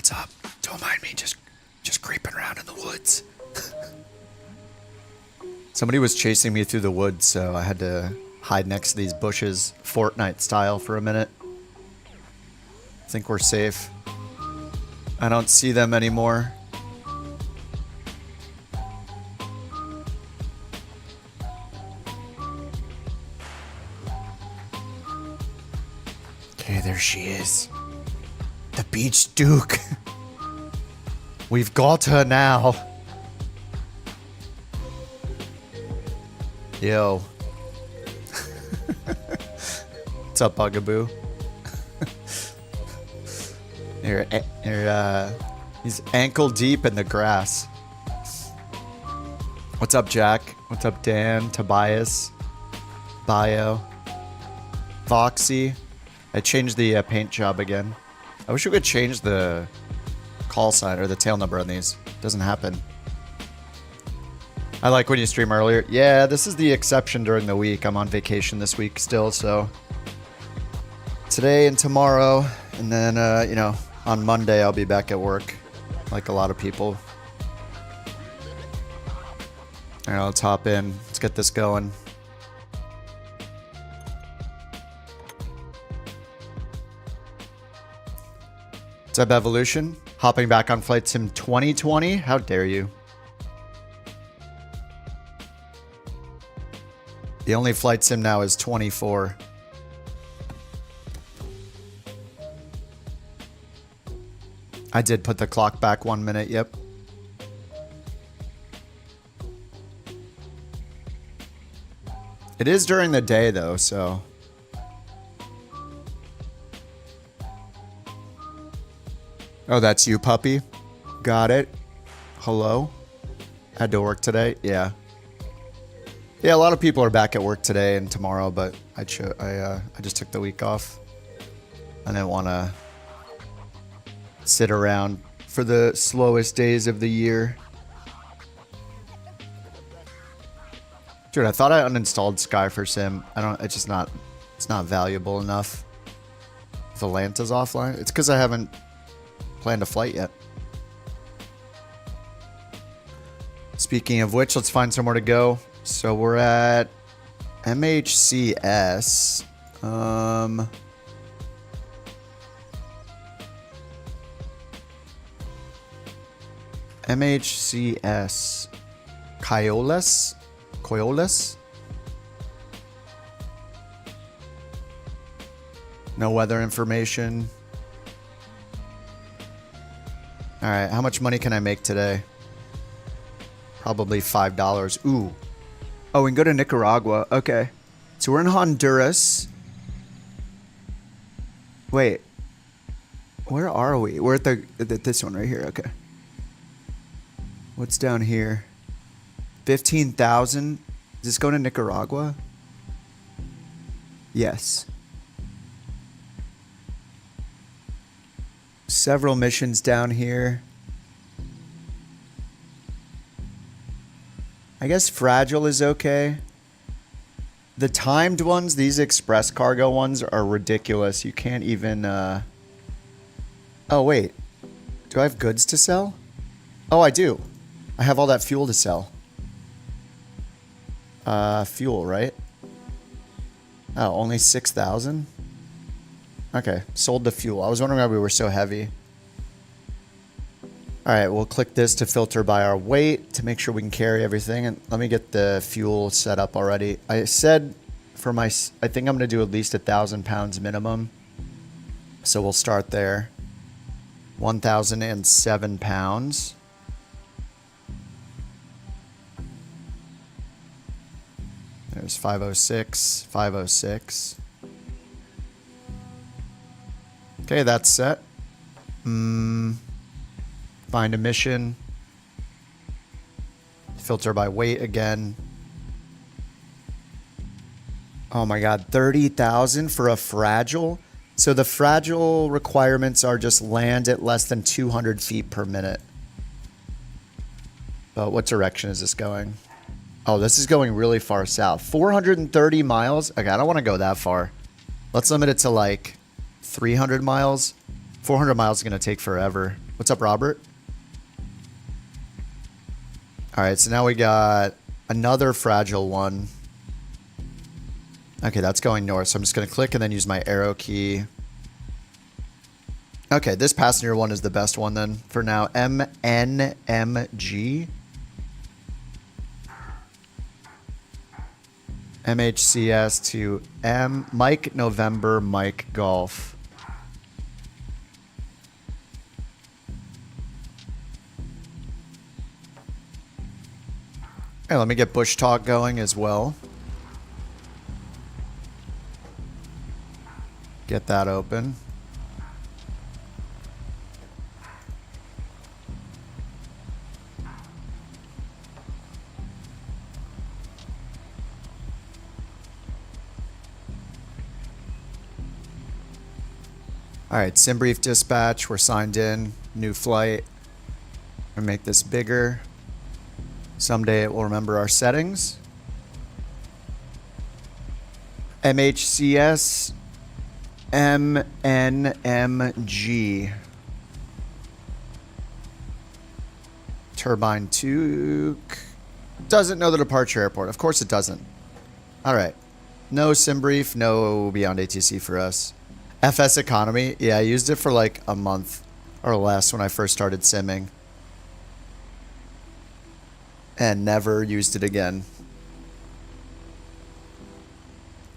What's up? Don't mind me, just creeping around in the woods. Somebody was chasing me through the woods, so I had to hide next to these bushes, Fortnite style, for a minute. I think we're safe. I don't see them anymore. Okay, there she is. The Beach Duke. We've got her now. Yo. What's up, Bugaboo? He's ankle deep in the grass. What's up, Jack? What's up, Dan? Tobias? Bio? Foxy? I changed the paint job again. I wish we could change the call sign or the tail number on these. Doesn't happen. I like when you stream earlier. Yeah, this is the exception during the week. I'm on vacation this week still, so today and tomorrow, and then, you know, on Monday I'll be back at work, like a lot of people. All right, let's hop in. Let's get this going. What's up, Evolution? Hopping back on Flight Sim 2020? How dare you? The only Flight Sim now is 24. I did put the clock back 1 minute, yep. It is during the day though, so. Oh, that's you, puppy. Got it. Hello. Had to work today. Yeah. Yeah, a lot of people are back at work today and tomorrow, but I just took the week off. I didn't want to sit around for the slowest days of the year. Dude, I thought I uninstalled Sky for Sim. It's not valuable enough. If Atlanta's offline, it's because I haven't planned a flight yet. Speaking of which, let's find somewhere to go. So we're at MHCS. MHCS. Coyolas? No weather information. Alright, how much money can I make today? Probably $5. Ooh. Oh, we can go to Nicaragua. Okay. So we're in Honduras. Wait. Where are we? We're at this one right here. Okay. What's down here? 15,000. Is this going to Nicaragua? Yes. Several missions down here. I guess Fragile is okay. The timed ones, these express cargo ones, are ridiculous. You can't even... Oh, wait. Do I have goods to sell? Oh, I do. I have all that fuel to sell. Fuel, right? Oh, only 6,000? Okay, sold the fuel. I was wondering why we were so heavy. Alright, we'll click this to filter by our weight to make sure we can carry everything. And let me get the fuel set up already. I said for my... I think I'm going to do at least 1,000 pounds minimum. So we'll start there. 1,007 pounds. There's 506, 506. Okay, that's set. Find a mission. Filter by weight again. Oh my god, 30,000 for a Fragile? So the Fragile requirements are just land at less than 200 feet per minute. But what direction is this going? Oh, this is going really far south. 430 miles? Okay, I don't want to go that far. Let's limit it to like 300 miles. 400 miles is going to take forever. What's up, Robert? All right, so now we got another fragile one. Okay, that's going north. So I'm just going to click and then use my arrow key. Okay, this passenger one is the best one then for now. MNMG. MHCS to Mike November Mike Golf. Hey, let me get Bush Talk going as well. Get that open. All right, SimBrief dispatch. We're signed in. New flight. I'm gonna make this bigger. Someday it will remember our settings. MHCS MNMG. Turbine Duke. Doesn't know the departure airport. Of course it doesn't. All right. No SimBrief, no Beyond ATC for us. FS Economy. Yeah, I used it for like a month or less when I first started simming. And never used it again.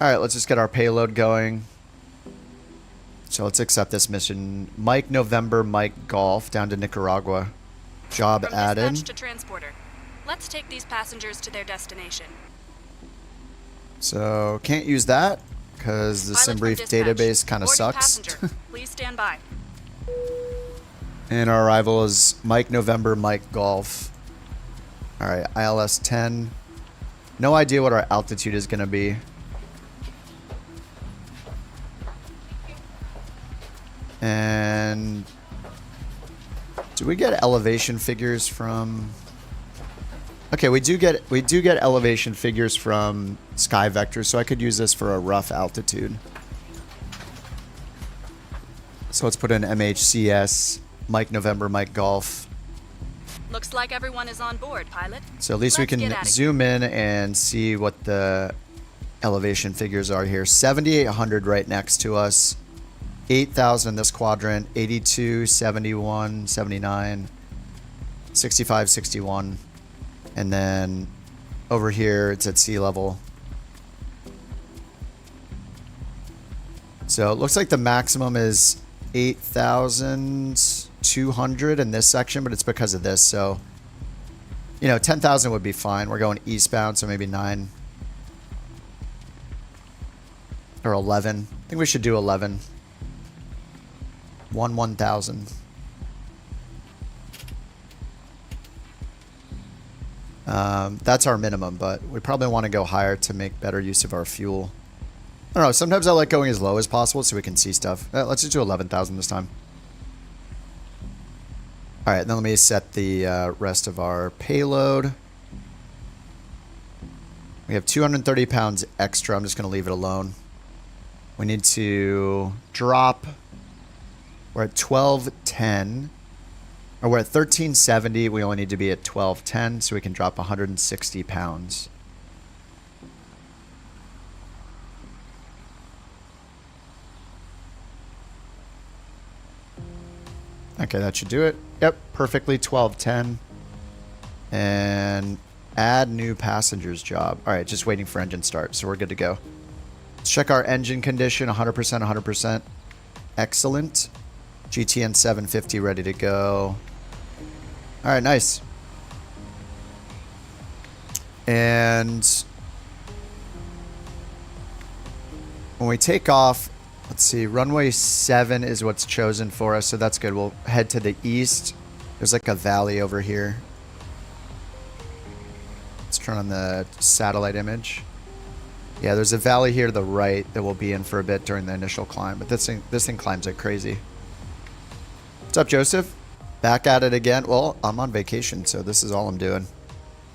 All right, let's just get our payload going. So let's accept this mission. Mike November Mike Golf down to Nicaragua. Job From added. dispatch to transporter. Let's take these passengers to their destination. So can't use that because the Pilot from SimBrief dispatch. database kind of Boarding sucks. passenger. Please stand by. And our arrival is Mike November Mike Golf. All right, ILS 10. No idea what our altitude is going to be. And do we get elevation figures from? Okay, we do get elevation figures from Sky Vector, so I could use this for a rough altitude. So let's put in MHCS Mike November Mike Golf. Looks like everyone is on board, pilot. So at least we Let's get can at it. zoom in and see what the elevation figures are here. 7,800 right next to us. 8,000 in this quadrant. 82, 71, 79, 65, 61. And then over here, it's at sea level. So it looks like the maximum is 8,200 in this section, but it's because of this. So, you know, 10,000 would be fine. We're going eastbound, so maybe 9 or 11. I think we should do 11. 1,000. That's our minimum, but we probably want to go higher to make better use of our fuel. I don't know. Sometimes I like going as low as possible so we can see stuff. Let's just do 11,000 this time. All right, then let me set the rest of our payload. We have 230 pounds extra. I'm just going to leave it alone. We need to drop. We're at 1210. Or we're at 1370. We only need to be at 1210, so we can drop 160 pounds. Okay, that should do it. Yep, perfectly 1210. And add new passengers job. All right, just waiting for engine start, so we're good to go. Let's check our engine condition, 100%, 100%. Excellent. GTN 750 ready to go. All right, nice. And when we take off, let's see, runway 7 is what's chosen for us, so that's good. We'll head to the east. There's like a valley over here. Let's turn on the satellite image. Yeah, there's a valley here to the right that we'll be in for a bit during the initial climb, but this thing climbs like crazy. What's up, Joseph? Back at it again. Well, I'm on vacation, so this is all I'm doing.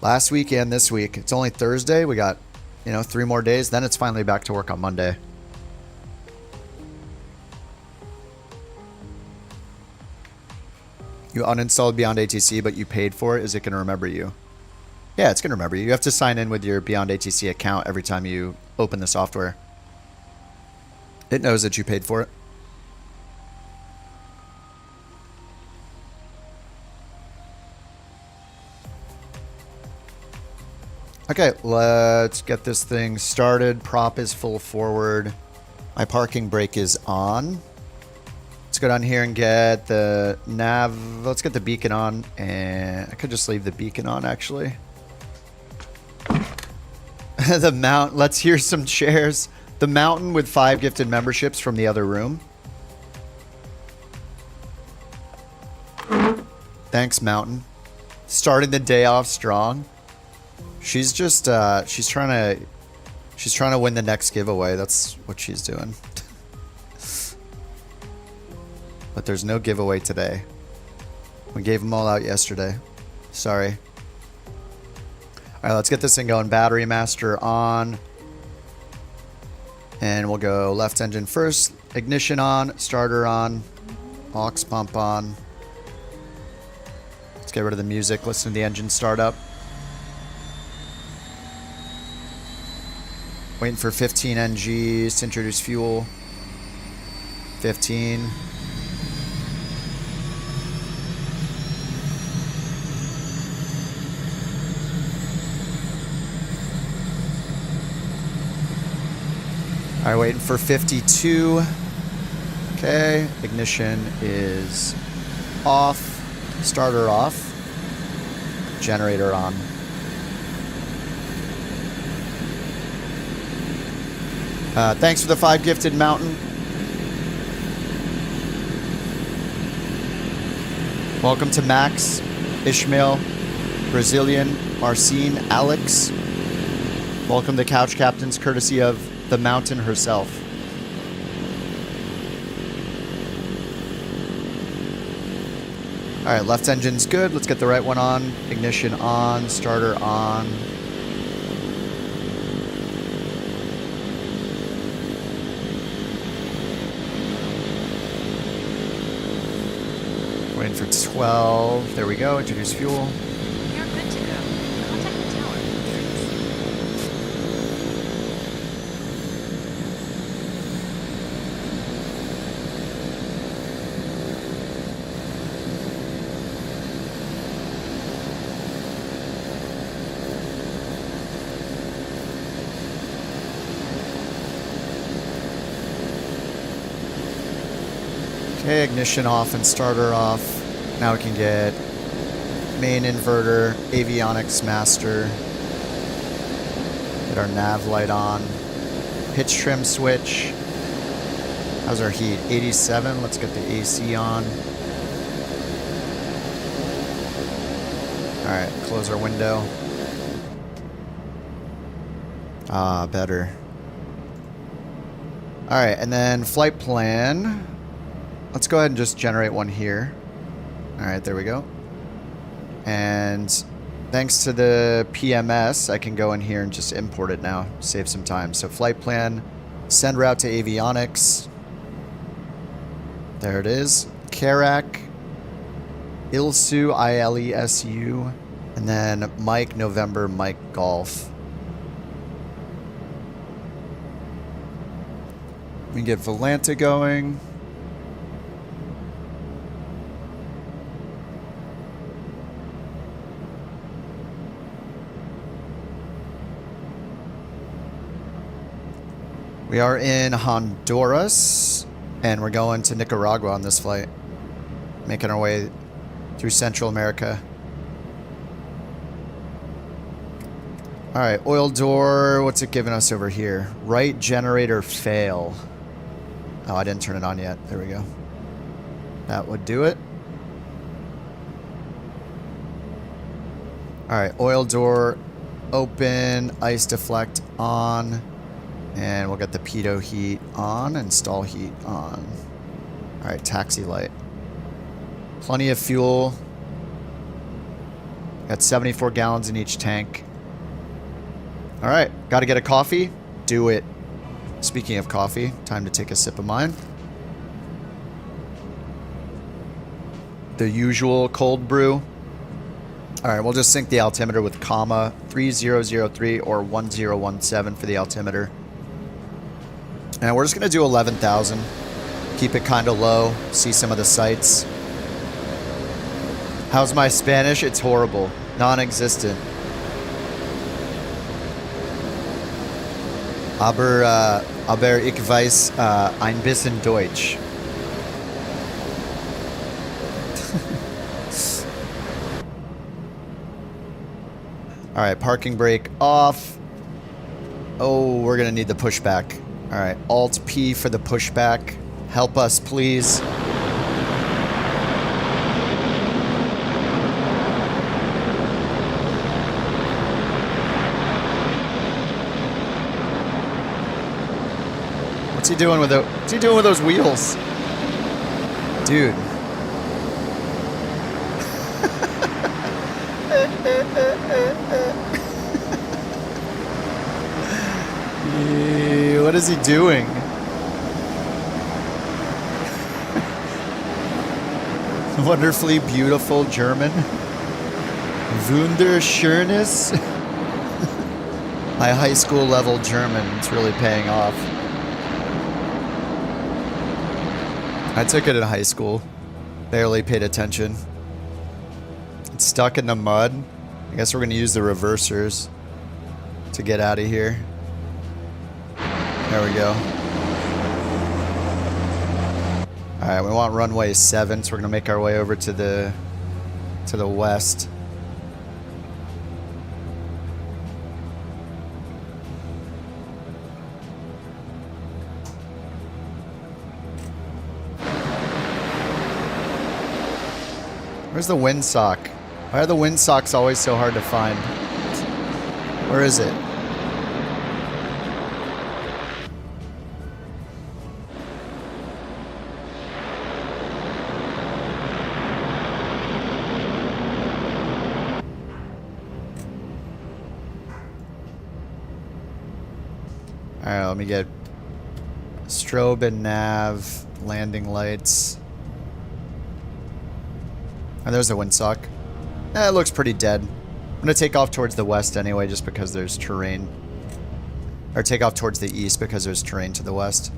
Last week and this week. It's only Thursday. We got, 3 more days. Then it's finally back to work on Monday. You uninstalled Beyond ATC, but you paid for it. Is it going to remember you? Yeah, it's going to remember you. You have to sign in with your Beyond ATC account every time you open the software. It knows that you paid for it. Okay, let's get this thing started. Prop is full forward. My parking brake is on. Let's go down here and get the nav. Let's get the beacon on. And I could just leave the beacon on, actually. The mount. Let's hear some chairs. The mountain with 5 gifted memberships from the other room. Thanks, Mountain. Starting the day off strong. She's just she's trying to win the next giveaway. That's what she's doing. But there's no giveaway today. We gave them all out yesterday. Sorry. All right, let's get this thing going. Battery master on. And we'll go left engine first. Ignition on. Starter on. Aux pump on. Let's get rid of the music. Listen to the engine start up. Waiting for 15 NGs to introduce fuel. 15. All right, waiting for 52. Okay, ignition is off. Starter off. Generator on. Thanks for the 5 gifted, Mountain. Welcome to Max, Ishmael, Brazilian, Marcin, Alex. Welcome to Couch Captains, courtesy of the Mountain herself. All right, left engine's good. Let's get the right one on. Ignition on, starter on. Waiting for 12. There we go. Introduce fuel. You're good to go. Contact the tower. Okay, ignition off and starter off. Now we can get main inverter, avionics master. Get our nav light on. Pitch trim switch. How's our heat? 87. Let's get the AC on. All right, close our window. Ah, better. All right, and then flight plan. Let's go ahead and just generate one here. All right, there we go. And thanks to the PMS, I can go in here and just import it now. Save some time. So flight plan, send route to avionics. There it is. Karak, Ilsu, ILESU, and then Mike November, Mike Golf. We can get Volanta going. We are in Honduras, and we're going to Nicaragua on this flight. Making our way through Central America. All right, oil door. What's it giving us over here? Right generator fail. Oh, I didn't turn it on yet. There we go. That would do it. All right, oil door open, ice deflect on. And we'll get the pitot heat on and stall heat on. All right, taxi light. Plenty of fuel. Got 74 gallons in each tank. All right, got to get a coffee? Do it. Speaking of coffee, time to take a sip of mine. the usual cold brew. All right, we'll just sync the altimeter with comma 3003 or 1017 for the altimeter. And we're just going to do 11,000. Keep it kind of low. See some of the sights. How's my Spanish? It's horrible. Non-existent. Aber ich weiß ein bisschen Deutsch. All right, parking brake off. Oh, we're going to need the pushback. All right, Alt P for the pushback. Help us, please. What's he doing with those wheels? Dude. What is he doing? Wonderfully beautiful German. Wunderschönes. My high school level German. It's really paying off. I took it in high school. Barely paid attention. It's stuck in the mud. I guess we're going to use the reversers to get out of here. There we go. Alright, we want runway 7, so we're going to make our way over to the west. Where's the windsock? Why are the windsocks always so hard to find? Where is it? Alright, let me get strobe and nav, landing lights. And there's the windsock. It looks pretty dead. I'm going to take off towards the west anyway, just because there's terrain. Or take off towards the east because there's terrain to the west.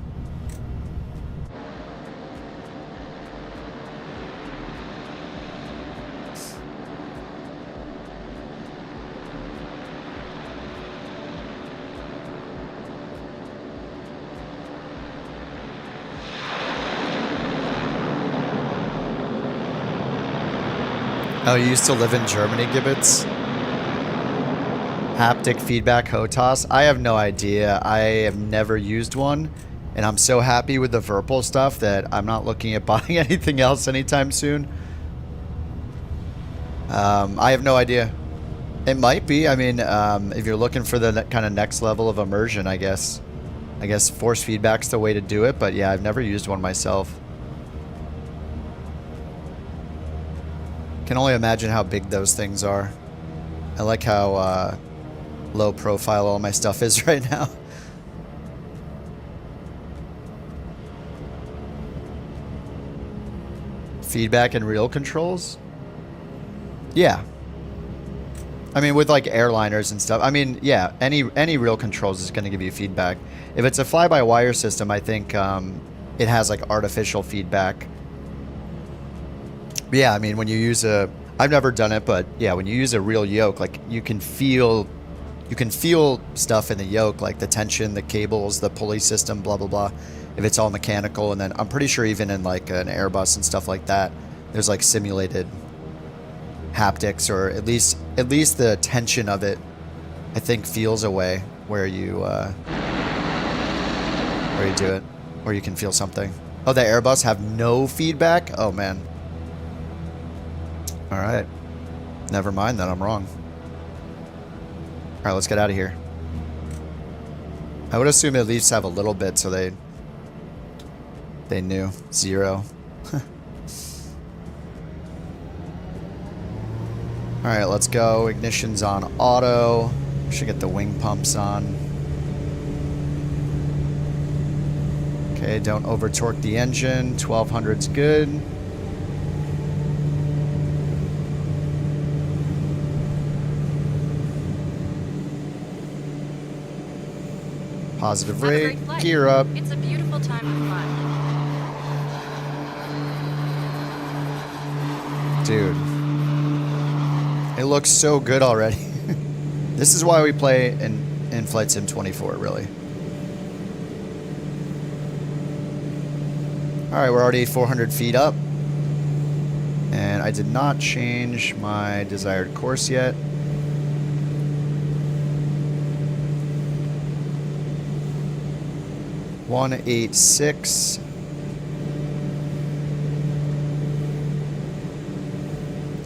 Oh, you used to live in Germany, Gibbets? Haptic feedback HOTAS? I have no idea. I have never used one, and I'm so happy with the Virpil stuff that I'm not looking at buying anything else anytime soon. I have no idea. It might be. I mean, if you're looking for the kind of next level of immersion, I guess force feedback's the way to do it, but yeah, I've never used one myself. Can only imagine how big those things are. I like how low profile all my stuff is right now. Feedback and real controls? Yeah. I mean, with like airliners and stuff. I mean, yeah, any real controls is going to give you feedback. If it's a fly-by-wire system, I think it has like artificial feedback. Yeah, I mean, when you use I've never done it, but yeah, when you use a real yoke, like you can feel stuff in the yoke, like the tension, the cables, the pulley system, blah, blah, blah. If it's all mechanical, and then I'm pretty sure even in like an Airbus and stuff like that, there's like simulated haptics, or at least the tension of it, I think, feels a way where you do it, where you can feel something. Oh, the Airbus have no feedback? Oh, man. All right. Never mind that. I'm wrong. All right, let's get out of here. I would assume at least have a little bit, so they knew. 0. All right, let's go. Ignition's on auto. Should get the wing pumps on. Okay, don't over torque the engine. 1200's good. Positive Have a rate. great flight. Gear up. It's a beautiful time to fly. Dude. It looks so good already. This is why we play in Flight Sim 24, really. Alright, we're already 400 feet up. And I did not change my desired course yet. (186).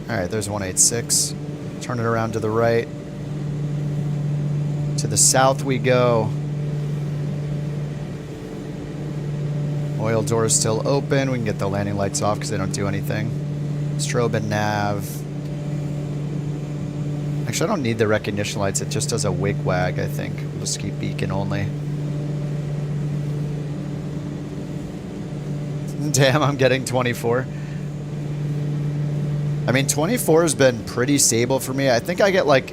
Alright, there's 186. Turn it around to the right. To the south we go. Oil door is still open. We can get the landing lights off because they don't do anything. Strobe and nav. Actually, I don't need the recognition lights. It just does a wig wag, I think. We'll just keep beacon only. Damn, I'm getting 24. I mean, 24 has been pretty stable for me. I think I get like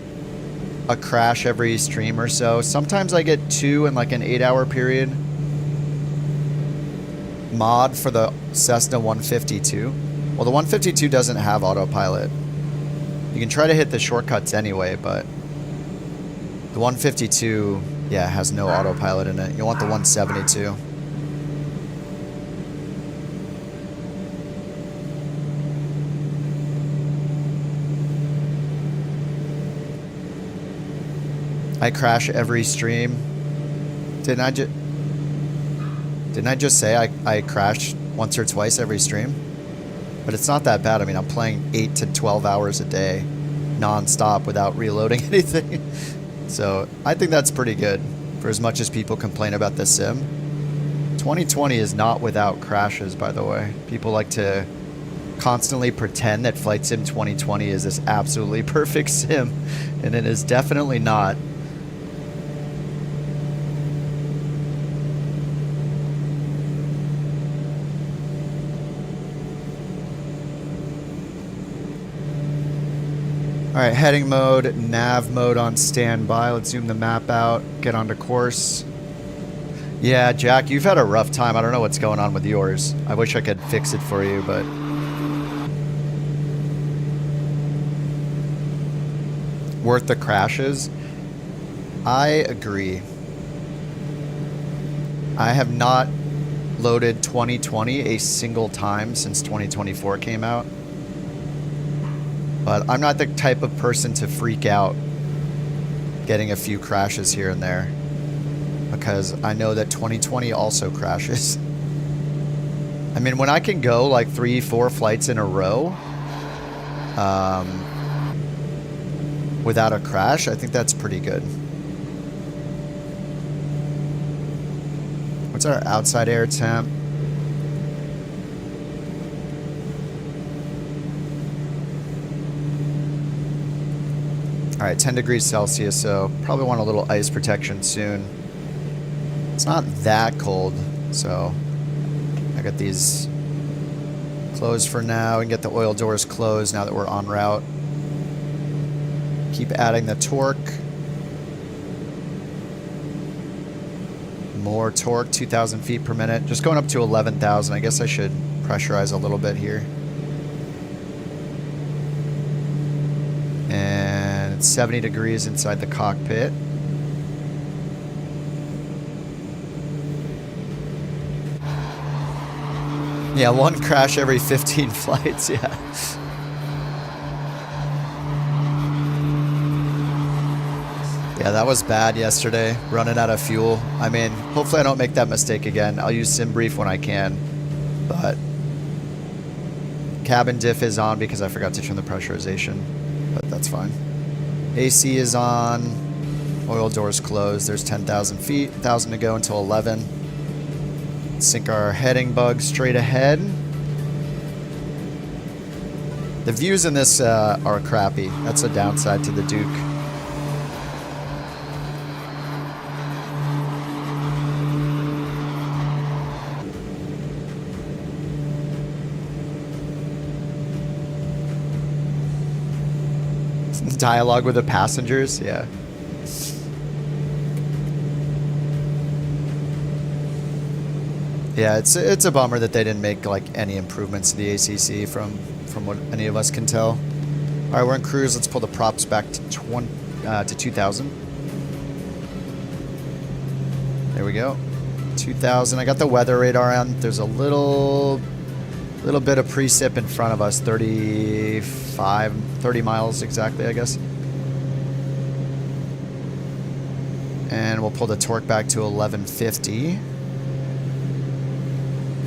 a crash every stream or so. Sometimes I get 2 in like an 8-hour period. Mod for the Cessna 152. Well, the 152 doesn't have autopilot. You can try to hit the shortcuts anyway, but the 152, yeah, has no autopilot in it. You want the 172. I crash every stream. Didn't I just say I crashed once or twice every stream? But it's not that bad. I mean, I'm playing 8 to 12 hours a day, non-stop, without reloading anything. So I think that's pretty good for as much as people complain about this sim. 2020 is not without crashes, by the way. People like to constantly pretend that Flight Sim 2020 is this absolutely perfect sim, and it is definitely not. Alright, heading mode, nav mode on standby. Let's zoom the map out, get onto course. Yeah, Jack, you've had a rough time. I don't know what's going on with yours. I wish I could fix it for you, but... worth the crashes? I agree. I have not loaded 2020 a single time since 2024 came out. But I'm not the type of person to freak out getting a few crashes here and there, because I know that 2020 also crashes. I mean, when I can go like 3-4 flights in a row without a crash, I think that's pretty good. What's our outside air temp? All right, 10 degrees Celsius, so probably want a little ice protection soon. It's not that cold, so I got these closed for now. We can get the oil doors closed now that we're en route. Keep adding the torque. More torque, 2,000 feet per minute. Just going up to 11,000. I guess I should pressurize a little bit here. And it's 70 degrees inside the cockpit. Yeah, one crash every 15 flights, yeah. Yeah, that was bad yesterday, running out of fuel. I mean, hopefully I don't make that mistake again. I'll use SimBrief when I can, but cabin diff is on because I forgot to turn the pressurization, but that's fine. AC is on, oil doors closed. There's 10,000 feet, 1,000 to go until 11. Sink our heading bug straight ahead. The views in this are crappy. That's a downside to the Duke. Dialogue with the passengers, yeah. Yeah, it's a bummer that they didn't make like any improvements to the ACC from what any of us can tell. All right, we're in cruise. Let's pull the props back to 2000. There we go. 2000. I got the weather radar on. There's a little bit of precip in front of us. 30 miles exactly, I guess. And we'll pull the torque back to 1150.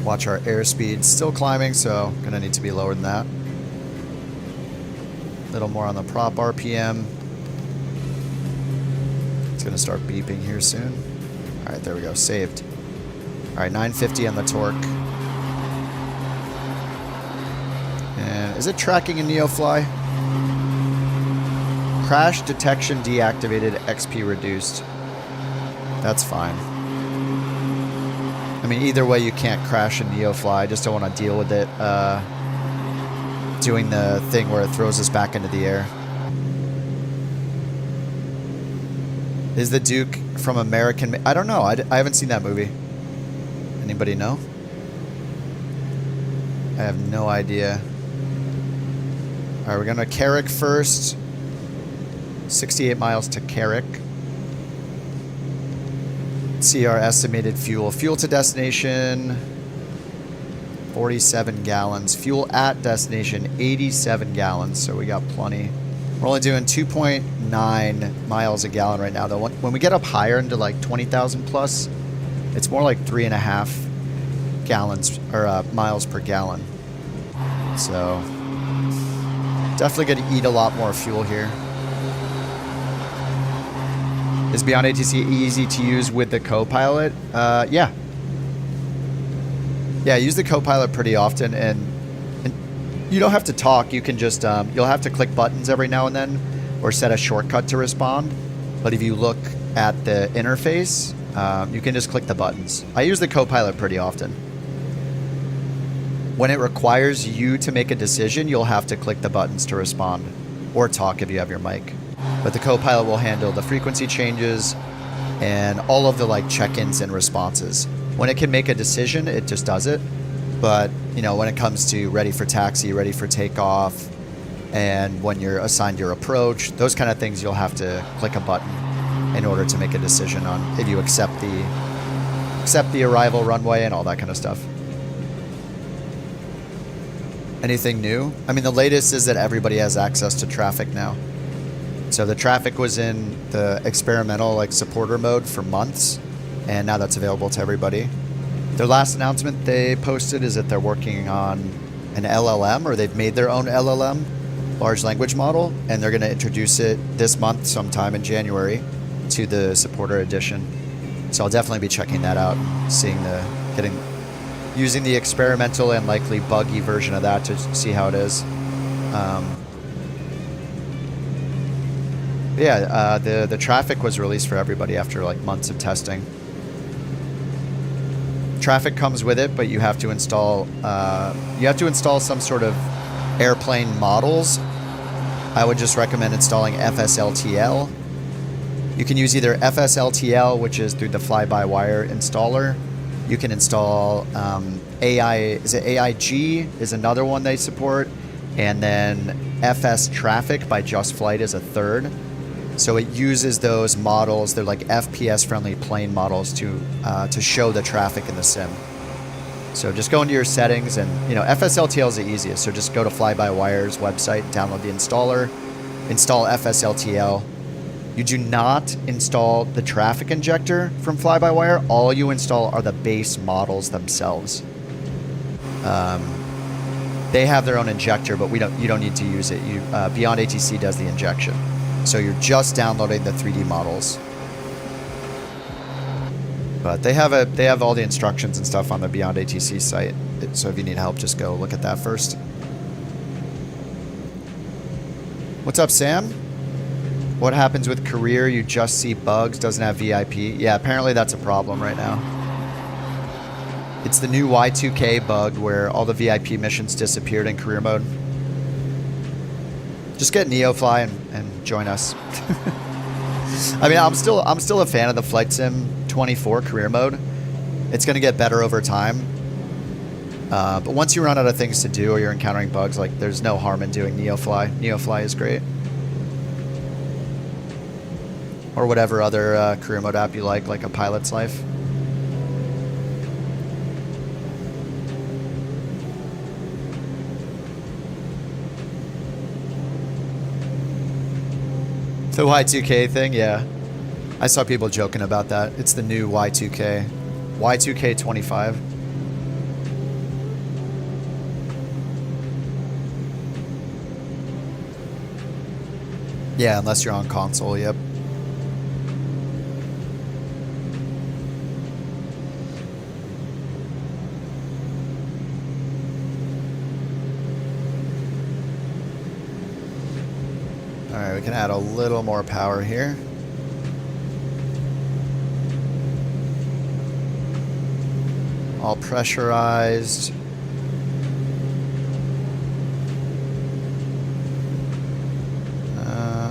Watch our airspeed. Still climbing, so gonna need to be lower than that. A little more on the prop RPM. It's gonna start beeping here soon. All right, there we go. Saved. All right, 950 on the torque. And is it tracking in NeoFly? Crash detection deactivated, XP reduced. That's fine. I mean, either way, you can't crash in NeoFly. I just don't want to deal with it doing the thing where it throws us back into the air. Is the Duke from American? I don't know. I haven't seen that movie. Anybody know? I have no idea. All right, we're going to Carrick first. 68 miles to Carrick. See our estimated fuel. Fuel to destination, 47 gallons. Fuel at destination, 87 gallons. So we got plenty. We're only doing 2.9 miles a gallon right now, though. When we get up higher into like 20,000 plus, it's more like 3.5 gallons or miles per gallon. So definitely going to eat a lot more fuel here. Is Beyond ATC easy to use with the Copilot? Yeah. Yeah, I use the Copilot pretty often, and you don't have to talk. You can just, you'll have to click buttons every now and then or set a shortcut to respond. But if you look at the interface, you can just click the buttons. I use the Copilot pretty often. When it requires you to make a decision, you'll have to click the buttons to respond or talk if you have your mic. But the Copilot will handle the frequency changes and all of the like check-ins and responses. When it can make a decision, it just does it. But you know, when it comes to ready for taxi, ready for takeoff, and when you're assigned your approach, those kind of things, you'll have to click a button in order to make a decision on if you accept the arrival runway and all that kind of stuff. Anything new? I mean, the latest is that everybody has access to traffic now. So the traffic was in the experimental like supporter mode for months, and now that's available to everybody. Their last announcement they posted is that they're working on an LLM, or they've made their own LLM, large language model, and they're going to introduce it this month sometime in January to the supporter edition. So I'll definitely be checking that out and seeing using the experimental and likely buggy version of that to see how it is. The traffic was released for everybody after like months of testing. Traffic comes with it, but you have to install some sort of airplane models. I would just recommend installing FSLTL. You can use either FSLTL, which is through the fly-by-wire installer. You can install AIG is another one they support, and then FS Traffic by Just Flight is a third. So it uses those models. They're like FPS-friendly plane models to show the traffic in the sim. So just go into your settings, and FSLTL is the easiest. So just go to Fly-by-Wire's website, download the installer, install FSLTL. You do not install the traffic injector from Fly-by-Wire. All you install are the base models themselves. They have their own injector, but you don't need to use it. Beyond ATC does the injection. So you're just downloading the 3D models. But they have all the instructions and stuff on the Beyond ATC site. So if you need help, just go look at that first. What's up, Sam? What happens with career? You just see bugs, doesn't have VIP. Yeah, apparently that's a problem right now. It's the new Y2K bug where all the VIP missions disappeared in career mode. Just get NeoFly and join us. I mean, I'm still a fan of the Flight Sim 24 career mode, It's going to get better over time. But once you run out of things to do or you're encountering bugs, like there's no harm in doing NeoFly. NeoFly is great. Or whatever other career mode app you like a Pilot's Life. The Y2K thing, yeah. I saw people joking about that. It's the new Y2K. Y2K25. Yeah, unless you're on console, yep. Alright, we can add a little more power here. All pressurized.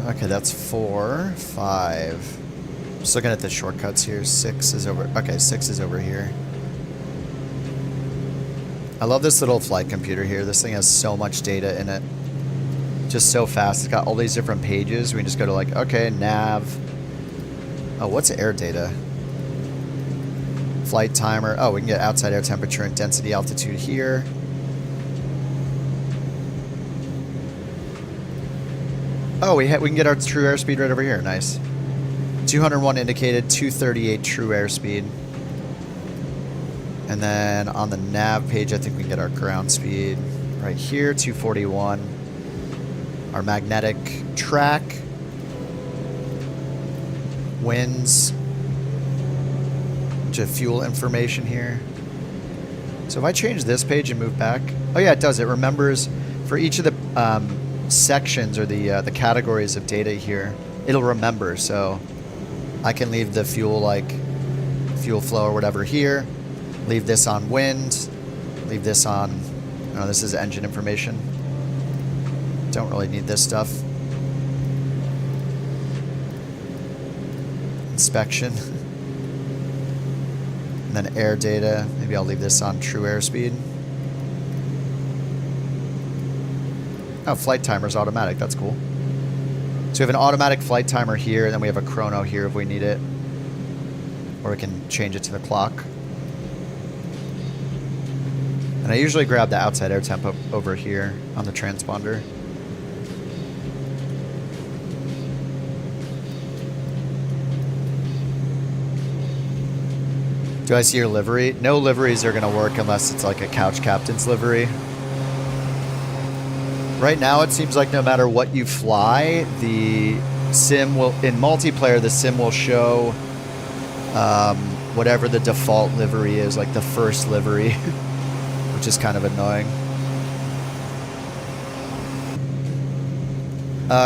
Okay, that's 4, 5. Just looking at the shortcuts here. 6 is over. Okay, 6 is over here. I love this little flight computer here. This thing has so much data in it. Just so fast. It's got all these different pages. We can just go to like, okay, nav. Oh, what's air data? Flight timer. Oh, we can get outside air temperature and density altitude here. Oh, we can get our true airspeed right over here. Nice. 201 indicated, 238 true airspeed. And then on the nav page, I think we can get our ground speed right here, 241. Our magnetic track. Winds. Bunch of fuel information here. So if I change this page and move back, oh yeah, it does. It remembers for each of the sections or the categories of data here. It'll remember. So I can leave the fuel flow or whatever here. Leave this on wind. Leave this on. No, this is engine information. Don't really need this stuff. Inspection. And then air data. Maybe I'll leave this on true airspeed. Oh, flight timer's automatic. That's cool. So we have an automatic flight timer here, and then we have a chrono here if we need it. Or we can change it to the clock. And I usually grab the outside air temp up over here on the transponder. Do I see your livery? No liveries are going to work unless it's like a couch captain's livery. Right now, it seems like no matter what you fly, the sim will, in multiplayer, the sim will show whatever the default livery is, like the first livery, which is kind of annoying.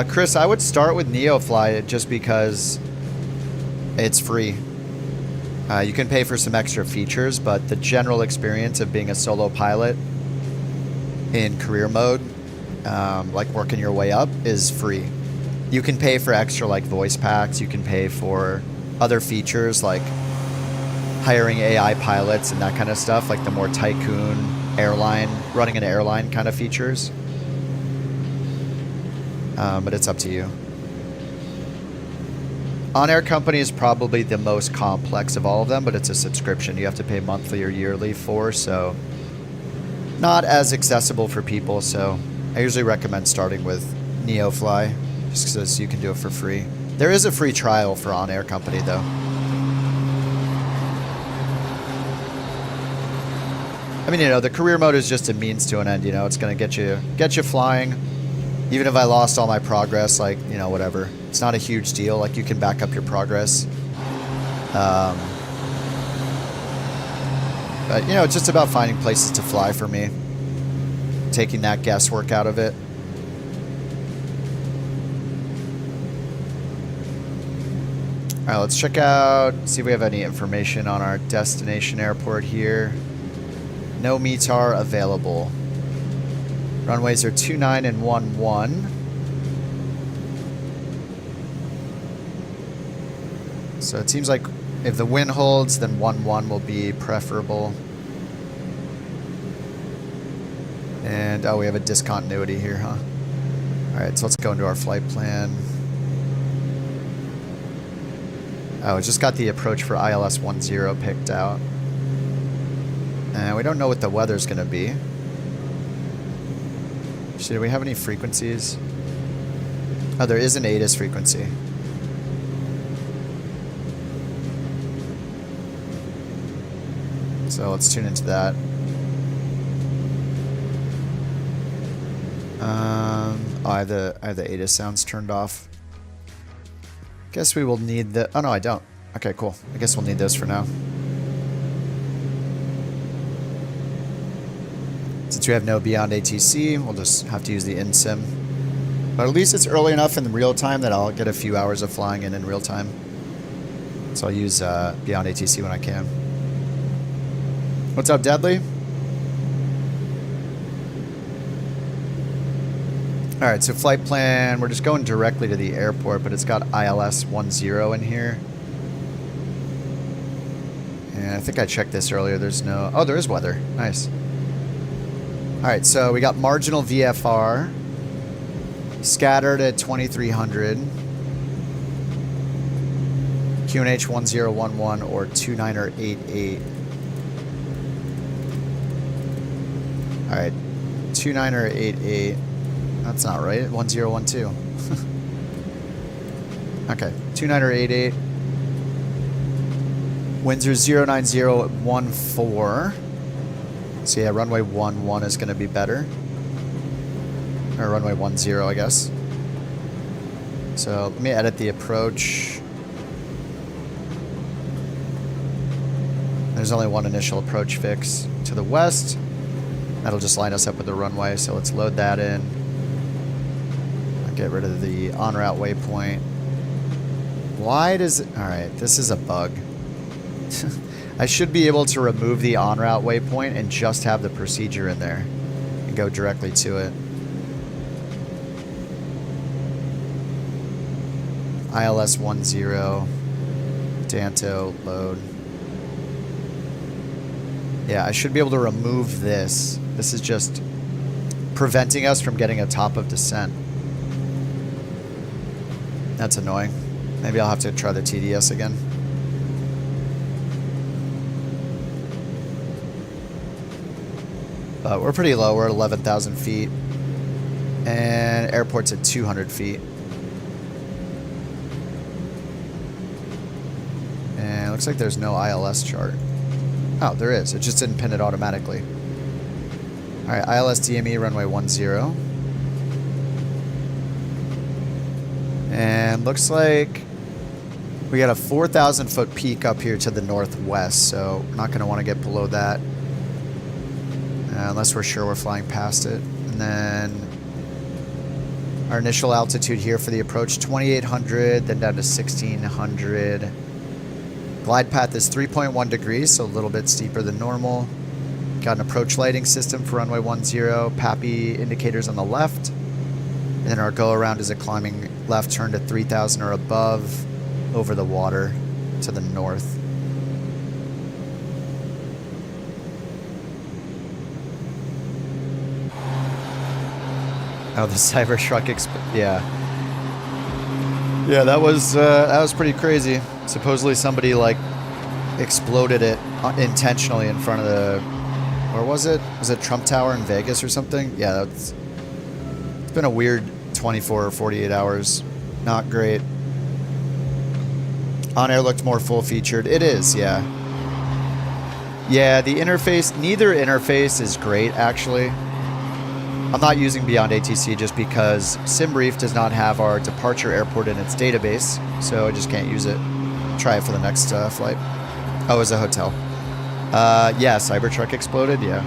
Chris, I would start with NeoFly just because it's free. You can pay for some extra features, but the general experience of being a solo pilot in career mode, like working your way up, is free. You can pay for extra like voice packs. You can pay for other features like hiring AI pilots and that kind of stuff, like the more tycoon airline, running an airline kind of features. But it's up to you. On-Air Company is probably the most complex of all of them, but it's a subscription you have to pay monthly or yearly for, so not as accessible for people. So I usually recommend starting with NeoFly, just because you can do it for free. There is a free trial for On-Air Company, though. I mean, you know, the career mode is just a means to an end. You know, it's going to get you flying. Even if I lost all my progress, like, you know, whatever. It's not a huge deal. Like, you can back up your progress. But, you know, it's just about finding places to fly for me. Taking that guesswork out of it. All right, let's check out, see if we have any information on our destination airport here. No METAR available. Runways are 29 and 11. So it seems like If the wind holds, then 1-1 will be preferable. And, oh, we have a discontinuity here, huh? All right, so let's go into our flight plan. Oh, it just got the approach for ILS 10 picked out. And we don't know what the weather's going to be. Do we have any frequencies? Oh, there is an ATIS frequency. So let's tune into that. Oh, I have the ATIS sounds turned off. Guess we will need the... Oh, no, I don't. Okay, cool. I guess we'll need this for now. Since we have no Beyond ATC, we'll just have to use the InSim. But at least it's early enough in real time that I'll get a few hours of flying in real time. So I'll use Beyond ATC when I can. What's up, Deadly? Alright, so flight plan, we're just going directly to the airport, but it's got ILS 10 in here. And I think I checked this earlier, there's no... Oh, there is weather. Nice. Alright, so we got marginal VFR. Scattered at 2300. QNH 1011 or 2988. Alright, 2988. That's not right. 1012. Okay. 2988. Winds are 09014. So yeah, runway 11 is going to be better. Or runway 10, I guess. So let me edit the approach. There's only one initial approach fix to the west. That'll just line us up with the runway. So let's load that in. Get rid of the en route waypoint. Why does it... Alright, this is a bug. I should be able to remove the en route waypoint and just have the procedure in there and go directly to it. ILS 10. Danto, load. Yeah, I should be able to remove this. This is just preventing us from getting a top of descent. That's annoying. Maybe I'll have to try the TDS again. But we're pretty low. We're at 11,000 feet. And airport's at 200 feet. And it looks like there's no ILS chart. Oh, there is. It just didn't pin it automatically. Alright, ILS DME runway 10. And looks like we got a 4,000 foot peak up here to the northwest, so we're not going to want to get below that unless we're sure we're flying past it. And then our initial altitude here for the approach, 2,800, then down to 1,600. Glide path is 3.1 degrees, so a little bit steeper than normal. Got an approach lighting system for runway 10, PAPI indicators on the left. And then our go around is a climbing left turn to 3,000 or above over the water to the north. Oh, the Cybertruck yeah. Yeah, that was pretty crazy. Supposedly somebody like exploded it intentionally in front of the... Where was it? Was it Trump Tower in Vegas or something? Yeah, it's been a weird 24 or 48 hours. Not great. On air looked more full featured. It is, yeah. Yeah, the interface, neither interface is great, actually. I'm not using Beyond ATC just because SimBrief does not have our departure airport in its database, so I just can't use it. Try it for the next flight. Oh, it was a hotel. Yeah, Cybertruck exploded, yeah.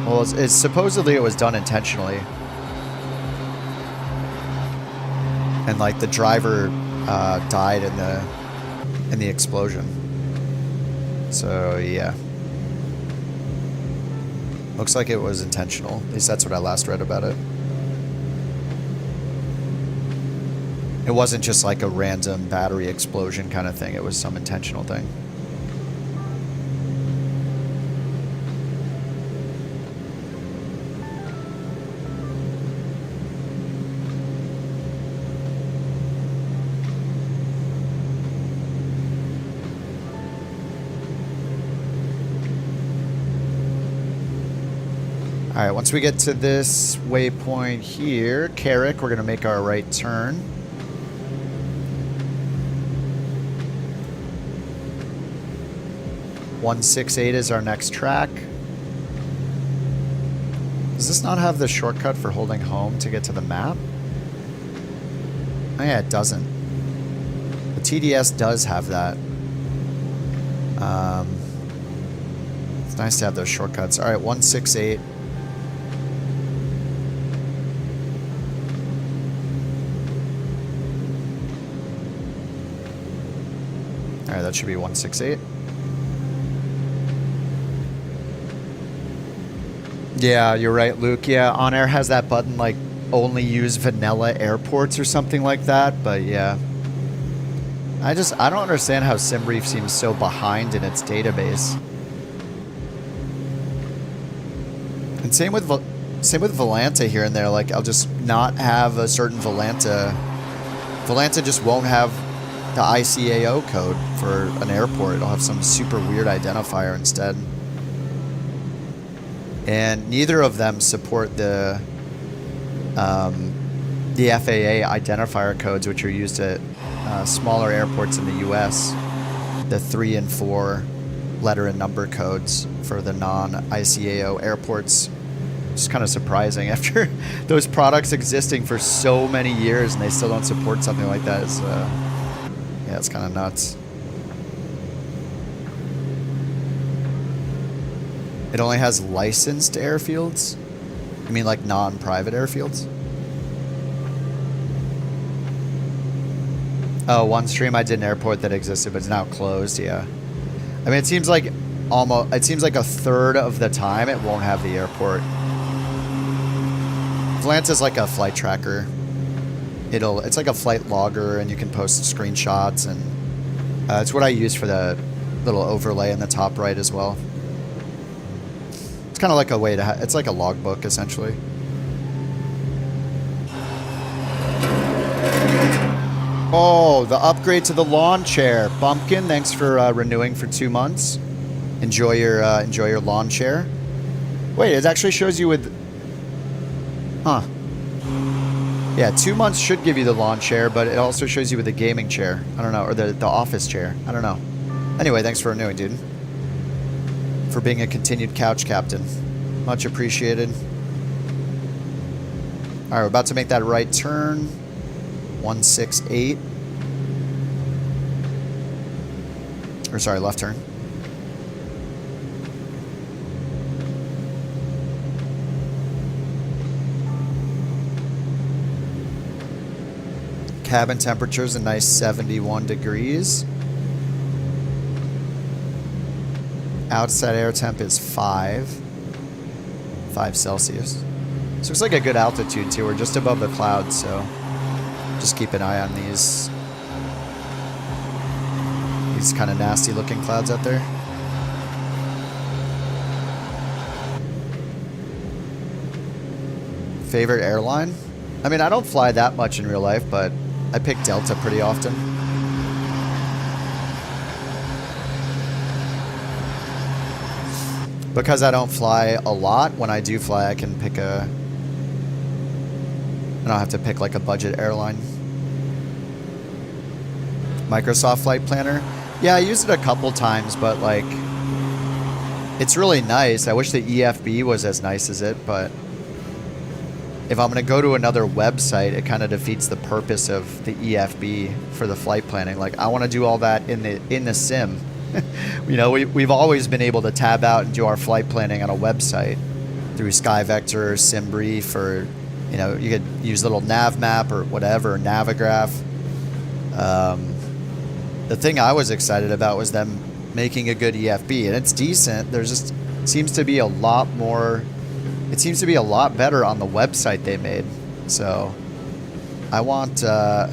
Well, it's supposedly it was done intentionally. And like the driver died in the explosion. So yeah. Looks like it was intentional. At least that's what I last read about it. It wasn't just like a random battery explosion kind of thing. It was some intentional thing. All right, once we get to this waypoint here, Carrick, we're going to make our right turn. .168 is our next track. Does this not have the shortcut for holding home to get to the map? Oh yeah, it doesn't. The TDS does have that. It's nice to have those shortcuts. All right, 168. All right, that should be 168. Yeah, you're right, Luke. Yeah, On Air has that button like only use vanilla airports or something like that, but yeah. I don't understand how SimBrief seems so behind in its database. And same with Volanta here and there. Like, I'll just not have a certain Volanta. Volanta just won't have the ICAO code for an airport. It'll have some super weird identifier instead. And neither of them support the FAA identifier codes, which are used at smaller airports in the U.S. The 3 and 4 letter and number codes for the non-ICAO airports. It's kind of surprising after those products existing for so many years and they still don't support something like that. Yeah, it's kind of nuts. It only has licensed airfields? You mean like non-private airfields? Oh, OneStream, I did an airport that existed, but it's now closed, yeah. I mean, it seems like a third of the time it won't have the airport. Volanta's like a flight tracker. It's like a flight logger, and you can post screenshots, and it's what I use for the little overlay in the top right as well. It's kind of like a way to it's like a logbook, essentially. Oh, the upgrade to the lawn chair. Bumpkin, thanks for renewing for 2 months. Enjoy your lawn chair. Wait, it actually shows you with... Huh. Yeah, 2 months should give you the lawn chair, but it also shows you with the gaming chair. I don't know, or the office chair. I don't know. Anyway, thanks for renewing, dude. For being a continued couch captain. Much appreciated. All right, we're about to make that right turn. 168. Or sorry, left turn. Cabin temperature is a nice 71 degrees. Outside air temp is 5 Celsius. This looks like a good altitude too. We're just above the clouds, so just keep an eye on these kind of nasty looking clouds out there. Favorite airline? I mean, I don't fly that much in real life, but I pick Delta pretty often. Because I don't fly a lot, when I do fly, I can pick I don't have to pick like a budget airline. Microsoft Flight Planner. Yeah, I used it a couple times, but like, it's really nice. I wish the EFB was as nice as it, but if I'm going to go to another website, it kind of defeats the purpose of the EFB for the flight planning. Like, I want to do all that in the sim. You know, we've always been able to tab out and do our flight planning on a website through SkyVector or SimBrief, or, you know, you could use little nav map or whatever, Navigraph. The thing I was excited about was them making a good EFB, and it's decent. There's just seems to be a lot more. It seems to be a lot better on the website they made. So I want I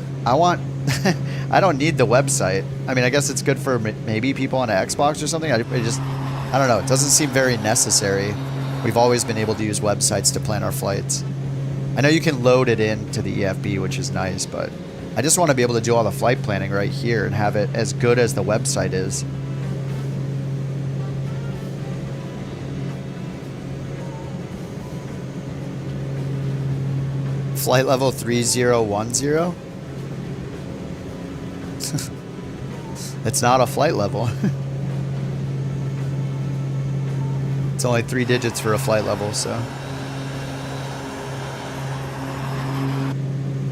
don't need the website. I mean, I guess it's good for maybe people on an Xbox or something. I don't know. It doesn't seem very necessary. We've always been able to use websites to plan our flights. I know you can load it into the EFB, which is nice, but I just want to be able to do all the flight planning right here and have it as good as the website is. Flight level 3010? It's not a flight level. It's only 3 digits for a flight level, so.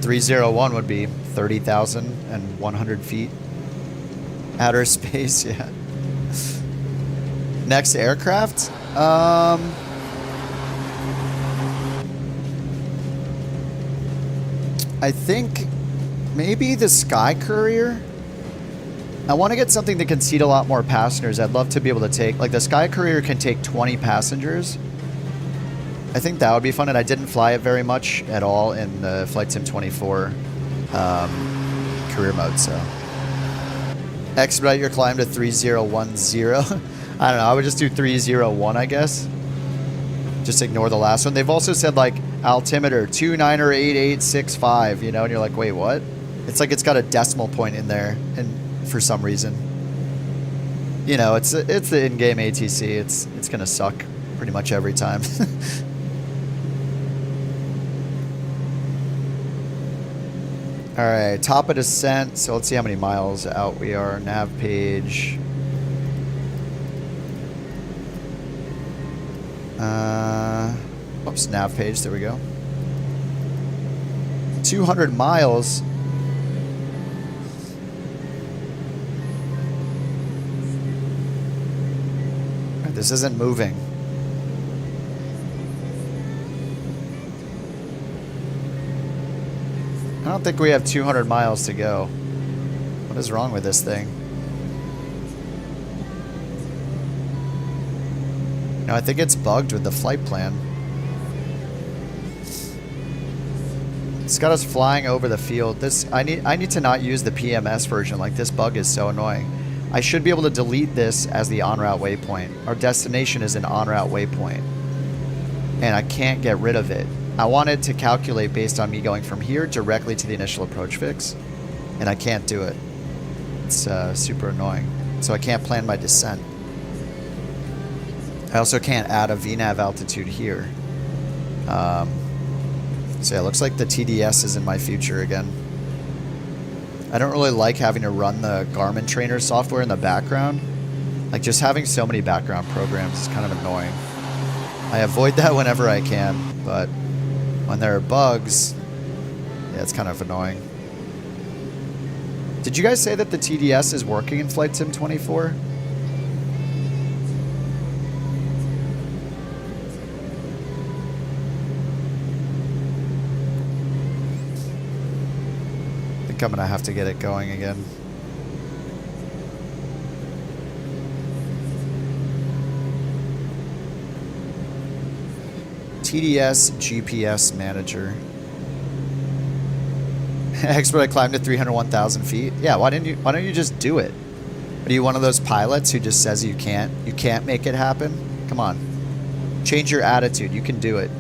301 would be 30,100 feet. Outer space, yeah. Next aircraft? I think maybe the Sky Courier. I want to get something that can seat a lot more passengers. I'd love to be able to take, like the Sky Courier can take 20 passengers. I think that would be fun, and I didn't fly it very much at all in the Flight Sim 24 career mode, so. Expedite your climb to 3010. I don't know, I would just do 301, I guess. Just ignore the last one. They've also said like altimeter 298865, you know, and you're like, wait, what? It's like it's got a decimal point in there, and for some reason, you know, it's the in-game ATC. It's gonna suck pretty much every time. All right, top of descent. So let's see how many miles out we are. Nav page. Oops, nav page. There we go. 200 miles. This isn't moving. I don't think we have 200 miles to go. What is wrong with this thing? No, I think it's bugged with the flight plan. It's got us flying over the field. I need to not use the PMS version. Like, this bug is so annoying. I should be able to delete this as the en route waypoint. Our destination is an en route waypoint, and I can't get rid of it. I wanted to calculate based on me going from here directly to the initial approach fix, and I can't do it. It's super annoying. So I can't plan my descent. I also can't add a VNAV altitude here. So yeah, it looks like the TDS is in my future again. I don't really like having to run the Garmin trainer software in the background. Like, just having so many background programs is kind of annoying. I avoid that whenever I can, but when there are bugs, yeah, it's kind of annoying. Did you guys say that the TDS is working in Flight Sim 24? I think I'm gonna have to get it going again. TDS GPS manager. Expert climb to 301,000 feet. Yeah, why don't you just do it? Are you one of those pilots who just says you can't make it happen? Come on. Change your attitude. You can do it.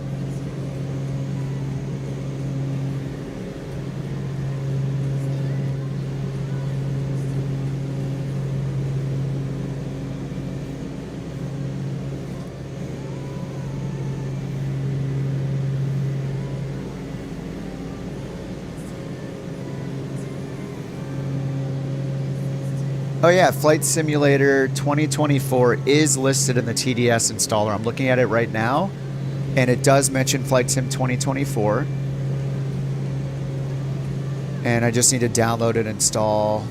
Oh yeah, Flight Simulator 2024 is listed in the TDS installer. I'm looking at it right now, and it does mention Flight Sim 2024. And I just need to download and install.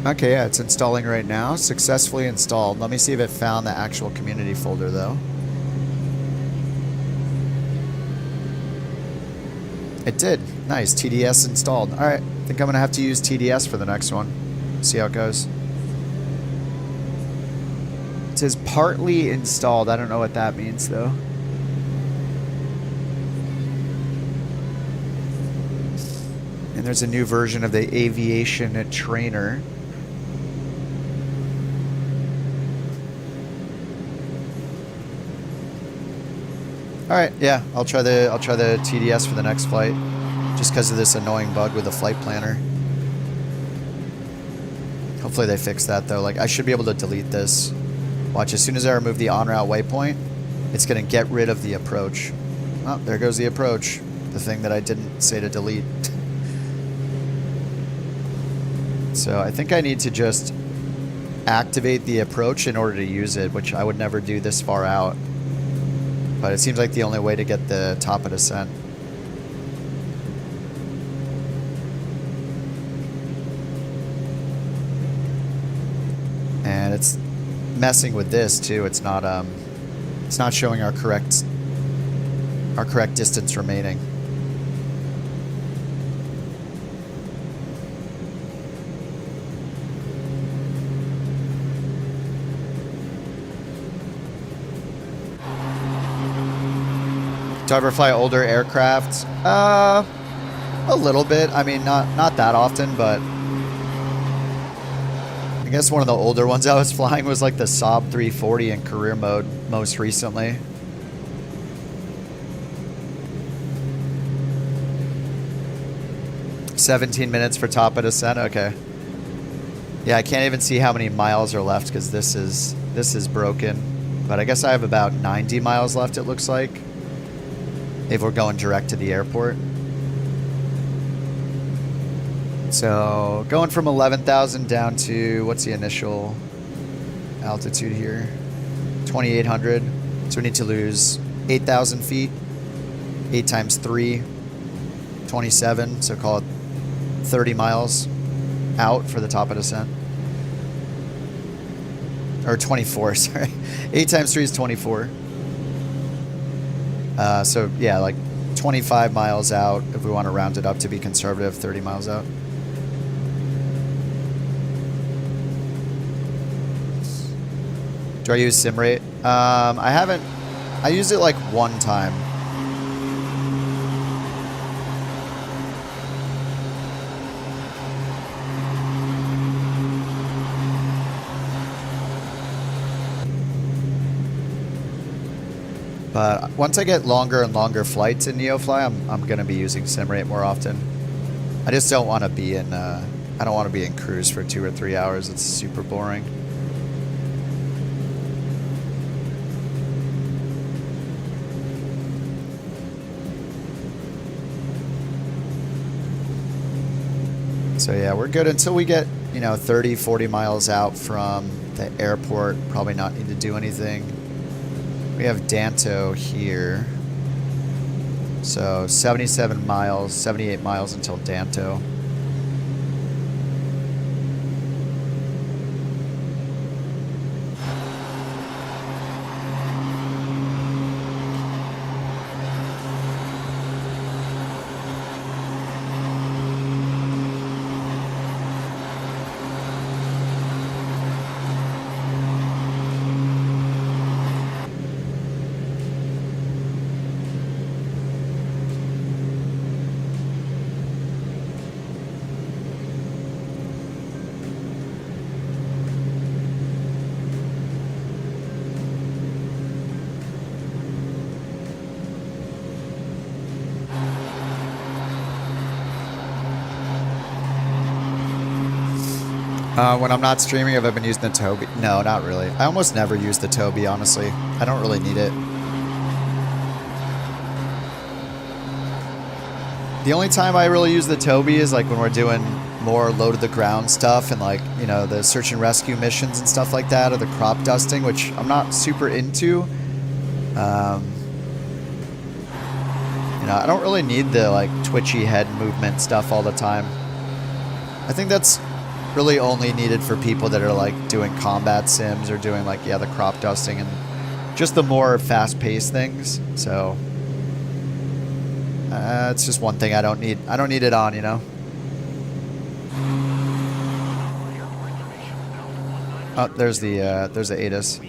Okay, yeah, it's installing right now. Successfully installed. Let me see if it found the actual community folder though. It did. Nice. TDS installed. Alright. I think I'm going to have to use TDS for the next one. See how it goes. It says partly installed. I don't know what that means, though. And there's a new version of the Aviation Trainer. All right, yeah, I'll try the TDS for the next flight, just because of this annoying bug with the flight planner. Hopefully they fix that though. Like, I should be able to delete this Watch, as soon as I remove the on-route waypoint, it's going to get rid of the approach. Oh, there goes the approach. The thing that I didn't say to delete. So I think I need to just activate the approach in order to use it, which I would never do this far out. But it seems like the only way to get the top of descent. And it's messing with this too. It's not showing our correct distance remaining. Do I ever fly older aircraft? A little bit. I mean, not that often, but I guess one of the older ones I was flying was like the Saab 340 in career mode most recently. "17 minutes for top of descent." Okay. Yeah, I can't even see how many miles are left because this is broken. But I guess I have about 90 miles left, it looks like, if we're going direct to the airport. So going from 11,000 down to, what's the initial altitude here? 2,800. So we need to lose 8,000 feet. 8 times 3, 27. So call it 30 miles out for the top of descent. Or 24, sorry. 8 times 3 is 24. So yeah, like 25 miles out if we want to round it up to be conservative, 30 miles out. Do I use SimRate? I haven't. I used it like one time. But once I get longer and longer flights in NeoFly, I'm going to be using SimRate more often. I just don't want to be in. I don't want to be in cruise for 2 or 3 hours. It's super boring. So yeah, we're good until we get, 30, 40 miles out from the airport. Probably not need to do anything. We have Danto here. So 77 miles, 78 miles until Danto. When I'm not streaming, have I been using the Toby? No, not really. I almost never use the Toby, honestly. I don't really need it. The only time I really use the Toby is like when we're doing more low to the ground stuff and like, the search and rescue missions and stuff like that, or the crop dusting, which I'm not super into. I don't really need the like twitchy head movement stuff all the time. I think that's really only needed for people that are like doing combat sims or doing like, the crop dusting and just the more fast-paced things. So it's just one thing I don't need. I don't need it on, Oh, there's the ATIS.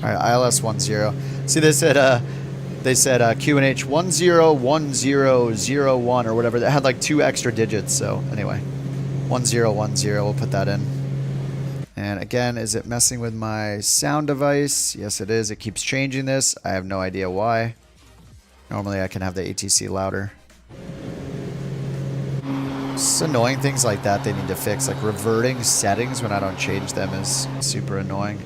All right, ILS 10. See, they said QNH 101001 or whatever. That had like 2 extra digits. So anyway, 1010, we'll put that in. And again, is it messing with my sound device? Yes, it is. It keeps changing this. I have no idea why. Normally I can have the ATC louder. Just annoying things like that they need to fix. Like reverting settings when I don't change them is super annoying.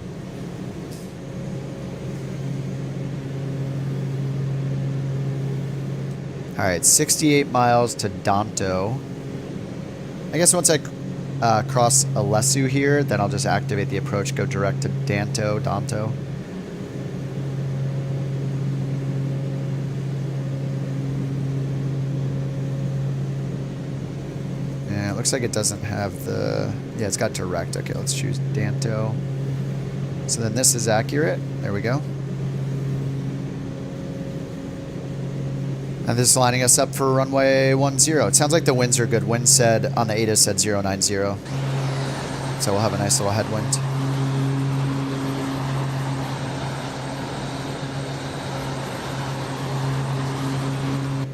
Alright, 68 miles to Danto. I guess once I cross Alessu here, then I'll just activate the approach, go direct to Danto. Yeah, it looks like it doesn't have the... Yeah, it's got direct. Okay, let's choose Danto. So then this is accurate. There we go. And this is lining us up for runway 10. It sounds like the winds are good. Wind said on the ATIS said 090. So we'll have a nice little headwind.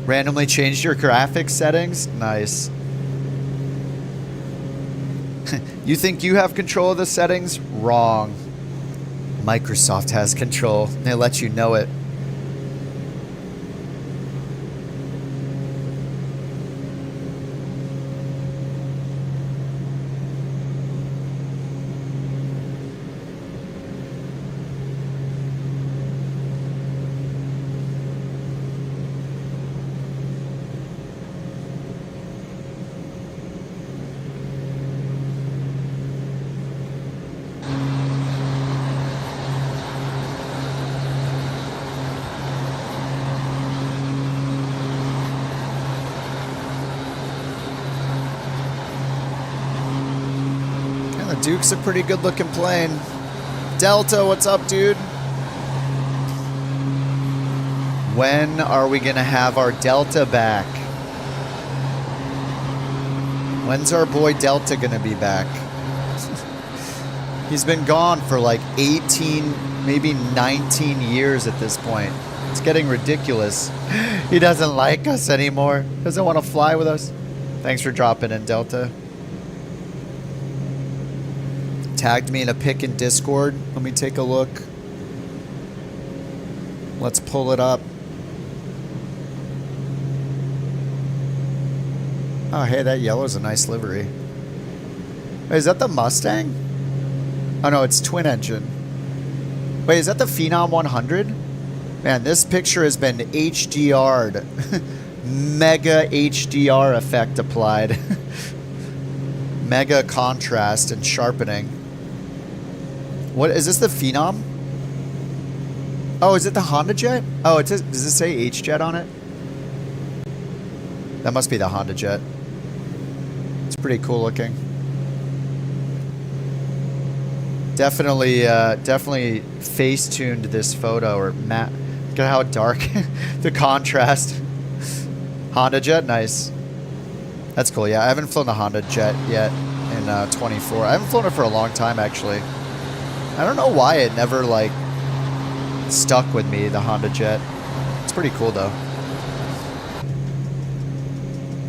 Randomly changed your graphics settings? Nice. You think you have control of the settings? Wrong. Microsoft has control. They let you know it. Duke's a pretty good looking plane. Delta, what's up, dude? When are we gonna have our Delta back? When's our boy Delta gonna be back? He's been gone for like 18, maybe 19 years at this point. It's getting ridiculous. He doesn't like us anymore. Doesn't want to fly with us. Thanks for dropping in, Delta. Tagged me in a pic in Discord. Let me take a look. Let's pull it up. Oh, hey, that yellow's a nice livery. Wait, is that the Mustang? Oh, no, it's twin engine. Wait, is that the Phenom 100? Man, this picture has been HDR'd. Mega HDR effect applied. Mega contrast and sharpening. What is this, the Phenom? Oh, is it the Honda Jet? Oh, does it say H-Jet on it? That must be the Honda Jet. It's pretty cool looking. Definitely, definitely face-tuned this photo, or matte. Look at how dark the contrast. Honda Jet, nice. That's cool. Yeah, I haven't flown a Honda Jet yet in 24. I haven't flown it for a long time, actually. I don't know why it never, like, stuck with me, the Honda Jet. It's pretty cool, though.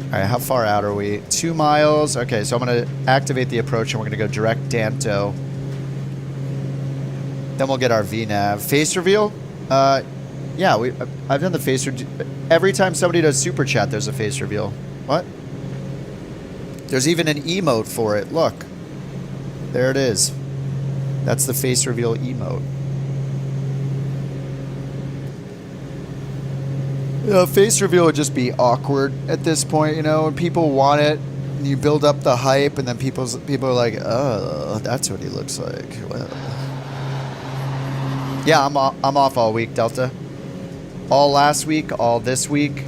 All right, how far out are we? 2 miles. Okay, so I'm going to activate the approach, and we're going to go direct Danto. Then we'll get our VNAV. Face reveal? Yeah, I've done the face reveal. Every time somebody does Super Chat, there's a face reveal. What? There's even an emote for it. Look. There it is. That's the face reveal emote. You know, face reveal would just be awkward at this point, you know, when people want it, and you build up the hype, and then people are like, oh, that's what he looks like. Well, yeah, I'm off all week, Delta. All last week, all this week.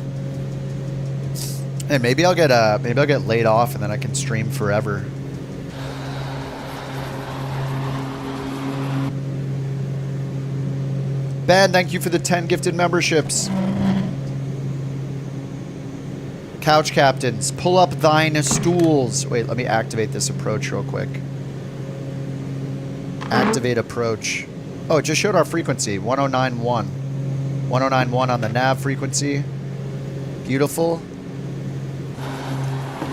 And maybe I'll get laid off, and then I can stream forever. Ben, thank you for the 10 gifted memberships. Couch captains, pull up thine stools. Wait, let me activate this approach real quick. Activate approach. Oh, it just showed our frequency, 1091. 1091 on the nav frequency. Beautiful.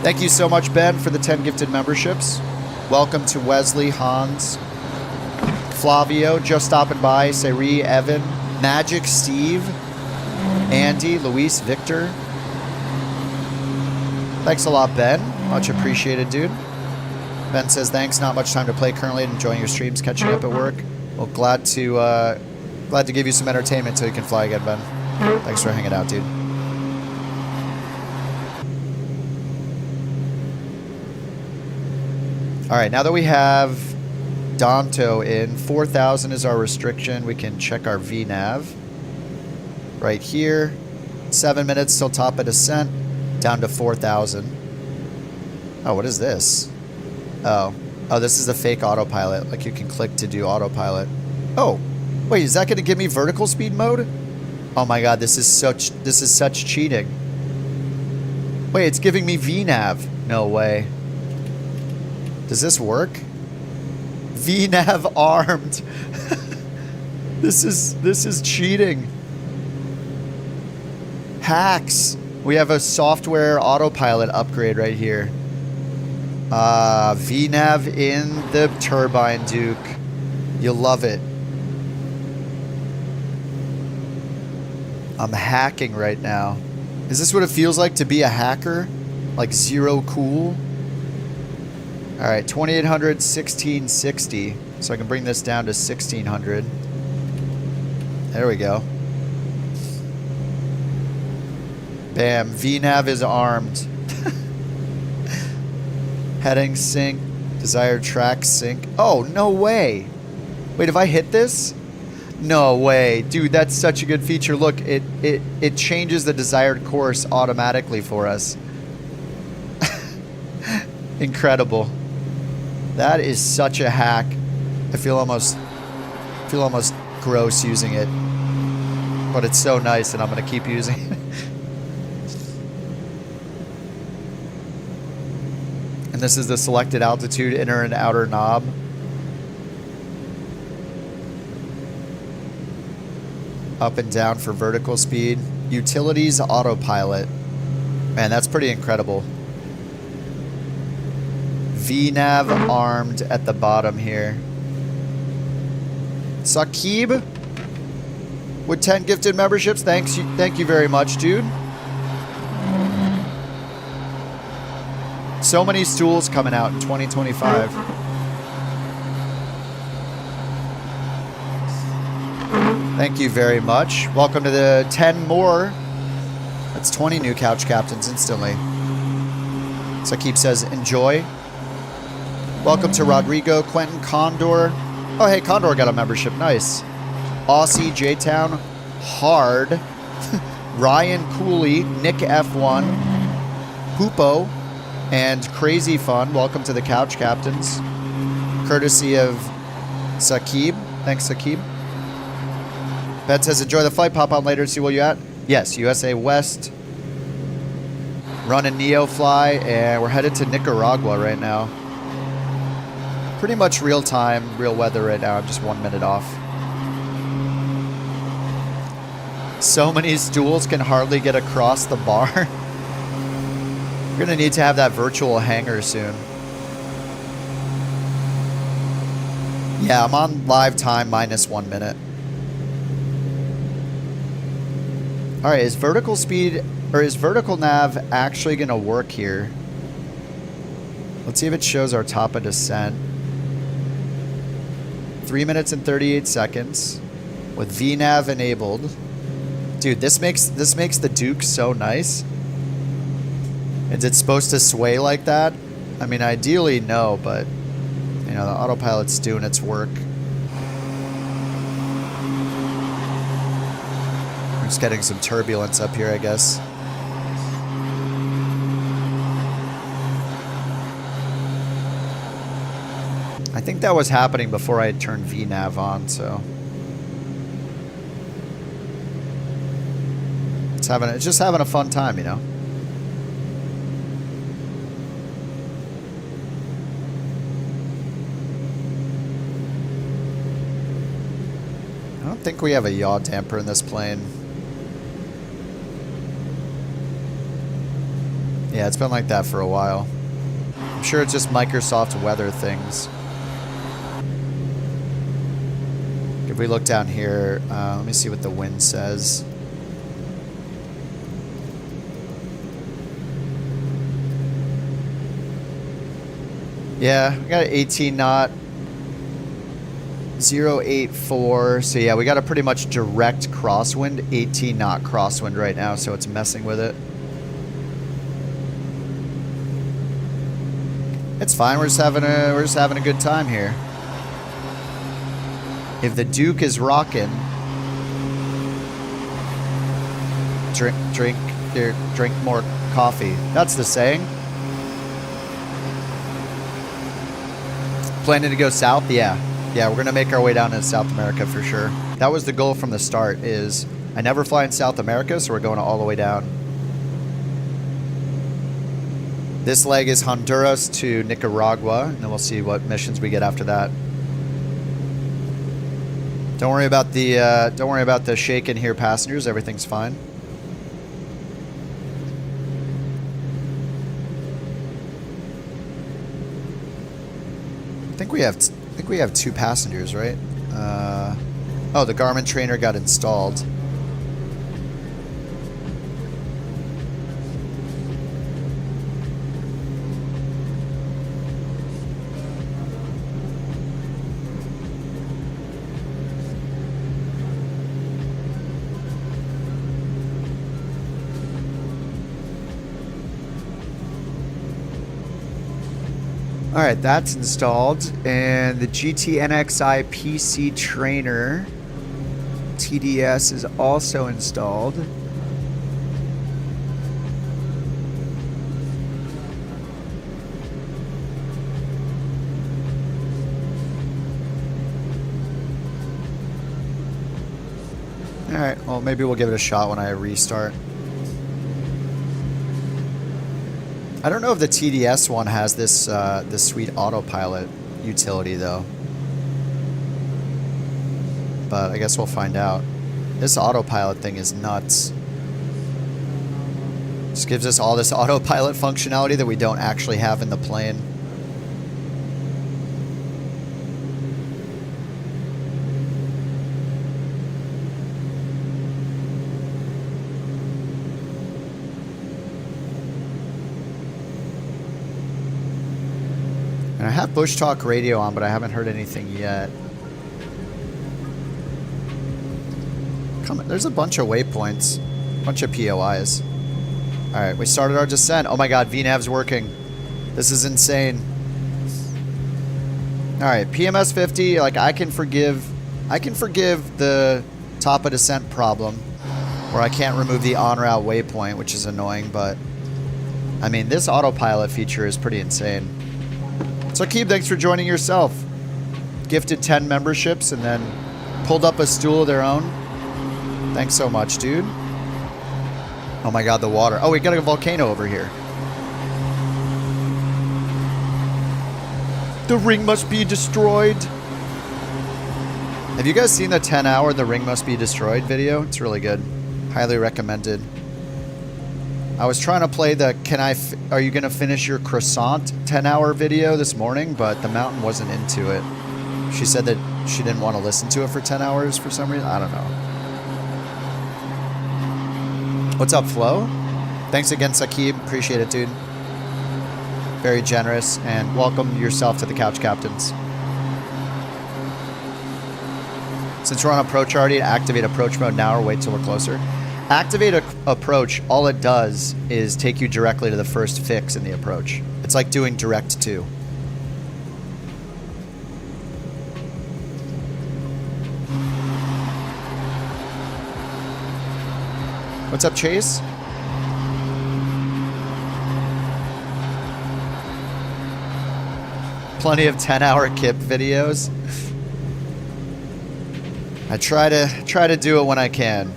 Thank you so much, Ben, for the 10 gifted memberships. Welcome to Wesley, Hans, Flavio, just stopping by, Seri, Evan, Magic, Steve, Andy, Luis, Victor. Thanks a lot, Ben. Much appreciated, dude. Ben says, thanks. Not much time to play currently. Enjoying your streams, catching up at work. Well, glad to give you some entertainment until you can fly again, Ben. Thanks for hanging out, dude. All right, now that we have Danto in, 4,000 is our restriction. We can check our VNav right here. 7 minutes till top of descent, down to 4,000. Oh, what is this? Oh, this is a fake autopilot. Like you can click to do autopilot. Oh, wait, is that going to give me vertical speed mode? Oh my God, this is such cheating. Wait, it's giving me VNav. No way. Does this work? VNav armed. This is cheating. Hacks. We have a software autopilot upgrade right here. VNav in the Turbine Duke. You'll love it. I'm hacking right now. Is this what it feels like to be a hacker? Like zero cool? Alright, 2800, 1660. So I can bring this down to 1600. There we go. Bam. VNav is armed. Heading sync. Desired track sync. Oh, no way. Wait, if I hit this? No way. Dude, that's such a good feature. Look, it changes the desired course automatically for us. Incredible. That is such a hack. I feel almost gross using it. But it's so nice and I'm going to keep using it. And this is the selected altitude, inner and outer knob. Up and down for vertical speed. Utilities autopilot. Man, that's pretty incredible. VNav armed at the bottom here. Saqib with 10 gifted memberships. Thank you very much, dude. So many stools coming out in 2025. Thank you very much. Welcome to the 10 more. That's 20 new couch captains instantly. Saqib says, enjoy. Welcome to Rodrigo, Quentin, Condor. Oh, hey, Condor got a membership. Nice. Aussie, J-Town, Hard, Ryan Cooley, Nick F1, Hoopo, and Crazy Fun. Welcome to the Couch Captains. Courtesy of Saqib. Thanks, Saqib. Ben says, enjoy the flight. Pop on later. See where you at. Yes, USA West. Running NeoFly, and we're headed to Nicaragua right now. Pretty much real time, real weather right now. I'm just 1 minute off. So many stools can hardly get across the bar. We're going to need to have that virtual hangar soon. Yeah, I'm on live time minus 1 minute. All right, is vertical speed or is vertical nav actually going to work here? Let's see if it shows our top of descent. 3 minutes and 38 seconds with VNav enabled. Dude, this makes the Duke so nice. Is it supposed to sway like that? I mean, ideally no, but you know, the autopilot's doing its work. We're just getting some turbulence up here, I guess. I think that was happening before I had turned VNav on, so it's just having a fun time, you know. I don't think we have a yaw damper in this plane. Yeah, it's been like that for a while. I'm sure it's just Microsoft weather things. If we look down here, let me see what the wind says. Yeah, we got an 18 knot, 084. So yeah, we got a pretty much direct crosswind, 18 knot crosswind right now, so it's messing with it. It's fine. We're just having a good time here. If the Duke is rocking, drink more coffee. That's the saying. Planning to go south? Yeah. Yeah, we're going to make our way down to South America for sure. That was the goal from the start, is I never fly in South America, so we're going all the way down. This leg is Honduras to Nicaragua, and then we'll see what missions we get after that. Don't worry about the shaking here, passengers. Everything's fine. I think we have 2 passengers, right? Oh, the Garmin trainer got installed. All right, that's installed, and the GT-NXi PC trainer TDS is also installed. All right, well, maybe we'll give it a shot when I restart. I don't know if the TDS one has this this sweet autopilot utility though, but I guess we'll find out. This autopilot thing is nuts. Just gives us all this autopilot functionality that we don't actually have in the plane. I have Bush Talk radio on, but I haven't heard anything yet. Come on, there's a bunch of waypoints, a bunch of POIs. All right, we started our descent. Oh my God, VNAV's working. This is insane. All right, PMS 50. Like I can forgive the top of descent problem, where I can't remove the en route waypoint, which is annoying. But I mean, this autopilot feature is pretty insane. So Keeb, thanks for joining yourself. Gifted 10 memberships and then pulled up a stool of their own. Thanks so much, dude. Oh my God, the water. Oh, we got a volcano over here. The ring must be destroyed. Have you guys seen the 10-hour The Ring Must Be Destroyed video? It's really good. Highly recommended. I was trying to play the are you going to finish your croissant 10-hour video this morning, but the mountain wasn't into it. She said that she didn't want to listen to it for 10 hours for some reason. I don't know. What's up, Flo? Thanks again, Saqib. Appreciate it, dude. Very generous, and welcome yourself to the Couch Captains. Since we're on approach already, activate approach mode now or wait till we're closer. Activate approach, all it does is take you directly to the first fix in the approach. It's like doing direct to. What's up, Chase? Plenty of 10-hour KIP videos. I try to do it when I can.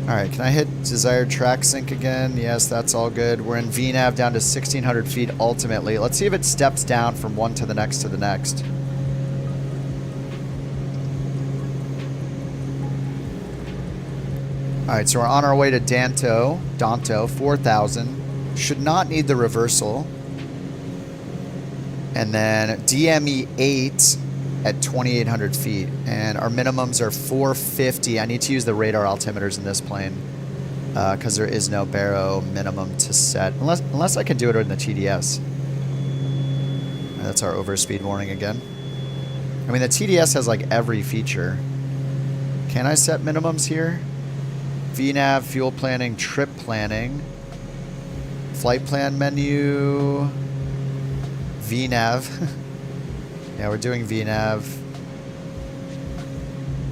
All right, can I hit desired track sync again? Yes, that's all good. We're in VNAV down to 1,600 feet ultimately. Let's see if it steps down from one to the next to the next. All right, so we're on our way to Danto, 4,000. Should not need the reversal. And then DME 8 at 2,800 feet. And our minimums are 450. I need to use the radar altimeters in this plane because there is no baro minimum to set. Unless I can do it in the TDS. That's our overspeed warning again. I mean, the TDS has like every feature. Can I set minimums here? VNav, fuel planning, trip planning, flight plan menu, VNav. Yeah, we're doing VNav.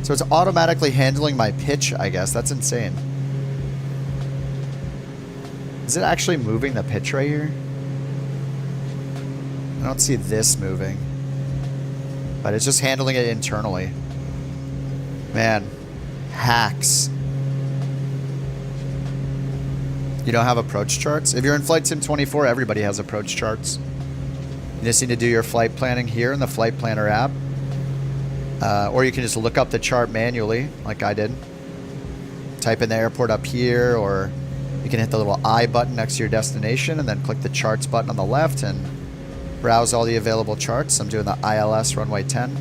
So it's automatically handling my pitch, I guess. That's insane. Is it actually moving the pitch right here? I don't see this moving. But it's just handling it internally. Man, hacks. You don't have approach charts? If you're in Flight Sim 24, everybody has approach charts. You just need to do your flight planning here in the Flight Planner app. Or you can just look up the chart manually, like I did. Type in the airport up here, or you can hit the little I button next to your destination and then click the charts button on the left and browse all the available charts. I'm doing the ILS runway 10.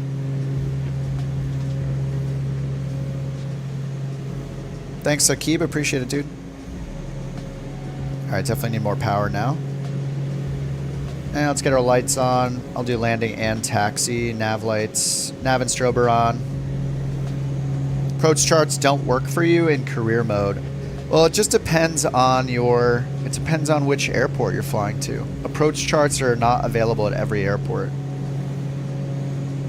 Thanks, Akib. Appreciate it, dude. Alright, definitely need more power now. And let's get our lights on. I'll do landing and taxi. Nav lights. Nav and strobe are on. Approach charts don't work for you in career mode. Well, it just depends on your... It depends on which airport you're flying to. Approach charts are not available at every airport.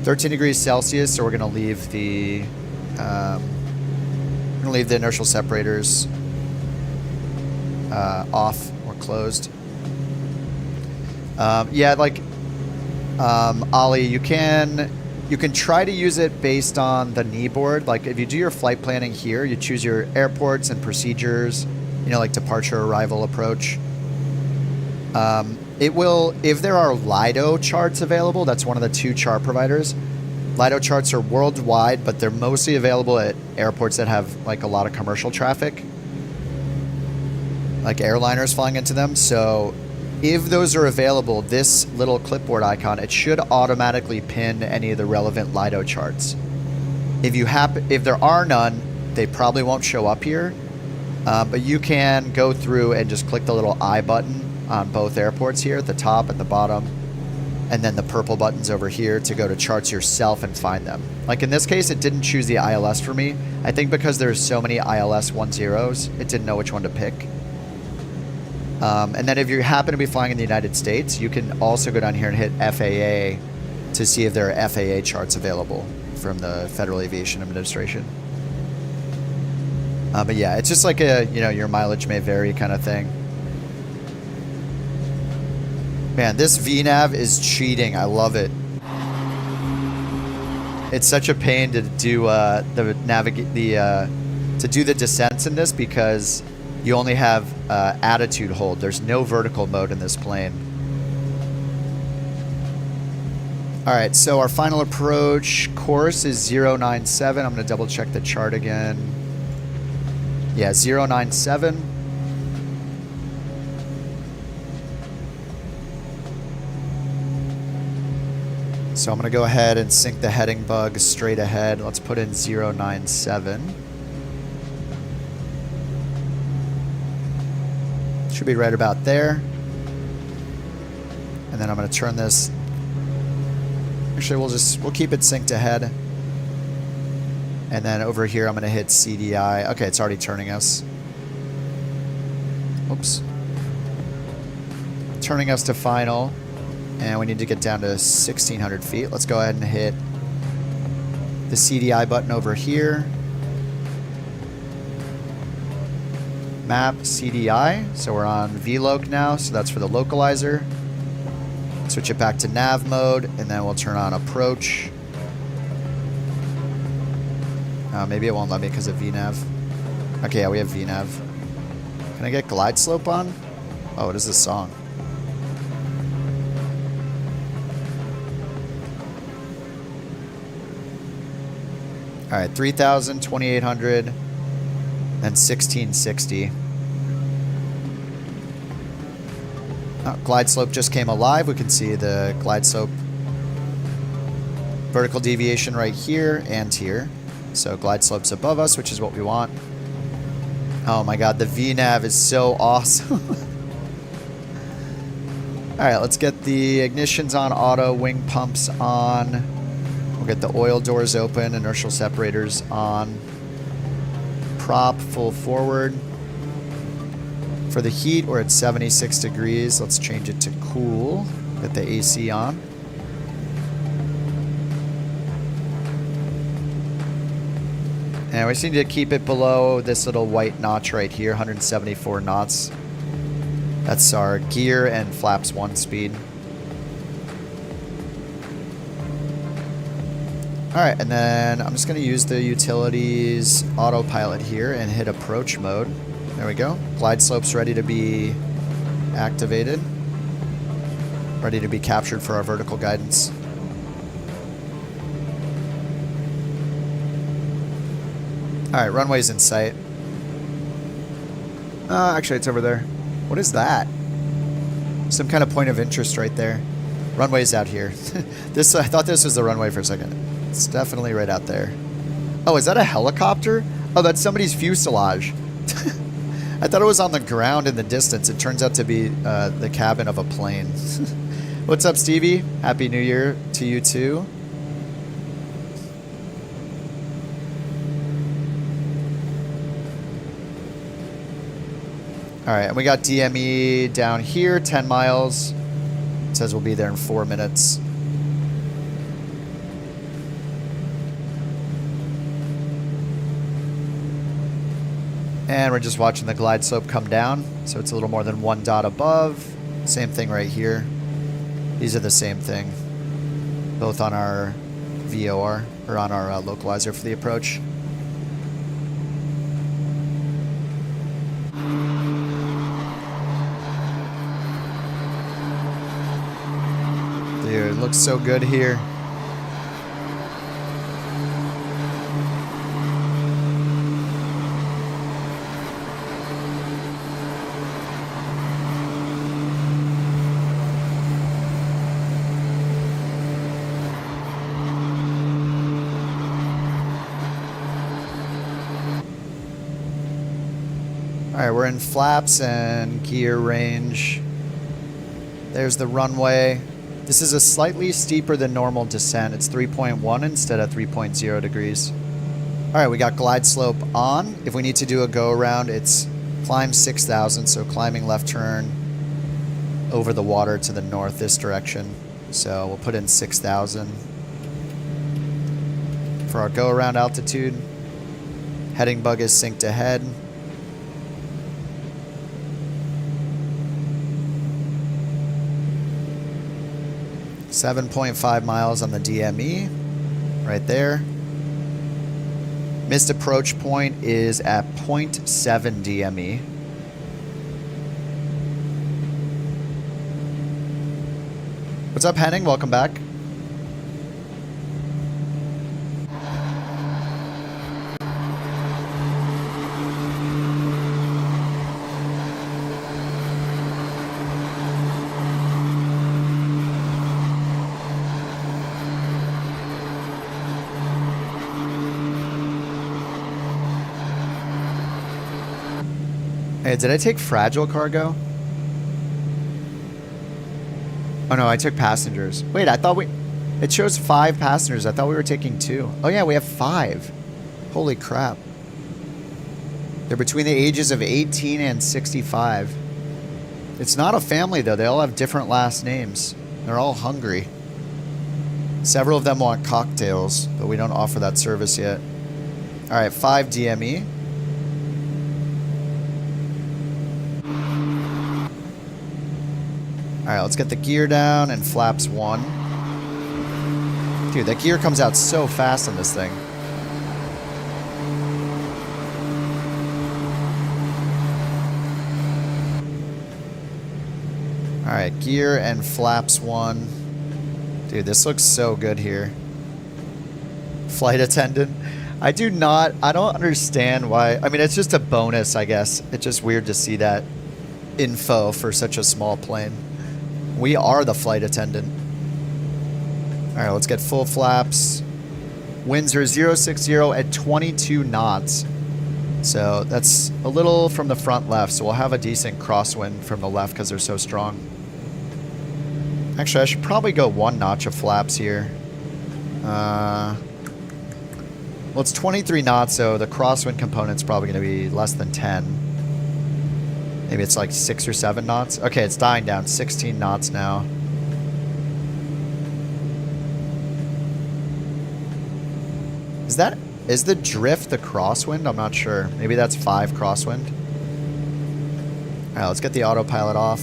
13 degrees Celsius, so we're going to leave the... we're going to leave the inertial separators off or closed. Yeah, like Ollie, you can try to use it based on the knee board. Like if you do your flight planning here, you choose your airports and procedures, you know, like departure, arrival, approach. It will, if there are Lido charts available, that's one of the 2 chart providers. Lido charts are worldwide, but they're mostly available at airports that have like a lot of commercial traffic, like airliners flying into them. So if those are available, this little clipboard icon, it should automatically pin any of the relevant Lido charts. If there are none, they probably won't show up here. But you can go through and just click the little I button on both airports here at the top and the bottom, and then the purple buttons over here to go to charts yourself and find them. Like in this case, it didn't choose the ILS for me. I think because there's so many ILS 10s, it didn't know which one to pick. And then if you happen to be flying in the United States, you can also go down here and hit FAA to see if there are FAA charts available from the Federal Aviation Administration. But yeah, it's just like a, you know, your mileage may vary kind of thing. Man, this VNav is cheating. I love it. It's such a pain to do to do the descents in this because you only have attitude hold. There's no vertical mode in this plane. All right, so our final approach course is 097. I'm going to double check the chart again. Yeah, 097. So I'm going to go ahead and sync the heading bug straight ahead. Let's put in 097. Should be right about there. And then I'm going to turn this. Actually, we'll keep it synced ahead. And then over here, I'm going to hit CDI. Okay, it's already turning us. Oops. Turning us to final. And we need to get down to 1,600 feet. Let's go ahead and hit the CDI button over here. Map CDI. So we're on VLOC now. So that's for the localizer. Switch it back to nav mode. And then we'll turn on approach. Maybe it won't let me because of VNav. Okay, yeah, we have VNav. Can I get glide slope on? Oh, what is this song? All right, 3,000, 2,800. and 1660. Glide slope just came alive. We can see the glide slope vertical deviation right here and here. So glide slope's above us, which is what we want. Oh my god, the VNav is so awesome. Alright, let's get the ignitions on auto, wing pumps on. We'll get the oil doors open, inertial separators on. Prop full forward. For the heat, we're at 76 degrees. Let's change it to cool. Get the AC on. And we just need to keep it below this little white notch right here, 174 knots. That's our gear and flaps 1 speed. Alright, and then I'm just going to use the utilities autopilot here and hit approach mode. There we go. Glide slope's ready to be activated. Ready to be captured for our vertical guidance. Alright, runway's in sight. Actually, it's over there. What is that? Some kind of point of interest right there. Runway's out here. I thought this was the runway for a second. It's definitely right out there. Oh, is that a helicopter? Oh, that's somebody's fuselage. I thought it was on the ground in the distance. It turns out to be the cabin of a plane. What's up, Stevie? Happy New Year to you too. Alright, and we got DME down here, 10 miles. It says we'll be there in 4 minutes. And we're just watching the glide slope come down. So it's a little more than 1 dot above. Same thing right here. These are the same thing. Both on our VOR, or on our localizer for the approach. Dude, it looks so good here. Alright, we're in flaps and gear range. There's the runway. This is a slightly steeper than normal descent. It's 3.1 instead of 3.0 degrees. Alright, we got glide slope on. If we need to do a go around, it's climb 6,000, so climbing left turn over the water to the north this direction. So we'll put in 6,000 for our go around altitude. Heading bug is synced ahead. 7.5 miles on the DME, right there. Missed approach point is at 0.7 DME. What's up, Henning? Welcome back. Hey, did I take fragile cargo? Oh no, I took passengers. Wait, I thought it shows 5 passengers. I thought we were taking 2. Oh yeah, we have 5. Holy crap. They're between the ages of 18 and 65. It's not a family though. They all have different last names. They're all hungry. Several of them want cocktails, but we don't offer that service yet. Alright, 5 DME. Alright, let's get the gear down and flaps 1. Dude, that gear comes out so fast on this thing. Alright, gear and flaps 1. Dude, this looks so good here. Flight attendant. I don't understand why. I mean, it's just a bonus, I guess. It's just weird to see that info for such a small plane. We are the flight attendant. All right, let's get full flaps. Winds are 060 at 22 knots. So that's a little from the front left. So we'll have a decent crosswind from the left because they're so strong. Actually, I should probably go 1 notch of flaps here. Well, it's 23 knots, so the crosswind component's probably going to be less than 10. Maybe it's like 6 or 7 knots. Okay, it's dying down. 16 knots now. Is the drift the crosswind? I'm not sure. Maybe that's 5 crosswind. All right, let's get the autopilot off.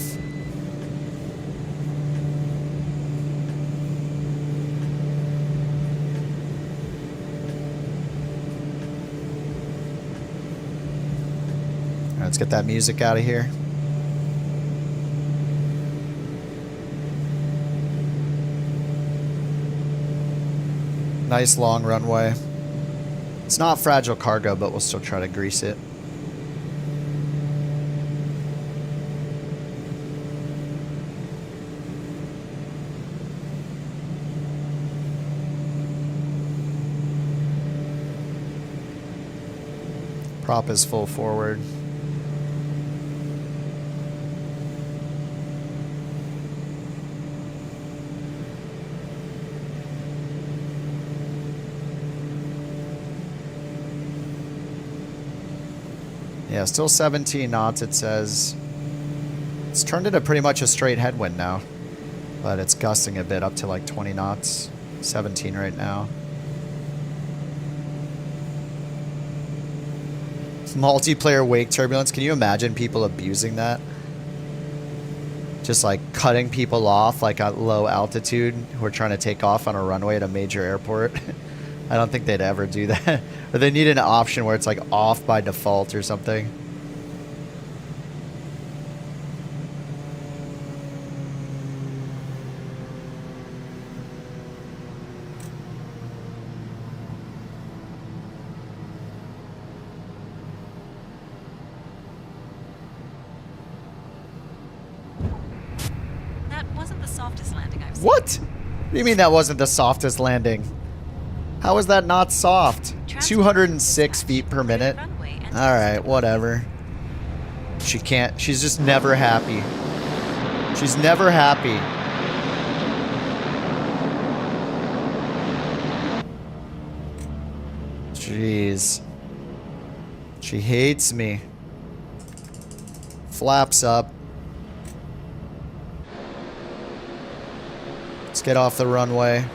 All right, let's get that music out of here. Nice long runway. It's not fragile cargo, but we'll still try to grease it. Prop is full forward. Yeah, still 17 knots, it says. It's turned into pretty much a straight headwind now. But it's gusting a bit up to like 20 knots. 17 right now. Multiplayer wake turbulence. Can you imagine people abusing that? Just like cutting people off like at low altitude who are trying to take off on a runway at a major airport. I don't think they'd ever do that. Or they need an option where it's like off by default or something. That wasn't the softest landing I've seen. What? What do you mean that wasn't the softest landing? How is that not soft? 206 feet per minute. Alright, whatever. She's just never happy. She's never happy. Jeez. She hates me. Flaps up. Let's get off the runway.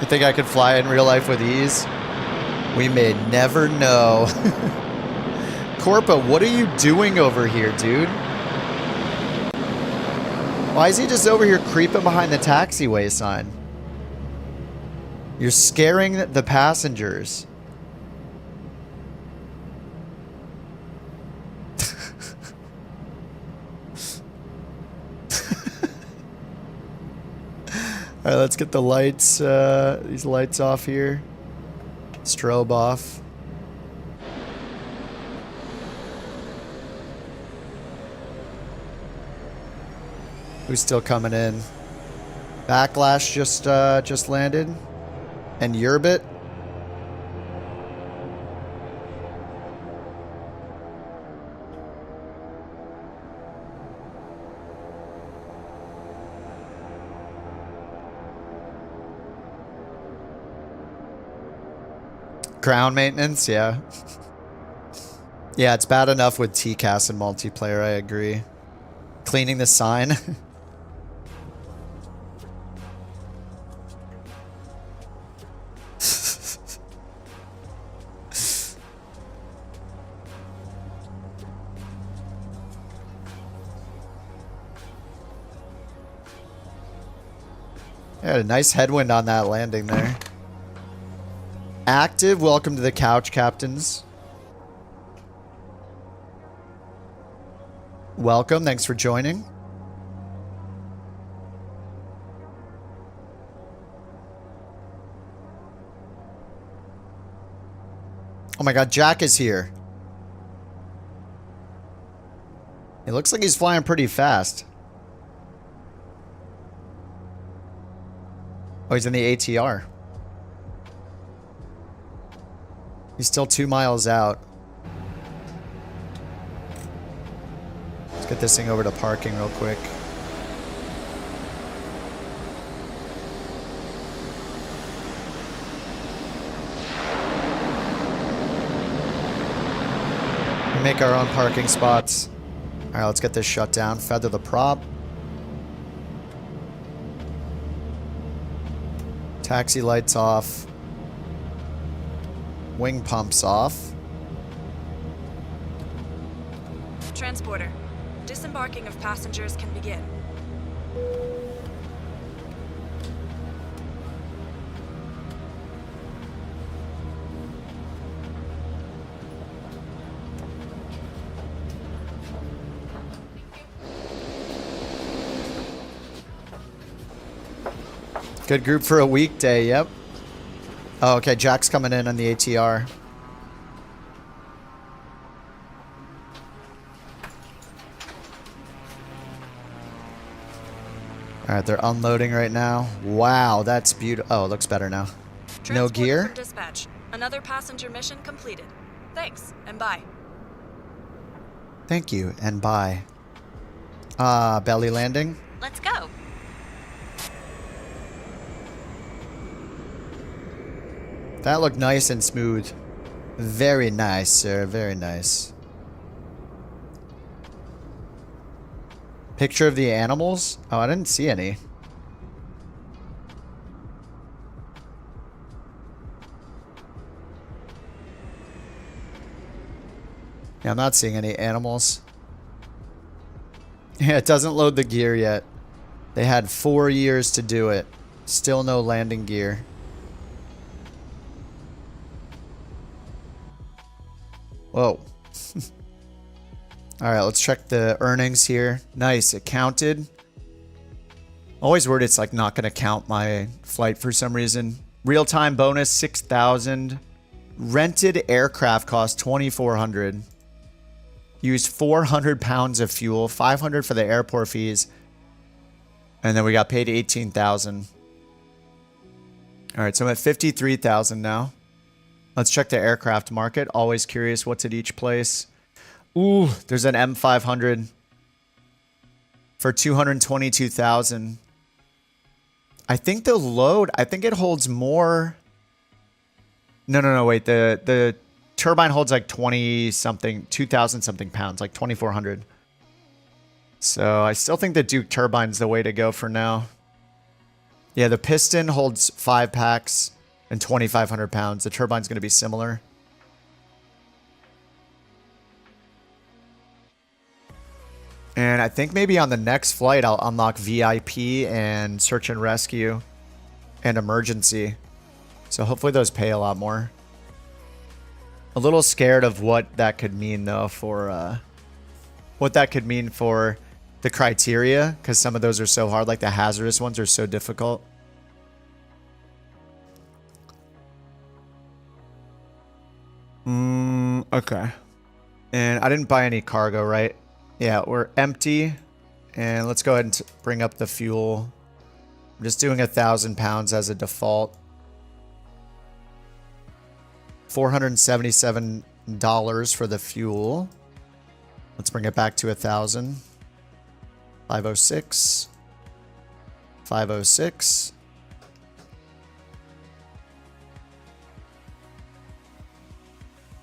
You think I could fly in real life with ease? We may never know. Corpa, what are you doing over here, dude? Why is he just over here creeping behind the taxiway sign? You're scaring the passengers. All right, let's get the lights, these lights off here. Strobe off. Who's still coming in? Backlash just landed. And Yerbit. Ground maintenance, yeah. Yeah, it's bad enough with TCAS and multiplayer, I agree. Cleaning the sign. Had a nice headwind on that landing there. Active, welcome to the couch, captains. Welcome, thanks for joining. Oh my god, Jack is here. It looks like he's flying pretty fast. Oh, he's in the ATR. He's still 2 miles out. Let's get this thing over to parking real quick. We make our own parking spots. All right, let's get this shut down. Feather the prop. Taxi lights off. Wing pumps off. Transporter. Disembarking of passengers can begin. Good group for a weekday, yep. Oh, okay, Jack's coming in on the ATR. Alright, they're unloading right now. Wow, that's beautiful. Oh, it looks better now. No Transporter gear? for dispatch. Another passenger mission completed. Thanks, and bye. Thank you, and bye. Belly landing. Let's go. That looked nice and smooth. Very nice, sir. Very nice. Picture of the animals? Oh, I didn't see any. Yeah, I'm not seeing any animals. Yeah, it doesn't load the gear yet. They had 4 years to do it. Still no landing gear. Whoa. Alright, let's check the earnings here. Nice, it counted. Always worried it's like not going to count my flight for some reason. Real-time bonus, 6,000. Rented aircraft cost 2,400. Used 400 pounds of fuel, 500 for the airport fees. And then we got paid 18,000. Alright, so I'm at 53,000 now. Let's check the aircraft market. Always curious what's at each place. Ooh, there's an M500 for 222,000. I think the load, I think it holds more. No, wait. The turbine holds like 20 something, 2,000 something pounds, like 2,400. So I still think the Duke turbine's the way to go for now. Yeah, the piston holds 5 packs. And 2,500 pounds. The turbine's going to be similar. And I think maybe on the next flight, I'll unlock VIP and search and rescue and emergency. So hopefully those pay a lot more. A little scared of what that could mean, though, for what that could mean for the criteria, because some of those are so hard. Like the hazardous ones are so difficult. Okay. And I didn't buy any cargo, right? Yeah, we're empty. And let's go ahead and bring up the fuel. I'm just doing 1,000 pounds as a default. $477 for the fuel. Let's bring it back to 1,000. 506. 506.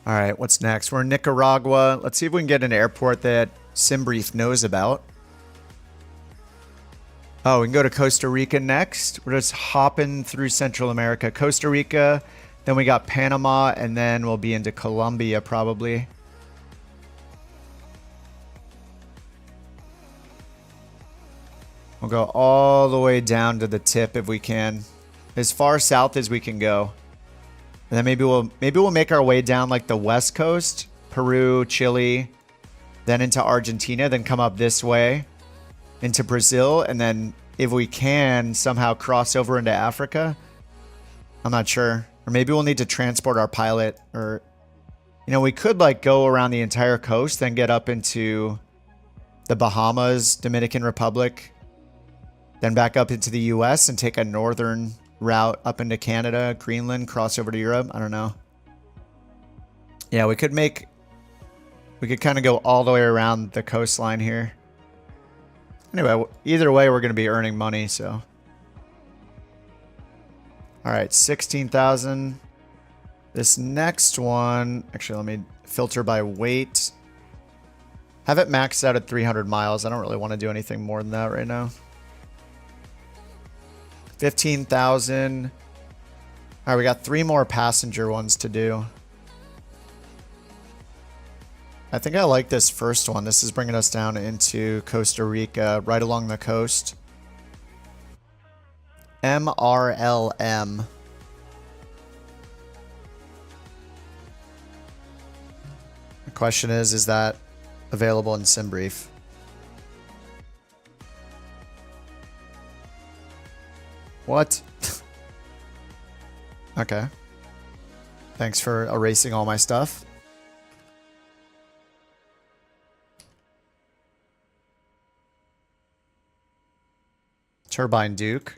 All right, what's next? We're in Nicaragua. Let's see if we can get an airport that SimBrief knows about. Oh, we can go to Costa Rica next. We're just hopping through Central America. Costa Rica, then we got Panama, and then we'll be into Colombia probably. We'll go all the way down to the tip if we can. As far south as we can go. And then maybe we'll make our way down like the west coast, Peru, Chile, then into Argentina, then come up this way into Brazil, and then if we can somehow cross over into Africa. I'm not sure. Or maybe we'll need to transport our pilot, or You know, we could like go around the entire coast, then get up into the Bahamas, Dominican Republic, then back up into the US and take a northern route up into Canada, Greenland, cross over to Europe. I don't know. Yeah, we could kind of go all the way around the coastline here. Anyway, either way, we're going to be earning money, so. All right, 16,000. This next one, actually, let me filter by weight. Have it maxed out at 300 miles. I don't really want to do anything more than that right now. 15,000. All right, we got 3 more passenger ones to do. I think I like this first one. This is bringing us down into Costa Rica, right along the coast. MRLM. The question is that available in SimBrief? What? Okay. Thanks for erasing all my stuff. Turbine Duke.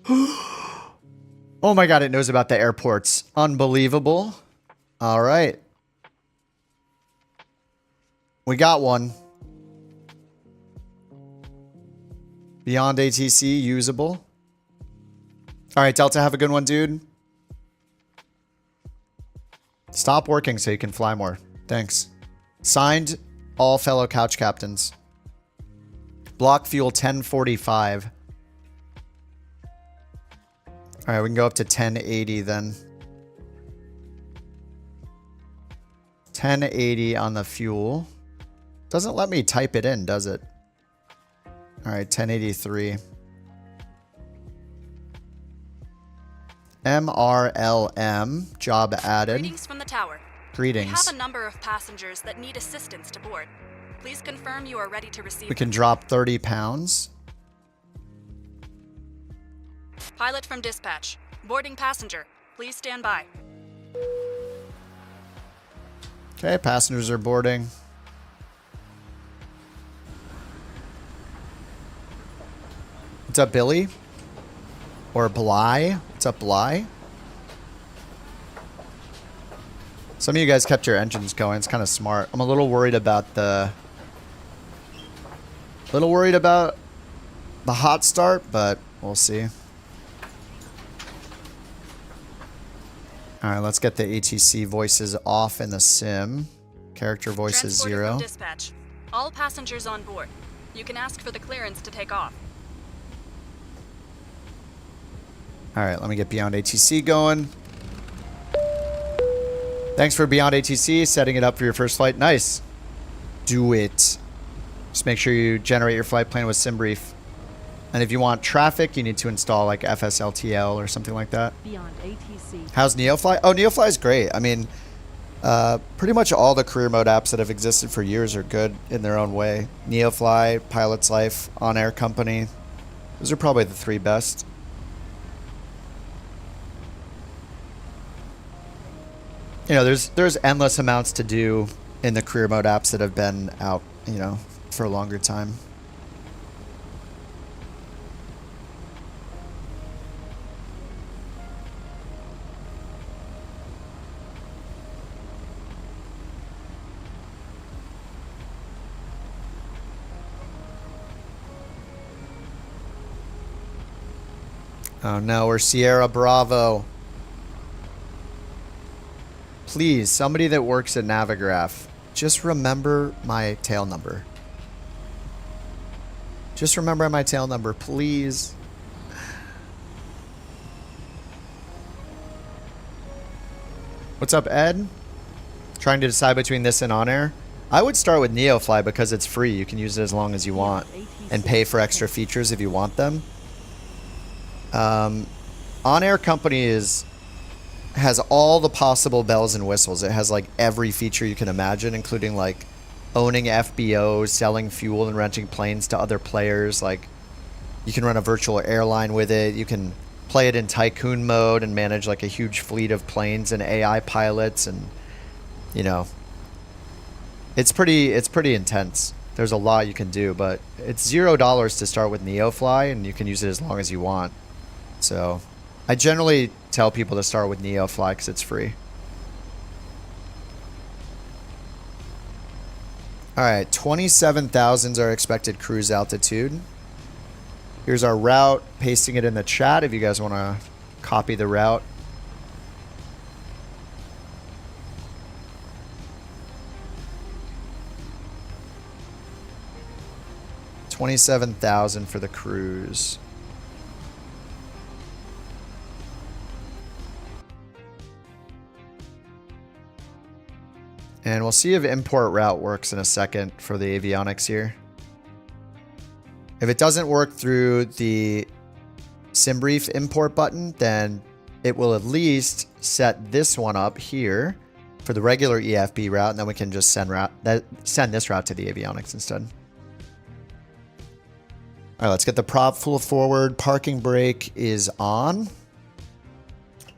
Oh my god, it knows about the airports. Unbelievable. All right. We got one. Beyond ATC, usable. All right, Delta, have a good one, dude. Stop working so you can fly more. Thanks. Signed, all fellow couch captains. Block fuel 1045. All right, we can go up to 1080 then. 1080 on the fuel. Doesn't let me type it in, does it? All right, 1083. MRLM, job added. Greetings from the tower. Greetings. We have a number of passengers that need assistance to board. Please confirm you are ready to receive. We can drop 30 pounds. Pilot from dispatch. Boarding passenger. Please stand by. Okay, passengers are boarding. What's up, Billy? Or Bly? What's up, Bly? Some of you guys kept your engines going. It's kind of smart. I'm a little worried about the... hot start, but we'll see. All right, let's get the ATC voices off in the sim. Character voice is Transported 0. from dispatch. All passengers on board. You can ask for the clearance to take off. All right, let me get Beyond ATC going. Thanks for Beyond ATC, setting it up for your first flight. Nice. Do it. Just make sure you generate your flight plan with SimBrief. And if you want traffic, you need to install like FSLTL or something like that. Beyond ATC. How's NeoFly? Oh, NeoFly is great. I mean, pretty much all the career mode apps that have existed for years are good in their own way. NeoFly, Pilot's Life, On Air Company. Those are probably the 3 best. You know, there's endless amounts to do in the career mode apps that have been out, you know, for a longer time. Oh no, we're Sierra Bravo. Please, somebody that works at Navigraph, just remember my tail number. Just remember my tail number, please. What's up, Ed? Trying to decide between this and On Air? I would start with NeoFly because it's free. You can use it as long as you want and pay for extra features if you want them. On Air Company has all the possible bells and whistles. It has like every feature you can imagine, including like owning FBOs, selling fuel and renting planes to other players. Like you can run a virtual airline with it. You can play it in tycoon mode and manage like a huge fleet of planes and AI pilots, and you know, it's pretty intense. There's a lot you can do, but it's $0 to start with NeoFly, and you can use it as long as you want. So I generally tell people to start with NeoFly because it's free. All right, 27,000 is our expected cruise altitude. Here's our route, pasting it in the chat if you guys want to copy the route. $27,000 for the cruise. And we'll see if import route works in a second for the avionics here. If it doesn't work through the SimBrief import button, then it will at least set this one up here for the regular EFB route, and then we can just send this route to the avionics instead. All right, let's get the prop full forward. Parking brake is on.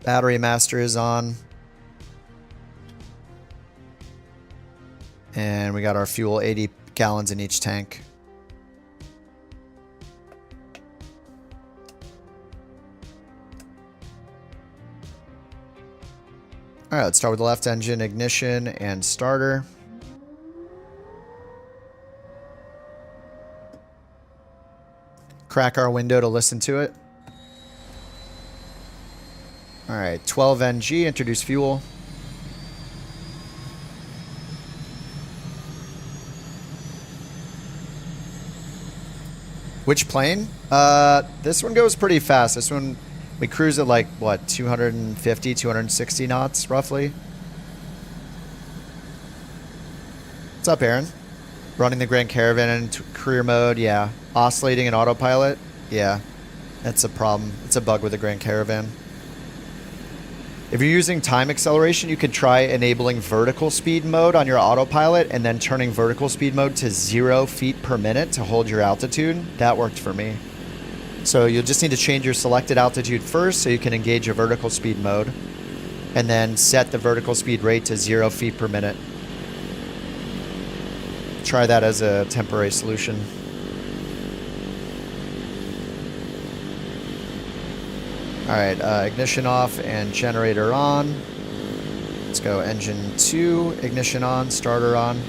Battery master is on. And we got our fuel, 80 gallons in each tank. All right, let's start with the left engine, ignition, and starter. Crack our window to listen to it. All right, 12 NG, introduce fuel. Which plane? This one goes pretty fast. This one, we cruise at like, what, 250, 260 knots, roughly. What's up, Aaron? Running the Grand Caravan in career mode, yeah. Oscillating in autopilot, yeah. That's a problem. It's a bug with the Grand Caravan. If you're using time acceleration, you could try enabling vertical speed mode on your autopilot and then turning vertical speed mode to 0 feet per minute to hold your altitude. That worked for me. So you'll just need to change your selected altitude first so you can engage a vertical speed mode, and then set the vertical speed rate to 0 feet per minute. Try that as a temporary solution. All right, ignition off and generator on. Let's go engine 2, ignition on, starter on.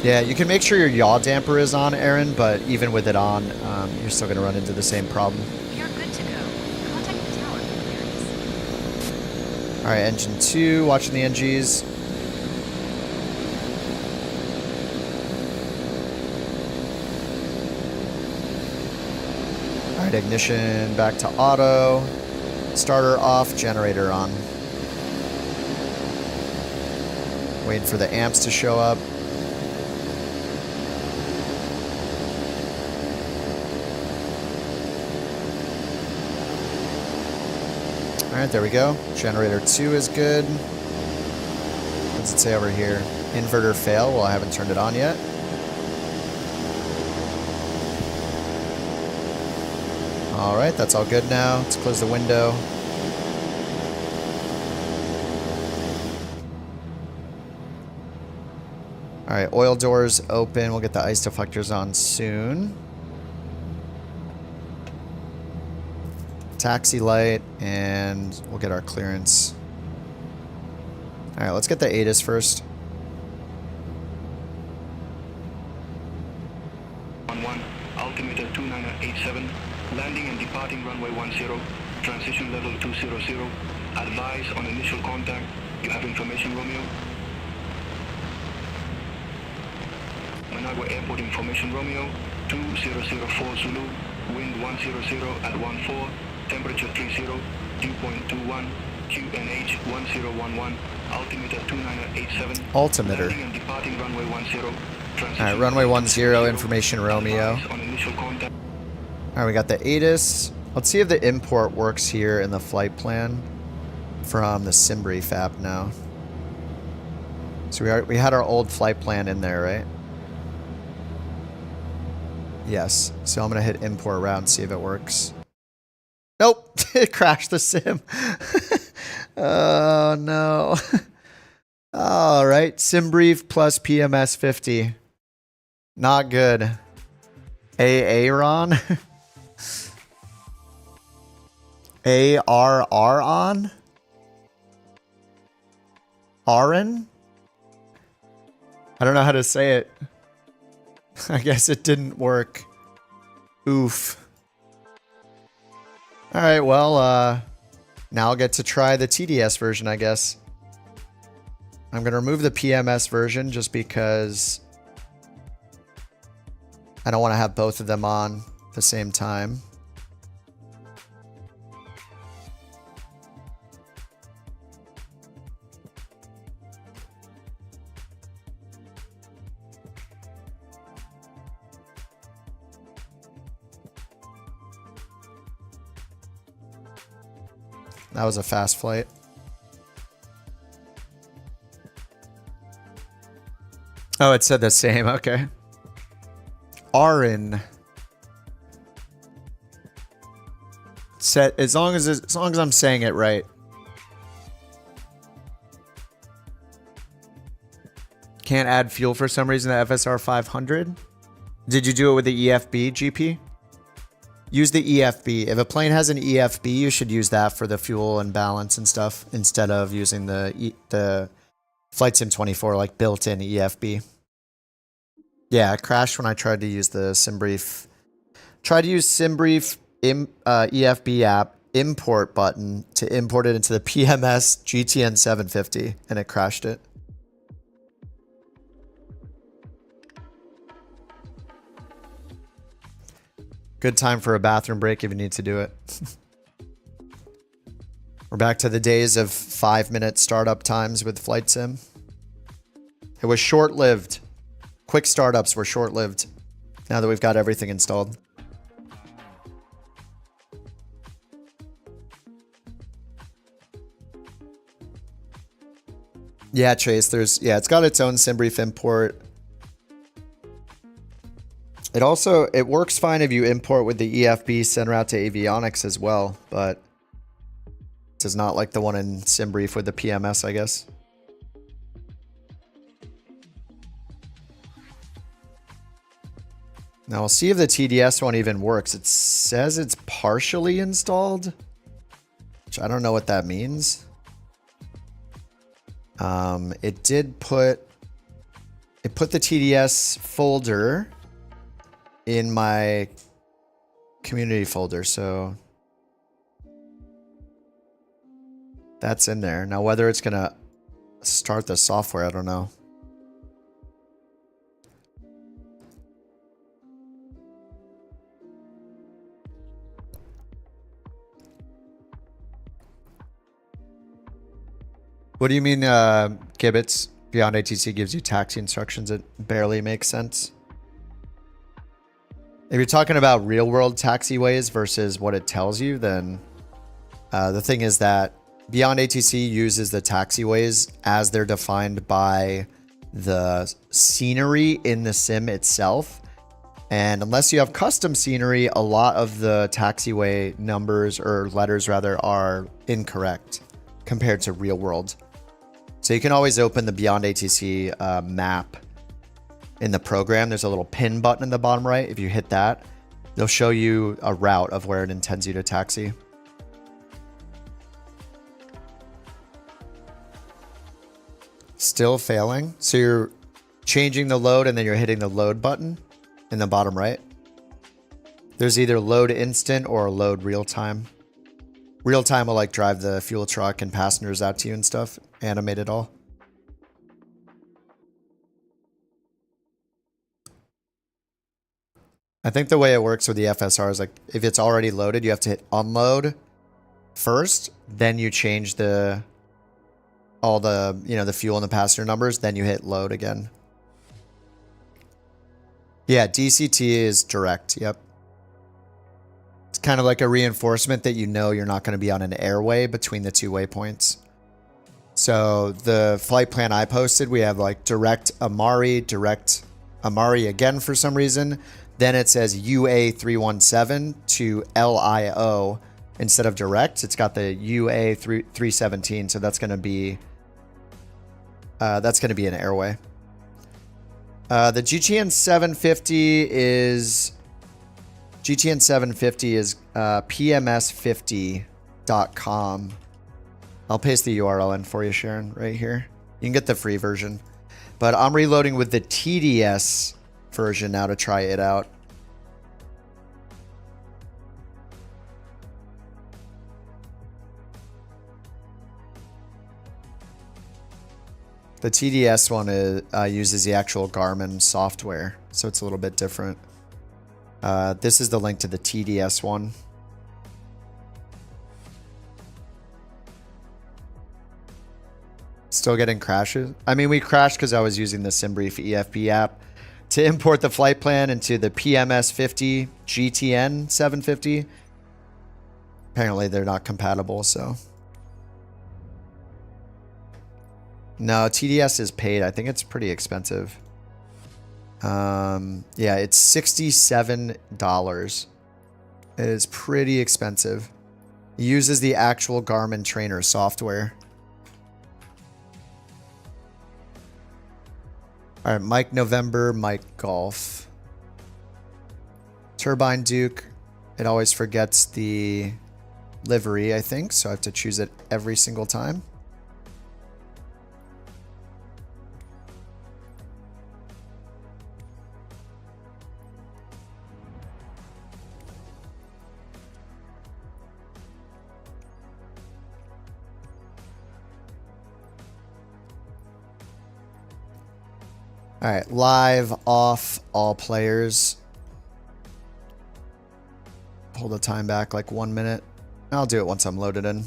Yeah, you can make sure your yaw damper is on, Aaron, but even with it on, you're still going to run into the same problem. You're good to go. Contact the tower for clearance. All right, engine 2, watching the NGs. All right, ignition back to auto. Starter off, generator on. Waiting for the amps to show up. All right, there we go. Generator 2 is good. What does it say over here? Inverter fail. Well, I haven't turned it on yet. All right, that's all good now. Let's close the window. All right, oil doors open. We'll get the ice deflectors on soon. Taxi light, and we'll get our clearance. All right, let's get the ATIS first. 11, altimeter 2987, landing and departing runway 10, transition level 200, advise on initial contact. You have information, Romeo? Managua Airport information, Romeo, 2004 Zulu, wind 100 at 14, temperature 30, dew point 21, QNH 1011, altimeter 2987. Altimeter. Landing and departing runway 10. All right, runway 10, information Romeo. On initial contact. All right, we got the ATIS. Let's see if the import works here in the flight plan from the SimBrief app now. So we had our old flight plan in there, right? Yes. So I'm going to hit import route and see if it works. Nope. It crashed the sim. Oh, no. All right. Sim brief plus PMS 50. Not good. Aaron? ARR on? Aaron? I don't know how to say it. I guess it didn't work. Oof. Alright, well, now I'll get to try the TDS version, I guess. I'm going to remove the PMS version just because I don't want to have both of them on at the same time. That was a fast flight. Oh, it said the same. Okay. Arin. Set as long as I'm saying it right. Can't add fuel for some reason to FSR 500. Did you do it with the EFB GP? Use the EFB. If a plane has an EFB, you should use that for the fuel and balance and stuff instead of using the Flight Sim 24 like built-in EFB. Yeah, it crashed when I tried to use the SimBrief. Tried to use SimBrief EFB app import button to import it into the PMS GTN 750, and it crashed it. Good time for a bathroom break if you need to do it. We're back to the days of 5-minute startup times with Flight Sim. It was short-lived. Quick startups were short-lived now that we've got everything installed. Yeah, Chase, it's got its own SimBrief import. It works fine if you import with the EFB send route to avionics as well, but it does not like the one in SimBrief with the PMS, I guess. Now we'll see if the TDS one even works. It says it's partially installed, which I don't know what that means. It put the TDS folder in my community folder, so that's in there. Now whether it's gonna start the software, I don't know. What do you mean, Gibbets? Beyond ATC gives you taxi instructions. It barely makes sense. If you're talking about real world taxiways versus what it tells you, then the thing is that Beyond ATC uses the taxiways as they're defined by the scenery in the sim itself. And unless you have custom scenery, a lot of the taxiway numbers or letters rather are incorrect compared to real world. So you can always open the Beyond ATC map in the program. There's a little pin button in the bottom right. If you hit that, they'll show you a route of where it intends you to taxi. Still failing. So you're changing the load and then you're hitting the load button in the bottom right. There's either load instant or load real time. Real time will like drive the fuel truck and passengers out to you and stuff. Animate it all. I think the way it works with the FSR is like if it's already loaded, you have to hit unload first, then you change all the, the fuel and the passenger numbers, then you hit load again. Yeah, DCT is direct. Yep. It's kind of like a reinforcement that you're not going to be on an airway between the two waypoints. So the flight plan I posted, we have like direct Amari again for some reason. Then it says UA317 to LIO instead of direct. It's got the UA317, so that's going to be an airway. The GTN 750 is PMS50.com. I'll paste the URL in for you, Sharon, right here. You can get the free version. But I'm reloading with the TDS version now to try it out. The TDS one uses the actual Garmin software, so it's a little bit different. This is the link to the TDS one. Still getting crashes. I mean, we crashed because I was using the SimBrief EFB app to import the flight plan into the PMS50 GTN 750. Apparently they're not compatible, so. No, TDS is paid. I think it's pretty expensive. Yeah, it's $67. It is pretty expensive. It uses the actual Garmin trainer software. All right, Mike November, Mike Golf. Turbine Duke. It always forgets the livery, I think, so I have to choose it every single time. All right, live, off, all players. Hold the time back like 1 minute. I'll do it once I'm loaded in.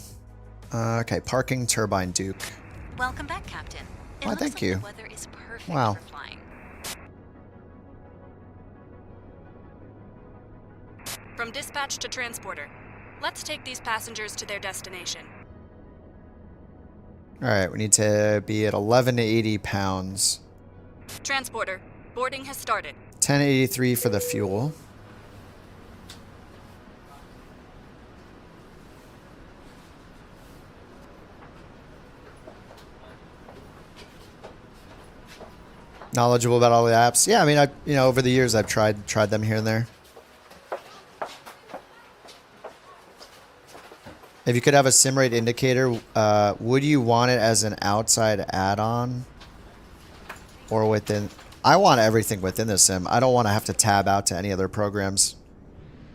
Okay, parking Turbine Duke. Welcome back, Captain. It Why, looks thank like you. The weather is perfect Wow. for flying. From dispatch to transporter. Let's take these passengers to their destination. All right, we need to be at 1180 pounds. Transporter, boarding has started. 1083 for the fuel. Knowledgeable about all the apps. Yeah, I mean, over the years I've tried them here and there. If you could have a sim rate indicator, would you want it as an outside add-on or within? I want everything within the sim. I don't want to have to tab out to any other programs.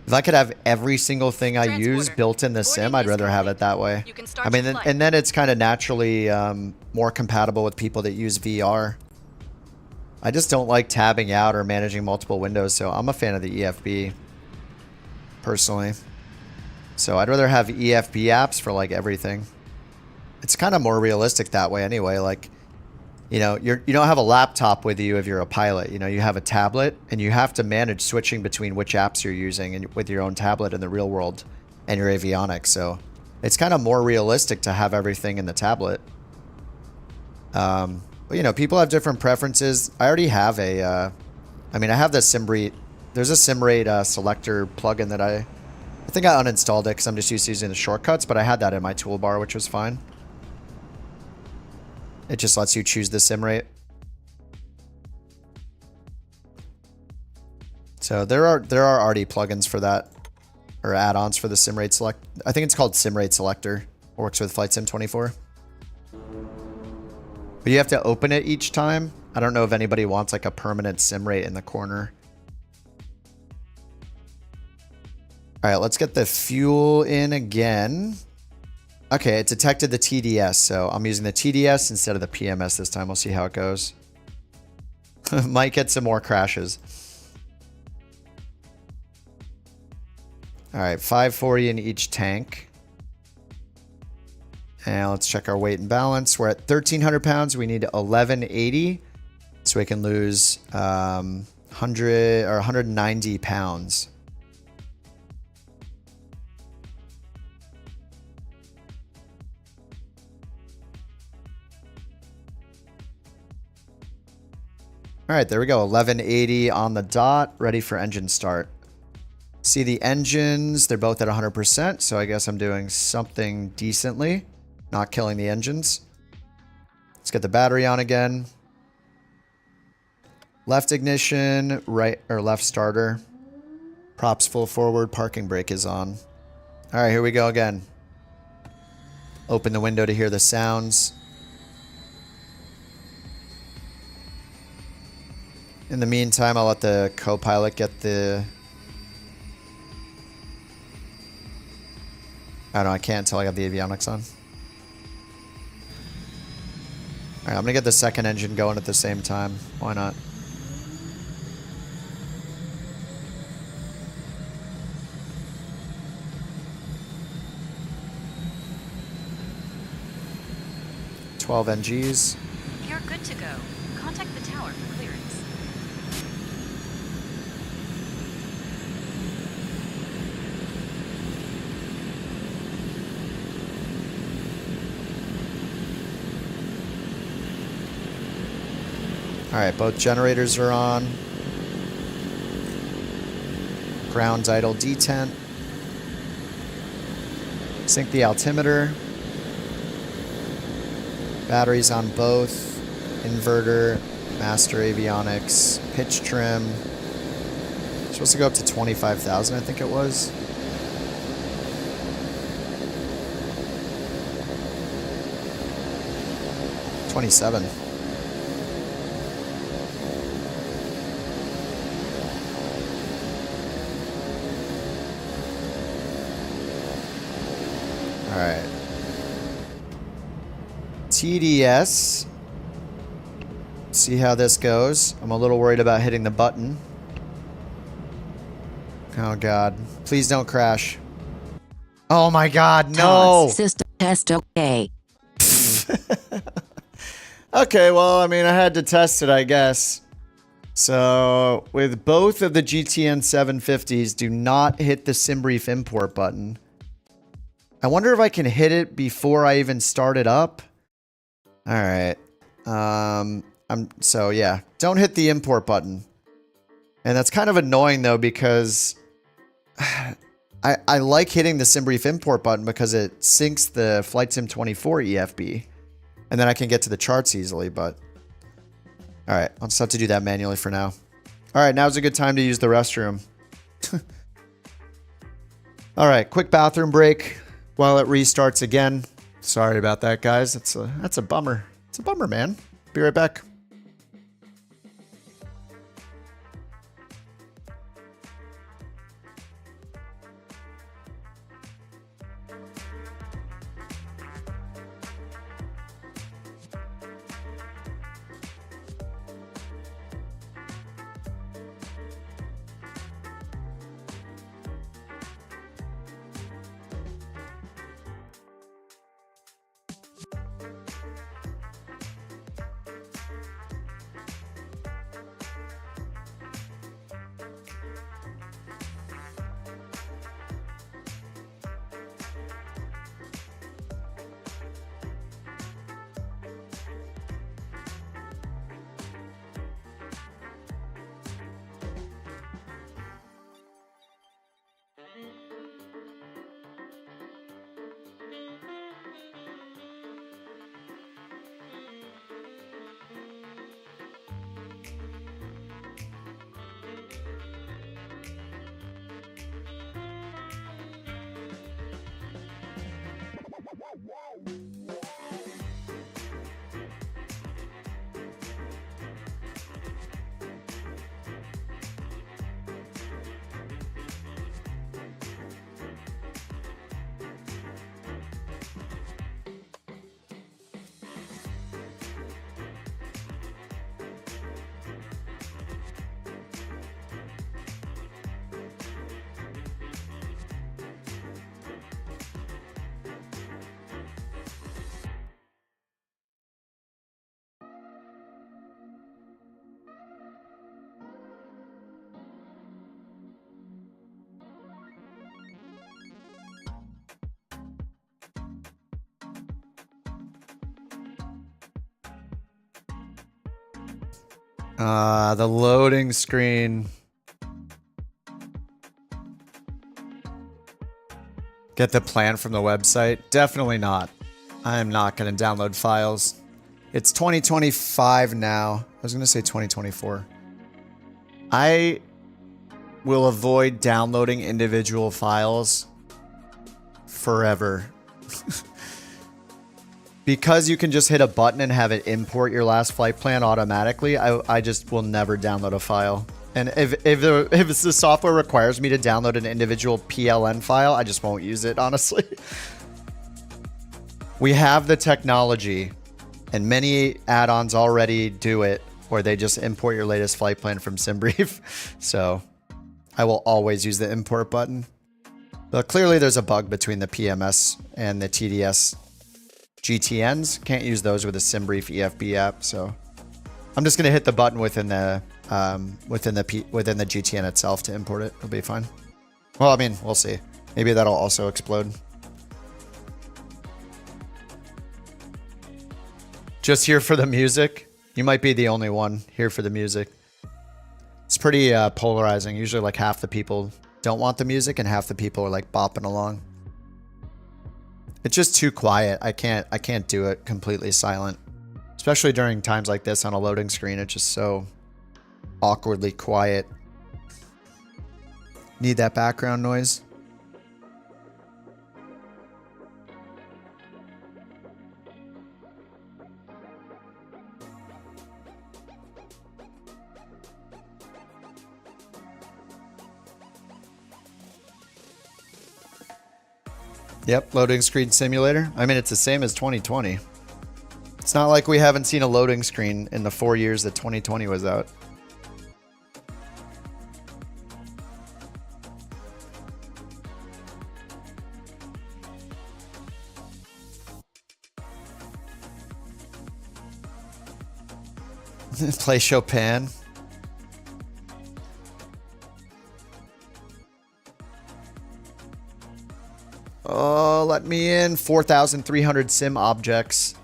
If I could have every single thing I use built in the sim, I'd rather have it that way. You can start I mean, your flight. and then it's kind of naturally more compatible with people that use VR. I just don't like tabbing out or managing multiple windows, so I'm a fan of the EFB, personally. So I'd rather have EFB apps for like everything. It's kind of more realistic that way anyway. Like, you don't have a laptop with you if you're a pilot. You have a tablet, and you have to manage switching between which apps you're using and with your own tablet in the real world and your avionics. So it's kind of more realistic to have everything in the tablet. But, people have different preferences. I already have I have the SimRate. There's a SimRate selector plugin that I think I uninstalled it because I'm just used to using the shortcuts, but I had that in my toolbar, which was fine. It just lets you choose the sim rate. So there are already plugins for that, or add-ons for the sim rate select. I think it's called Sim Rate Selector. Works with Flight Sim 24. But you have to open it each time. I don't know if anybody wants like a permanent sim rate in the corner. All right, let's get the fuel in again. Okay, it detected the TDS, so I'm using the TDS instead of the PMS this time. We'll see how it goes. Might get some more crashes. All right, 540 in each tank. And let's check our weight and balance. We're at 1,300 pounds. We need 1,180, so we can lose 100 or 190 pounds. All right, there we go. 1180 on the dot, ready for engine start. See the engines, they're both at 100%, so I guess I'm doing something decently. Not killing the engines. Let's get the battery on again. Left ignition, right or left starter. Props full forward, parking brake is on. All right, here we go again. Open the window to hear the sounds. In the meantime, I'll let the co-pilot get the... I don't know, I can't until I got the avionics on. Alright, I'm gonna get the second engine going at the same time. Why not? $12 NGs. You're good to go. Contact the tower for clearance. Alright, both generators are on. Ground's idle detent. Sync the altimeter. Batteries on both. Inverter, master avionics, pitch trim. Supposed to go up to 25,000, I think it was. $27,000. All right. TDS. See how this goes. I'm a little worried about hitting the button. Oh god. Please don't crash. Oh my god, no! System test okay. Okay, well, I mean, I had to test it, I guess. So, with both of the GTN 750s, do not hit the SimBrief import button. I wonder if I can hit it before I even start it up. All right. So yeah, don't hit the import button. And that's kind of annoying though, because I like hitting the SimBrief import button because it syncs the Flight Sim 24 EFB. And then I can get to the charts easily, but all right, I'll just have to do that manually for now. All right, now's a good time to use the restroom. All right, quick bathroom break while it restarts again. Sorry about that, guys. That's a bummer. It's a bummer, man. Be right back. The loading screen. Get the plan from the website? Definitely not. I am not going to download files. It's 2025 now. I was going to say 2024. I will avoid downloading individual files forever. Because you can just hit a button and have it import your last flight plan automatically, I just will never download a file. And if the software requires me to download an individual PLN file, I just won't use it, honestly. We have the technology, and many add-ons already do it, where they just import your latest flight plan from SimBrief. So I will always use the import button. But clearly there's a bug between the PMS and the TDS GTNs. Can't use those with a SimBrief EFB app, so I'm just gonna hit the button within the GTN itself to import it. It'll be fine. Well, I mean, we'll see. Maybe that'll also explode. Just here for the music. You might be the only one here for the music. It's pretty polarizing. Usually, like half the people don't want the music, and half the people are like bopping along. It's just too quiet. I can't do it completely silent. Especially during times like this on a loading screen. It's just so awkwardly quiet. Need that background noise. Yep, loading screen simulator. I mean, it's the same as 2020. It's not like we haven't seen a loading screen in the 4 years that 2020 was out. Play Chopin. Oh, let me in. 4,300 sim objects.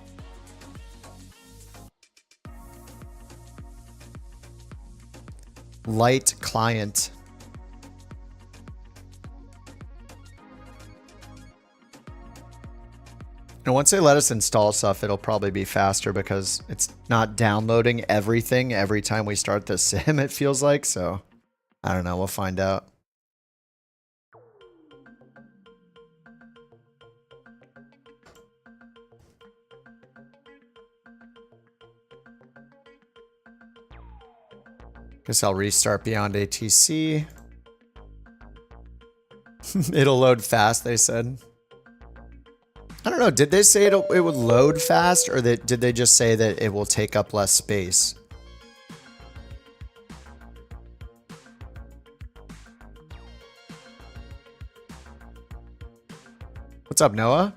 Light client. And once they let us install stuff, it'll probably be faster because it's not downloading everything every time we start the sim, it feels like. So, I don't know. We'll find out. Guess I'll restart Beyond ATC. It'll load fast, they said. I don't know. Did they say it would load fast, or did they just say that it will take up less space? What's up, Noah?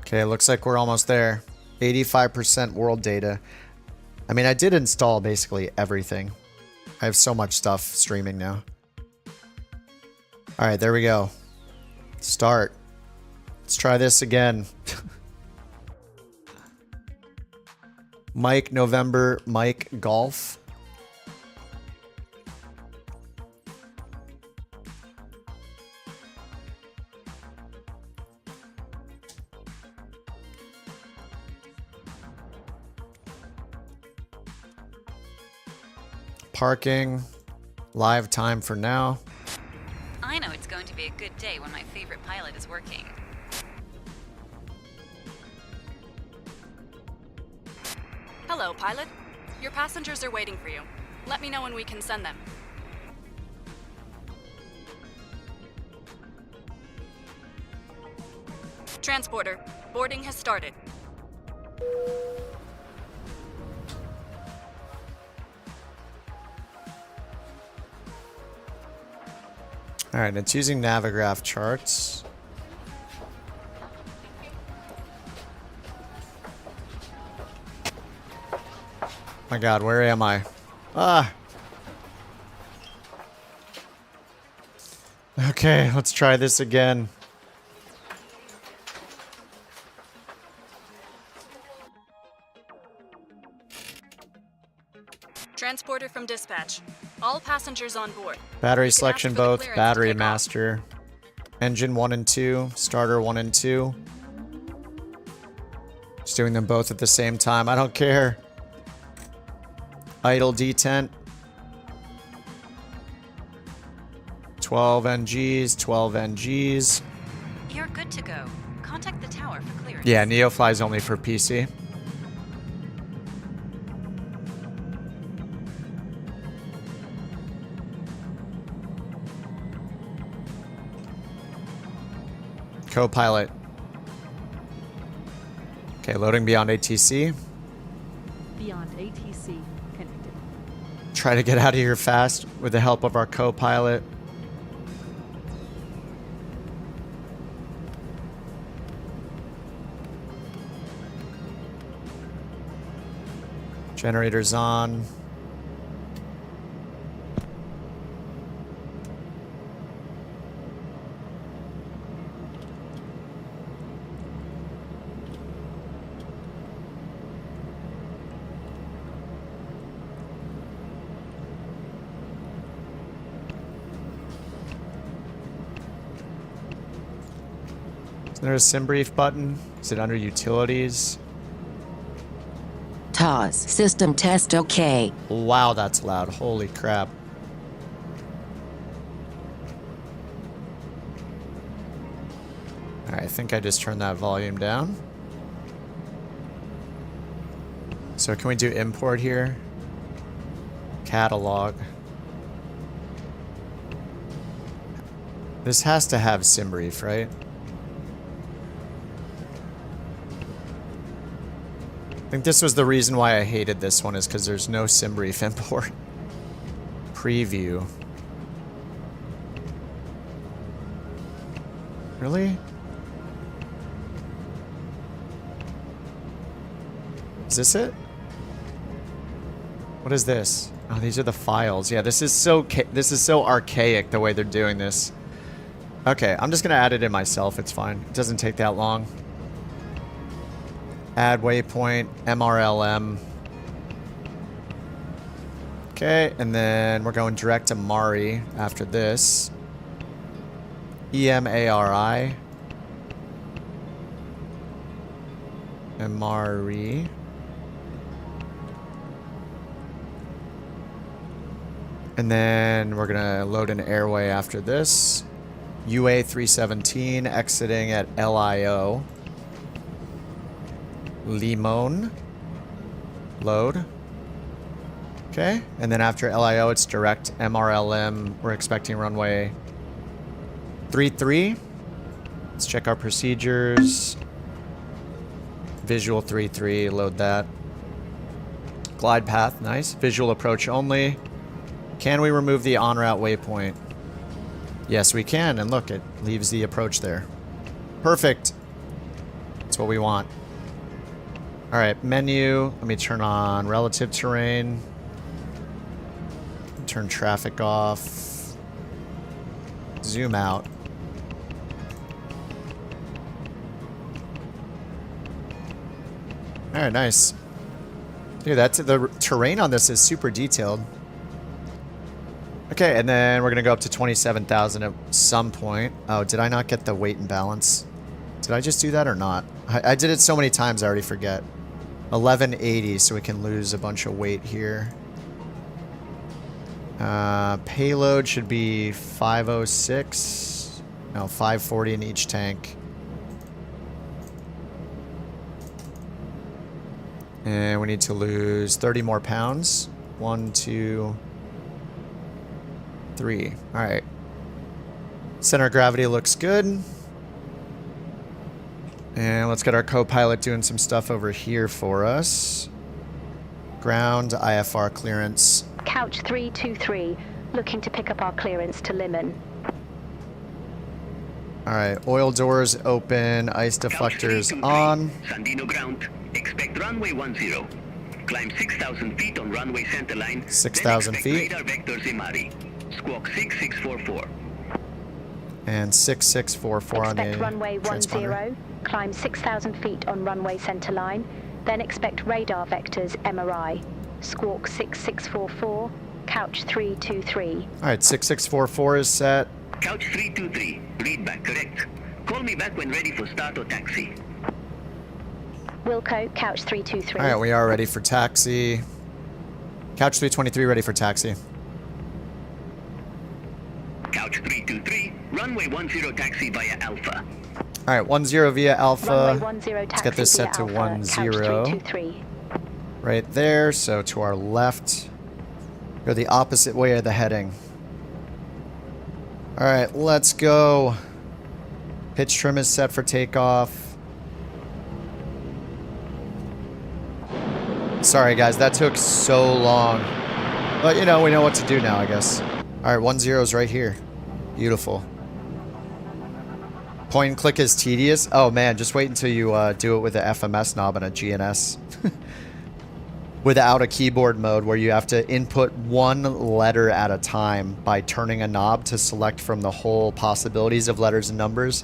Okay, looks like we're almost there. 85% world data. I mean, I did install basically everything. I have so much stuff streaming now. All right, there we go. Start. Let's try this again. Mike November, Mike Golf. Parking. Live time for now. I know it's going to be a good day when my favorite pilot is working. Hello, pilot. Your passengers are waiting for you. Let me know when we can send them. Transporter, boarding has started. All right, it's using Navigraph charts. My God, where am I? Ah. Okay, let's try this again. Transporter from dispatch. All passengers on board. Battery You can selection ask for the both. clearance to Battery take off. master. Engine 1 and 2. Starter 1 and 2. Just doing them both at the same time. I don't care. Idle detent. 12 NGs. 12 NGs. You're good to go. Contact the tower for clearance. Yeah, NeoFly's only for PC. Co-pilot. Okay, loading beyond ATC. Beyond ATC connected. Try to get out of here fast with the help of our co-pilot. Generators on. Is there a sim brief button? Is it under utilities? TOS. System test OK. Wow, that's loud. Holy crap. Alright, I think I just turned that volume down. So can we do import here? Catalog. This has to have SimBrief, right? I think this was the reason why I hated this one, is because there's no SimBrief import. Preview. Really? Is this it? What is this? Oh, these are the files. Yeah, this is so archaic the way they're doing this. Okay, I'm just gonna add it in myself. It's fine. It doesn't take that long. Add waypoint, MRLM. Okay, and then we're going direct to Mari after this. EMARI. And Mari. And then we're gonna load an airway after this. UA 317 exiting at LIO. Limon. Load. Okay, and then after LIO, it's direct MRLM. We're expecting runway 33. Let's check our procedures. Visual 33, load that. Glide path, nice. Visual approach only. Can we remove the en route waypoint? Yes, we can, and look, it leaves the approach there. Perfect. That's what we want. All right, menu. Let me turn on relative terrain. Turn traffic off. Zoom out. All right, nice. Dude, the terrain on this is super detailed. Okay, and then we're gonna go up to 27,000 at some point. Oh, did I not get the weight and balance? Did I just do that or not? I did it so many times I already forget. 1180, so we can lose a bunch of weight here. Payload should be 506. No, 540 in each tank. And we need to lose 30 more pounds. 1, 2, 3. All right. Center of gravity looks good. And let's get our co-pilot doing some stuff over here for us. Ground, IFR clearance. Couch 323, looking to pick up our clearance to Limon. All right, oil doors open, ice deflectors on. Sandino ground. Expect runway 10. Climb 6,000 feet on runway centerline. 6,000 feet. Radar vectors in Mari. Squawk 6644. And 6644 on the Expect runway transponder. 10, climb 6,000 feet on runway centerline, then expect radar vectors MRI. Squawk 6644, couch 323. All right, 6644 is set. Couch 323, read back correct. Call me back when ready for start or taxi. Wilco, couch 323. All right, we are ready for taxi. Couch 323 ready for taxi. Couch 323, runway 10 taxi via Alpha. All right, 10 via Alpha. Runway 10 taxi Let's get this set to via Alpha, 10. couch 323. Right there, so to our left. Go the opposite way of the heading. All right, let's go. Pitch trim is set for takeoff. Sorry, guys, that took so long. But, you know, we know what to do now, I guess. All right, 10 is right here. Beautiful. Point and click is tedious. Oh, man, just wait until you do it with the FMS knob and a GNS. Without a keyboard mode where you have to input one letter at a time by turning a knob to select from the whole possibilities of letters and numbers.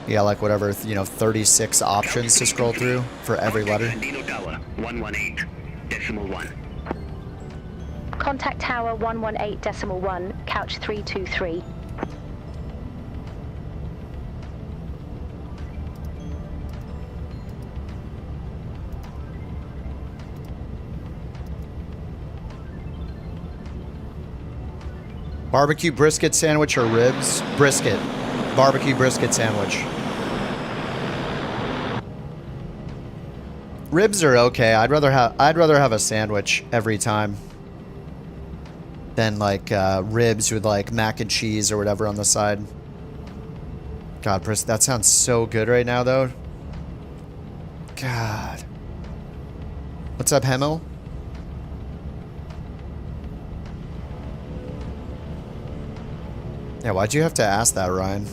Yeah, like whatever, you know, 36 options to scroll through for every letter. Tower 118.1. Contact Tower 118.1, couch 323. Barbecue brisket sandwich or ribs? Brisket. Barbecue brisket sandwich. Ribs are okay. I'd rather have a sandwich every time than like ribs with like mac and cheese or whatever on the side. God, that sounds so good right now though. God. What's up, Hemel? Yeah, why'd you have to ask that, Ryan?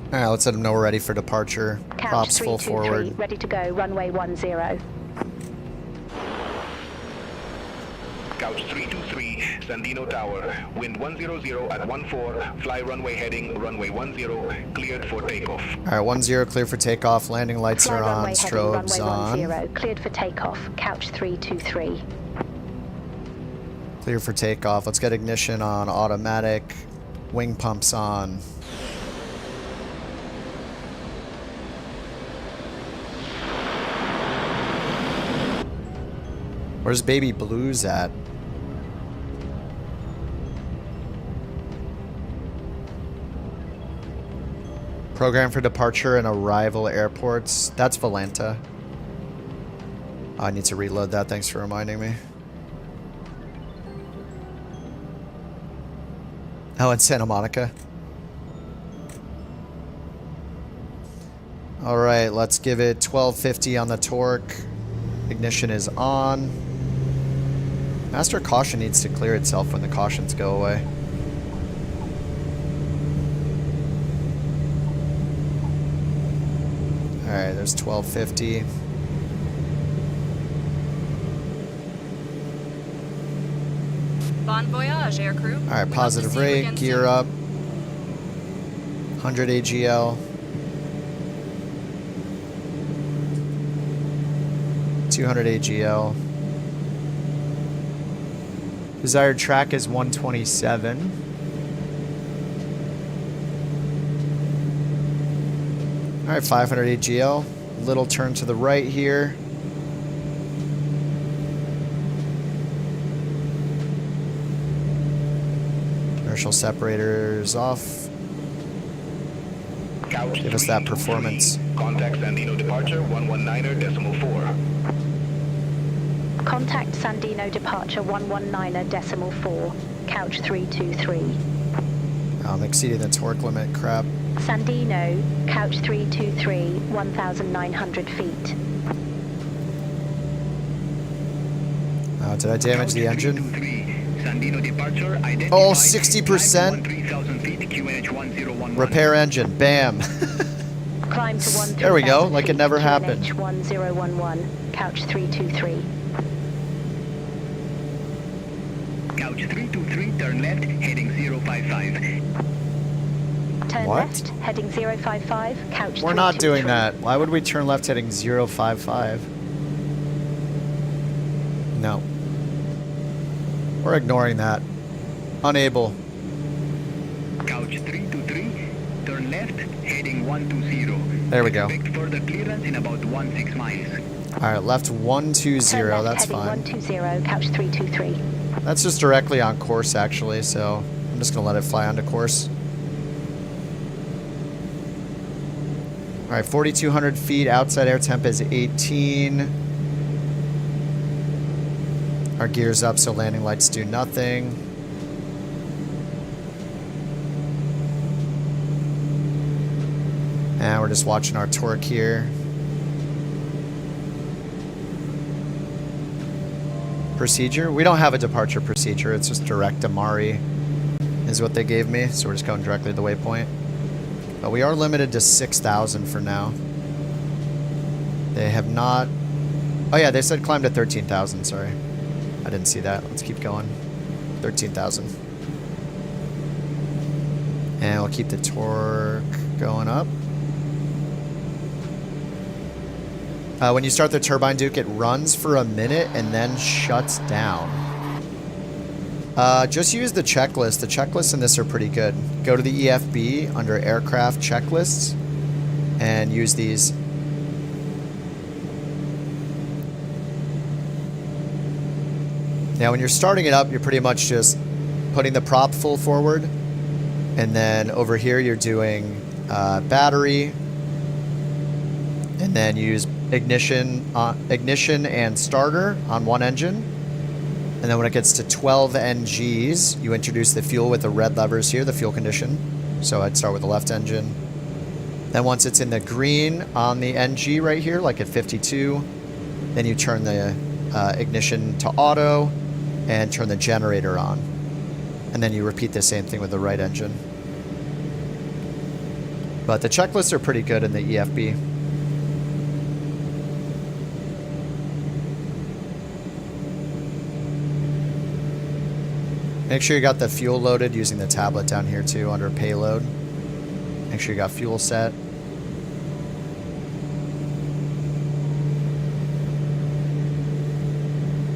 Alright, let's let him know we're ready for departure. Couch Props full 323, forward. ready to go, runway 10. Couch 323, Sandino Tower, wind 100 at 14, fly runway heading, runway 10, cleared for takeoff. Alright, 10 clear for takeoff. Landing lights Fly are on. runway heading, Strobes runway on. 10, cleared for takeoff, couch 323. Clear for takeoff. Let's get ignition on automatic. Wing pumps on. Where's Baby Blues at? Program for departure and arrival airports. That's Valenta. Oh, I need to reload that. Thanks for reminding me. Oh, in Santa Monica. All right, let's give it 1250 on the torque. Ignition is on. Master caution needs to clear itself when the cautions go away. All right, there's 1250. Bon voyage, aircrew. All right, positive rate, gear up. 100 AGL. 200 AGL. Desired track is 127. All right, 500 AGL. Little turn to the right here. Inertial separators off. Couch Give us that performance. Contact Sandino departure 119.4. Contact Sandino departure 119.4, couch 323. I'm exceeding the torque limit, crap. Sandino, couch 323, 1,900 feet. Did I damage the engine? Sandino departure Oh, 60%. Repair engine, bam. Climb to 1,000 There we go, feet, like it never happened. QNH 1011, couch 323. Couch 323, turn left, heading 055. Turn What? left, heading 055, couch We're not doing 323. that. Why would we turn left heading 055? No. We're ignoring that. Unable. Couch 323, turn left, heading 120. There we go. Expect further clearance in about 16 miles. Alright, left 120, Turn left, that's heading fine. 120, couch 323. That's just directly on course actually, so I'm just gonna let it fly onto course. Alright, 4,200 feet, outside air temp is 18. Our gear's up, so landing lights do nothing. And we're just watching our torque here. Procedure? We don't have a departure procedure, it's just direct Amari is what they gave me, so we're just going directly to the waypoint. But we are limited to 6,000 for now. They have not... Oh yeah, they said climb to 13,000, sorry. I didn't see that. Let's keep going. 13,000. And we'll keep the torque going up. When you start the Turbine Duke, it runs for a minute and then shuts down. Just use the checklist. The checklists in this are pretty good. Go to the EFB under Aircraft Checklists and use these. Now, when you're starting it up, you're pretty much just putting the prop full forward. And then over here, you're doing battery. And then use ignition and starter on one engine. And then when it gets to 12 NGs, you introduce the fuel with the red levers here, the fuel condition. So I'd start with the left engine. Then once it's in the green on the NG right here, like at 52, then you turn the ignition to auto and turn the generator on. And then you repeat the same thing with the right engine. But the checklists are pretty good in the EFB. Make sure you got the fuel loaded using the tablet down here too under payload. Make sure you got fuel set.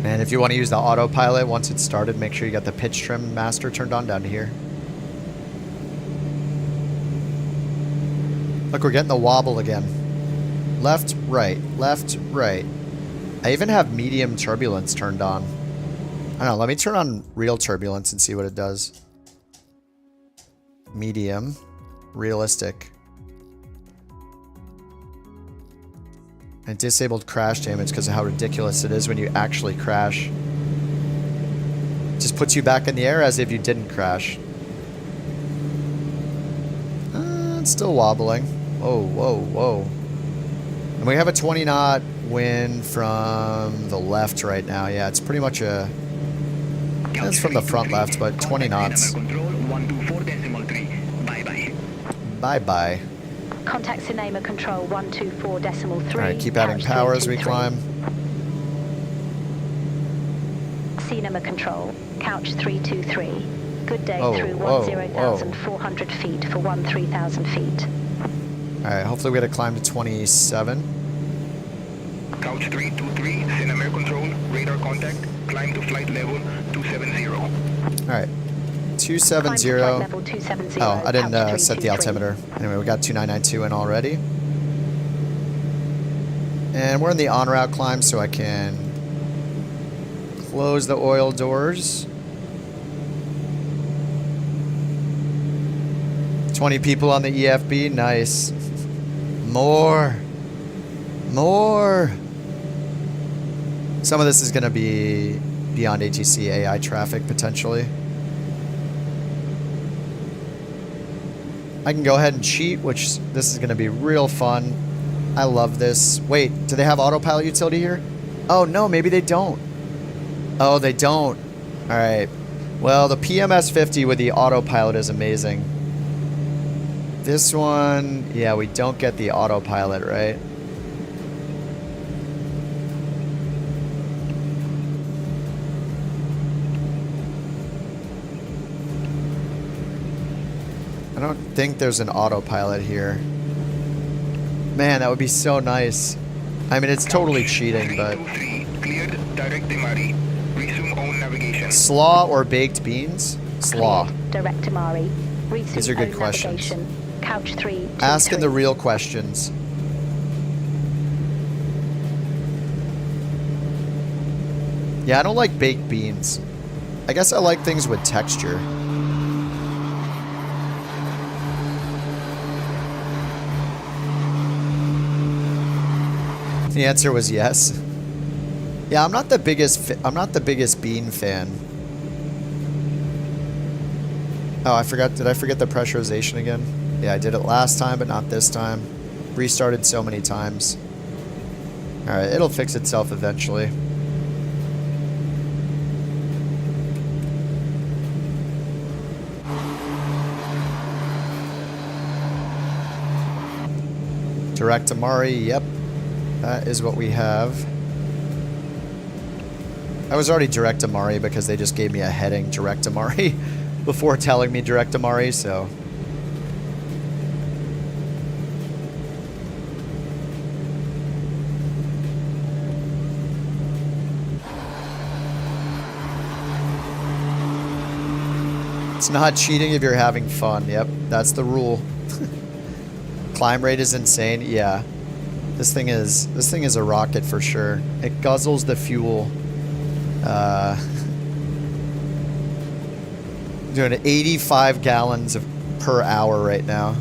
And if you want to use the autopilot once it's started, make sure you got the pitch trim master turned on down here. Look, we're getting the wobble again. Left, right, left, right. I even have medium turbulence turned on. I don't know, let me turn on real turbulence and see what it does. Medium, realistic. And disabled crash damage because of how ridiculous it is when you actually crash. Just puts you back in the air as if you didn't crash. It's still wobbling. Whoa, whoa, whoa. And we have a 20 knot wind from the left right now. Yeah, it's pretty much a... That's from the front left, but 20 knots. Bye-bye. Contact Cinema Control 124.3. Alright, keep adding power as we climb. Cinema Control, couch 323. Good day through whoa, 10,400 feet for 13,000 feet. Alright, hopefully we had to climb to 27. Couch 323, Cinema Control, radar contact, climb to flight level 270. Alright, 270. Climb to flight level 270, Oh, I didn't couch set the 323. altimeter. Anyway, we got 2992 in already. And we're in the en route climb, so I can close the oil doors. 20 people on the EFB, nice. More. Some of this is going to be beyond ATC AI traffic, potentially. I can go ahead and cheat, which this is going to be real fun. I love this. Wait, do they have autopilot utility here? Oh, no, maybe they don't. Oh, they don't. All right. Well, the PMS 50 with the autopilot is amazing. This one, yeah, we don't get the autopilot, right? I don't think there's an autopilot here. Man, that would be so nice. I mean, it's totally cheating, but... 323, cleared direct MRE. Resume own navigation. Slaw or baked beans? Slaw. Direct to Mari. Resume These are good own questions. navigation. Couch 3. Asking the real questions. Yeah, I don't like baked beans. I guess I like things with texture. The answer was yes. Yeah, I'm not the biggest bean fan. Oh, I forgot. Did I forget the pressurization again? Yeah, I did it last time, but not this time. Restarted so many times. All right, it'll fix itself eventually. Direct to Mari, yep. That is what we have. I was already direct to Mari because they just gave me a heading direct to Mari before telling me direct to Mari, so. It's not cheating if you're having fun. Yep, that's the rule. Climb rate is insane. Yeah. This thing is a rocket for sure. It guzzles the fuel. Doing 85 gallons per hour right now.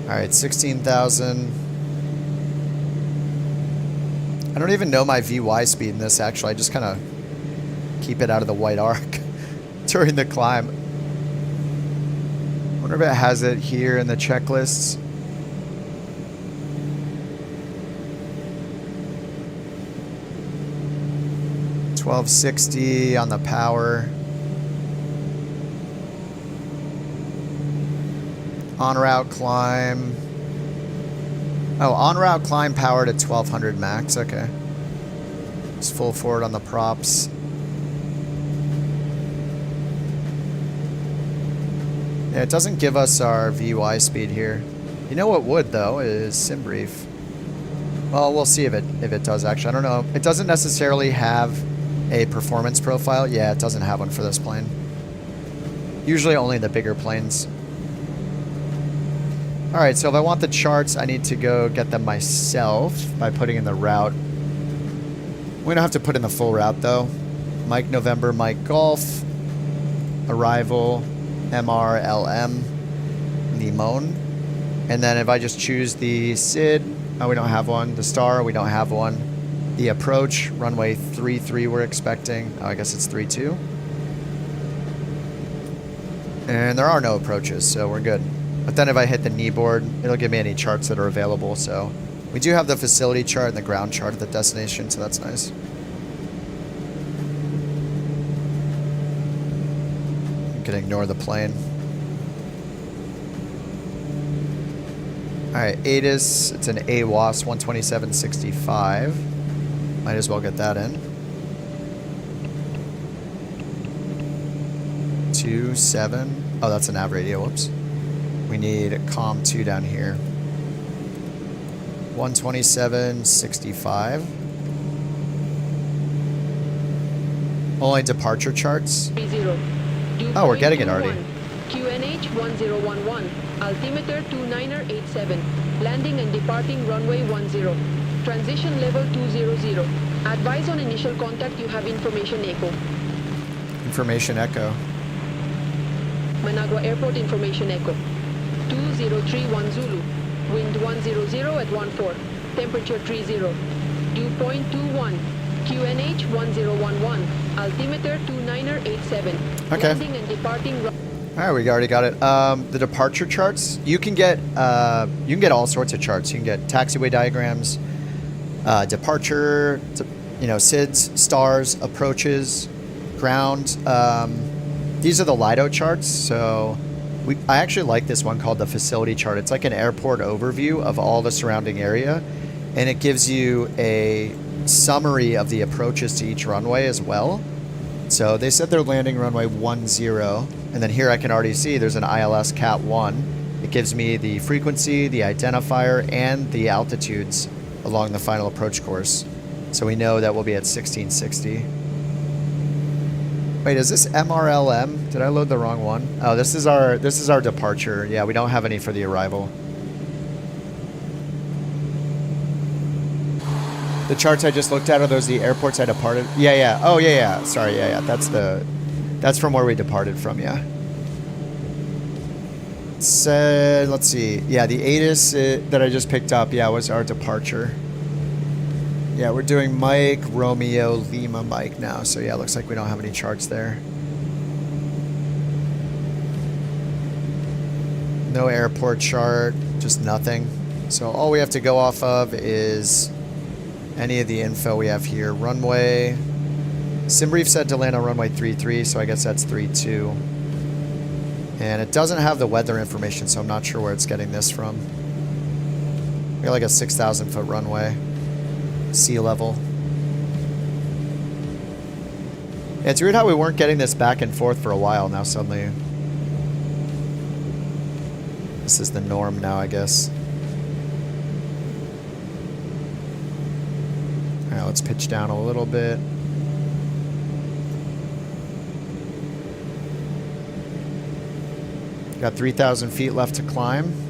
All right, 16,000. I don't even know my VY speed in this, actually. I just kind of keep it out of the white arc during the climb. I wonder if it has it here in the checklists. $1260 on the power. On route climb. Oh, on route climb powered at 1200 max. Okay. Just full forward on the props. Yeah, it doesn't give us our VY speed here. You know what would though is SimBrief. Well, we'll see if it does actually. I don't know. It doesn't necessarily have a performance profile. Yeah, it doesn't have one for this plane. Usually only the bigger planes. Alright, so if I want the charts, I need to go get them myself by putting in the route. We're going to have to put in the full route, though. Mike November, Mike Golf. Arrival, MRLM, Nimon. And then if I just choose the SID, oh, we don't have one. The Star, we don't have one. The approach, runway 33 we're expecting. Oh, I guess it's 32. And there are no approaches, so we're good. But then if I hit the knee board, it'll give me any charts that are available. So we do have the facility chart and the ground chart at the destination, so that's nice. You can ignore the plane. Alright, ATIS, it's an AWAS 127.65. Might as well get that in. 27. Oh, that's an av radio, whoops. We need COM 2 down here. 127.65. Only departure charts. 30. Oh, we're getting it already. QNH 1011. Altimeter 29er87. Landing and departing runway 10. Transition level 200. Advise on initial contact. You have information echo. Information echo. Managua Airport information echo. 2031 Zulu. Wind 100 at 14. Temperature 30. Dew point 21. QNH 1011. Altimeter 29er87. Okay. Landing and departing. Alright, we already got it. The departure charts, you can get all sorts of charts. You can get taxiway diagrams, departure, you know, SIDS, stars, approaches, ground. these are the Lido charts. So I actually like this one called the facility chart. It's like an airport overview of all the surrounding area, and it gives you a summary of the approaches to each runway as well. So they said they're landing runway 10, and then here I can already see there's an ILS Cat 1. It gives me the frequency, the identifier, and the altitudes along the final approach course. So we know that we'll be at 1660. Wait, is this MRLM? Did I load the wrong one? Oh, this is our departure. Yeah, we don't have any for the arrival. The charts I just looked at, are those the airports I departed? Yeah, yeah. Oh, yeah, yeah. Sorry, yeah, yeah. That's from where we departed from, yeah. Said, let's see. Yeah, the ATIS that I just picked up, yeah, was our departure. Yeah, we're doing Mike, Romeo, Lima, Mike now. So yeah, it looks like we don't have any charts there. No airport chart, just nothing. So all we have to go off of is any of the info we have here. Runway. SimBrief said to land on runway 33, so I guess that's 32. And it doesn't have the weather information, so I'm not sure where it's getting this from. We got like a 6,000 foot runway. Sea level. Yeah, it's weird how we weren't getting this back and forth for a while. Now suddenly this is the norm now, I guess. Alright, let's pitch down a little bit. Got 3,000 feet left to climb.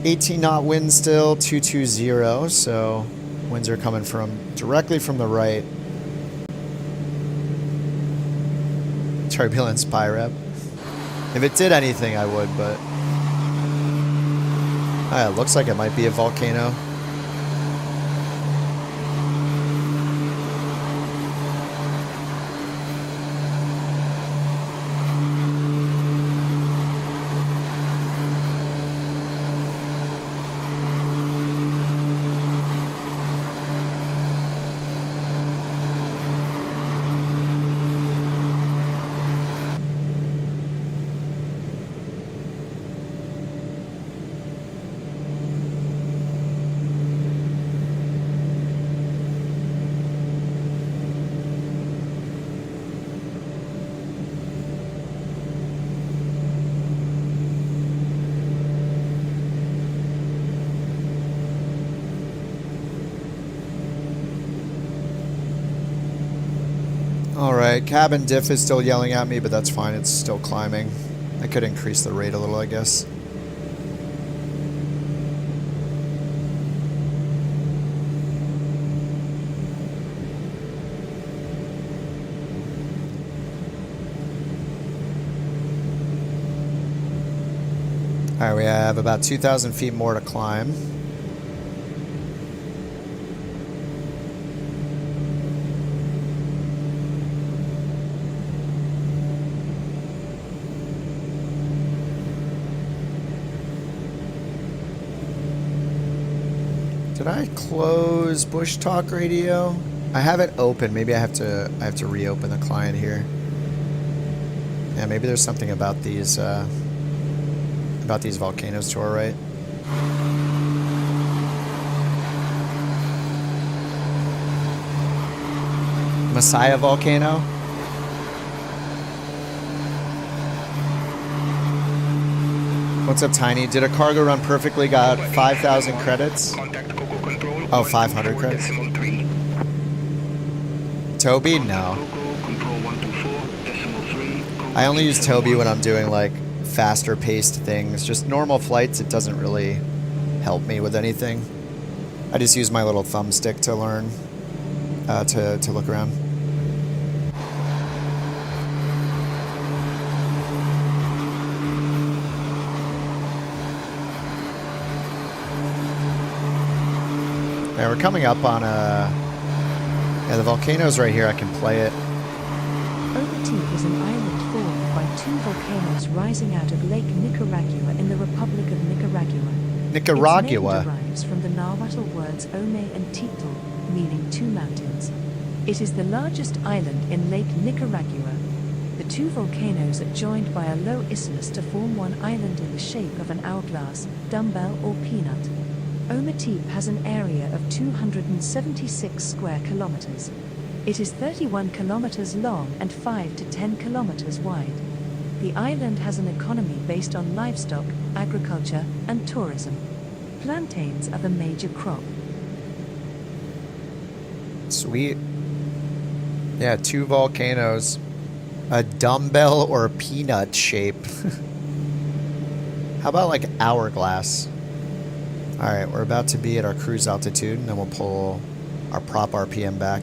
18 knot wind still, 220, so winds are coming from directly from the right. Turbulence PIREP. If it did anything, I would, but it looks like it might be a volcano. Alright, cabin diff is still yelling at me, but that's fine, it's still climbing. I could increase the rate a little, I guess. Alright, we have about 2,000 feet more to climb. Did I close Bush Talk Radio? I have it open. Maybe I have to reopen the client here. Yeah, maybe there's something about these volcanoes to our right. Messiah volcano. What's up, Tiny? Did a cargo run perfectly? Got 5,000 credits. Oh, 500 credits. Toby? No. I only use Toby when I'm doing like faster paced things. Just normal flights, it doesn't really help me with anything. I just use my little thumbstick to learn, to look around. Yeah, we're coming up on yeah, the volcano's right here. I can play it. Ocotillo is an island formed by two volcanoes rising out of Lake Nicaragua in the Republic of Nicaragua. Nicaragua. Its name derives from the Nahuatl words Ome and Titl, meaning two mountains. It is the largest island in Lake Nicaragua. The two volcanoes are joined by a low isthmus to form one island in the shape of an hourglass, dumbbell or peanut. Ometepe has an area of 276 square kilometers. It is 31 kilometers long and 5 to 10 kilometers wide. The island has an economy based on livestock, agriculture, and tourism. Plantains are the major crop. Sweet. Yeah, two volcanoes. A dumbbell or a peanut shape. How about like hourglass? Alright, we're about to be at our cruise altitude, and then we'll pull our prop RPM back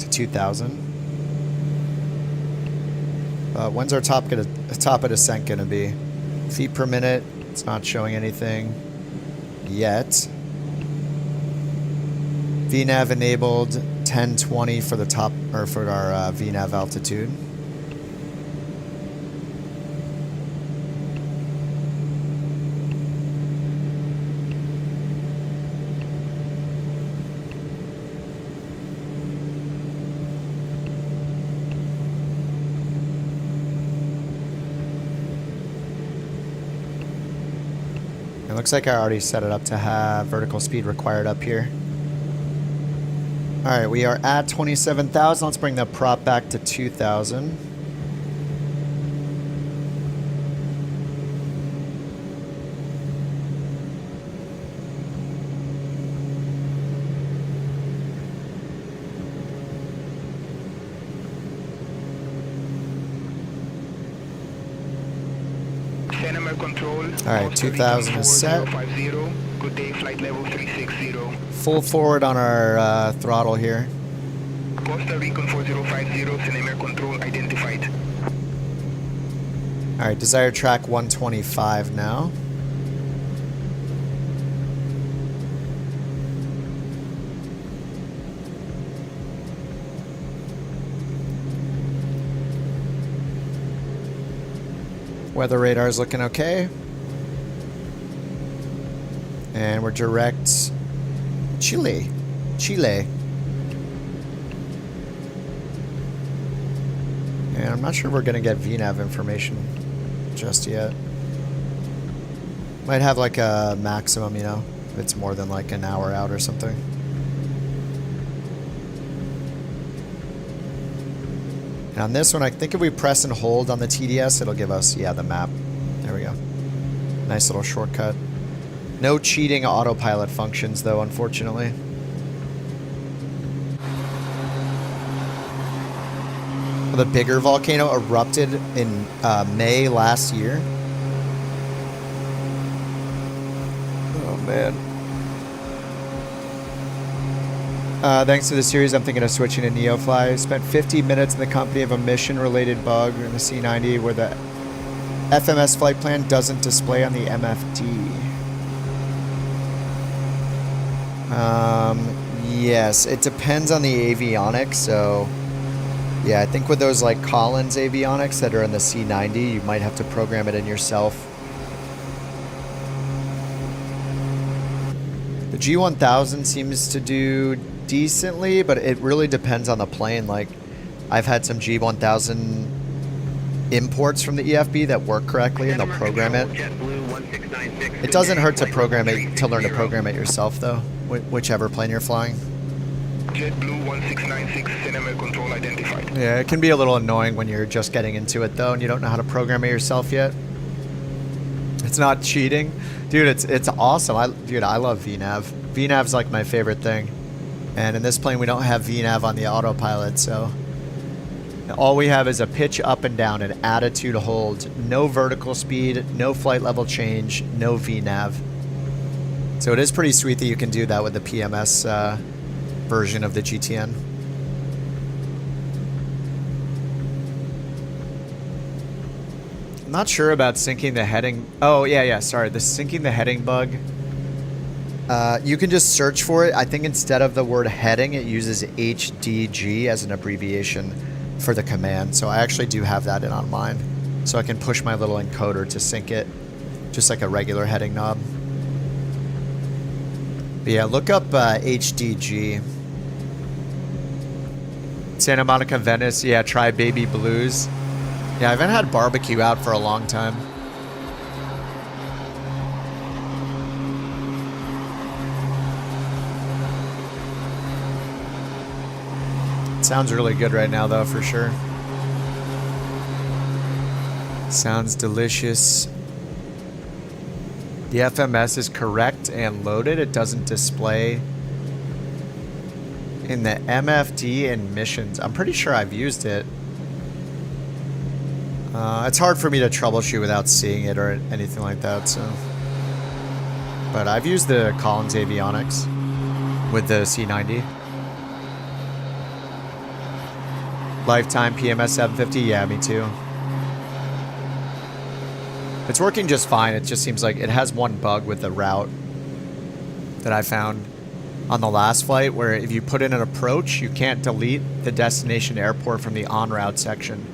to 2,000. When's our top of descent gonna be? Feet per minute. It's not showing anything yet. VNAV enabled 1020 for the top, or for our VNAV altitude. It looks like I already set it up to have vertical speed required up here. Alright, we are at 27,000. Let's bring the prop back to 2,000. Cinema control. Alright, 2,000 is set. 50. Good day, flight level 360. Full forward on our throttle here. Costa Recon 4050, Cinema control identified. Alright, desired track 125 now. Weather radar is looking okay. And we're direct Chile. And I'm not sure we're going to get VNAV information just yet. Might have like a maximum, you know, if it's more than like an hour out or something. And on this one, I think if we press and hold on the TDS, it'll give us, yeah, the map. There we go. Nice little shortcut. No cheating autopilot functions, though, unfortunately. The bigger volcano erupted in May last year. Oh, man. Thanks to the series, I'm thinking of switching to NeoFly. Spent 50 minutes in the company of a mission-related bug in the C90 where the FMS flight plan doesn't display on the MFD. Yes, it depends on the avionics, so yeah, I think with those like Collins avionics that are in the C90, you might have to program it in yourself. The G1000 seems to do decently, but it really depends on the plane. Like, I've had some G1000 imports from the EFB that work correctly, and they'll program it. It doesn't hurt to program it, to learn to program it yourself, though, whichever plane you're flying. JetBlue 1696, Cinema control identified. Yeah, it can be a little annoying when you're just getting into it, though, and you don't know how to program it yourself yet. It's not cheating. Dude, it's awesome. I love VNAV. VNAV's like my favorite thing. And in this plane, we don't have VNAV on the autopilot, so all we have is a pitch up and down, an attitude hold, no vertical speed, no flight level change, no VNAV. So it is pretty sweet that you can do that with the PMS version of the GTN. I'm not sure about syncing the heading. Oh, yeah, sorry. The syncing the heading bug. You can just search for it. I think instead of the word heading, it uses HDG as an abbreviation for the command. So I actually do have that in on mine. So I can push my little encoder to sync it, just like a regular heading knob. But yeah, look up HDG. Santa Monica, Venice. Yeah, try Baby Blues. Yeah, I haven't had barbecue out for a long time. It sounds really good right now, though, for sure. Sounds delicious. The FMS is correct and loaded. It doesn't display in the MFD and missions. I'm pretty sure I've used it. It's hard for me to troubleshoot without seeing it or anything like that, so. But I've used the Collins Avionics with the C90. Lifetime PMS 750, yeah, me too. It's working just fine. It just seems like it has one bug with the route that I found on the last flight, where if you put in an approach, you can't delete the destination airport from the en route section.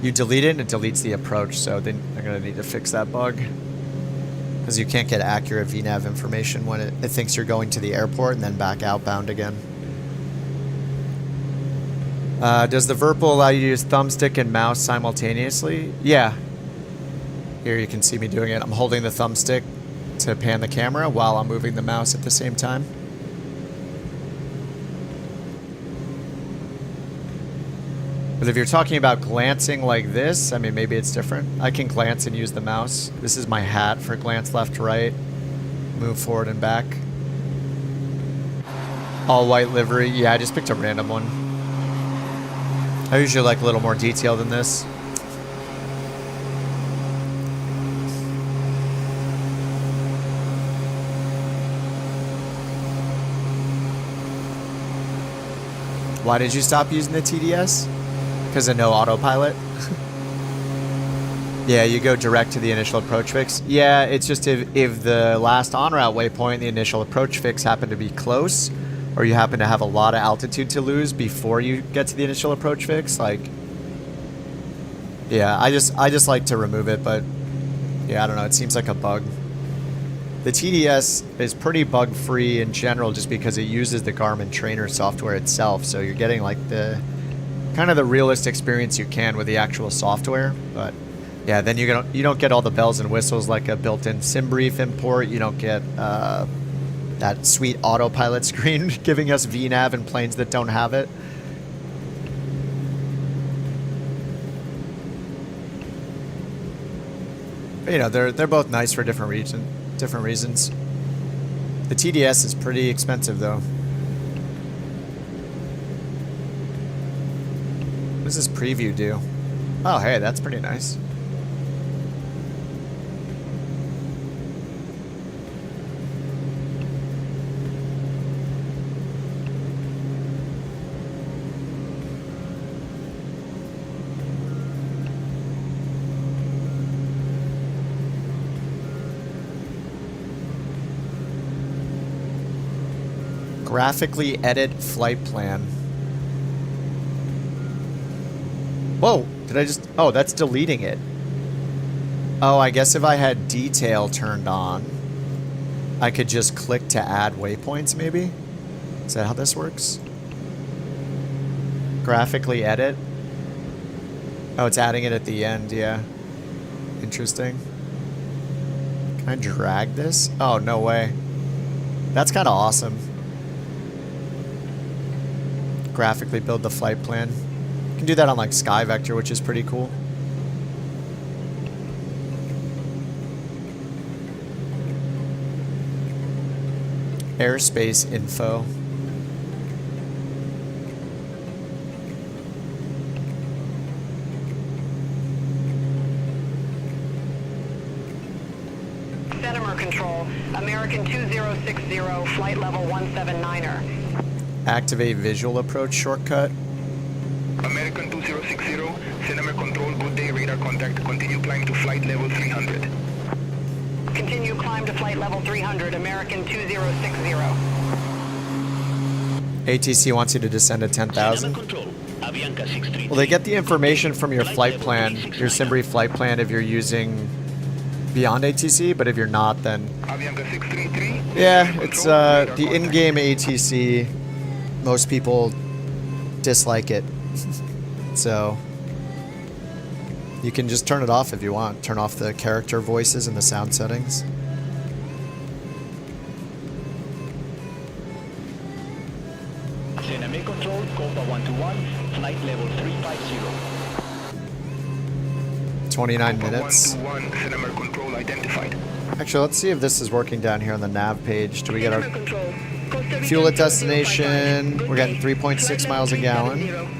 You delete it and it deletes the approach, so then they're going to need to fix that bug. Because you can't get accurate VNAV information when it thinks you're going to the airport and then back outbound again. Does the Virpil allow you to use thumbstick and mouse simultaneously? Yeah. Here you can see me doing it. I'm holding the thumbstick to pan the camera while I'm moving the mouse at the same time. But if you're talking about glancing like this, I mean, maybe it's different. I can glance and use the mouse. This is my hat for glance left to right, move forward and back. All white livery. Yeah, I just picked a random one. I usually like a little more detail than this. Why did you stop using the TDS? Because of no autopilot? Yeah, you go direct to the initial approach fix. Yeah, it's just if the last en-route waypoint, the initial approach fix, happened to be close, or you happen to have a lot of altitude to lose before you get to the initial approach fix, like... Yeah, I just like to remove it, but... Yeah, I don't know, it seems like a bug. The TDS is pretty bug-free in general just because it uses the Garmin trainer software itself, so you're getting like the... kind of the realist experience you can with the actual software, but yeah, then you don't get all the bells and whistles like a built-in SimBrief import. You don't get that sweet autopilot screen giving us VNAV in planes that don't have it. But, you know, they're both nice for different reasons. The TDS is pretty expensive though. What does this preview do? Oh, hey, that's pretty nice. Graphically edit flight plan. Whoa, did I just... Oh, that's deleting it. Oh, I guess if I had detail turned on, I could just click to add waypoints, maybe? Is that how this works? Graphically edit? Oh, it's adding it at the end, yeah. Interesting. Can I drag this? Oh, no way. That's kind of awesome. Graphically build the flight plan. You can do that on like SkyVector, which is pretty cool. Airspace info. Setimer control, American 2060, flight level 179er. Activate visual approach shortcut. American 2060, Setimer control, good day, radar contact. Continue climb to flight level 300. Continue climb to flight level 300, American 2060. ATC wants you to descend to 10,000. Well, they get the information from your flight plan, your SimBrief flight plan, if you're using beyond ATC, but if you're not, then... Yeah, it's the in-game ATC. Most people dislike it. So you can just turn it off if you want. Turn off the character voices and the sound settings. Dynamic control, Copa 121, flight level 350. 29 minutes. 121, Cinema control identified. Actually, let's see if this is working down here on the nav page. Do we get our Cinema control. Costa Rica fuel at 2055. destination? Good We're getting day. 3.6 Flight miles a level gallon. 370.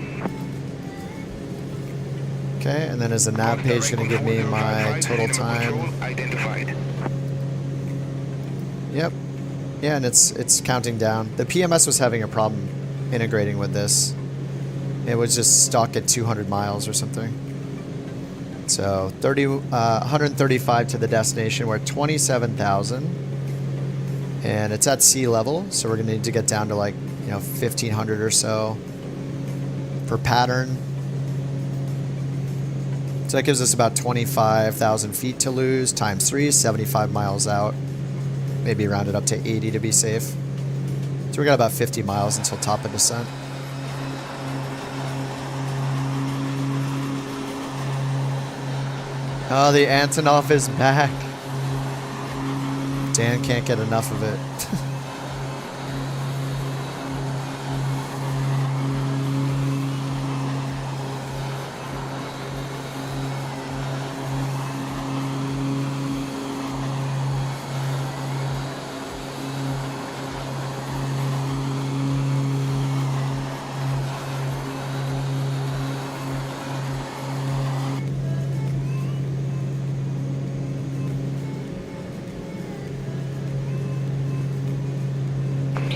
Okay, and then is the nav page going to give me my total time? Identified. Yep. Yeah, and it's counting down. The PMS was having a problem integrating with this. It was just stuck at 200 miles or something. So 135 to the destination. We're at 27,000. And it's at sea level, so we're going to need to get down to like, 1,500 or so per pattern. So that gives us about 25,000 feet to lose, times 3, 75 miles out. Maybe round it up to 80 to be safe. So we got about 50 miles until top of descent. Oh, the Antonov is back. Dan can't get enough of it.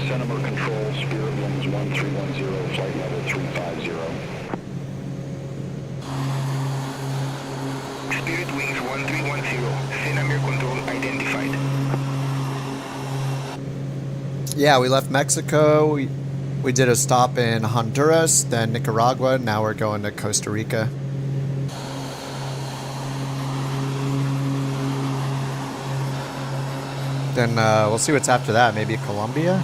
Cinema control, Spirit Winds 1310, flight level 350. Spirit Wings 1310, Cinema control identified. Yeah, we left Mexico. We did a stop in Honduras, then Nicaragua. Now we're going to Costa Rica. Then we'll see what's after that. Maybe Colombia?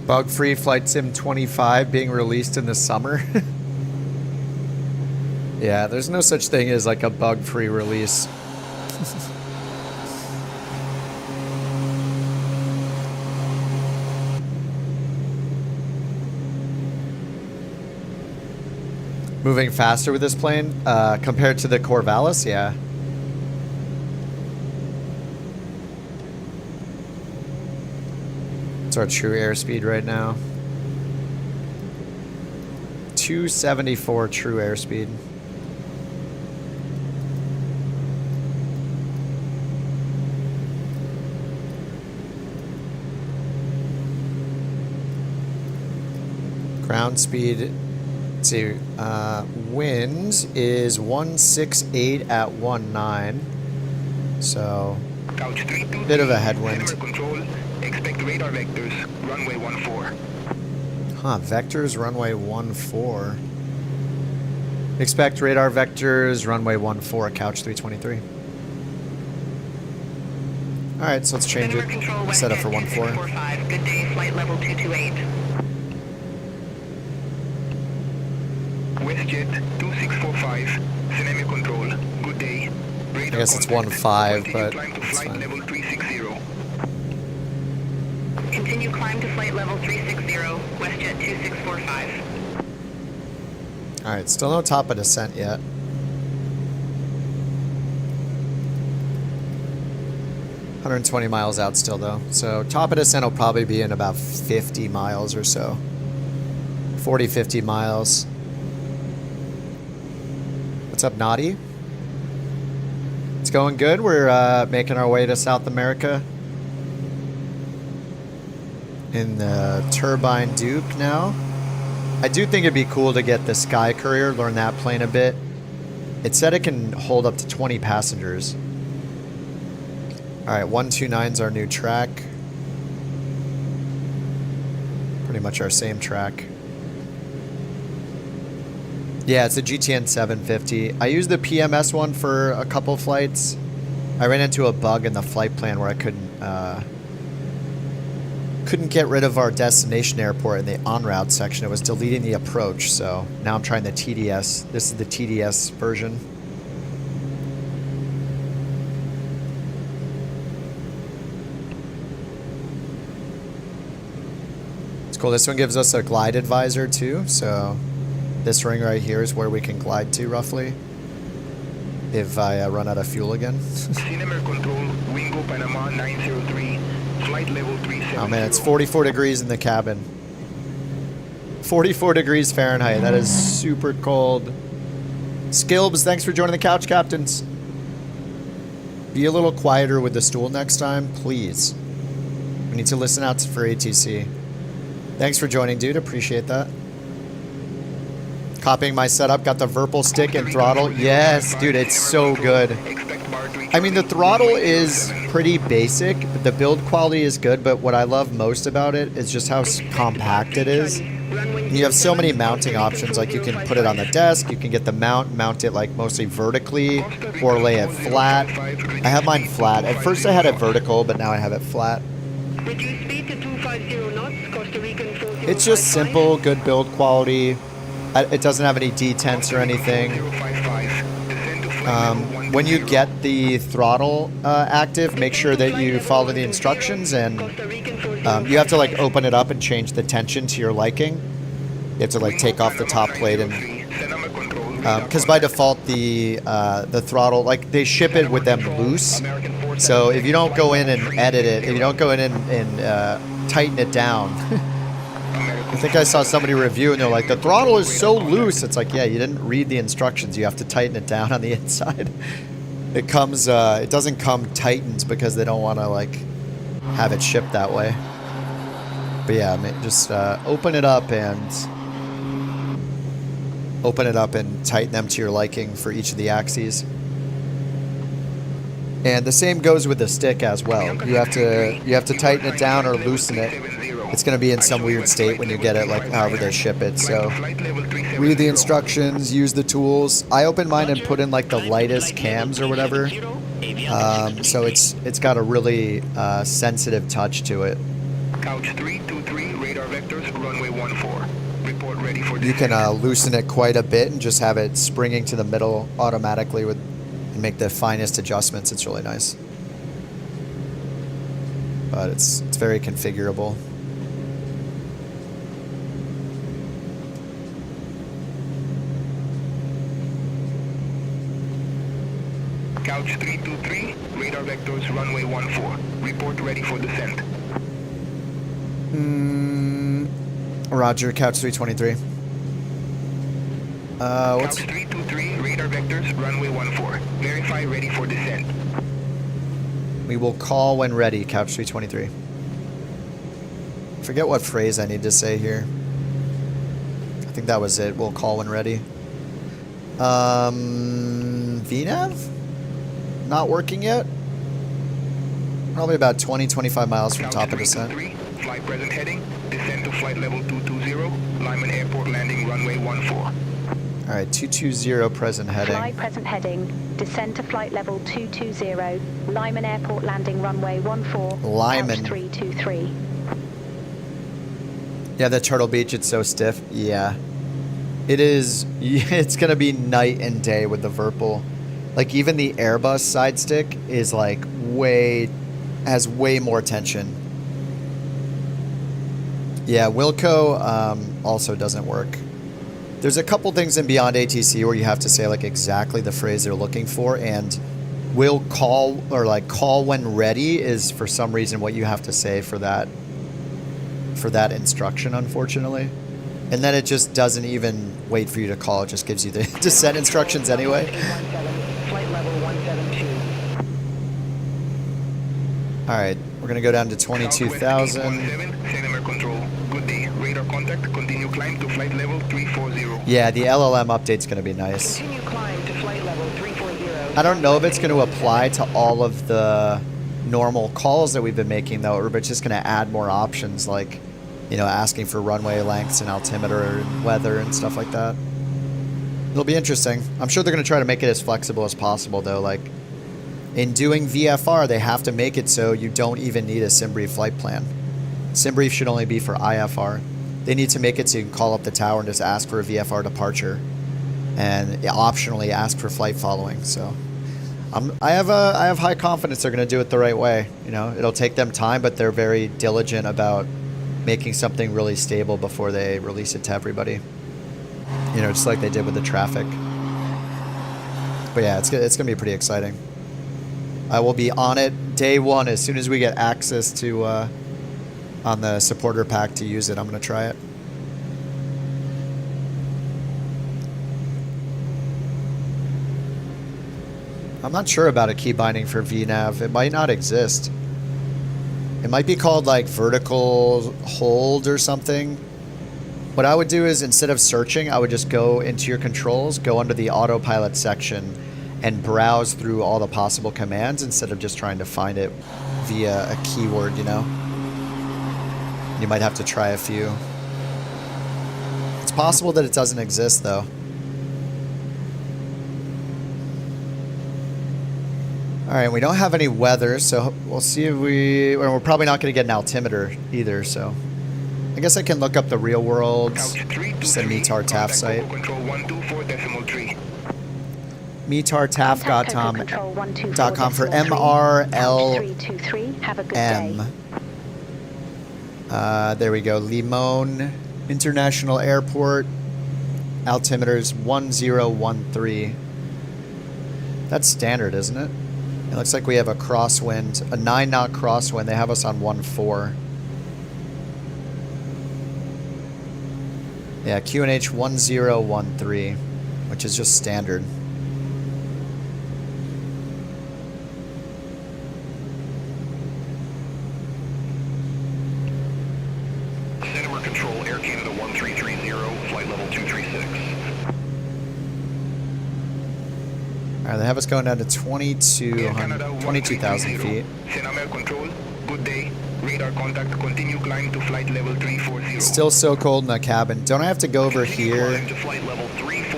Bug-free Flight Sim 25 being released in the summer. Yeah, there's no such thing as like a bug-free release. Moving faster with this plane compared to the Corvallis, yeah. It's our true airspeed right now. 274 true airspeed. Ground speed, let's see, wind is 168 at 19. So, bit of a headwind. Control, expect radar vectors, runway 14. Huh, vectors, runway 14. Expect radar vectors, runway 14, couch 323. Alright, so let's change it. Set up for 14. Good day, flight level 228. WestJet 2645, Cinema control, good day. I guess it's 15, but climb to it's flight fine. level 360. Continue climb to flight level 360, WestJet 2645. Alright, still no top of descent yet. $120 miles out still though. So top of descent will probably be in about 50 miles or so. 40, 50 miles. What's up, Naughty? It's going good. We're making our way to South America in the Turbine Duke now. I do think it'd be cool to get the Sky Courier, learn that plane a bit. It said it can hold up to 20 passengers. Alright, 129's our new track. Pretty much our same track. Yeah, it's a GTN 750. I used the PMS one for a couple flights. I ran into a bug in the flight plan where I couldn't couldn't get rid of our destination airport in the en route section. It was deleting the approach, so now I'm trying the TDS. This is the TDS version. It's cool. This one gives us a glide advisor too, so this ring right here is where we can glide to roughly if I run out of fuel again. Cinema control, Wingo Panama 903, flight level 370. Oh man, it's 44 degrees in the cabin. 44 degrees Fahrenheit. That is super cold. Skilbs, thanks for joining the Couch Captains. Be a little quieter with the stool next time, please. We need to listen out for ATC. Thanks for joining, dude. Appreciate that. Copying my setup. Got the Virpil stick and throttle. Yes, dude, it's so good. I mean, the throttle is pretty basic, but the build quality is good. But what I love most about it is just how compact it is. And you have so many mounting options. Like you can put it on the desk. You can get the mount it like mostly vertically or lay it flat. I have mine flat. At first I had it vertical, but now I have it flat. It's just simple, good build quality. It doesn't have any detents or anything. When you get the throttle active, make sure that you follow the instructions, and you have to like open it up and change the tension to your liking. You have to like take off the top plate, and because by default the throttle, like they ship it with them loose. So if you don't go in and edit it, if you don't go in and tighten it down. I think I saw somebody review and they're like, the throttle is so loose. It's like, yeah, you didn't read the instructions. You have to tighten it down on the inside. It comes, it doesn't come tightened because they don't want to like have it shipped that way. But yeah, just open it up and tighten them to your liking for each of the axes. And the same goes with the stick as well. You have to tighten it down or loosen it. It's going to be in some weird state when you get it, like however they ship it. So read the instructions, use the tools. I opened mine and put in like the lightest cams or whatever. So it's got a really sensitive touch to it. Couch 323, radar vectors, runway 14. Report ready for you can loosen it quite a bit and just have it springing to the middle automatically and make the finest adjustments. It's really nice. But it's very configurable. Couch 323, radar vectors, runway 14. Report ready for descent. Roger, Couch 323. What's... Couch 323, radar vectors, runway 14. Verify ready for descent. We will call when ready, Couch 323. Forget what phrase I need to say here. I think that was it. We'll call when ready. VNAV? Not working yet? Probably about 20-25 miles from top of descent. Flight present heading. Descend to flight level 220. Lyman Airport landing runway 14. Alright, 220 present heading. Fly present heading. Descend to flight level 220. Lyman Airport landing runway 14. Lyman. 323. Yeah, the Turtle Beach, it's so stiff. Yeah. It is. It's going to be night and day with the Virpil. Like, even the Airbus side stick is like has way more tension. Yeah, Wilco also doesn't work. There's a couple things in Beyond ATC where you have to say like exactly the phrase they're looking for, and will call or like call when ready is for some reason what you have to say for that instruction, unfortunately. And then it just doesn't even wait for you to call. It just gives you the descent instructions anyway. Flight level 172. All right, we're gonna go down to 22,000. Center control. Good day. Radar contact. Continue climb to flight level 340. Yeah, the LLM update's gonna be nice. Continue climb to flight level 340. I don't know if it's gonna apply to all of the normal calls that we've been making though, or it's just gonna add more options like, you know, asking for runway lengths and altimeter and weather and stuff like that. It'll be interesting. I'm sure they're gonna try to make it as flexible as possible though. Like, in doing VFR, they have to make it so you don't even need a SimBrief flight plan. Sim brief should only be for IFR. They need to make it so you can call up the tower and just ask for a VFR departure, and optionally ask for flight following. So I have high confidence they're going to do it the right way. You know, it'll take them time, but they're very diligent about making something really stable before they release it to everybody. You know, just like they did with the traffic. But yeah, it's going to be pretty exciting. I will be on it day one as soon as we get access to on the supporter pack to use it. I'm going to try it. I'm not sure about a key binding for VNav. It might not exist. It might be called like vertical hold or something. What I would do is, instead of searching, I would just go into your controls, go under the autopilot section, and browse through all the possible commands instead of just trying to find it via a keyword, you know? You might have to try a few. It's possible that it doesn't exist, though. Alright, we don't have any weather, so we'll see if we're probably not going to get an altimeter either, so I guess I can look up the real world, just a METAR TAF site. METARTAF.com for MRLM. There we go. Limon International Airport. Altimeter's 1013. That's standard, isn't it? It looks like we have a crosswind, a 9-knot crosswind. They have us on 1-4. Yeah, QNH 1013, which is just standard. Center Control, Air Canada 1330, flight level 236. Alright, they have us going down to 22,000 feet. Center Control, good day. Radar contact, continue climb to flight level 340. Still so cold in the cabin. Don't I have to go over here?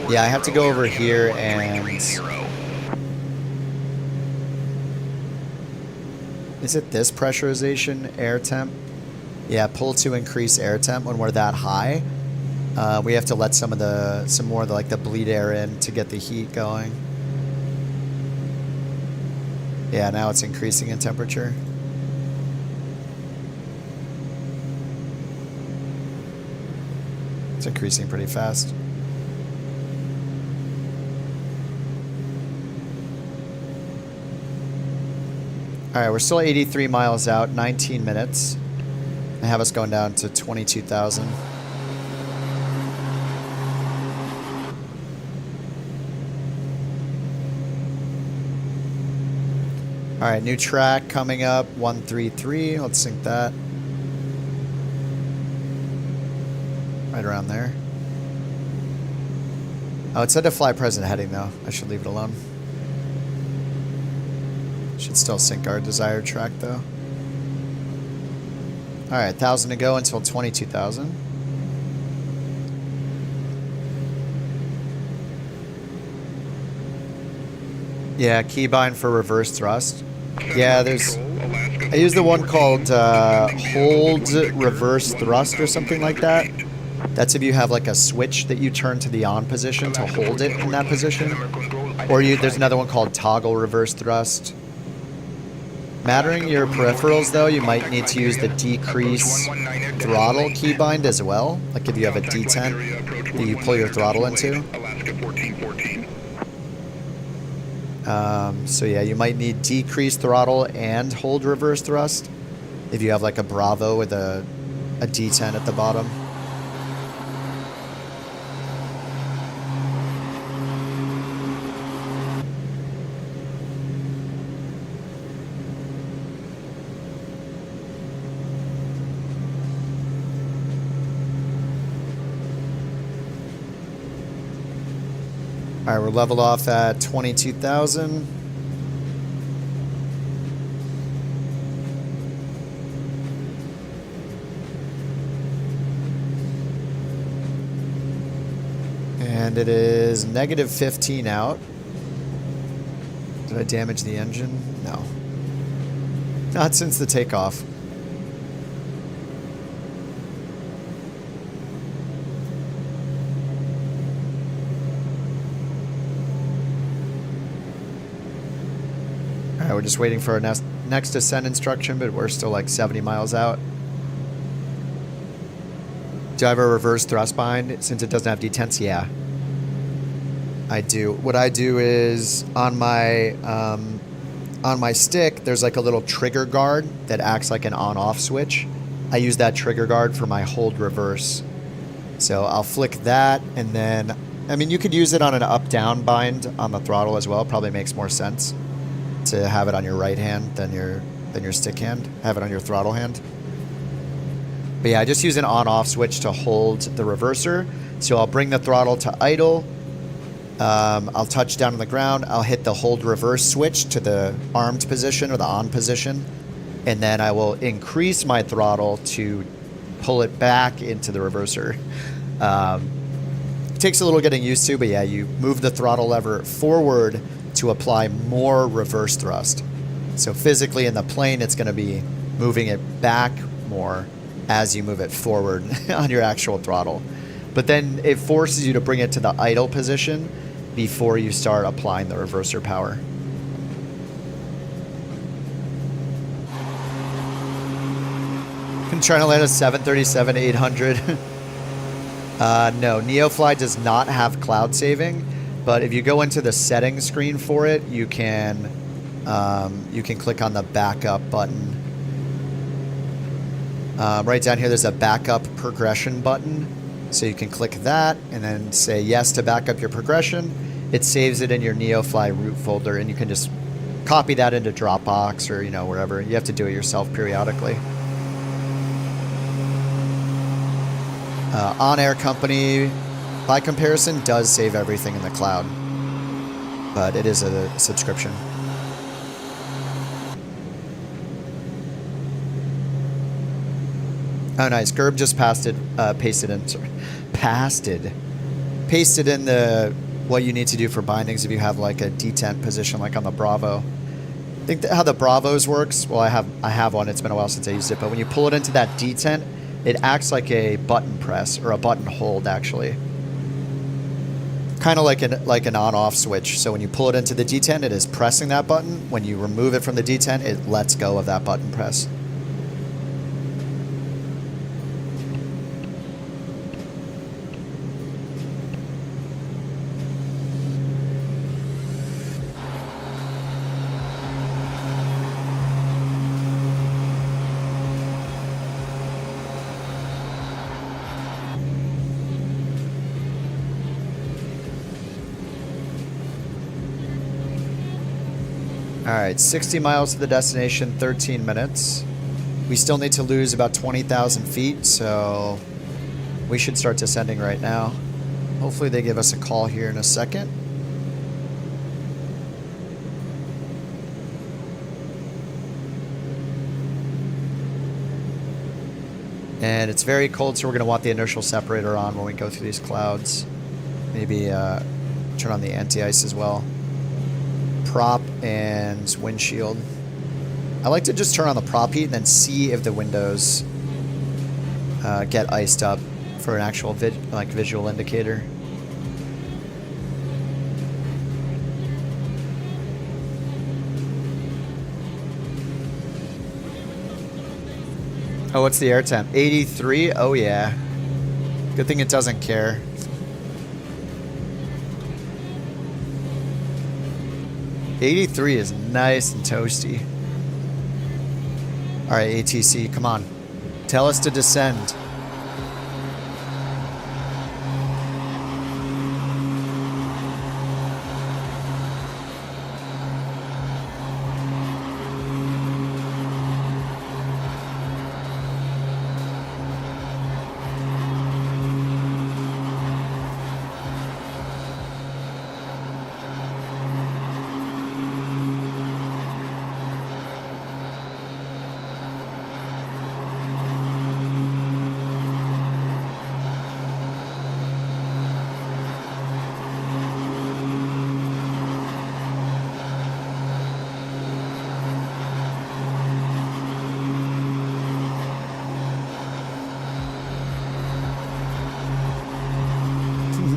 Yeah, I have to go over here and... Is it this pressurization, air temp? Yeah, pull to increase air temp when we're that high. We have to let some more of the bleed air in to get the heat going. Yeah, now it's increasing in temperature. It's increasing pretty fast. Alright, we're still 83 miles out, 19 minutes. They have us going down to 22,000. Alright, new track coming up, 133. Let's sync that. Right around there. Oh, it said to fly present heading, though. I should leave it alone. Should still sync our desired track, though. Alright, 1,000 to go until 22,000. Yeah, keybind for reverse thrust. Yeah, there's... I use the one called hold reverse thrust or something like that. That's if you have like a switch that you turn to the on position to hold it in that position. Or there's another one called toggle reverse thrust. Mattering your peripherals though, you might need to use the decrease throttle keybind as well. Like if you have a D10 that you pull your throttle into. So yeah, you might need decrease throttle and hold reverse thrust if you have like a Bravo with a D10 at the bottom. Alright, we're leveled off at 22,000. And it is negative 15 out. Did I damage the engine? No. Not since the takeoff. we're just waiting for our next descent instruction, but we're still like 70 miles out. Do I have a reverse thrust bind since it doesn't have detents? Yeah, I do. What I do is on my stick, there's like a little trigger guard that acts like an on-off switch. I use that trigger guard for my hold reverse. So I'll flick that, and then, I mean, you could use it on an up-down bind on the throttle as well. Probably makes more sense to have it on your right hand than your stick hand. Have it on your throttle hand. But yeah, I just use an on-off switch to hold the reverser. So I'll bring the throttle to idle. I'll touch down on the ground. I'll hit the hold reverse switch to the armed position or the on position. And then I will increase my throttle to pull it back into the reverser. It takes a little getting used to, but yeah, you move the throttle lever forward to apply more reverse thrust. So physically in the plane, it's going to be moving it back more as you move it forward on your actual throttle. But then it forces you to bring it to the idle position before you start applying the reverser power. I'm trying to land a 737-800. No, NeoFly does not have cloud saving, but if you go into the settings screen for it, you can click on the backup button. Right down here, there's a backup progression button. So you can click that and then say yes to back up your progression. It saves it in your NeoFly root folder, and you can just copy that into Dropbox or, wherever. You have to do it yourself periodically. On-Air Company, by comparison, does save everything in the cloud, but it is a subscription. Oh, nice. Gerb just pasted in the what you need to do for bindings if you have like a detent position, like on the Bravo. I think how the Bravos works. Well, I have one. It's been a while since I used it, but when you pull it into that detent, it acts like a button press or a button hold, actually. Kind of like an on-off switch. So when you pull it into the detent, it is pressing that button. When you remove it from the detent, it lets go of that button press. Alright, 60 miles to the destination, 13 minutes. We still need to lose about 20,000 feet, so we should start descending right now. Hopefully they give us a call here in a second. And it's very cold, so we're going to want the inertial separator on when we go through these clouds. Maybe turn on the anti-ice as well. Prop and windshield. I like to just turn on the prop heat and then see if the windows get iced up for an actual visual indicator. Oh, what's the air temp? 83? Oh yeah. Good thing it doesn't care. '83 is nice and toasty. All right, ATC, come on. Tell us to descend.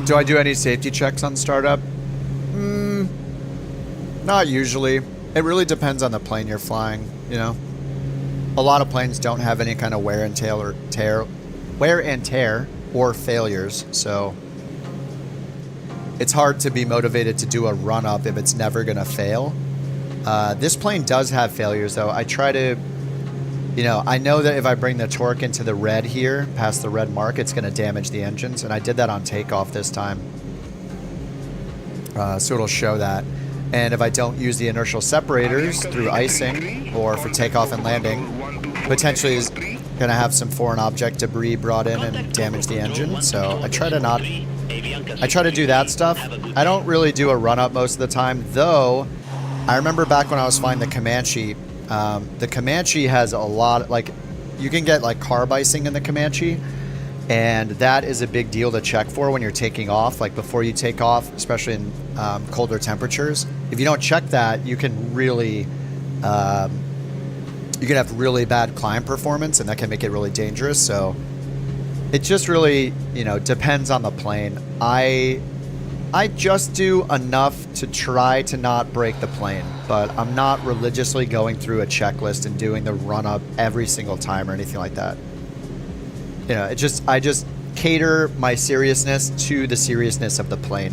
Do I do any safety checks on startup? Not usually. It really depends on the plane you're flying, you know. A lot of planes don't have any kind of wear and tear or failures, so it's hard to be motivated to do a run up if it's never gonna fail. This plane does have failures though. I try to, you know, I know that if I bring the torque into the red here, past the red mark, it's gonna damage the engines, and I did that on takeoff this time. So it'll show that. And if I don't use the inertial separators through icing or for takeoff and landing, potentially is going to have some foreign object debris brought in and damage the engine. So I try to do that stuff. I don't really do a run up most of the time, though. I remember back when I was flying the Comanche has a lot, like, you can get like carb icing in the Comanche. And that is a big deal to check for when you're taking off, like before you take off, especially in colder temperatures. If you don't check that, you can really, you can have really bad climb performance, and that can make it really dangerous. So it just really, you know, depends on the plane. I just do enough to try to not break the plane, but I'm not religiously going through a checklist and doing the run up every single time or anything like that. You know, I just cater my seriousness to the seriousness of the plane.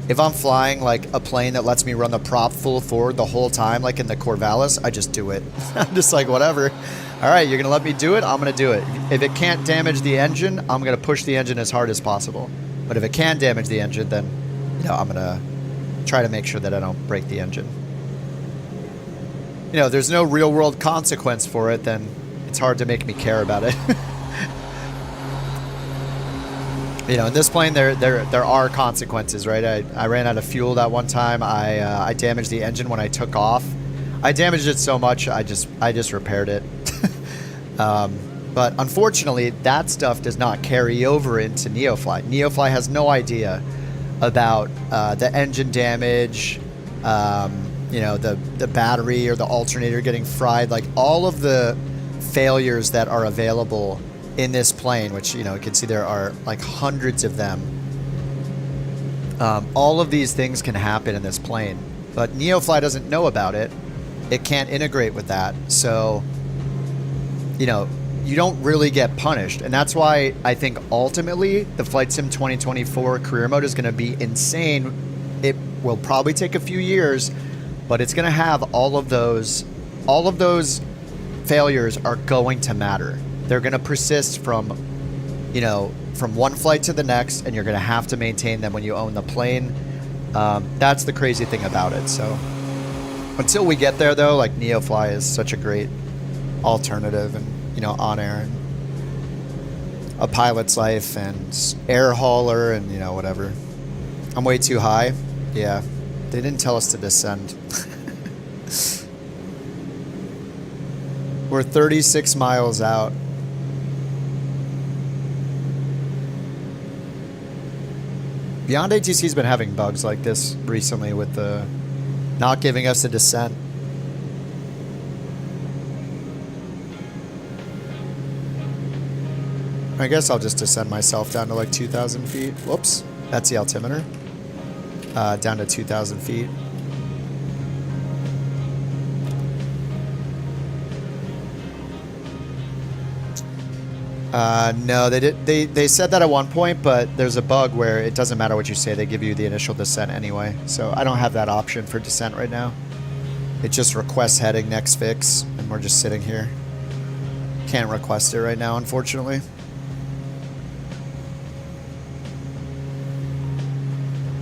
If I'm flying like a plane that lets me run the prop full forward the whole time, like in the Corvallis, I just do it. I'm just like, whatever. All right, you're gonna let me do it, I'm gonna do it. If it can't damage the engine, I'm gonna push the engine as hard as possible. But if it can damage the engine, then, you know, I'm gonna try to make sure that I don't break the engine. You know, if there's no real world consequence for it, then it's hard to make me care about it. You know, in this plane, there are consequences, right? I ran out of fuel that one time. I damaged the engine when I took off. I damaged it so much, I just repaired it. But unfortunately, that stuff does not carry over into NeoFly. NeoFly has no idea about the engine damage, you know, the battery or the alternator getting fried, like all of the failures that are available in this plane, which, you know, you can see there are like hundreds of them. All of these things can happen in this plane, but NeoFly doesn't know about it. It can't integrate with that. So, you know, you don't really get punished. And that's why I think ultimately the Flight Sim 2024 career mode is going to be insane. It will probably take a few years, but it's going to have all of those failures are going to matter. They're going to persist from, you know, from one flight to the next, and you're going to have to maintain them when you own the plane. That's the crazy thing about it. So until we get there, though, like, NeoFly is such a great alternative, and, you know, on air and a pilot's life and air hauler and, you know, whatever. I'm way too high. Yeah, they didn't tell us to descend. We're 36 miles out. Beyond ATC's been having bugs like this recently with the not giving us a descent. I guess I'll just descend myself down to like 2,000 feet. Whoops, that's the altimeter. Down to 2,000 feet. No, they said that at one point, but there's a bug where it doesn't matter what you say, they give you the initial descent anyway. So I don't have that option for descent right now. It just requests heading next fix, and we're just sitting here. Can't request it right now, unfortunately.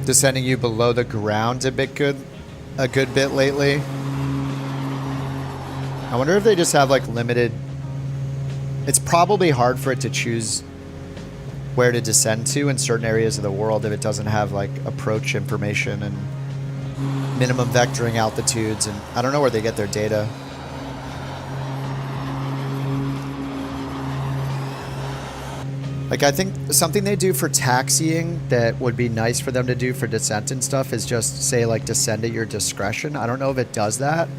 Descending you below the ground a good bit lately. I wonder if they just have like limited. It's probably hard for it to choose where to descend to in certain areas of the world if it doesn't have like approach information and minimum vectoring altitudes, and I don't know where they get their data. Like, I think something they do for taxiing that would be nice for them to do for descent and stuff is just say like descend at your discretion. I don't know if it does that.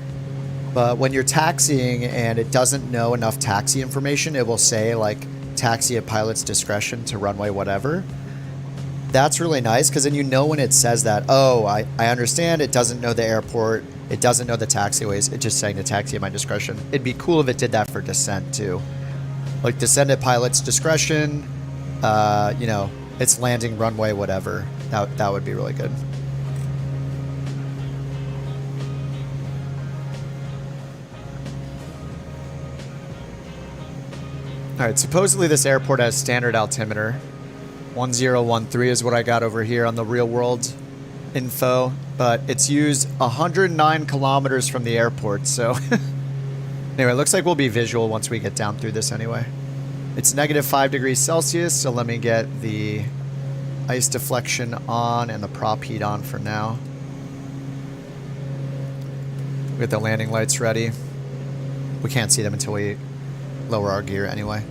But when you're taxiing and it doesn't know enough taxi information, it will say like taxi at pilot's discretion to runway whatever. That's really nice because then you know when it says that, oh, I understand it doesn't know the airport, it doesn't know the taxiways, it's just saying the taxi at my discretion. It'd be cool if it did that for descent too. Like descent at pilot's discretion, you know, it's landing runway, whatever. That would be really good. All right, supposedly this airport has standard altimeter. 1013 is what I got over here on the real world info, but it's used 109 kilometers from the airport, so anyway, it looks like we'll be visual once we get down through this anyway. It's -5 degrees Celsius, so let me get the ice deflection on and the prop heat on for now. We get the landing lights ready. We can't see them until we lower our gear anyway.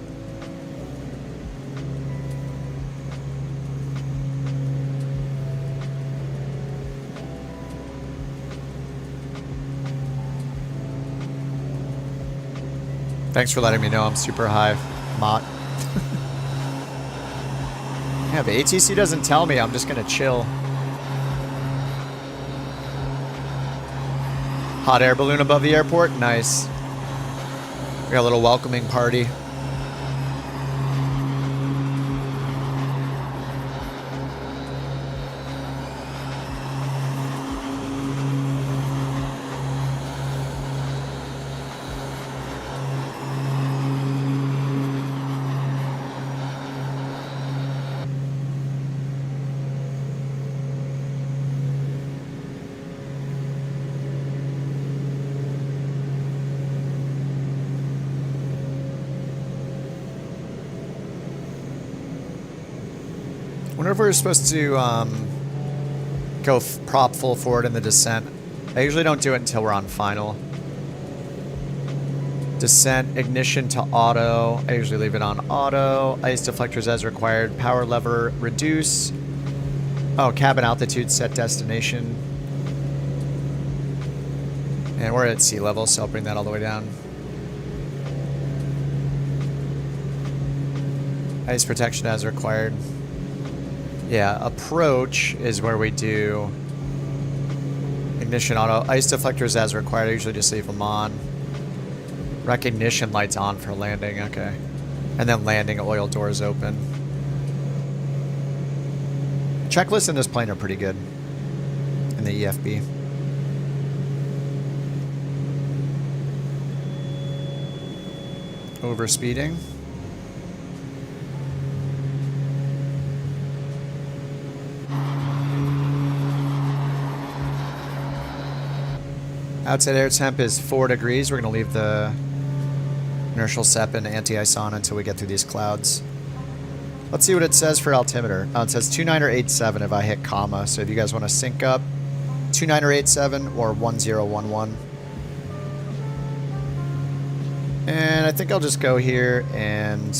Thanks for letting me know I'm super high, Mott. Yeah, but ATC doesn't tell me. I'm just gonna chill. Hot air balloon above the airport? Nice. We got a little welcoming party. Whenever we're supposed to go prop full forward in the descent, I usually don't do it until we're on final. Descent, ignition to auto. I usually leave it on auto. Ice deflectors as required. Power lever, reduce. Oh, cabin altitude, set destination. And we're at sea level, so I'll bring that all the way down. Ice protection as required. Yeah, approach is where we do ignition auto. Ice deflectors as required. I usually just leave them on. Recognition lights on for landing. Okay. And then landing, oil doors open. Checklists in this plane are pretty good in the EFB. Overspeeding. Outside air temp is 4 degrees. We're going to leave the inertial SEP and anti-ice on until we get through these clouds. Let's see what it says for altimeter. It says 2987 if I hit comma. So if you guys want to sync up, 2987 or 1011. And I think I'll just go here and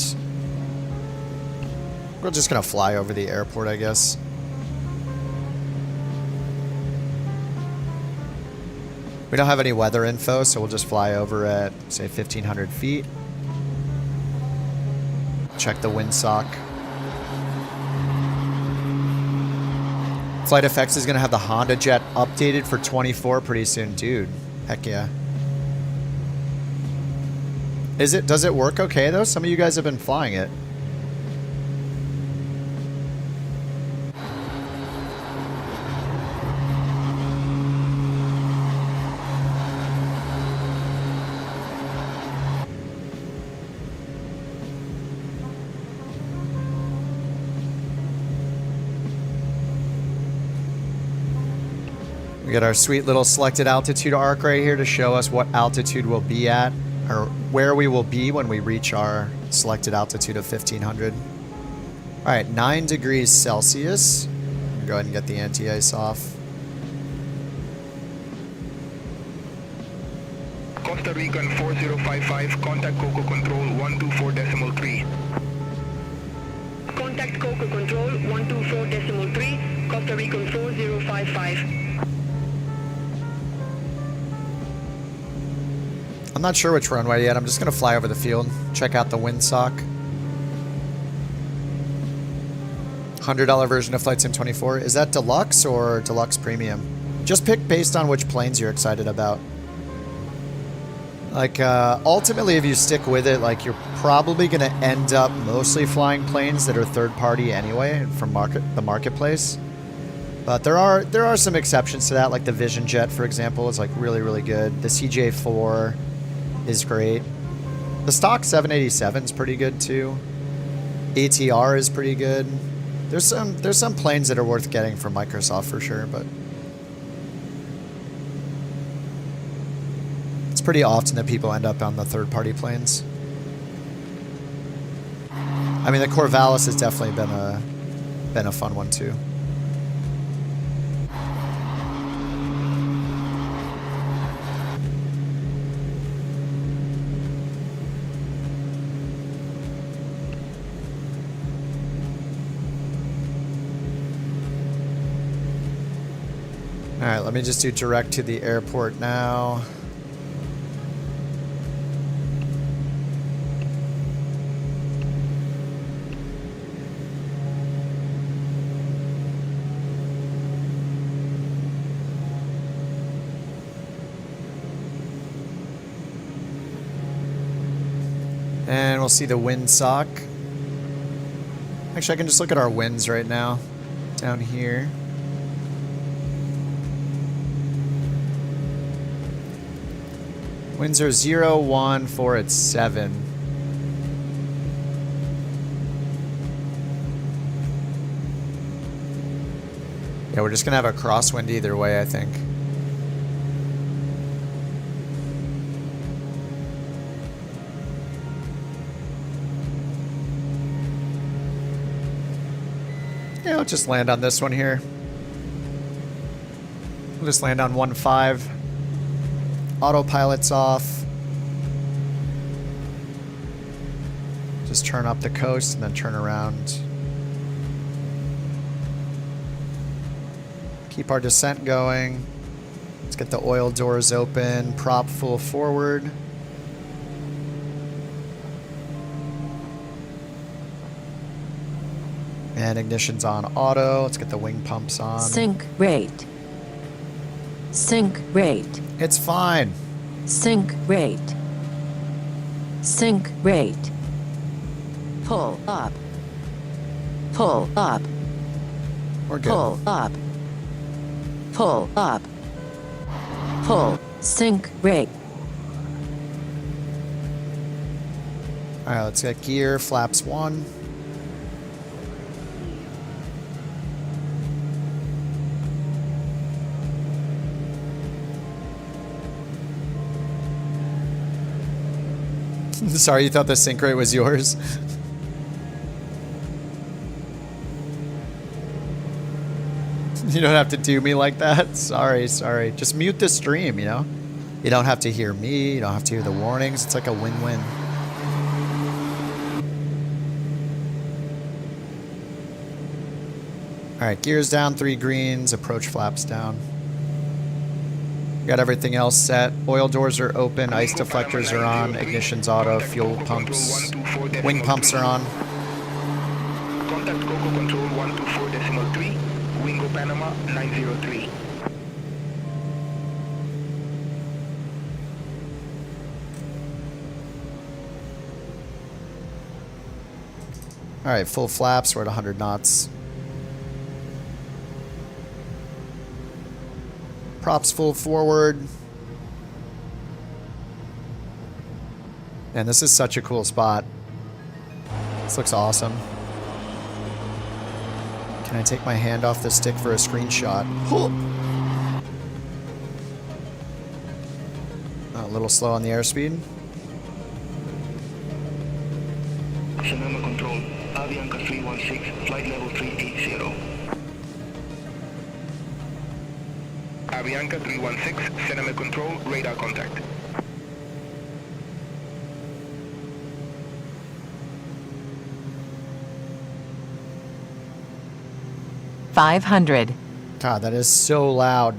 we're just going to fly over the airport, I guess. We don't have any weather info, so we'll just fly over at, say, 1,500 feet. Check the windsock. Flight Effects is going to have the Honda Jet updated for 24 pretty soon. Dude, heck yeah. Does it work okay, though? Some of you guys have been flying it. We got our sweet little selected altitude arc right here to show us what altitude we'll be at, or where we will be when we reach our selected altitude of 1,500. All right, 9 degrees Celsius. Go ahead and get the anti-ice off. Costa Rican 4055, contact Coco Control 124.3. Contact Coco Control 124.3, Costa Rican 4055. I'm not sure which runway yet. I'm just going to fly over the field, check out the windsock. $100 version of Flight Sim 24. Is that deluxe or deluxe premium? Just pick based on which planes you're excited about. Like, ultimately, if you stick with it, like, you're probably going to end up mostly flying planes that are third-party anyway from the marketplace. But there are some exceptions to that, like the Vision Jet, for example, is like really, really good. The CJ4 is great. The stock 787 is pretty good too. ATR is pretty good. There's some planes that are worth getting from Microsoft for sure, but it's pretty often that people end up on the third-party planes. I mean, the Corvallis has definitely been a fun one too. All right, let me just do direct to the airport now. And we'll see the windsock. Actually, I can just look at our winds right now down here. Winds are 0, 1, 4 at 7. Yeah, we're just going to have a crosswind either way, I think. Yeah, I'll just land on this one here. We'll just land on 1.5. Autopilot's off. Just turn up the coast and then turn around. Keep our descent going. Let's get the oil doors open. Prop full forward. And ignition's on auto. Let's get the wing pumps on. Sync rate. Sync rate. It's fine. Sync rate. Sync rate. Pull up. Pull up. We're good. Pull up. Pull up. Pull. Sync rate. All right, let's get gear. Flaps 1. Sorry, you thought the sync rate was yours? You don't have to do me like that. Sorry. Just mute the stream, you know? You don't have to hear me. You don't have to hear the warnings. It's like a win-win. All right, gears down, 3 greens. Approach flaps down. Got everything else set. Oil doors are open. Ice deflectors are on. Ignition's auto. Fuel pumps. Wing pumps are on. Contact Coco Control 124.3. Wingo Panama 903. All right, full flaps. We're at 100 knots. Props full forward. And this is such a cool spot. This looks awesome. Can I take my hand off the stick for a screenshot? A little slow on the airspeed. Sonoma Control, Avianca 316, flight level 380. Avianca 316, Sonoma Control, radar contact. $500. God, that is so loud.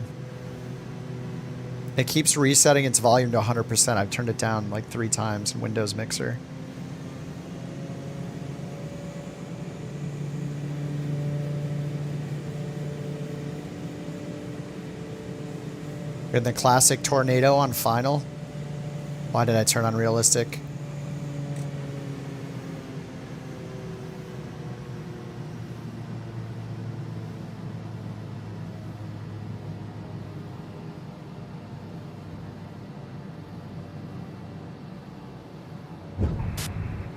It keeps resetting its volume to 100%. I've turned it down like 3 times in Windows Mixer. We're in the classic tornado on final. Why did I turn on realistic?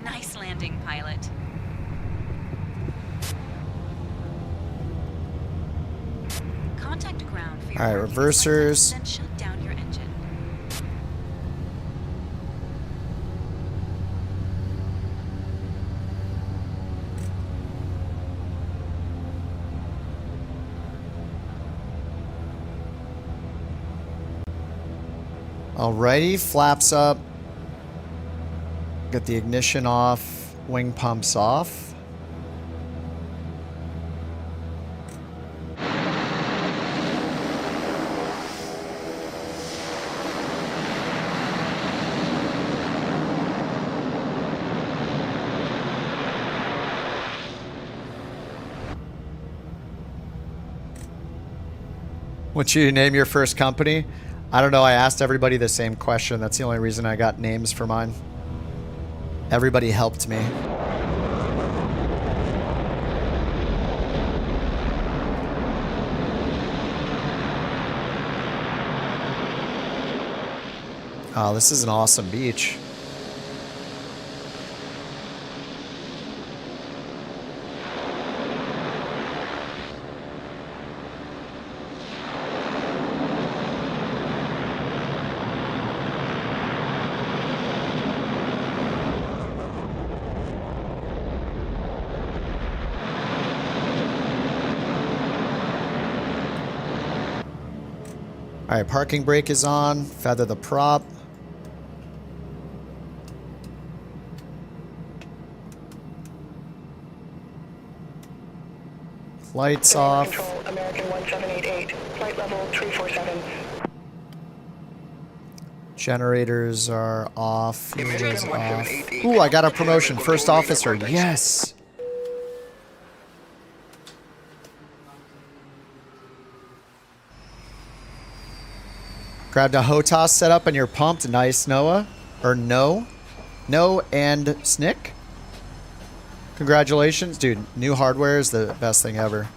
Nice landing, pilot. Contact ground for your All right, working reversers. assignment, then shut down your engine. Alrighty, flaps up. Get the ignition off, wing pumps off. Would you name your first company? I don't know. I asked everybody the same question. That's the only reason I got names for mine. Everybody helped me. Oh, this is an awesome beach. All right, parking brake is on. Feather the prop. Lights off. Control, American 1788, flight level 347. Generators are off. Fuel is American off. 1788. Ooh, I got a promotion. First officer. Yes. Grabbed a HOTAS setup and you're pumped. Nice, Noah. Or no. No and Snick. Congratulations. Dude, new hardware is the best thing ever.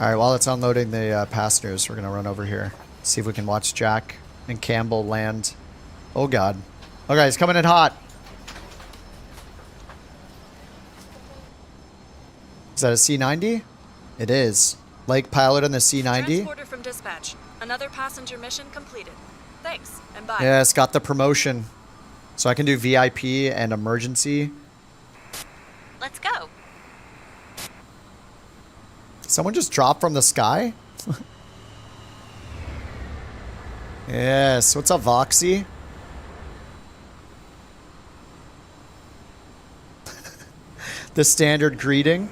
Alright, while it's unloading the passengers, we're going to run over here. See if we can watch Jack and Campbell land. Oh, God. Okay, he's coming in hot. Is that a C-90? It is. Lake pilot on the C-90. Transporter from dispatch. Another passenger mission completed. Thanks, and bye. Yes, got the promotion. So I can do VIP and emergency. Let's go. Someone just dropped from the sky? Yes. What's up, Voxy? The standard greeting.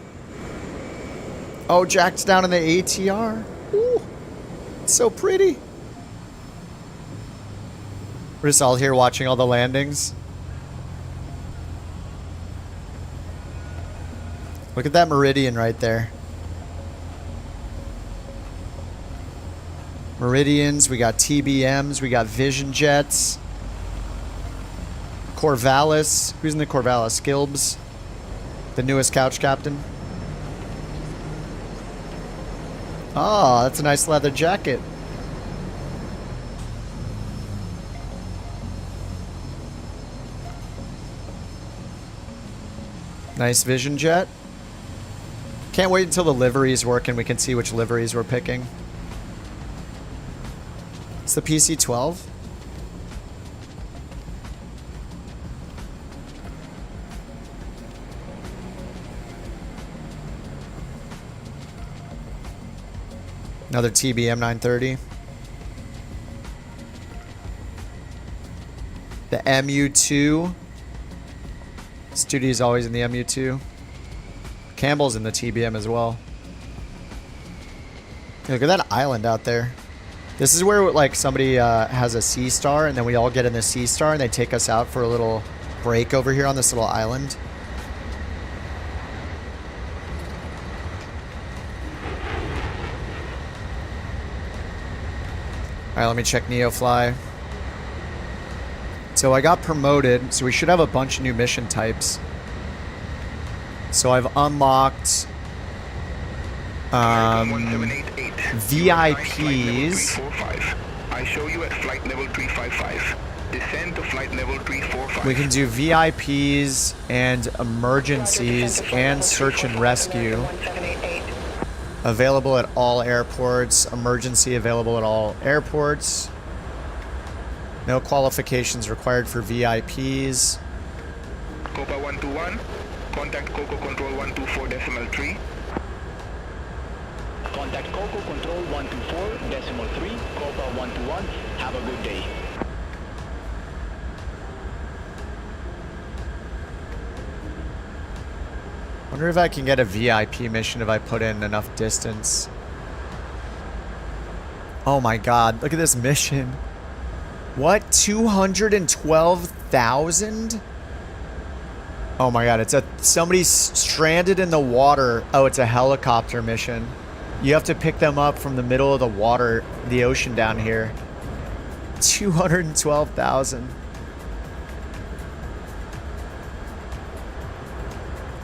Oh, Jack's down in the ATR. Ooh, it's so pretty. We're just all here watching all the landings. Look at that Meridian right there. Meridians, we got TBMs, we got Vision Jets. Corvallis. Who's in the Corvallis? Skilbs. The newest couch captain. Oh, that's a nice leather jacket. Nice Vision Jet. Can't wait until the liveries work and we can see which liveries we're picking. It's the PC-12. Another TBM 930. The MU2. Studio's always in the MU2. Campbell's in the TBM as well. Look at that island out there. This is where like somebody has a sea star and then we all get in the sea star and they take us out for a little break over here on this little island. Alright, let me check NeoFly. So I got promoted, so we should have a bunch of new mission types. So I've unlocked VIPs. I show you at flight level 355. Descend to flight level 345. We can do VIPs and emergencies and search and rescue. Available at all airports. Emergency available at all airports. No qualifications required for VIPs. Copa 121. Contact Coco Control 124.3. Contact Coco Control 124.3. Copa 121. Have a good day. Wonder if I can get a VIP mission if I put in enough distance. Oh my god, look at this mission. What? 212,000? Oh my god, it's somebody's stranded in the water. Oh, it's a helicopter mission. You have to pick them up from the middle of the water, the ocean down here. 212,000.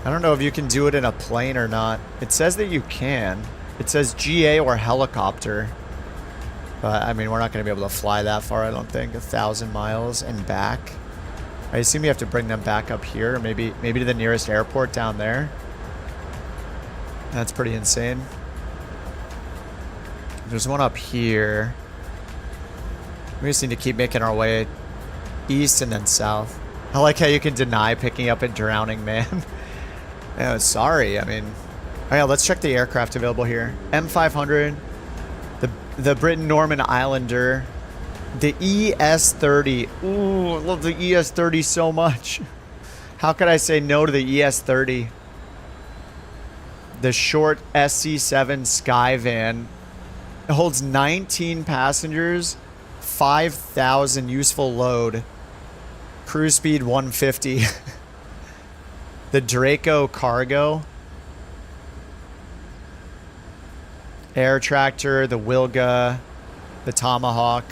I don't know if you can do it in a plane or not. It says that you can. It says GA or helicopter. But, I mean, we're not going to be able to fly that far, I don't think. 1,000 miles and back. I assume you have to bring them back up here. Maybe to the nearest airport down there. That's pretty insane. There's one up here. We just need to keep making our way east and then south. I like how you can deny picking up a drowning man. Oh, sorry. I mean, oh yeah, let's check the aircraft available here. M500, the Britain-Norman Islander, the ES-30. Ooh, I love the ES-30 so much. How could I say no to the ES-30? The short SC-7 Skyvan. It holds 19 passengers, 5,000 useful load, cruise speed 150. The Draco Cargo, Air Tractor, the Wilga, the Tomahawk.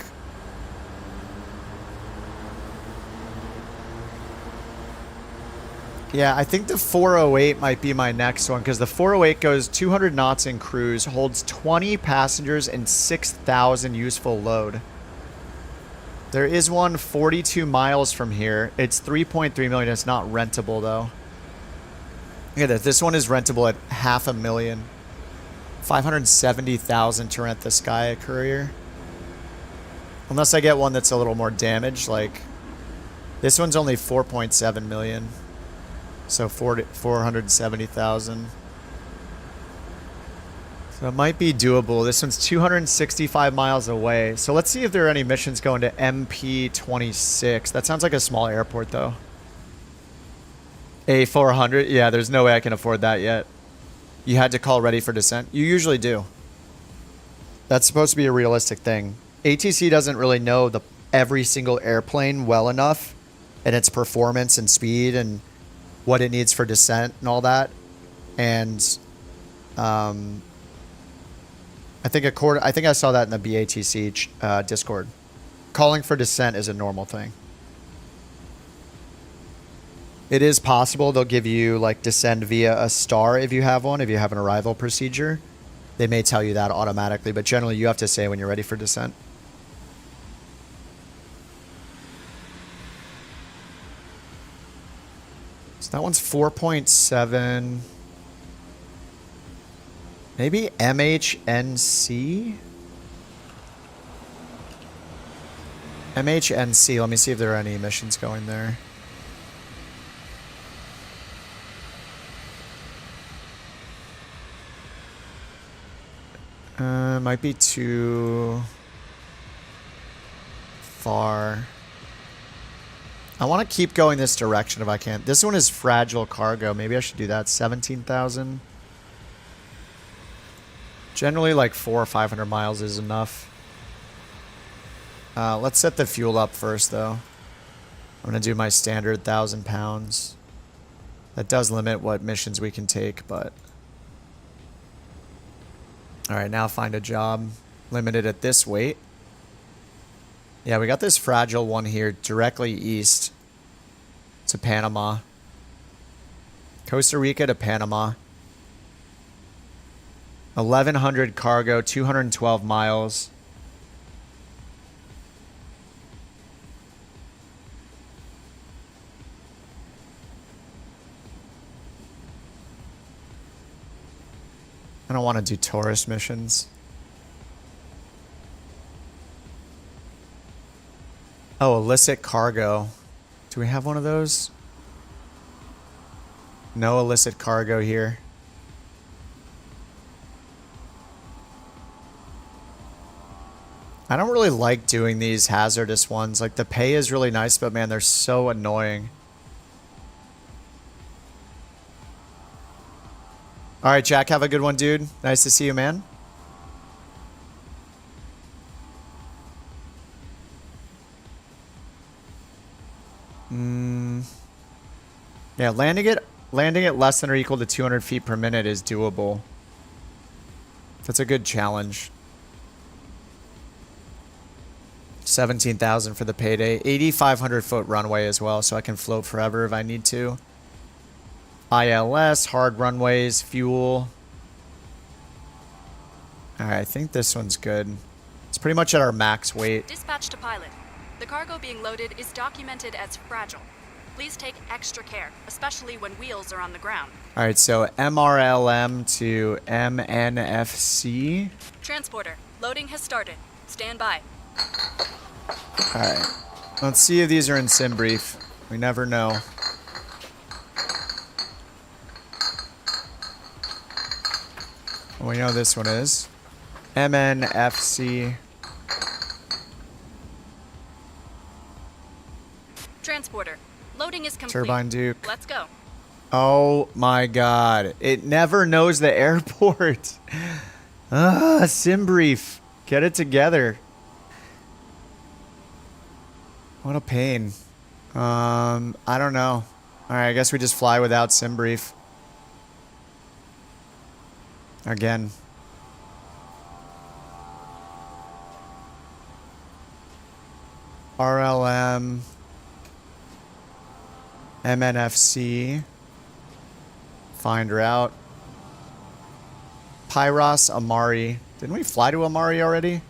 Yeah, I think the 408 might be my next one because the 408 goes 200 knots in cruise, holds 20 passengers and 6,000 useful load. There is one 42 miles from here. It's 3.3 million. It's not rentable though. Look at this. This one is rentable at $500,000. 570,000 to rent the Sky Courier. Unless I get one that's a little more damaged, like this one's only 4.7 million. So 470,000. So it might be doable. This one's 265 miles away. So let's see if there are any missions going to MP26. That sounds like a small airport though. A400? Yeah, there's no way I can afford that yet. You had to call ready for descent? You usually do. That's supposed to be a realistic thing. ATC doesn't really know every single airplane well enough and its performance and speed and what it needs for descent and all that. And I think I saw that in the BATC Discord. Calling for descent is a normal thing. It is possible they'll give you like descend via a star if you have one, if you have an arrival procedure. They may tell you that automatically, but generally you have to say when you're ready for descent. So that one's 4.7. Maybe MHNC? MHNC, let me see if there are any missions going there. Might be too far. I want to keep going this direction if I can. This one is fragile cargo. Maybe I should do that. 17,000. Generally, like 400 or 500 miles is enough. Let's set the fuel up first, though. I'm going to do my standard 1,000 pounds. That does limit what missions we can take, but... Alright, now find a job limited at this weight. Yeah, we got this fragile one here directly east to Panama. Costa Rica to Panama. 1,100 cargo, 212 miles. I don't want to do tourist missions. Oh, illicit cargo. Do we have one of those? No illicit cargo here. I don't really like doing these hazardous ones. Like, the pay is really nice, but man, they're so annoying. All right, Jack, have a good one, dude. Nice to see you, man. Yeah, landing it less than or equal to 200 feet per minute is doable. That's a good challenge. 17,000 for the payday. 8,500 foot runway as well, so I can float forever if I need to. ILS, hard runways, fuel. Alright, I think this one's good. It's pretty much at our max weight. Dispatch to pilot. The cargo being loaded is documented as fragile. Please take extra care, especially when wheels are on the ground. Alright, so MRLM to MNFC. Transporter, loading has started. Stand by. Alright. Let's see if these are in sim brief. We never know. We know this one is. MNFC. Transporter, loading is complete. Turbine Duke. Let's go. Oh my god. It never knows the airport. Sim brief. Get it together. What a pain. I don't know. Alright, I guess we just fly without sim brief. Again. RLM. MNFC. Find route. Pyros, Amari. Didn't we fly to Amari already? I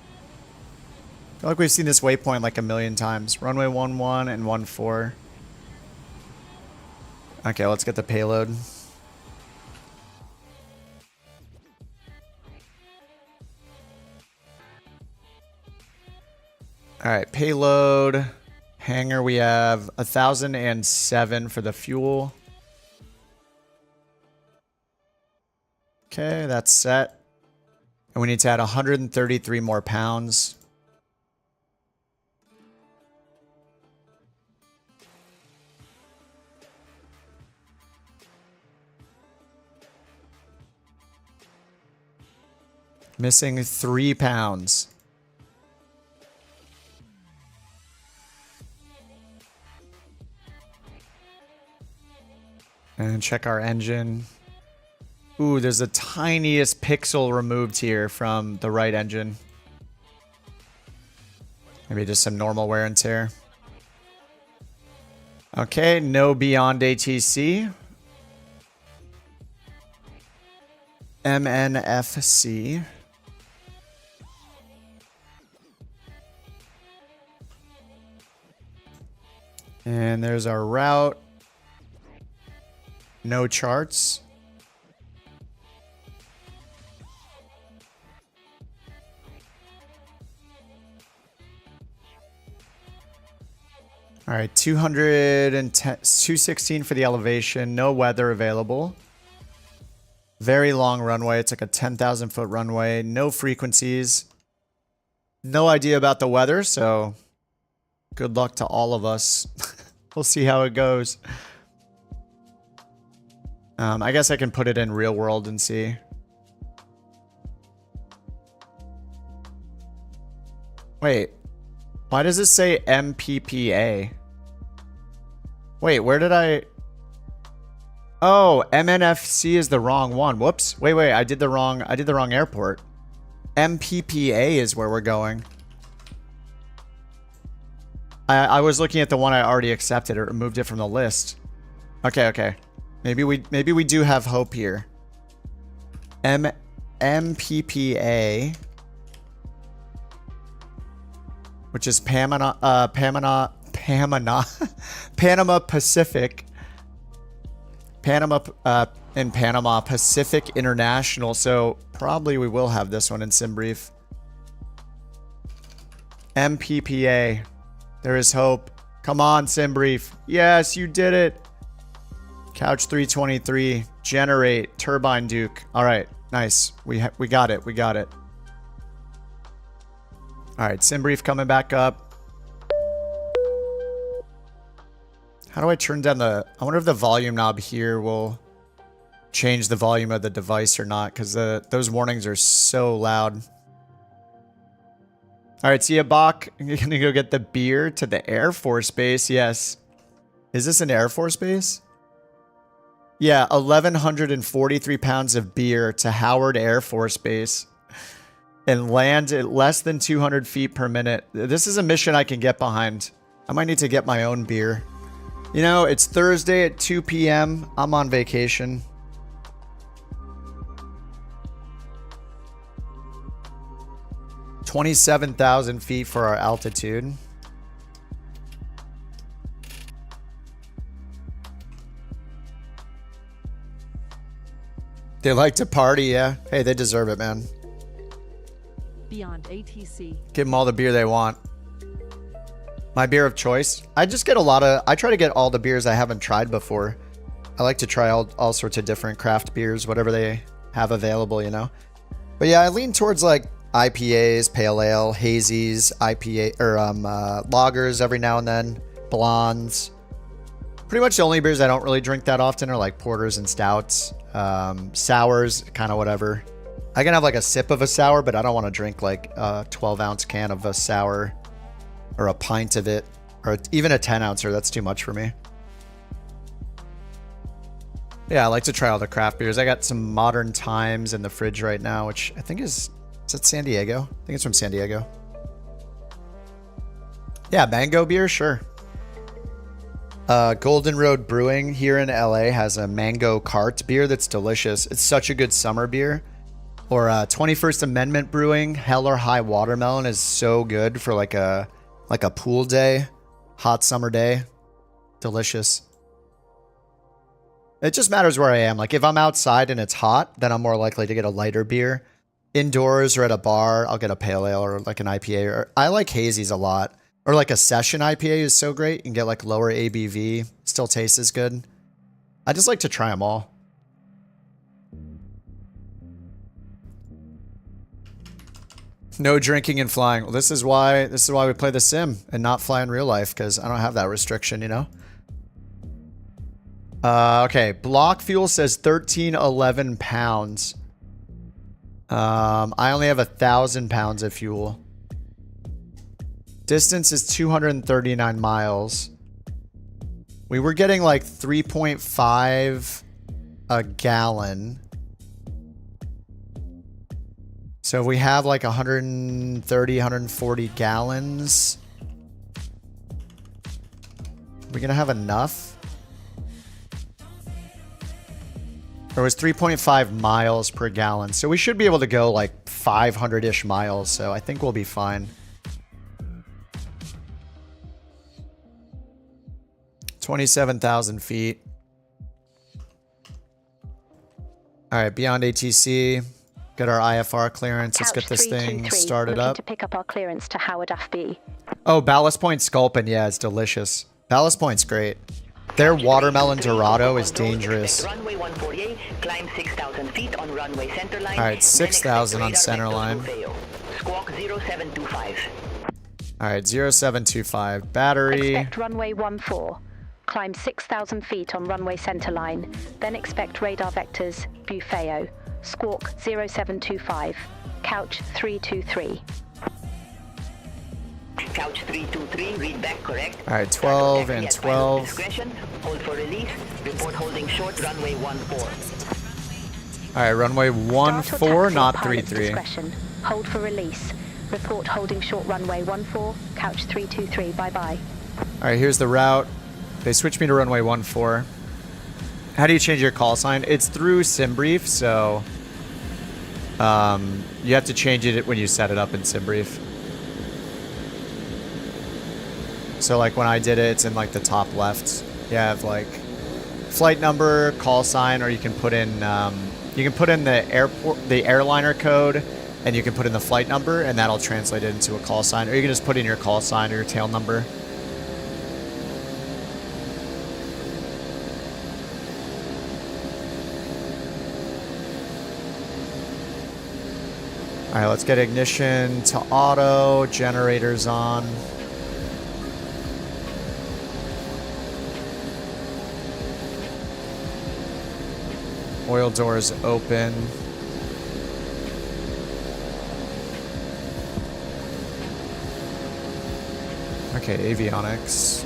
feel like we've seen this waypoint like a million times. Runway 11 and 14. Okay, let's get the payload. Alright, payload. Hangar, we have 1,007 for the fuel. Okay, that's set. And we need to add 133 more pounds. Missing 3 pounds. And check our engine. Ooh, there's the tiniest pixel removed here from the right engine. Maybe just some normal wear and tear. Okay, no beyond ATC. MNFC. And there's our route. No charts. All right, 216 for the elevation. No weather available. Very long runway. It's like a 10,000 foot runway. No frequencies. No idea about the weather, so good luck to all of us. We'll see how it goes. I guess I can put it in real world and see. Wait, why does it say MPPA? Wait, where did I... Oh, MNFC is the wrong one. Whoops. Wait, I did the wrong airport. MPPA is where we're going. I was looking at the one I already accepted. It removed it from the list. Okay, okay. Maybe we do have hope here. MPPA, which is Panama Pacific. Panama Pacific International. So probably we will have this one in SimBrief. MPPA. There is hope. Come on, SimBrief. Yes, you did it. Couch 323. Generate. Turbine Duke. All right. Nice. We got it. We got it. All right. SimBrief coming back up. How do I turn down the... I wonder if the volume knob here will change the volume of the device or not, because those warnings are so loud. All right, see ya, Bach. You're going to go get the beer to the Air Force Base. Yes. Is this an Air Force Base? Yeah, 1,143 pounds of beer to Howard Air Force Base. And land at less than 200 feet per minute. This is a mission I can get behind. I might need to get my own beer. You know, it's Thursday at 2 p.m. I'm on vacation. $27,000 feet for our altitude. They like to party, yeah. Hey, they deserve it, man. Beyond ATC. Give them all the beer they want. My beer of choice. I just get a lot of... I try to get all the beers I haven't tried before. I like to try all sorts of different craft beers, whatever they have available, you know. But yeah, I lean towards like IPAs, pale ale, hazies, IPA or lagers every now and then, blondes. Pretty much the only beers I don't really drink that often are like porters and stouts, sours, kind of whatever. I can have like a sip of a sour, but I don't want to drink like a 12-ounce can of a sour or a pint of it, or even a 10-ouncer. That's too much for me. Yeah, I like to try all the craft beers. I got some Modern Times in the fridge right now, which I think is it San Diego? I think it's from San Diego. Yeah, mango beer, sure. Golden Road Brewing here in LA has a mango cart beer that's delicious. It's such a good summer beer. Or 21st Amendment Brewing, Hell or High Watermelon is so good for like a pool day, hot summer day. Delicious. It just matters where I am. Like if I'm outside and it's hot, then I'm more likely to get a lighter beer. Indoors or at a bar, I'll get a pale ale or like an IPA. Or I like hazies a lot. Or like a session IPA is so great. You can get like lower ABV. Still tastes as good. I just like to try them all. No drinking and flying. Well, this is why we play the sim and not fly in real life, because I don't have that restriction, you know? Okay, block fuel says 1311 pounds. I only have 1,000 pounds of fuel. Distance is 239 miles. We were getting like 3.5 a gallon. So we have like 130, 140 gallons. Are we gonna have enough? There was 3.5 miles per gallon. So we should be able to go like 500-ish miles. So I think we'll be fine. 27,000 feet. All right, beyond ATC. Get our IFR clearance. Let's get this thing started up. To pick up our clearance to Howard FB. Oh, Ballast Point Sculpin. Yeah, it's delicious. Ballast Point's great. Their watermelon Dorado is dangerous. Runway 148, climb 6,000 feet on runway center line. All right, 6,000 on center line. Squawk 0725. All right, 0725. Battery. Expect runway 14. Climb 6,000 feet on runway center line. Then expect radar vectors Bufeo. Squawk 0725. Couch 323. Couch 323, read back correct. All right, 12 and 12. Discretion, hold for release. Report holding short, runway 14. All right, runway 14, not 33. Hold for release. Report holding short, runway 14. Couch 323, bye-bye. All right, here's the route. They switched me to runway 14. How do you change your call sign? It's through SimBrief, so you have to change it when you set it up in SimBrief. So like when I did it, it's in like the top left. You have like flight number, call sign, or you can put in the airliner code, and you can put in the flight number, and that'll translate it into a call sign. Or you can just put in your call sign or your tail number. All right, let's get ignition to auto, generators on. Oil doors open. Okay, avionics.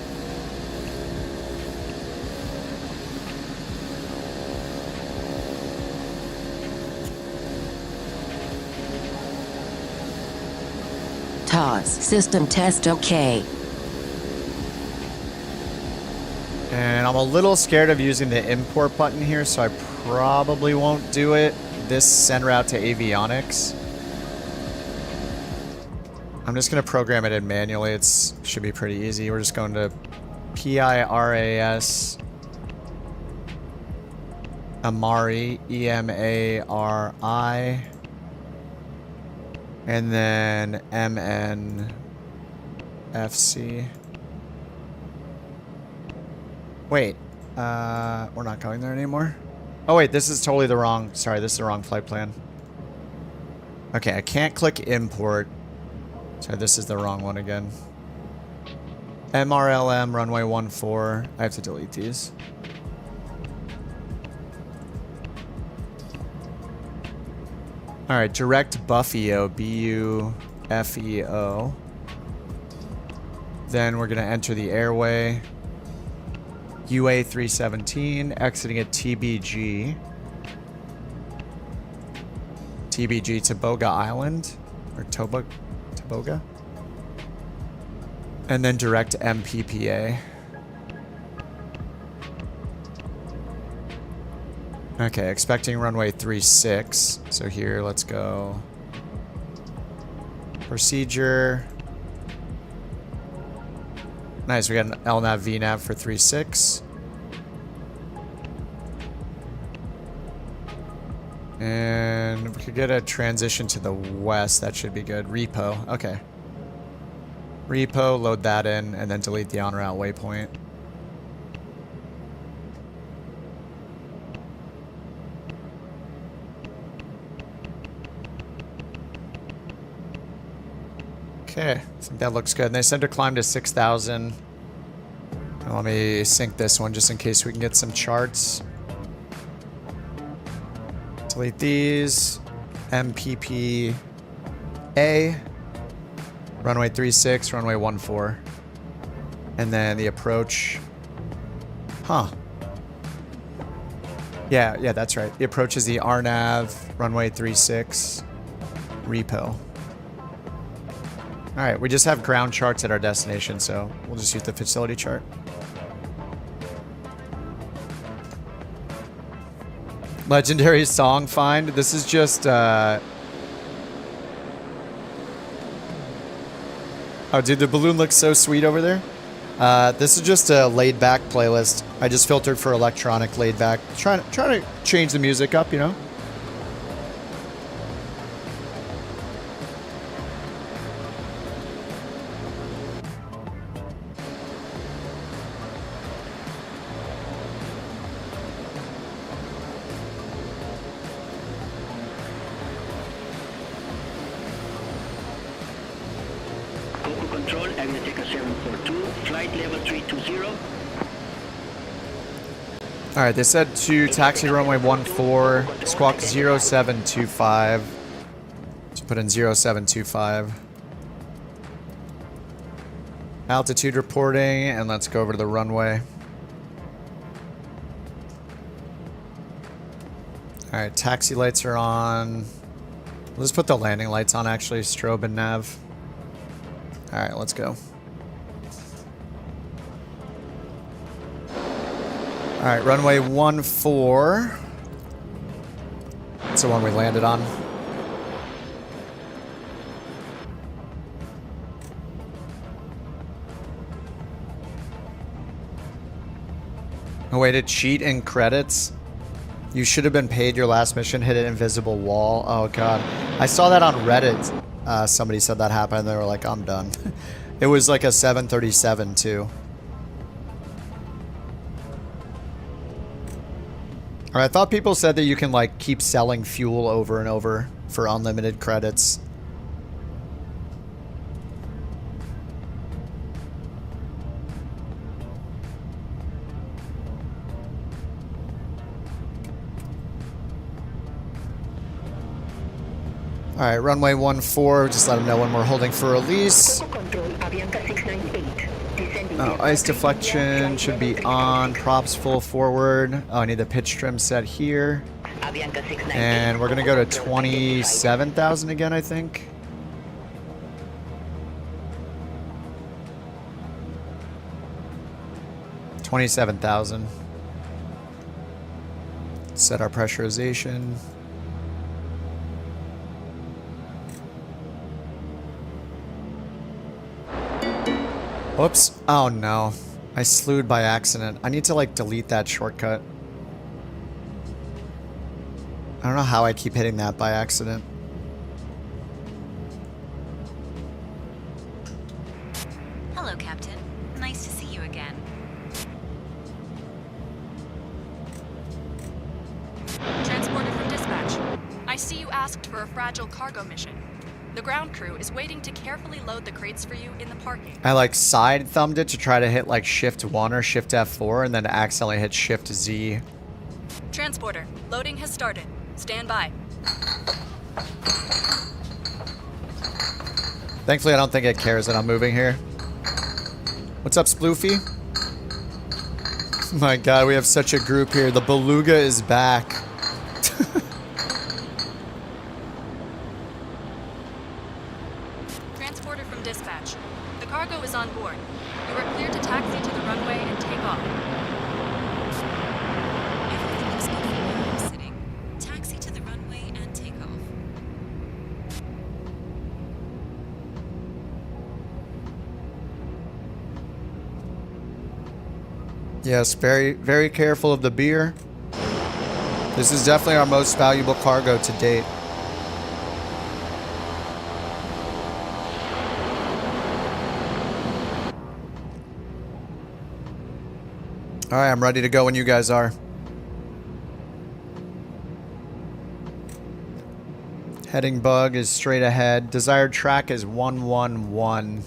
TOS system test okay. And I'm a little scared of using the import button here, so I probably won't do it. This send route to avionics. I'm just going to program it in manually. It should be pretty easy. We're just going to PIRAS Amari, EMARI, and then MNFC. Wait, we're not going there anymore. Oh wait, this is totally the wrong, sorry, this is the wrong flight plan. Okay, I can't click import. Sorry, this is the wrong one again. MRLM, runway 14. I have to delete these. All right, direct Buffeo, B-U-F-E-O. Then we're gonna enter the airway. UA 317, exiting at TBG. TBG, Toboga Island, or Toboga. And then direct MPPA. Okay, expecting runway 36. So here, let's go. Procedure. Nice, we got an LNAV VNAV for 36. And we could get a transition to the west. That should be good. Repo, okay. Repo, load that in, and then delete the en route waypoint. Okay, I think that looks good. And they said to climb to 6,000. Let me sync this one just in case we can get some charts. Delete these. MPPA. Runway 36, runway 14. And then the approach. Huh. Yeah, that's right. The approach is the RNAV, runway 36, repo. All right, we just have ground charts at our destination, so we'll just use the facility chart. Legendary song find. This is just, oh, dude, the balloon looks so sweet over there. This is just a laid-back playlist. I just filtered for electronic laid-back. Trying to change the music up, you know? Control, Agnetica 742, flight level 320. All right, they said to taxi runway 14, squawk 0725. Just put in 0725. Altitude reporting, and let's go over to the runway. All right, taxi lights are on. Let's put the landing lights on, actually, strobe and nav. All right, let's go. All right, runway 14. That's the one we landed on. A way to cheat in credits. You should have been paid your last mission, hit an invisible wall. Oh god. I saw that on Reddit. Somebody said that happened and they were like, I'm done. It was like a 737 too. I thought people said that you can like keep selling fuel over and over for unlimited credits. Alright, runway 14, just let them know when we're holding for release. Oh, ice deflection should be on, props full forward. Oh, I need the pitch trim set here. And we're gonna go to 27,000 again, I think. $27,000. Set our pressurization. Whoops. Oh no. I slewed by accident. I need to like delete that shortcut. I don't know how I keep hitting that by accident. Hello, Captain. Nice to see you again. Transporter from dispatch. I see you asked for a fragile cargo mission. The ground crew is waiting to carefully load the crates for you in the parking. I like side thumbed it to try to hit like shift 1 or shift F4 and then accidentally hit shift Z. Transporter, loading has started. Stand by. Thankfully I don't think it cares that I'm moving here. What's up, Sploofy? My god, we have such a group here. The Beluga is back. Transporter from dispatch. The cargo is on board. You are cleared to taxi to the runway and take off. Everything looks good from where I'm sitting. Taxi to the runway and take off. Yes, very, very careful of the beer. This is definitely our most valuable cargo to date. All right, I'm ready to go when you guys are. Heading bug is straight ahead. Desired track is 111.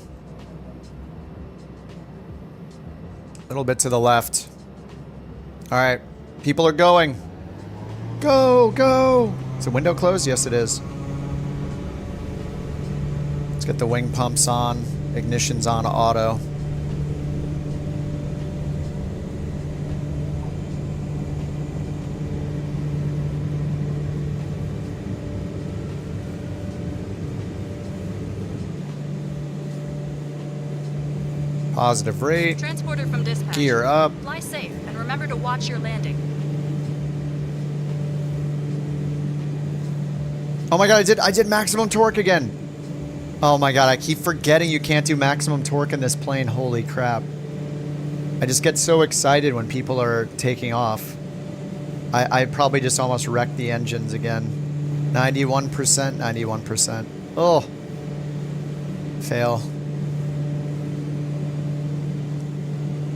A little bit to the left. All right, people are going. Go, go. Is the window closed? Yes, it is. Let's get the wing pumps on. Ignition's on auto. Positive rate. Transporter from dispatch. Gear up. Fly safe and remember to watch your landing. Oh my god, I did maximum torque again. Oh my god, I keep forgetting you can't do maximum torque in this plane. Holy crap. I just get so excited when people are taking off. I probably just almost wrecked the engines again. 91%, 91%. Oh. Fail.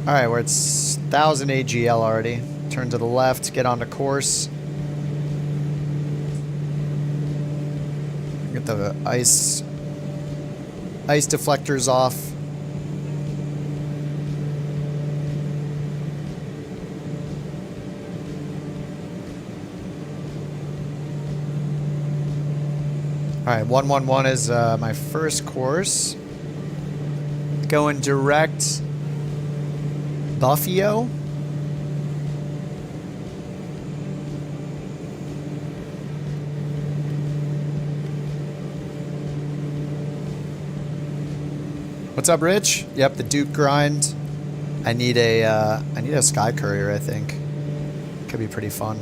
Alright, we're at 1000 AGL already. Turn to the left, get onto course. Get the ice deflectors off. Alright, 111 is my first course. Going direct Buffalo. What's up, Rich? Yep, the Duke grind. I need a Sky Courier, I think. Could be pretty fun.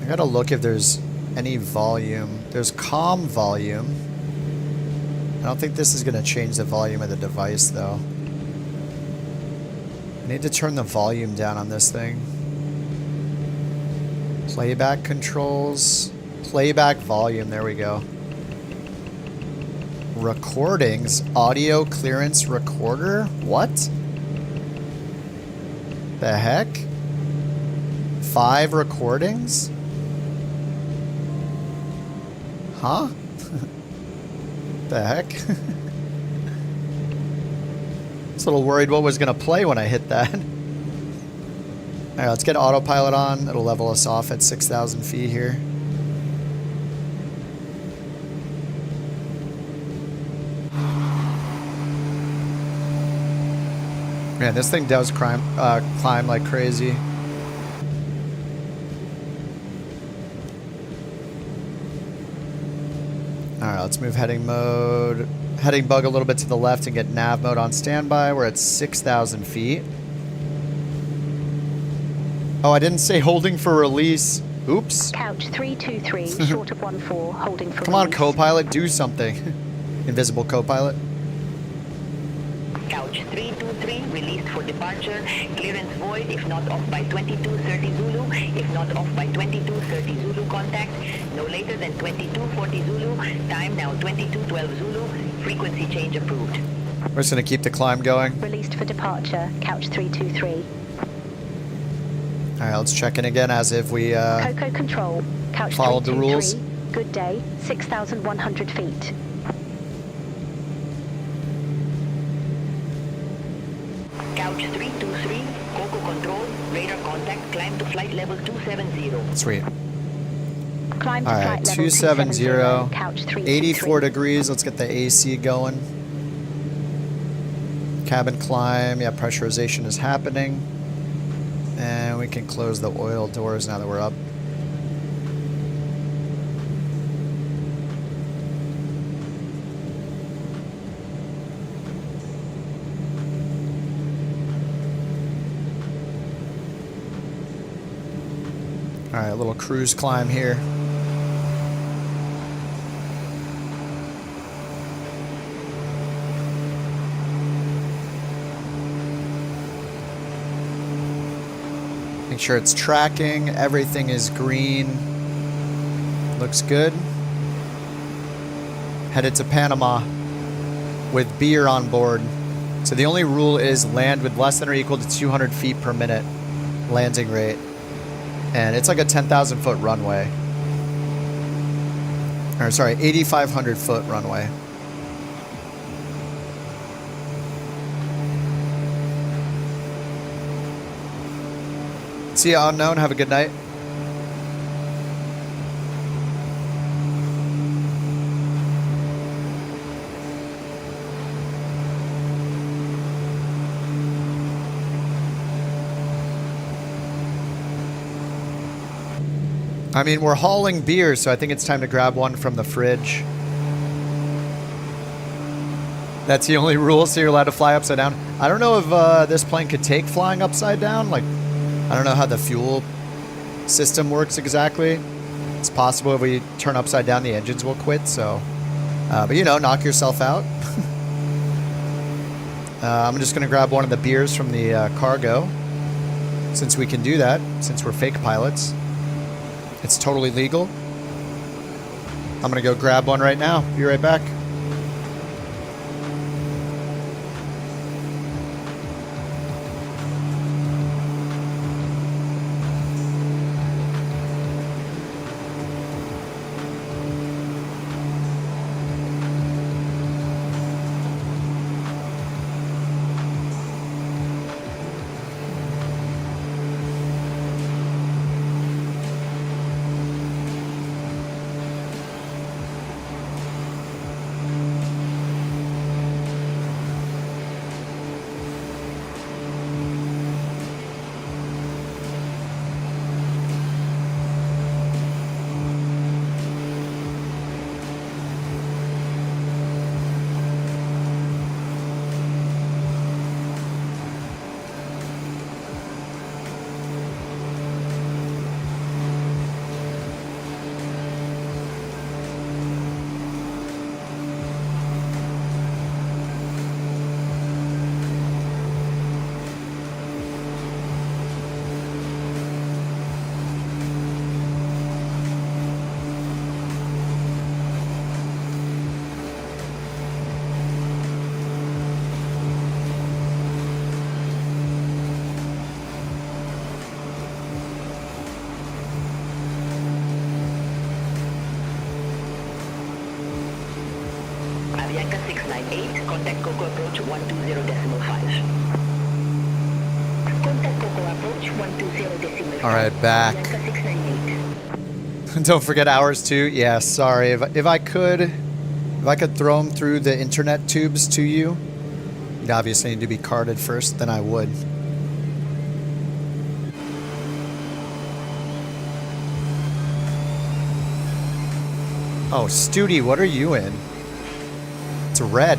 I gotta look if there's any volume. There's calm volume. I don't think this is gonna change the volume of the device though. I need to turn the volume down on this thing. Playback controls. Playback volume, there we go. Recordings, audio clearance recorder? What? The heck? 5 recordings? Huh? The heck? I was a little worried what was going to play when I hit that. Alright, let's get autopilot on. It'll level us off at 6,000 feet here. Man, this thing does climb like crazy. Alright, let's move heading mode. Heading bug a little bit to the left and get nav mode on standby. We're at 6,000 feet. Oh, I didn't say holding for release. Oops. Couch 323, short of 14, holding for Come on, release. co-pilot, do something. Invisible co-pilot. Couch 323, released for departure. Clearance void if not off by 2230 Zulu. If not off by 2230 Zulu contact. No later than 2240 Zulu. Time now 2212 Zulu. Frequency change approved. We're just going to keep the climb going. Released for departure, Couch 323. Alright, let's check in again as if we Coco Control, Couch followed the 323. rules. Good day, 6,100 feet. Couch 323, Coco Control, radar contact, climb to flight level 270. Sweet. Climb to Alright, flight level 270, Couch 323. 84 degrees. Let's get the AC going. Cabin climb. Yeah, pressurization is happening. And we can close the oil doors now that we're up. Alright, a little cruise climb here. Make sure it's tracking. Everything is green. Looks good. Headed to Panama with beer on board. So the only rule is land with less than or equal to 200 feet per minute landing rate. And it's like a 10,000 foot runway. Or sorry, 8,500 foot runway. See ya, unknown. Have a good night. I mean, we're hauling beer, so I think it's time to grab one from the fridge. That's the only rule, so you're allowed to fly upside down. I don't know if this plane could take flying upside down. Like, I don't know how the fuel system works exactly. It's possible if we turn upside down, the engines will quit, so... but, you know, knock yourself out. I'm just going to grab one of the beers from the cargo, since we can do that, since we're fake pilots. It's totally legal. I'm going to go grab one right now. Be right back. Avianca 698, contact Coco approach 120.5. Contact Coco approach 120.5. All right, back. Avianca 698. Don't forget hours too. Yeah, sorry. If I could throw them through the internet tubes to you, you'd obviously need to be carded first. Then I would. Oh, Studi, what are you in? It's red.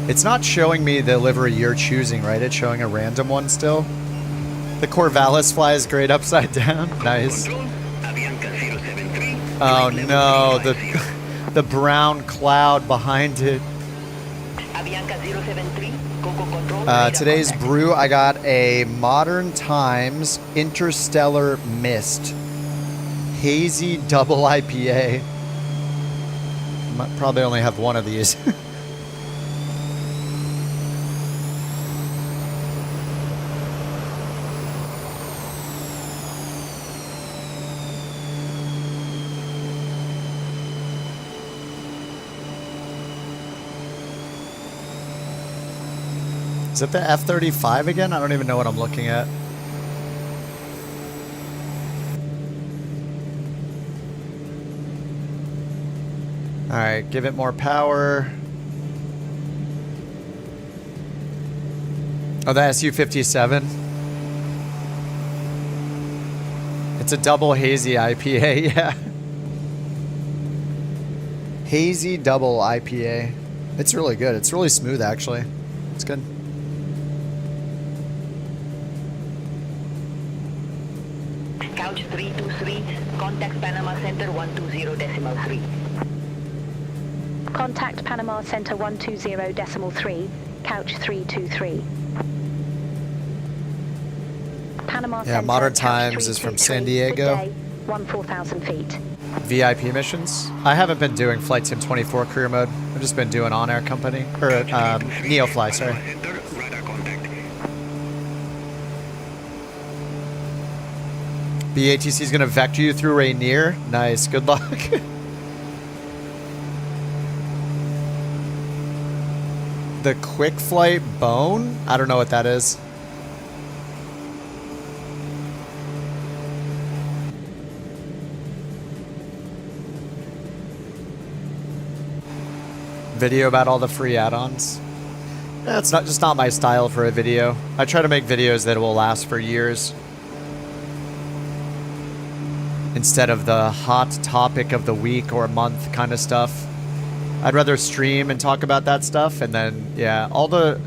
It's not showing me the livery you're choosing, right? It's showing a random one still. The Corvallis flies great upside down. Nice. Oh no, the brown cloud behind it. Today's brew, I got a Modern Times Interstellar Mist. Hazy double IPA. Might probably only have one of these. Is it the F-35 again? I don't even know what I'm looking at. Alright, give it more power. Oh, the Su-57. It's a double hazy IPA, yeah. Hazy double IPA. It's really good. It's really smooth, actually. It's good. Couch 323, contact Panama Center 120.3. Contact Panama Center 120.3, couch 323. Panama Yeah, Center, Modern couch Times is from San 323, Diego. good day, 14,000 feet. VIP missions. I haven't been doing Flight Sim 24 career mode. I've just been doing on-air company. Or, NeoFly, sorry. BATC is going to vector you through Rainier. Nice. Good luck. The quick flight bone? I don't know what that is. Video about all the free add-ons. That's not my style for a video. I try to make videos that will last for years. Instead of the hot topic of the week or month kind of stuff. I'd rather stream and talk about that stuff, and then yeah, all the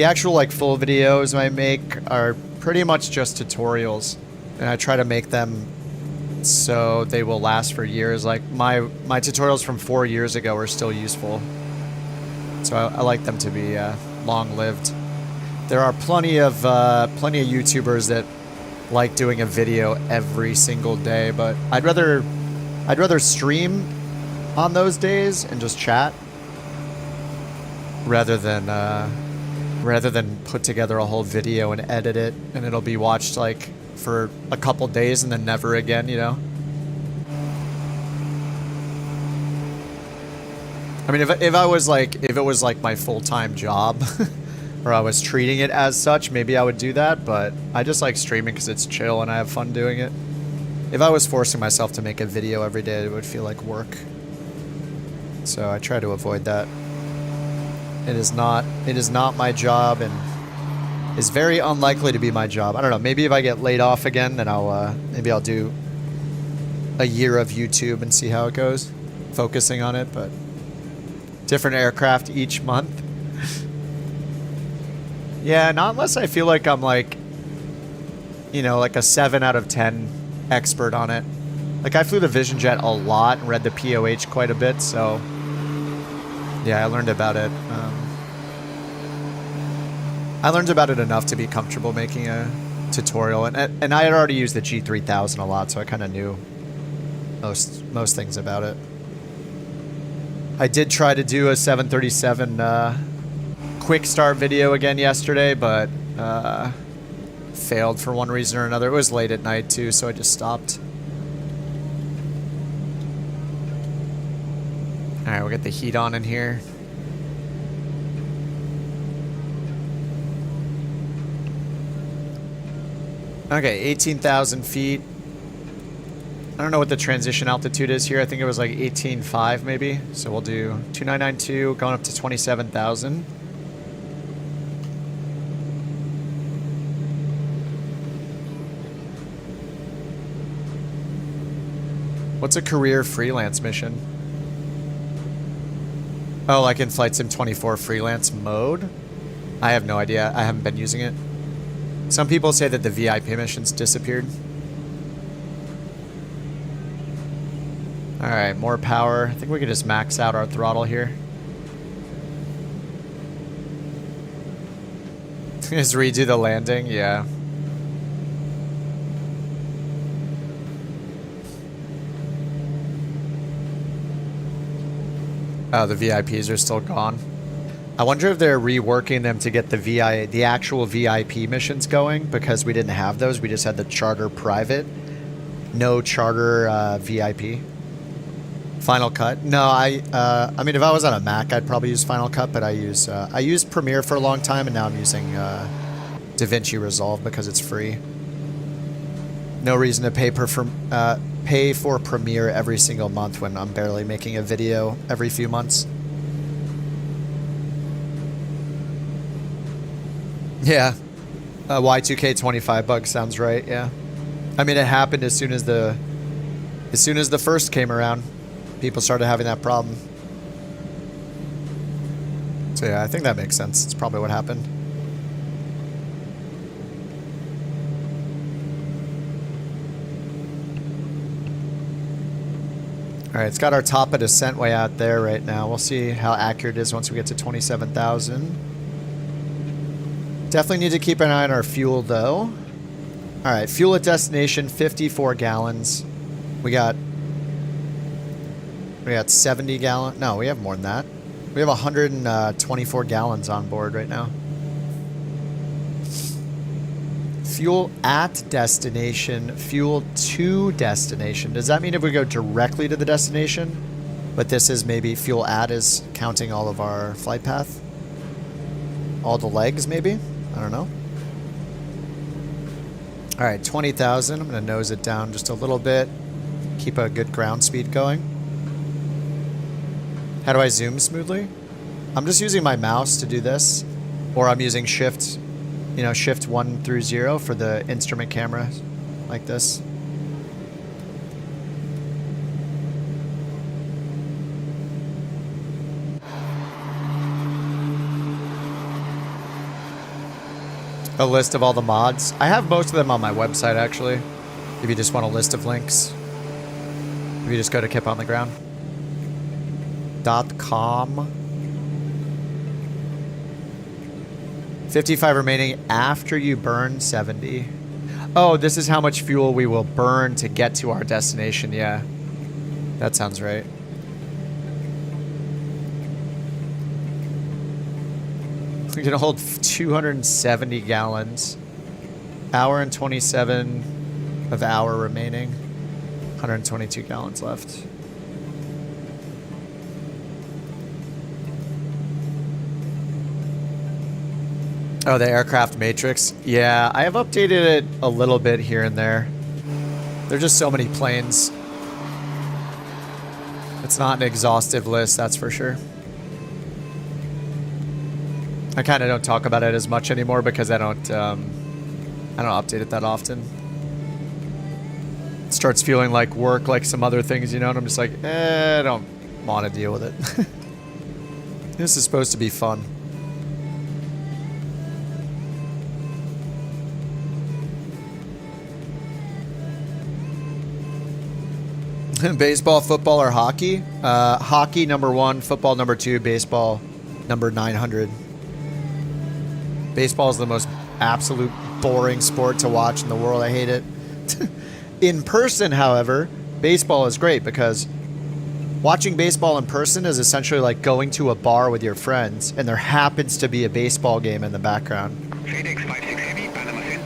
actual like full videos I make are pretty much just tutorials, and I try to make them so they will last for years. Like my tutorials from 4 years ago are still useful, so I like them to be long-lived. There are plenty of YouTubers that like doing a video every single day, but I'd rather stream on those days and just chat rather than put together a whole video and edit it and it'll be watched like for a couple days and then never again, you know? I mean, if it was like my full-time job or I was treating it as such, maybe I would do that, but I just like streaming because it's chill and I have fun doing it. If I was forcing myself to make a video every day, it would feel like work. So I try to avoid that. It is not my job and is very unlikely to be my job. I don't know, maybe if I get laid off again, then maybe I'll do a year of YouTube and see how it goes, focusing on it, but different aircraft each month. Yeah, not unless I feel like I'm like, you know, like a 7 out of 10 expert on it. Like I flew the Vision Jet a lot and read the POH quite a bit, so yeah, I learned about it. I learned about it enough to be comfortable making a tutorial, and I had already used the G3000 a lot, so I kind of knew most things about it. I did try to do a 737 quick start video again yesterday, but failed for one reason or another. It was late at night too, so I just stopped. Alright, we'll get the heat on in here. Okay, 18,000 feet. I don't know what the transition altitude is here. I think it was like 18.5 maybe. So we'll do 2992 going up to 27,000. What's a career freelance mission? Oh, like in Flight Sim 24 freelance mode? I have no idea. I haven't been using it. Some people say that the VIP missions disappeared. Alright, more power. I think we can just max out our throttle here. Just redo the landing? Yeah. Oh, the VIPs are still gone. I wonder if they're reworking them to get the actual VIP missions going, because we didn't have those. We just had the charter private. No charter VIP. Final Cut. No, I mean, if I was on a Mac, I'd probably use Final Cut, but I used Premiere for a long time, and now I'm using DaVinci Resolve because it's free. No reason to pay for Premiere every single month when I'm barely making a video every few months. Yeah, Y2K 25 bucks sounds right. Yeah, I mean, it happened as soon as the first came around. People started having that problem. So yeah, I think that makes sense. It's probably what happened. All right, it's got our top of descent way out there right now. We'll see how accurate it is once we get to 27,000. Definitely need to keep an eye on our fuel, though. All right, fuel at destination, 54 gallons. We got 70 gallons. No, we have more than that. We have 124 gallons on board right now. Fuel at destination, fuel to destination. Does that mean if we go directly to the destination, but this is maybe fuel at is counting all of our flight path? All the legs, maybe? I don't know. All right, 20,000. I'm going to nose it down just a little bit. Keep a good ground speed going. How do I zoom smoothly? I'm just using my mouse to do this, or I'm using shift, you know, shift 1 through 0 for the instrument camera, like this. A list of all the mods. I have most of them on my website, actually. If you just want a list of links. If you just go to kipontheground.com. 55 remaining after you burn 70. Oh, this is how much fuel we will burn to get to our destination. Yeah, that sounds right. We're gonna hold 270 gallons. Hour and 27 of hour remaining. 122 gallons left. Oh, the aircraft matrix. Yeah, I have updated it a little bit here and there. There's just so many planes. It's not an exhaustive list, that's for sure. I kind of don't talk about it as much anymore because I don't update it that often. It starts feeling like work, like some other things, you know, and I'm just like, I don't want to deal with it. This is supposed to be fun. Baseball, football, or hockey? Hockey number 1, football number 2, baseball number 900. Baseball is the most absolute boring sport to watch in the world. I hate it. In person, however, baseball is great because watching baseball in person is essentially like going to a bar with your friends and there happens to be a baseball game in the background.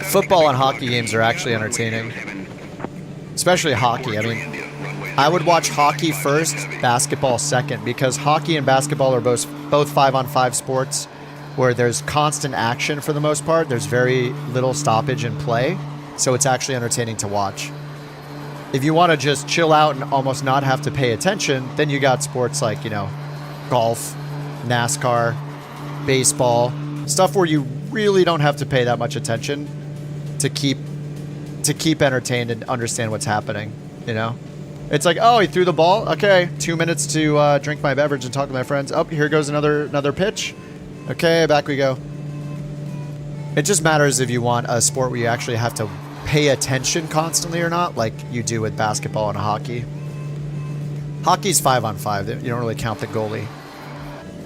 Football and hockey games are actually entertaining. Especially hockey. I mean, I would watch hockey first, basketball second, because hockey and basketball are both 5-on-5 sports where there's constant action for the most part. There's very little stoppage in play, so it's actually entertaining to watch. If you want to just chill out and almost not have to pay attention, then you got sports like, you know, golf, NASCAR, baseball, stuff where you really don't have to pay that much attention to keep entertained and understand what's happening, you know? It's like, oh, he threw the ball. Okay, 2 minutes to drink my beverage and talk to my friends. Oh, here goes another pitch. Okay, back we go. It just matters if you want a sport where you actually have to pay attention constantly or not, like you do with basketball and hockey. Hockey's 5-on-5. You don't really count the goalie.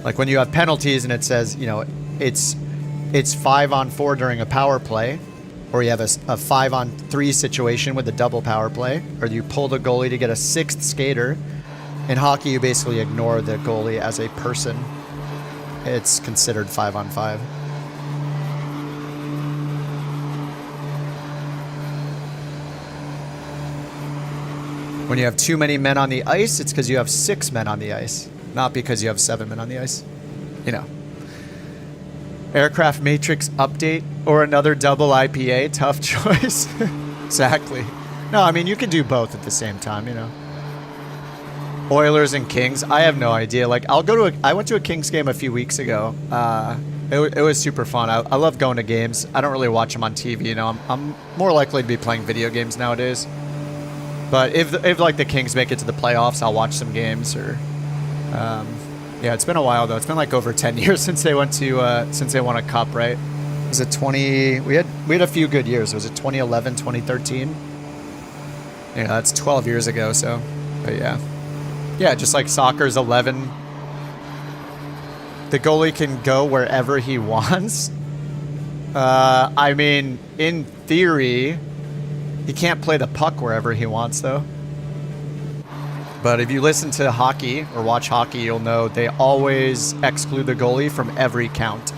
Like when you have penalties and it says, you know, it's 5-on-4 during a power play, or you have a 5-on-3 situation with a double power play, or you pull the goalie to get a 6th skater. In hockey, you basically ignore the goalie as a person. It's considered 5-on-5. When you have too many men on the ice, it's because you have 6 men on the ice, not because you have 7 men on the ice. You know. Aircraft Matrix update or another double IPA? Tough choice. Exactly. No, I mean, you can do both at the same time, you know. Oilers and Kings, I have no idea. Like, I went to a Kings game a few weeks ago. It was super fun. I love going to games. I don't really watch them on TV, you know. I'm more likely to be playing video games nowadays. But if like the Kings make it to the playoffs, I'll watch some games. Or yeah, it's been a while though. It's been like over 10 years since they went to since they won a cup, right? Was it 20? We had a few good years. Was it 2011, 2013? Yeah, that's 12 years ago. So, but yeah, just like soccer's 11. The goalie can go wherever he wants. I mean, in theory, he can't play the puck wherever he wants, though. But if you listen to hockey or watch hockey, you'll know they always exclude the goalie from every count.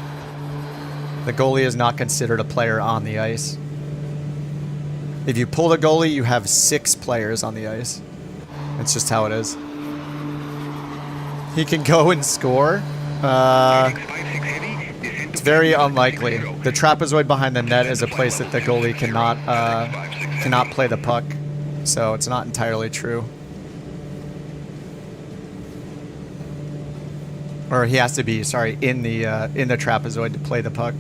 The goalie is not considered a player on the ice. If you pull the goalie, you have 6 players on the ice. It's just how it is. He can go and score. It's very unlikely. The trapezoid behind the net is a place that the goalie cannot play the puck, so it's not entirely true. Or he has to be, sorry, in the trapezoid to play the puck.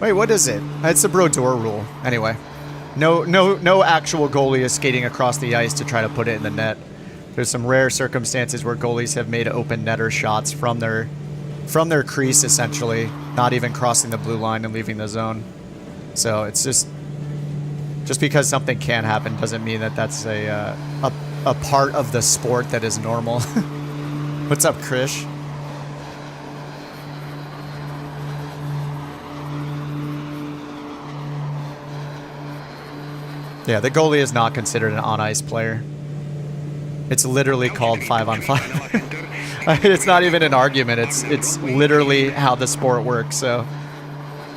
Wait, what is it? It's the Brodeur rule. Anyway, no actual goalie is skating across the ice to try to put it in the net. There's some rare circumstances where goalies have made open netter shots from their crease, essentially, not even crossing the blue line and leaving the zone. So it's just because something can happen doesn't mean that that's a part of the sport that is normal. What's up, Krish? Yeah, the goalie is not considered an on-ice player. It's literally called 5-on-5. I mean, it's not even an argument. It's literally how the sport works. So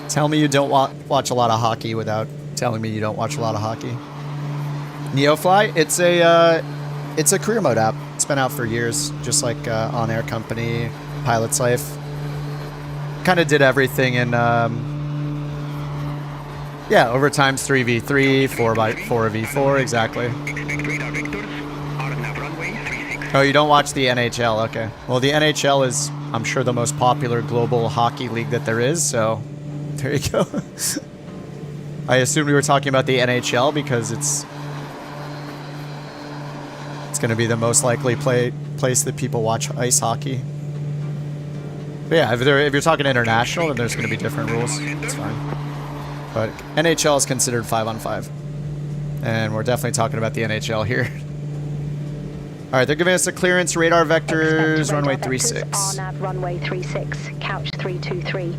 tell me you don't watch a lot of hockey without telling me you don't watch a lot of hockey. NeoFly, it's a career mode app. It's been out for years, just like On Air Company, Pilot's Life. Kind of did everything in overtime's 3v3, 4v4, exactly. Oh, you don't watch the NHL? Okay. Well, the NHL is, I'm sure, the most popular global hockey league that there is, so there you go. I assumed we were talking about the NHL because it's going to be the most likely place that people watch ice hockey. But yeah, if you're talking international, then there's going to be different rules. It's fine. But NHL is considered 5-on-5. And we're definitely talking about the NHL here. All right, they're giving us a clearance, radar vectors, runway 36. RNAV runway 36, couch 323.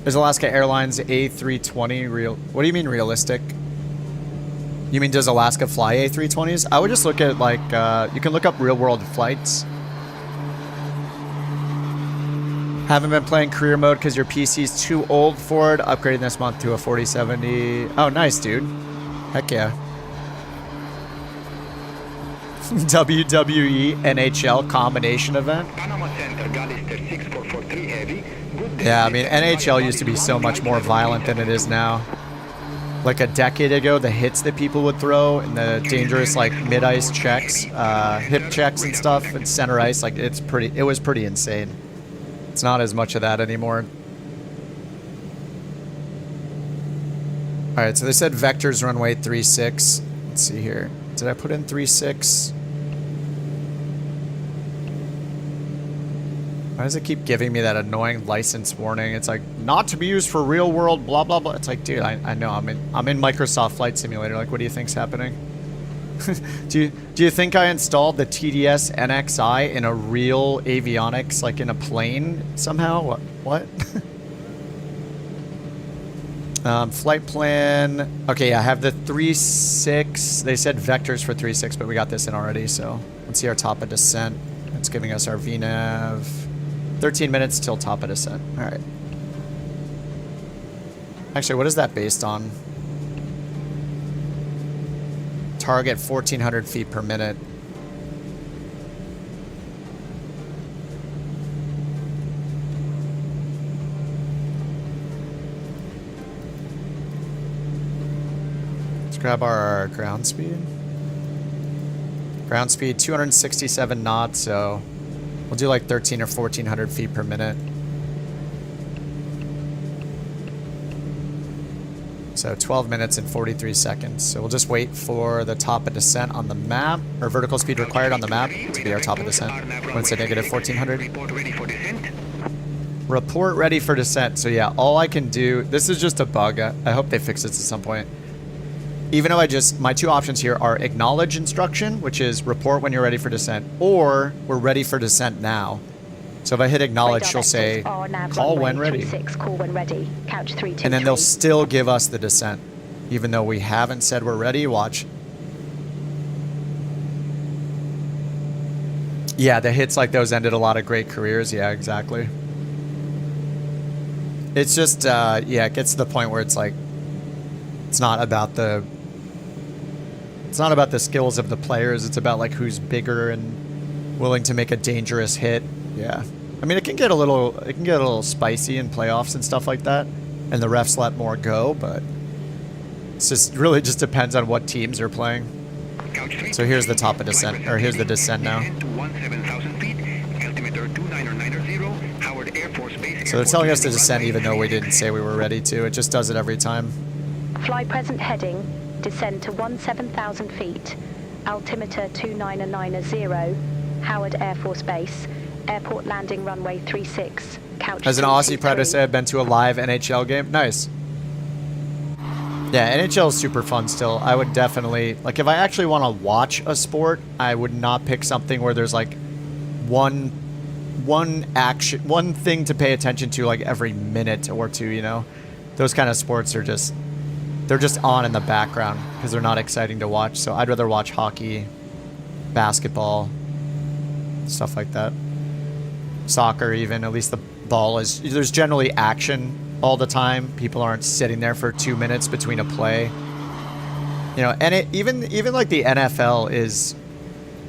Is Alaska Airlines A320 real? What do you mean realistic? You mean does Alaska fly A320s? I would just look at like, you can look up real world flights. Haven't been playing career mode because your PC's too old for it. Upgrading this month to a 4070. Oh, nice, dude. Heck yeah. WWE NHL combination event. Yeah, I mean, NHL used to be so much more violent than it is now. Like a decade ago, the hits that people would throw and the dangerous like mid-ice checks, hip checks and stuff, and center ice, like it was pretty insane. It's not as much of that anymore. All right, so they said vectors runway 36. Let's see here. Did I put in 36? Why does it keep giving me that annoying license warning? It's like, not to be used for real world, blah, blah, blah. It's like, dude, I know, I'm in Microsoft Flight Simulator. Like, what do you think's happening? do you think I installed the TDS NXI in a real avionics, like in a plane somehow? What? Flight plan. Okay, yeah, I have the 3.6. They said vectors for 3.6, but we got this in already, so let's see our top of descent. It's giving us our VNAV. 13 minutes till top of descent. All right. Actually, what is that based on? Target 1,400 feet per minute. Let's grab our ground speed. Ground speed 267 knots, so we'll do like 13 or 1,400 feet per minute. So 12 minutes and 43 seconds. So we'll just wait for the top of descent on the map, or vertical speed required on the map to be our top of descent. When it's a negative 1,400. Report ready for descent. So yeah, all I can do, this is just a bug. I hope they fix this at some point. Even though my two options here are acknowledge instruction, which is report when you're ready for descent, or we're ready for descent now. So if I hit acknowledge, she'll say, call when ready. And then they'll still give us the descent, even though we haven't said we're ready. Watch. Yeah, the hits like those ended a lot of great careers. Yeah, exactly. It's just, yeah, it gets to the point where it's like, it's not about the skills of the players. It's about like who's bigger and willing to make a dangerous hit. Yeah. I mean, it can get a little spicy in playoffs and stuff like that, and the refs let more go, but it's just really just depends on what teams are playing. So here's the top of descent, or here's the descent now. So they're telling us to descend even though we didn't say we were ready to. It just does it every time. Fly present heading, descend to 17,000 feet, altimeter 29990, Howard Air Force Base, airport landing runway 36, couch. As an Aussie Predator, I've been to a live NHL game. Nice. Yeah, NHL is super fun still. I would definitely, like if I actually want to watch a sport, I would not pick something where there's like one thing to pay attention to like every minute or two, you know? Those kind of sports are just, they're just on in the background because they're not exciting to watch. So I'd rather watch hockey, basketball, stuff like that. Soccer even, at least the ball is, there's generally action all the time. People aren't sitting there for 2 minutes between a play. You know, and even like the NFL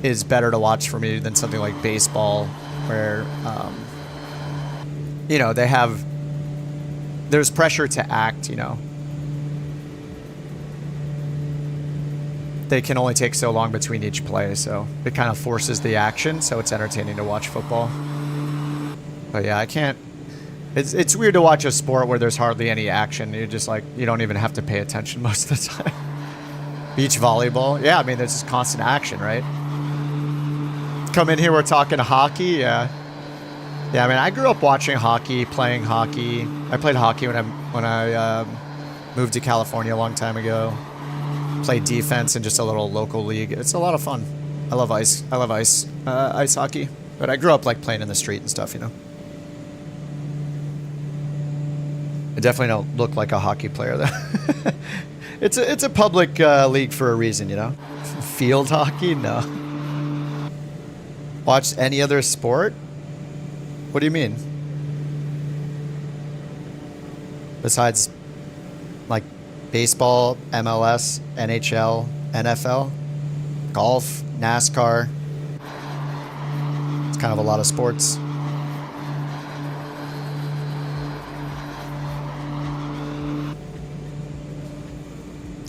is better to watch for me than something like baseball where, you know, there's pressure to act, you know. They can only take so long between each play, so it kind of forces the action, so it's entertaining to watch football. But yeah, I can't. It's weird to watch a sport where there's hardly any action. You're just like, you don't even have to pay attention most of the time. Beach volleyball. Yeah, I mean, there's just constant action, right? Come in here, we're talking hockey. Yeah. Yeah, I mean, I grew up watching hockey, playing hockey. I played hockey when I moved to California a long time ago. Played defense in just a little local league. It's a lot of fun. I love ice. I love ice hockey. But I grew up like playing in the street and stuff, you know. I definitely don't look like a hockey player though. It's a public league for a reason, you know. Field hockey, no. Watch any other sport? What do you mean? Besides, like, baseball, MLS, NHL, NFL, golf, NASCAR. It's kind of a lot of sports.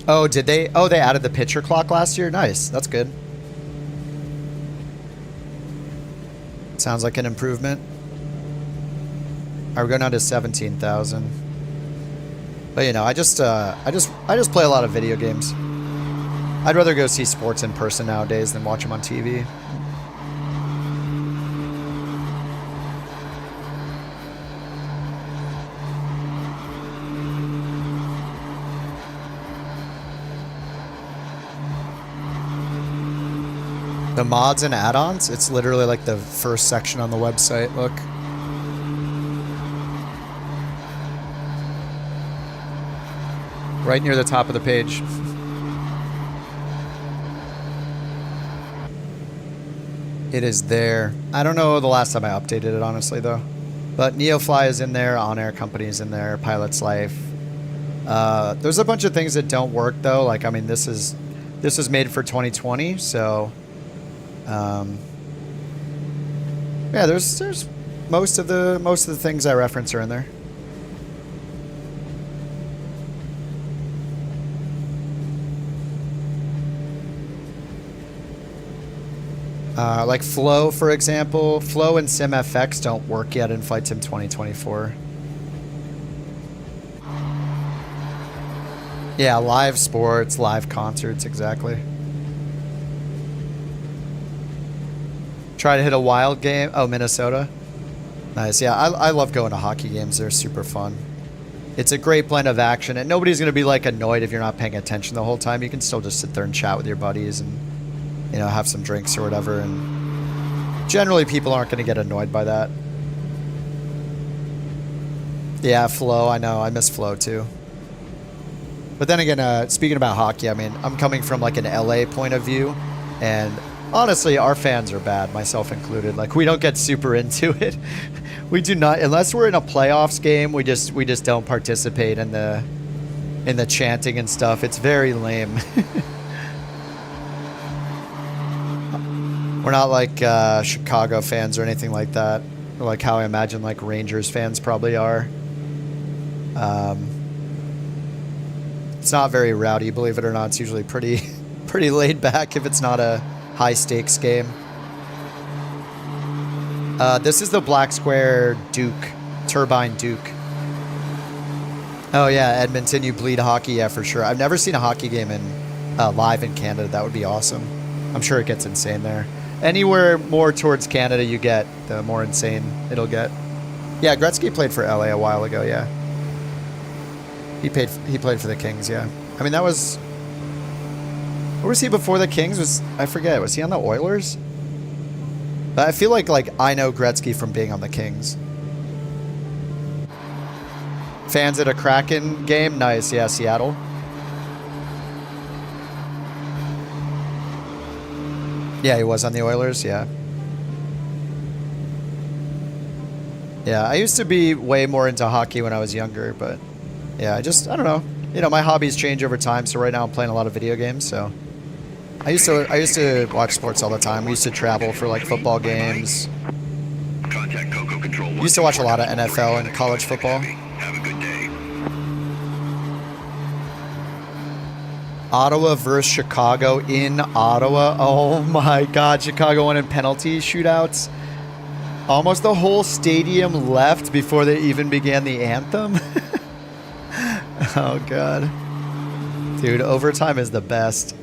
Oh, did they? Oh, they added the pitcher clock last year? Nice. That's good. Sounds like an improvement. All right, we're going down to 17,000. But you know, I just play a lot of video games. I'd rather go see sports in person nowadays than watch them on TV. The mods and add-ons, it's literally like the first section on the website. Look. Right near the top of the page. It is there. I don't know the last time I updated it, honestly, though. But NeoFly is in there, On Air Company is in there, Pilot's Life. There's a bunch of things that don't work, though. Like, I mean, this is made for 2020, so... yeah, there's most of the things I reference are in there. Like Flow, for example. Flow and SimFX don't work yet in Flight Sim 2024. Yeah, live sports, live concerts, exactly. Try to hit a wild game. Oh, Minnesota. Nice. Yeah, I love going to hockey games. They're super fun. It's a great blend of action, and nobody's going to be like annoyed if you're not paying attention the whole time. You can still just sit there and chat with your buddies and, you know, have some drinks or whatever. And generally, people aren't going to get annoyed by that. Yeah, Flow. I know. I miss Flow too. But then again, speaking about hockey, I mean, I'm coming from like an LA point of view, and honestly, our fans are bad, myself included. Like, we don't get super into it. We do not, unless we're in a playoffs game. We just don't participate in the chanting and stuff. It's very lame. We're not like Chicago fans or anything like that, or like how I imagine like Rangers fans probably are. It's not very rowdy, believe it or not. It's usually pretty laid back if it's not a high stakes game. This is the Black Square Duke, Turbine Duke. Oh yeah, Edmonton, you bleed hockey, yeah, for sure. I've never seen a hockey game in live in Canada. That would be awesome. I'm sure it gets insane there. Anywhere more towards Canada you get, the more insane it'll get. Yeah, Gretzky played for LA a while ago. Yeah, he played for the Kings. Yeah, I mean that was. Where was he before the Kings? I forget. Was he on the Oilers? But I feel like I know Gretzky from being on the Kings. Fans at a Kraken game? Nice. Yeah, Seattle. Yeah, he was on the Oilers. Yeah. Yeah, I used to be way more into hockey when I was younger, but yeah, I don't know. You know, my hobbies change over time, so right now I'm playing a lot of video games, so... I used to watch sports all the time. We used to travel for like football games. Used to watch a lot of NFL and college football. Have a good day. Ottawa versus Chicago in Ottawa. Oh my God, Chicago won in penalty shootouts. Almost the whole stadium left before they even began the anthem. Oh God. Dude, overtime is the best.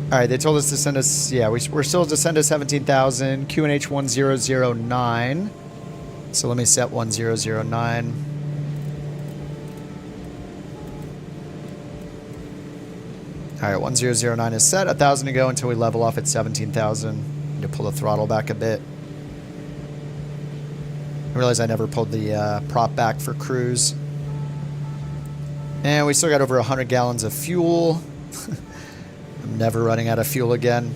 All right, they told us to send us, yeah, we're still to send us 17,000, QNH 1009. So let me set 1009. All right, 1009 is set, 1,000 to go until we level off at 17,000. Need to pull the throttle back a bit. I realize I never pulled the prop back for cruise. And we still got over 100 gallons of fuel. I'm never running out of fuel again.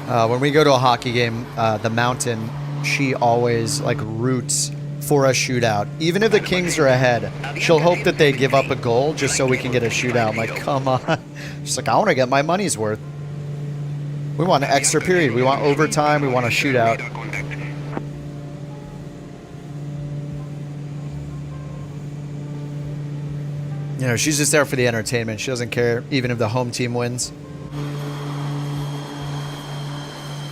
When we go to a hockey game, the Mountain, she always like roots for a shootout. Even if the Kings are ahead, she'll hope that they give up a goal just so we can get a shootout. I'm like, come on. She's like, I want to get my money's worth. We want an extra period. We want overtime. We want a shootout. You know, she's just there for the entertainment. She doesn't care even if the home team wins.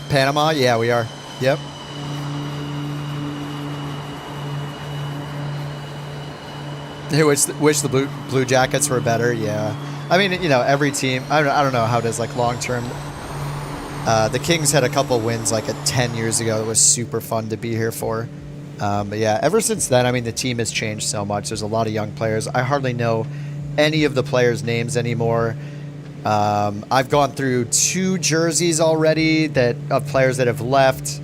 Panama? Yeah, we are. Yep. They wish the Blue Jackets were better. Yeah. I mean, you know, every team, I don't know how it is like long term. The Kings had a couple wins like 10 years ago that was super fun to be here for. But yeah, ever since then, I mean, the team has changed so much. There's a lot of young players. I hardly know any of the players' names anymore. I've gone through 2 jerseys already of players that have left.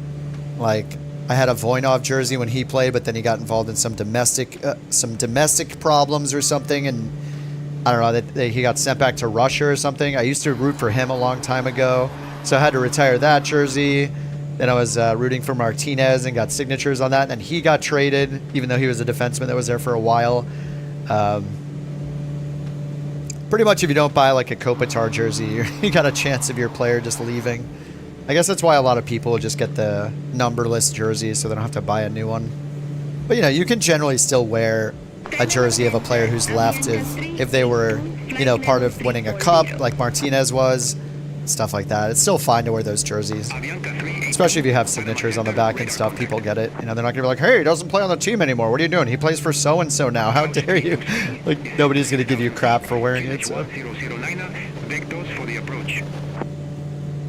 Like, I had a Voinov jersey when he played, but then he got involved in some domestic problems or something, and I don't know, that he got sent back to Russia or something. I used to root for him a long time ago, so I had to retire that jersey. Then I was rooting for Martinez and got signatures on that, and then he got traded, even though he was a defenseman that was there for a while. Pretty much if you don't buy like a Kopitar jersey, you got a chance of your player just leaving. I guess that's why a lot of people just get the numberless jerseys so they don't have to buy a new one. But, you know, you can generally still wear a jersey of a player who's left if they were, you know, part of winning a cup like Martinez was, stuff like that. It's still fine to wear those jerseys, especially if you have signatures on the back and stuff. People get it. You know, they're not going to be like, hey, he doesn't play on the team anymore. What are you doing? He plays for so-and-so now. How dare you? Like, nobody's going to give you crap for wearing it. So.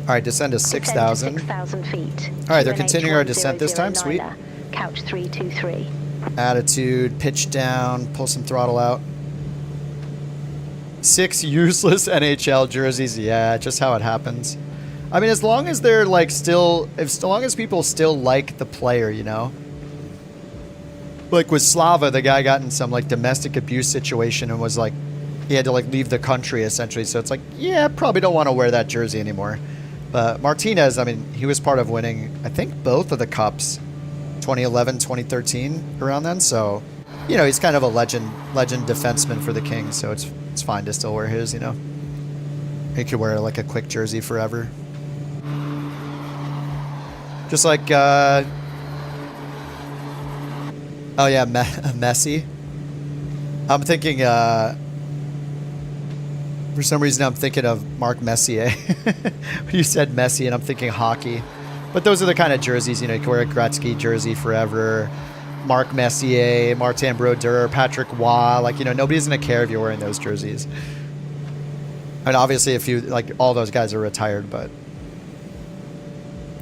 All right, descend to 6,000. 6,000 feet. All right, they're continuing our descent this time. Sweet. Couch 323. Attitude, pitch down, pull some throttle out. 6 useless NHL jerseys. Yeah, just how it happens. I mean, as long as they're like still, as long as people still like the player, you know. Like with Slava, the guy got in some like domestic abuse situation and was like, he had to like leave the country essentially. So it's like, yeah, probably don't want to wear that jersey anymore. But Martinez, I mean, he was part of winning, I think, both of the cups, 2011, 2013, around then. So, you know, he's kind of a legend defenseman for the Kings. So it's fine to still wear his, you know. He could wear like a quick jersey forever. Just like, oh yeah, Messi. I'm thinking, for some reason I'm thinking of Mark Messier. You said Messi and I'm thinking hockey. But those are the kind of jerseys, you know, you can wear a Gretzky jersey forever. Mark Messier, Martin Brodeur, Patrick Waugh, like, you know, nobody's going to care if you're wearing those jerseys. And obviously if you, like, all those guys are retired, but,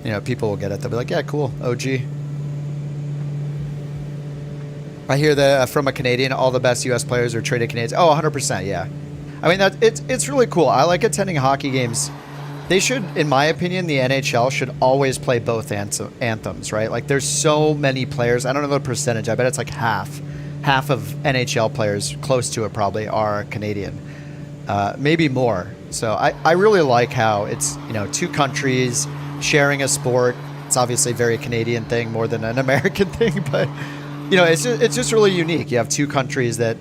you know, people will get it. They'll be like, yeah, cool, OG. I hear that from a Canadian, all the best U.S. players are traded Canadians. Oh, 100%, yeah. I mean, it's really cool. I like attending hockey games. They should, in my opinion, the NHL should always play both anthems, right? Like, there's so many players. I don't know the percentage. I bet it's like half. Half of NHL players, close to it probably, are Canadian. Maybe more. So I really like how it's, you know, 2 countries sharing a sport. It's obviously a very Canadian thing more than an American thing, but, you know, it's just really unique. You have 2 countries that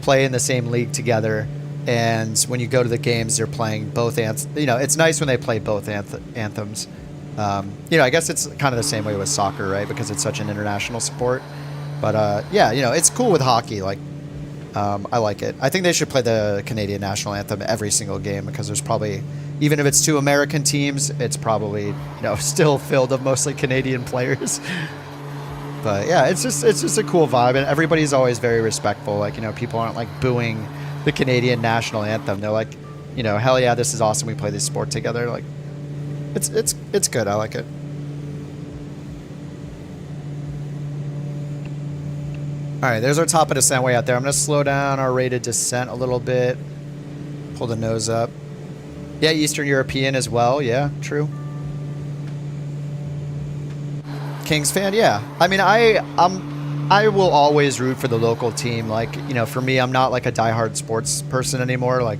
play in the same league together. And when you go to the games, they're playing both anthems. You know, it's nice when they play both anthems. You know, I guess it's kind of the same way with soccer, right? Because it's such an international sport. But yeah, you know, it's cool with hockey. Like, I like it. I think they should play the Canadian national anthem every single game because there's probably, even if it's 2 American teams, it's probably, you know, still filled of mostly Canadian players. But yeah, it's just a cool vibe, and everybody's always very respectful. Like, you know, people aren't like booing the Canadian national anthem. They're like, you know, hell yeah, this is awesome. We play this sport together. Like, it's good. I like it. All right, there's our top of descent way out there. I'm gonna slow down our rate of descent a little bit. Pull the nose up. Yeah, Eastern European as well. Yeah, true. Kings fan, yeah. I mean, I will always root for the local team. Like, you know, for me, I'm not like a diehard sports person anymore. Like,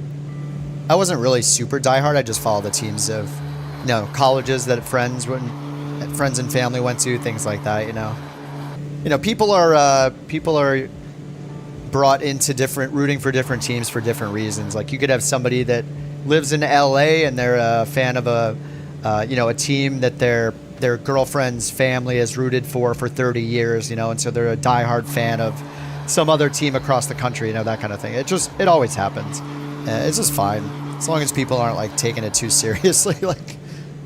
I wasn't really super diehard. I just follow the teams of you know, colleges that friends and family went to, things like that. You know, people are brought into rooting for different teams for different reasons. Like you could have somebody that lives in LA and they're a fan of a team that their girlfriend's family has rooted for 30 years, you know, and so they're a diehard fan of some other team across the country, you know, that kind of thing. It always happens. It's just fine as long as people aren't like taking it too seriously. Like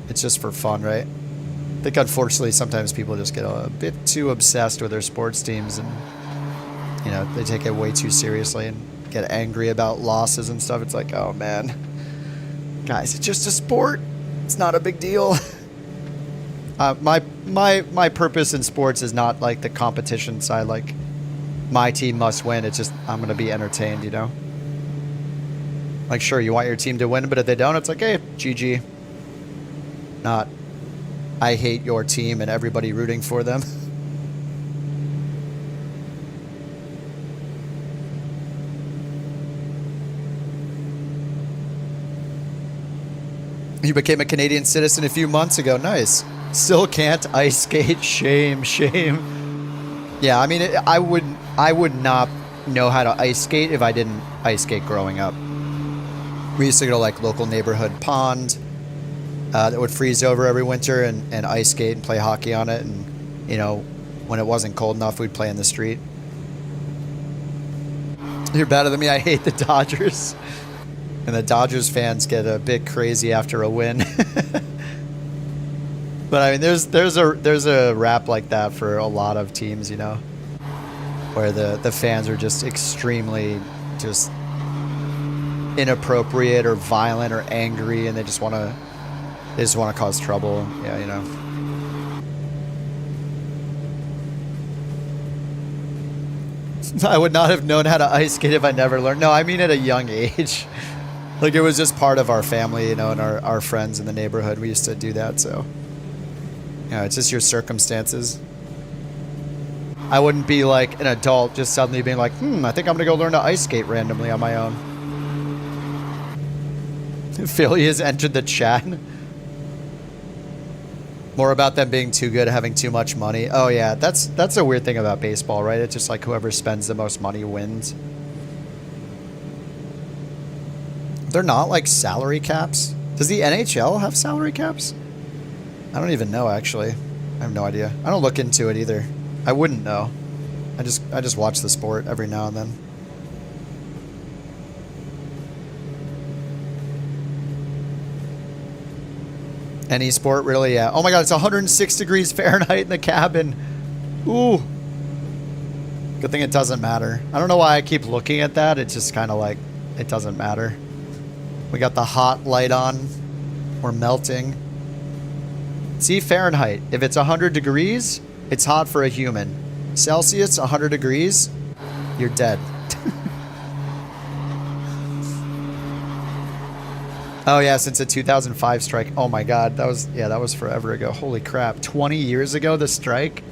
it's just for fun, right? I think unfortunately sometimes people just get a bit too obsessed with their sports teams and, you know, they take it way too seriously and get angry about losses and stuff. It's like, oh man, guys, it's just a sport. It's not a big deal. My purpose in sports is not like the competition side. Like my team must win. It's just I'm gonna be entertained, you know. Like sure, you want your team to win, but if they don't, it's like, hey, GG. Not, I hate your team and everybody rooting for them. You became a Canadian citizen a few months ago. Nice. Still can't ice skate. Shame, shame. Yeah, I mean, I would not know how to ice skate if I didn't ice skate growing up. We used to go to like local neighborhood pond that would freeze over every winter and ice skate and play hockey on it. And, you know, when it wasn't cold enough, we'd play in the street. You're better than me. I hate the Dodgers. And the Dodgers fans get a bit crazy after a win. But I mean, there's a rap like that for a lot of teams, you know, where the fans are just extremely just inappropriate or violent or angry, and they just want to cause trouble. Yeah, you know. I would not have known how to ice skate if I never learned. No, I mean at a young age. Like it was just part of our family, you know, and our friends in the neighborhood. We used to do that, so. Yeah, it's just your circumstances. I wouldn't be like an adult just suddenly being like, I think I'm going to go learn to ice skate randomly on my own. Philly has entered the chat. More about them being too good, having too much money. Oh yeah, that's a weird thing about baseball, right? It's just like whoever spends the most money wins. They're not like salary caps. Does the NHL have salary caps? I don't even know, actually. I have no idea. I don't look into it either. I wouldn't know. I just watch the sport every now and then. Any sport, really? Yeah. Oh my god, it's 106 degrees Fahrenheit in the cabin. Ooh. Good thing it doesn't matter. I don't know why I keep looking at that. It's just kind of like, it doesn't matter. We got the hot light on. We're melting. See, Fahrenheit. If it's 100 degrees, it's hot for a human. Celsius, 100 degrees, you're dead. Oh yeah, since the 2005 strike. Oh my god, that was forever ago. Holy crap. 20 years ago, the strike?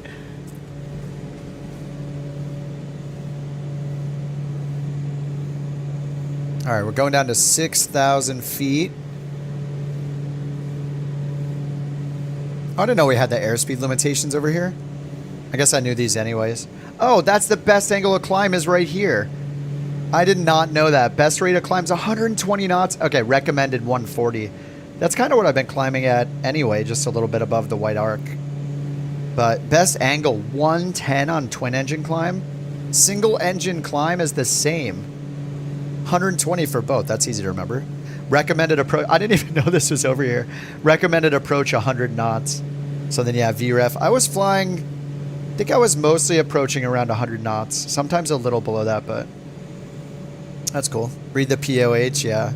All right, we're going down to 6,000 feet. I didn't know we had the airspeed limitations over here. I guess I knew these anyways. Oh, that's the best angle of climb is right here. I did not know that. Best rate of climb is 120 knots. Okay, recommended 140. That's kind of what I've been climbing at anyway, just a little bit above the white arc. But best angle, 110 on twin engine climb. Single engine climb is the same. 120 for both. That's easy to remember. Recommended approach. I didn't even know this was over here. Recommended approach 100 knots. So then, yeah, VREF. I was flying, I think I was mostly approaching around 100 knots. Sometimes a little below that, but that's cool. Read the POH, yeah.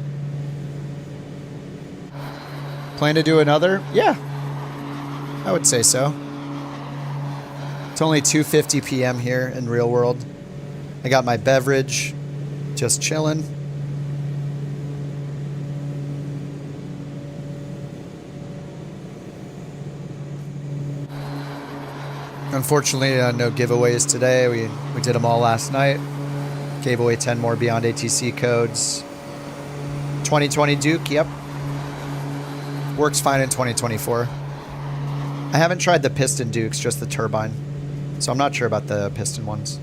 Plan to do another? Yeah. I would say so. It's only 2:50 p.m. here in real world. I got my beverage. Just chilling. Unfortunately, no giveaways today. We did them all last night. Gave away 10 more Beyond ATC codes. 2020 Duke, yep. works fine in 2024. I haven't tried the piston Dukes, just the turbine. So I'm not sure about the piston ones.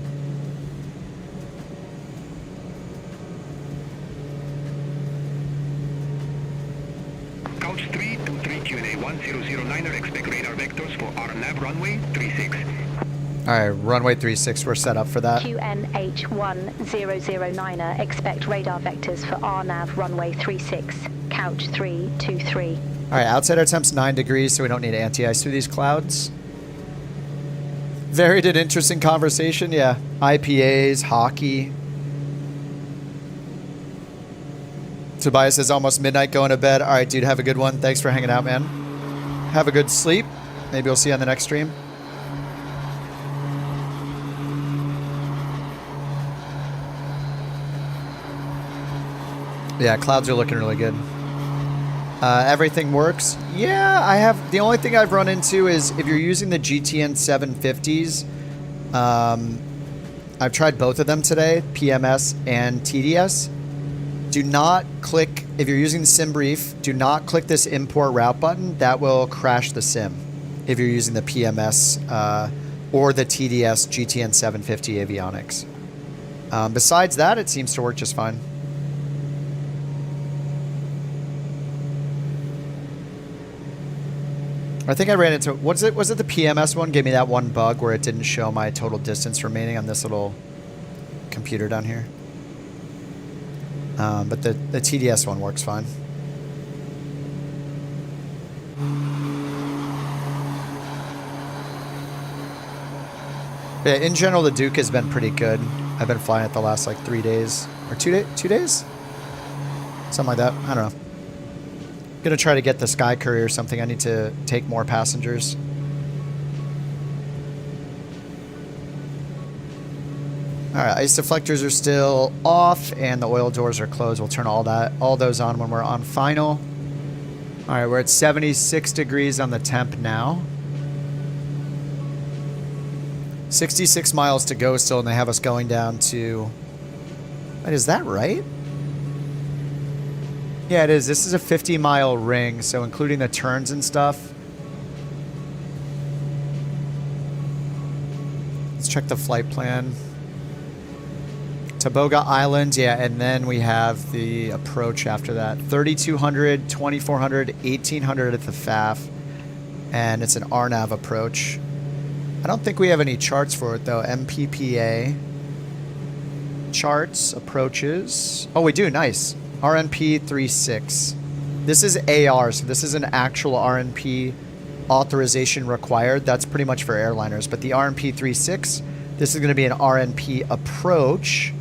Couch 323 Q&A 1009er, expect radar vectors for RNAV runway 36. Alright, runway 36, we're set up for that. QNH1009er, expect radar vectors for RNAV runway 36, couch 323. Alright, outside our temps 9 degrees, so we don't need anti-ice through these clouds. Varied and interesting conversation, yeah. IPAs, hockey. Tobias says almost midnight, going to bed. Alright, dude, have a good one. Thanks for hanging out, man. Have a good sleep. Maybe we'll see you on the next stream. Yeah, clouds are looking really good. Everything works. Yeah, I have. The only thing I've run into is if you're using the GTN 750s, I've tried both of them today, PMS and TDS. Do not click, if you're using the sim brief, do not click this import route button. That will crash the sim if you're using the PMS or the TDS GTN 750 avionics. Besides that, it seems to work just fine. I think I ran into, was it the PMS one? Gave me that one bug where it didn't show my total distance remaining on this little computer down here. But the TDS one works fine. Yeah, in general, the Duke has been pretty good. I've been flying it the last like 3 days or 2 days, something like that. I don't know. Gonna try to get the Sky Courier or something. I need to take more passengers. Alright, ice deflectors are still off and the oil doors are closed. We'll turn all those on when we're on final. Alright, we're at 76 degrees on the temp now. 66 miles to go still, and they have us going down to... Wait, is that right? Yeah, it is. This is a 50-mile ring, so including the turns and stuff. Let's check the flight plan. Toboga Island, yeah, and then we have the approach after that. 3,200, 2,400, 1,800 at the FAF, and it's an RNAV approach. I don't think we have any charts for it, though. MPPA. Charts, approaches. Oh, we do. Nice. RNP 36. This is AR, so this is an actual RNP authorization required. That's pretty much for airliners. But the RNP 36, this is going to be an RNP approach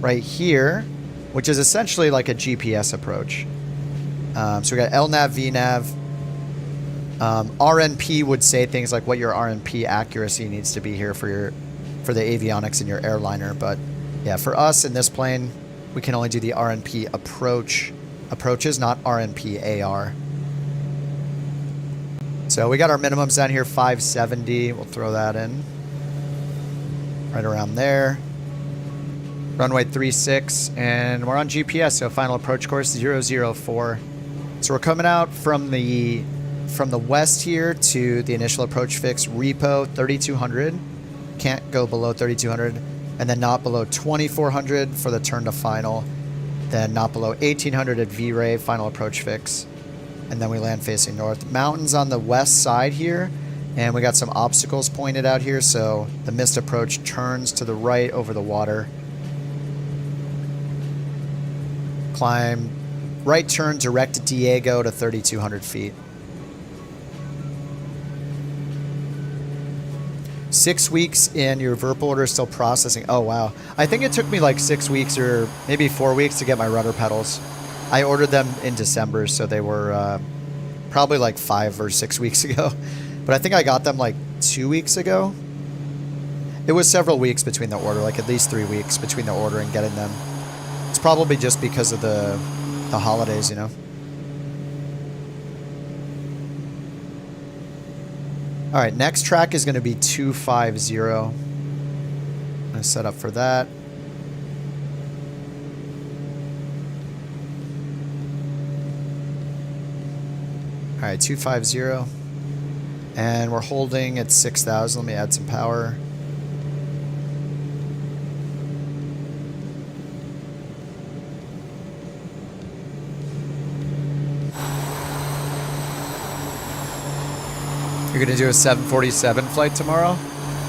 right here, which is essentially like a GPS approach. So we got LNAV, VNAV. RNP would say things like what your RNP accuracy needs to be here for the avionics in your airliner. But yeah, for us in this plane, we can only do the RNP approaches, not RNP AR. So we got our minimums down here, 570. We'll throw that in. Right around there. Runway 36, and we're on GPS, so final approach course 004. So we're coming out from the west here to the initial approach fix, repo 3,200. Can't go below 3,200. And then not below 2,400 for the turn to final. Then not below 1,800 at V-Ray, final approach fix. And then we land facing north. Mountains on the west side here. And we got some obstacles pointed out here. So the missed approach turns to the right over the water. Climb right turn direct to Diego to 3,200 feet. 6 weeks in, your VERP order is still processing. Oh, wow. I think it took me like 6 weeks or maybe 4 weeks to get my rudder pedals. I ordered them in December, so they were probably like 5 or 6 weeks ago. But I think I got them like 2 weeks ago. It was several weeks between the order, like at least 3 weeks between the order and getting them. It's probably just because of the holidays, you know. All right, next track is going to be 250. I'm going to set up for that. All right, 250. And we're holding at 6,000. Let me add some power. You're gonna do a 747 flight tomorrow?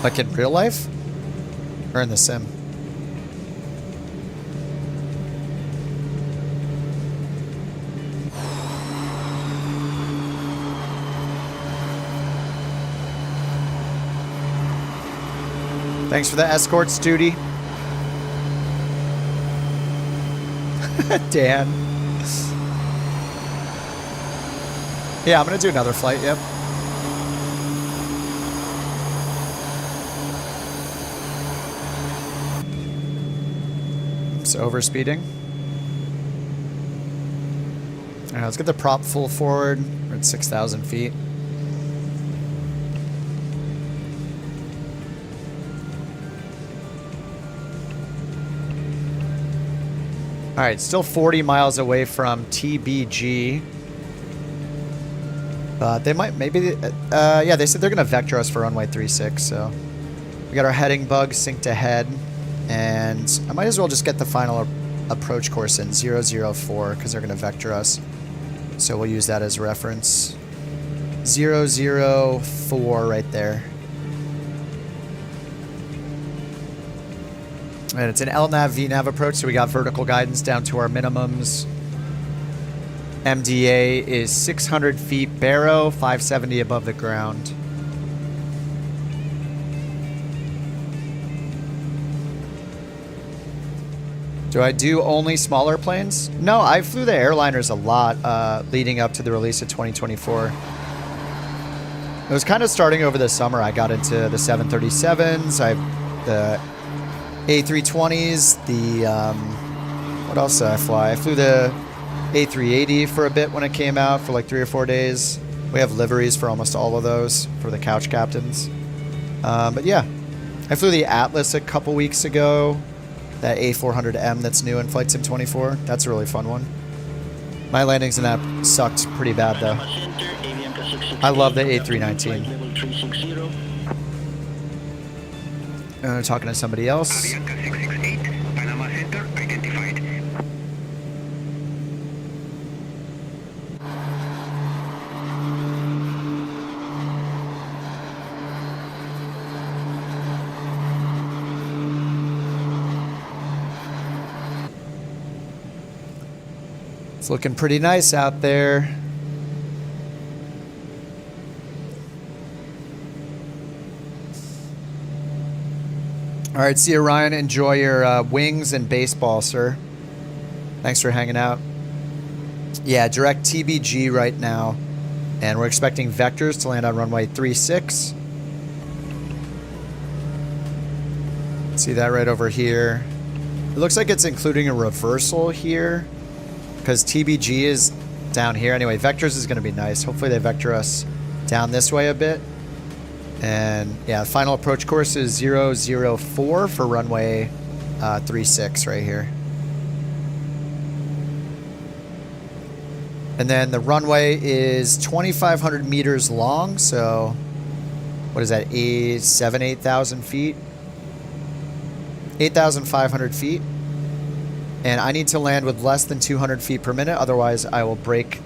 Like in real life? Or in the sim? Thanks for the escorts, duty. Dan. Yeah, I'm gonna do another flight, yep. It's overspeeding. All right, let's get the prop full forward. We're at 6,000 feet. All right, still 40 miles away from TBG. They might, maybe, yeah, they said they're gonna vector us for runway 36, so. We got our heading bug synced ahead, and I might as well just get the final approach course in 004, because they're gonna vector us. So we'll use that as reference. 004 right there. And it's an LNAV, VNAV approach, so we got vertical guidance down to our minimums. MDA is 600 feet barrow, 570 above the ground. Do I do only smaller planes? No, I flew the airliners a lot leading up to the release of 2024. It was kind of starting over the summer. I got into the 737s, the A320s, what else did I fly? I flew the A380 for a bit when it came out for like 3 or 4 days. We have liveries for almost all of those for the couch captains. But yeah, I flew the Atlas a couple weeks ago. That A400M that's new in Flight Sim 24. That's a really fun one. My landings in that sucked pretty bad though. I love the A319. Talking to somebody else. It's looking pretty nice out there. All right, see you, Ryan. Enjoy your wings and baseball, sir. Thanks for hanging out. Yeah, direct TBG right now. And we're expecting vectors to land on runway 36. See that right over here. It looks like it's including a reversal here, because TBG is down here. Anyway, vectors is going to be nice. Hopefully they vector us down this way a bit. And yeah, final approach course is 004 for runway 36 right here. And then the runway is 2,500 meters long. So what is that? 8,000 feet? 8,500 feet. And I need to land with less than 200 feet per minute. Otherwise, I will break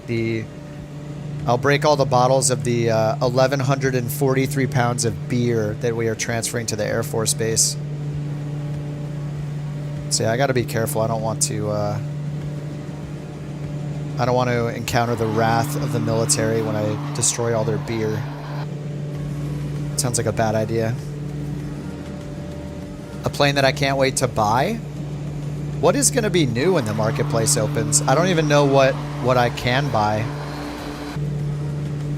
I'll break all the bottles of the 1,143 pounds of beer that we are transferring to the Air Force Base. So yeah, I got to be careful. I don't want to encounter the wrath of the military when I destroy all their beer. Sounds like a bad idea. A plane that I can't wait to buy? What is going to be new when the marketplace opens? I don't even know what I can buy.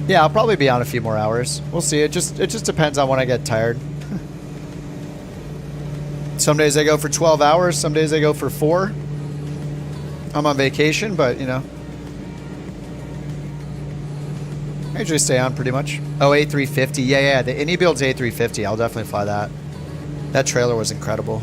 Yeah, I'll probably be on a few more hours. We'll see. It just depends on when I get tired. Some days I go for 12 hours. Some days I go for 4. I'm on vacation, but you know, I usually stay on pretty much. Oh, A350. Yeah. The Indy build's A350. I'll definitely fly that. That trailer was incredible.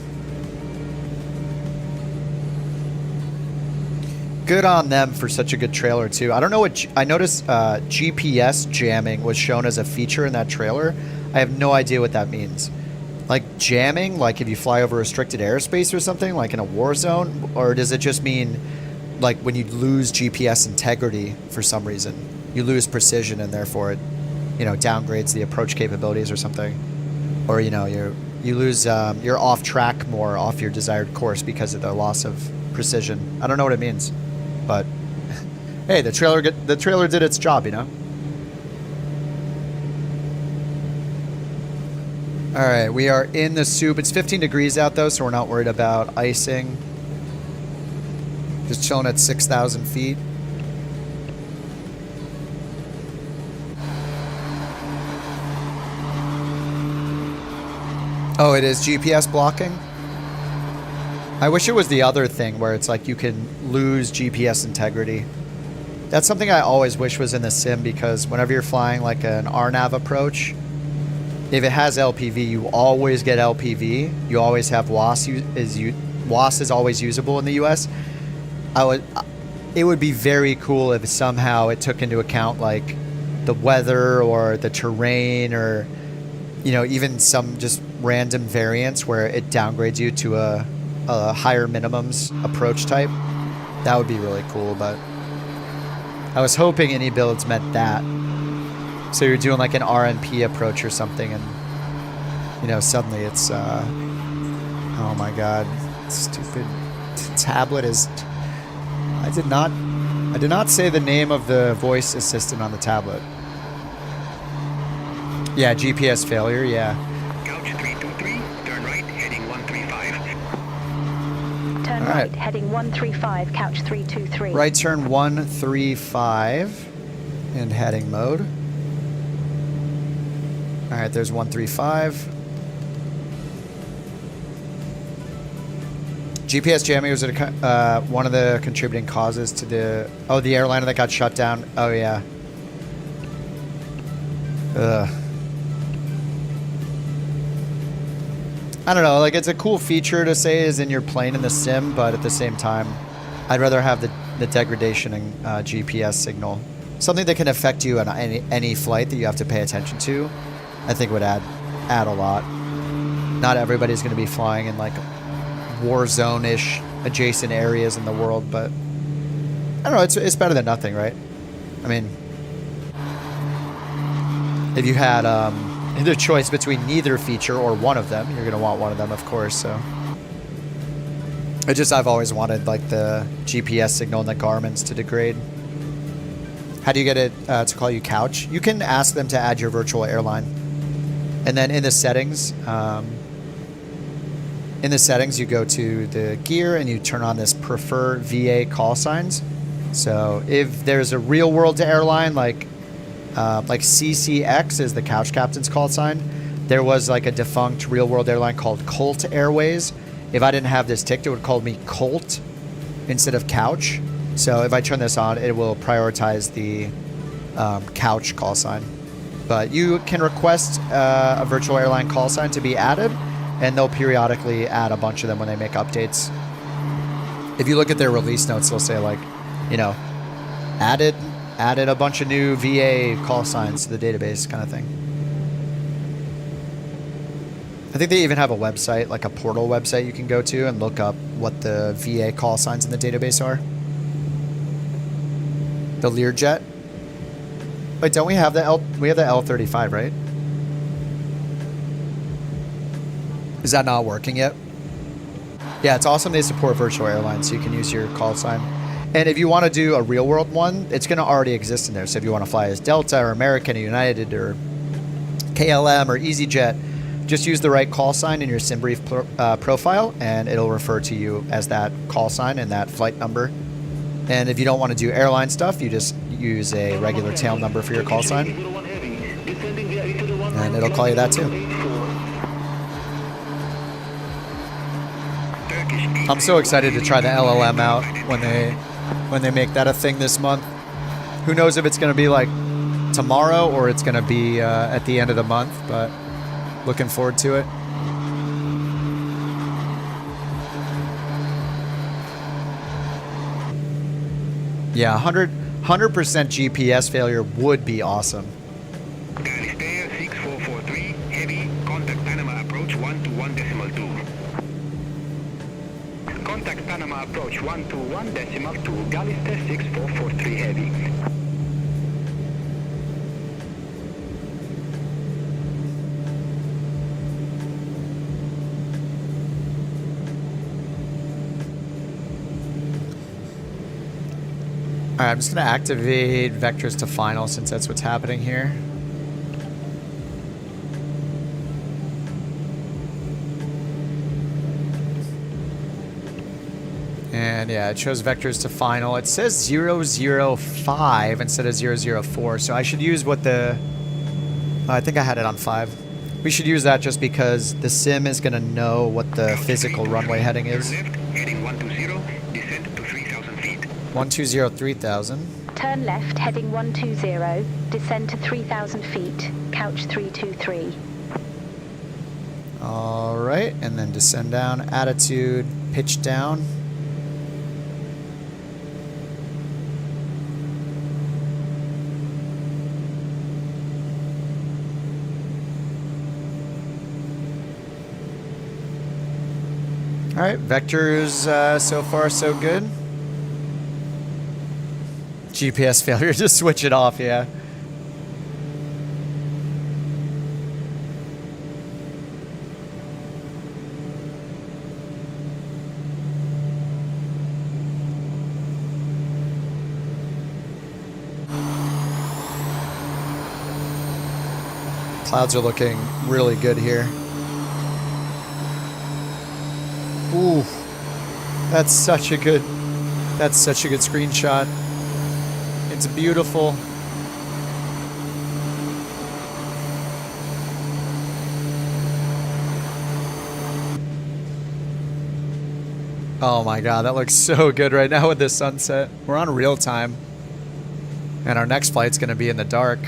good on them for such a good trailer too. I don't know what I noticed. GPS jamming was shown as a feature in that trailer. I have no idea what that means. Like jamming, like if you fly over restricted airspace or something, like in a war zone, or does it just mean like when you lose GPS integrity for some reason, you lose precision and therefore it, you know, downgrades the approach capabilities or something, or you know you lose you're off track more off your desired course because of the loss of precision. I don't know what it means, but hey, the trailer did its job, you know. All right, we are in the soup. It's 15 degrees out though, so we're not worried about icing. Just chilling at 6,000 feet. Oh, it is GPS blocking? I wish it was the other thing where it's like you can lose GPS integrity. That's something I always wish was in the sim, because whenever you're flying like an RNAV approach, if it has LPV, you always get LPV. You always have WAS. WAS is always usable in the US. It would be very cool if somehow it took into account like the weather or the terrain, or you know, even some just random variants where it downgrades you to a higher minimums approach type. That would be really cool, but I was hoping any builds meant that. So you're doing like an RNP approach or something, and you know, suddenly it's oh my god, stupid tablet is. I did not say the name of the voice assistant on the tablet. Yeah, GPS failure, yeah. Couch 323, turn right, heading 135. Turn right, heading 135, couch 323. Right turn 135 in heading mode. All right, there's 135. GPS jamming was one of the contributing causes to the airliner that got shut down. Oh yeah. Ugh. I don't know, like it's a cool feature to say is in your plane in the sim, but at the same time, I'd rather have the degradation in GPS signal. Something that can affect you on any flight that you have to pay attention to, I think would add a lot. Not everybody's going to be flying in like war zone-ish adjacent areas in the world, but I don't know, it's better than nothing, right? I mean, if you had either choice between neither feature or one of them, you're gonna want one of them, of course. So I've always wanted like the GPS signal and the Garmin's to degrade. How do you get it to call you couch? You can ask them to add your virtual airline, and then in the settings you go to the gear and you turn on this prefer VA call signs. So if there's a real world airline like CCX is the couch captain's call sign, there was like a defunct real world airline called Colt Airways. If I didn't have this ticked, it would call me Colt instead of couch. So if I turn this on, it will prioritize the couch call sign. But you can request a virtual airline call sign to be added, and they'll periodically add a bunch of them when they make updates. If you look at their release notes, they'll say like, you know, added a bunch of new VA call signs to the database kind of thing. I think they even have a website, like a portal website you can go to and look up what the VA call signs in the database are. The Learjet. Wait, don't we have the L35, right? Is that not working yet? Yeah, it's awesome they support virtual airlines, so you can use your call sign. And if you want to do a real world one, it's going to already exist in there. So if you want to fly as Delta or American or United or KLM or EasyJet, just use the right call sign in your SimBrief profile, and it'll refer to you as that call sign and that flight number. And if you don't want to do airline stuff, you just use a regular tail number for your call sign, and it'll call you that too. I'm so excited to try the LLM out when they make that a thing this month. Who knows if it's going to be like tomorrow or it's going to be at the end of the month, but looking forward to it. Yeah, 100% GPS failure would be awesome. Galisteo 6443, heavy, contact Panama approach 121.2. Contact Panama approach 121.2, Galisteo 6443 heavy. Alright, I'm just going to activate vectors to final since that's what's happening here. And yeah, it shows vectors to final. It says 005 instead of 004, so I should use what the... I think I had it on 5. We should use that just because the sim is going to know what the physical runway heading is. Heading 120, descent to 3,000 feet. 120, 3,000. Turn left, heading 120, descend to 3,000 feet, couch 323. Alright, and then descend down, attitude, pitch down. Alright, vectors so far so good. GPS failure, just switch it off, yeah. Clouds are looking really good here. Ooh, that's such a good screenshot. It's beautiful. Oh my god, that looks so good right now with the sunset. We're on real time. And our next flight's gonna be in the dark.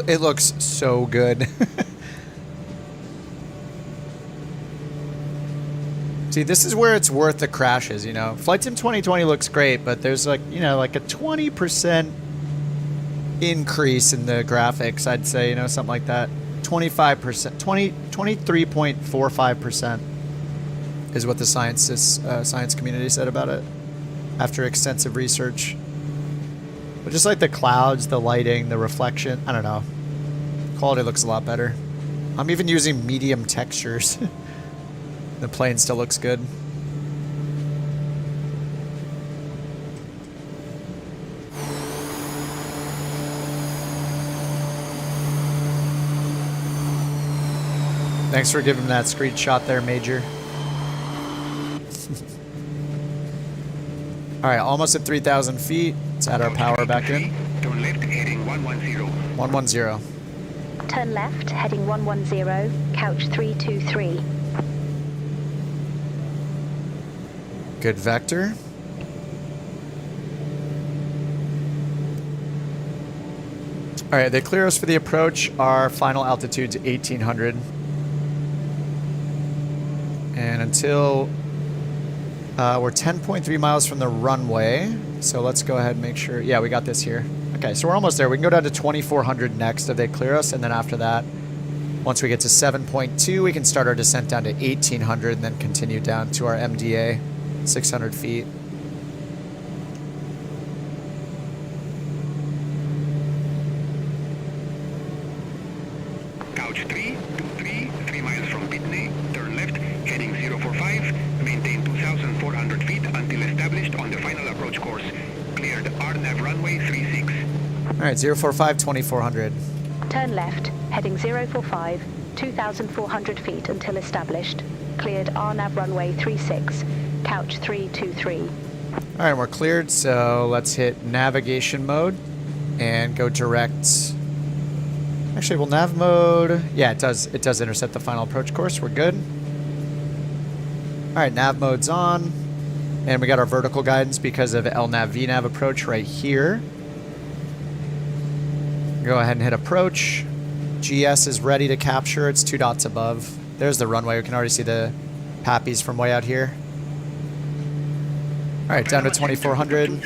It looks so good. See, this is where it's worth the crashes, you know. Flight Sim 2020 looks great, but there's like, you know, like a 20% increase in the graphics, I'd say, you know, something like that. 25%, 23.45% is what the science community said about it after extensive research. But just like the clouds, the lighting, the reflection, I don't know. Quality looks a lot better. I'm even using medium textures. The plane still looks good. Thanks for giving that screenshot there, Major. Alright, almost at 3,000 feet. Let's add our power back in. Turn left, heading 110. 110. Turn left, heading 110, couch 323. Good vector. Alright, they clear us for the approach. Our final altitude's 1,800. And until... we're 10.3 miles from the runway, so let's go ahead and make sure. Yeah, we got this here. Okay, so we're almost there. We can go down to 2,400 next if they clear us, and then after that, once we get to 7.2, we can start our descent down to 1,800 and then continue down to our MDA, 600 feet. Couch 323, 3 miles from Pitney. Turn left, heading 045. Maintain 2,400 feet until established on the final approach course. Cleared RNAV runway 36. Alright, 045, 2,400. Turn left, heading 045, 2,400 feet until established. Cleared RNAV runway 36, couch 323. Alright, we're cleared, so let's hit navigation mode and go direct. Actually, well, nav mode, yeah, it does intercept the final approach course. We're good. Alright, nav mode's on. And we got our vertical guidance because of LNAV VNAV approach right here. Go ahead and hit approach. GS is ready to capture. It's 2 dots above. There's the runway. We can already see the Pappies from way out here. All right, down to 2400.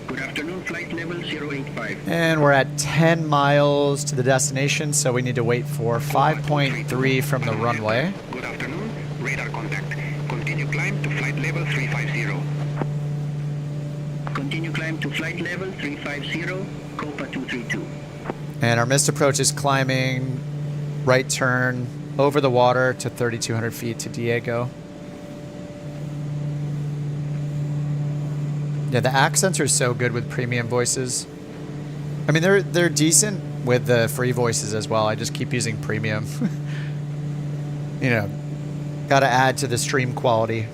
Good afternoon, flight level 085. And we're at 10 miles to the destination, so we need to wait for 5.3 from the runway. Good afternoon, radar contact. Continue climb to flight level 350. Continue climb to flight level 350, Copa 232. And our missed approach is climbing right turn over the water to 3,200 feet to Diego. Yeah, the accents are so good with premium voices. I mean, they're decent with the free voices as well. I just keep using premium. You know, gotta add to the stream quality.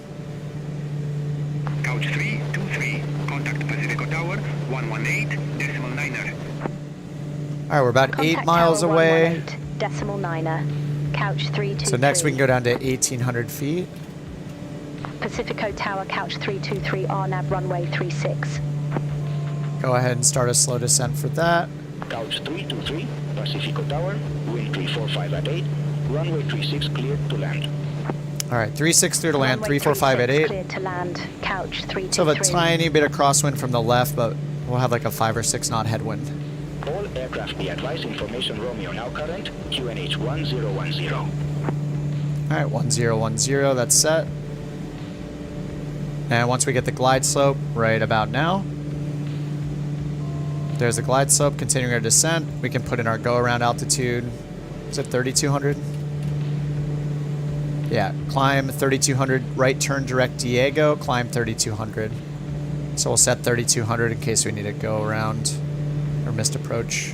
Couch 323, contact Pacifico Tower 118.9er. All right, we're about Contact 8 miles Tower away. 118.9er. Couch 323. So next we can go down to 1,800 feet. Pacifico Tower, Couch 323, RNAV runway 36. Go ahead and start a slow descent for that. Couch 323, Pacifico Tower, wind 345 at 8, runway 36 cleared to land. All right, 36 clear to land, Runway 345 at 8. cleared to land, Couch 323. So have a tiny bit of crosswind from the left, but we'll have like a 5 or 6 knot headwind. All aircraft be advised, information Romeo now current, QNH 1010. All right, 1010, that's set. And once we get the glide slope right about now, there's the glide slope, continuing our descent. We can put in our go-around altitude. Is it 3,200? Yeah, climb 3,200, right turn direct Diego, climb 3,200. So we'll set 3,200 in case we need to go around or missed approach.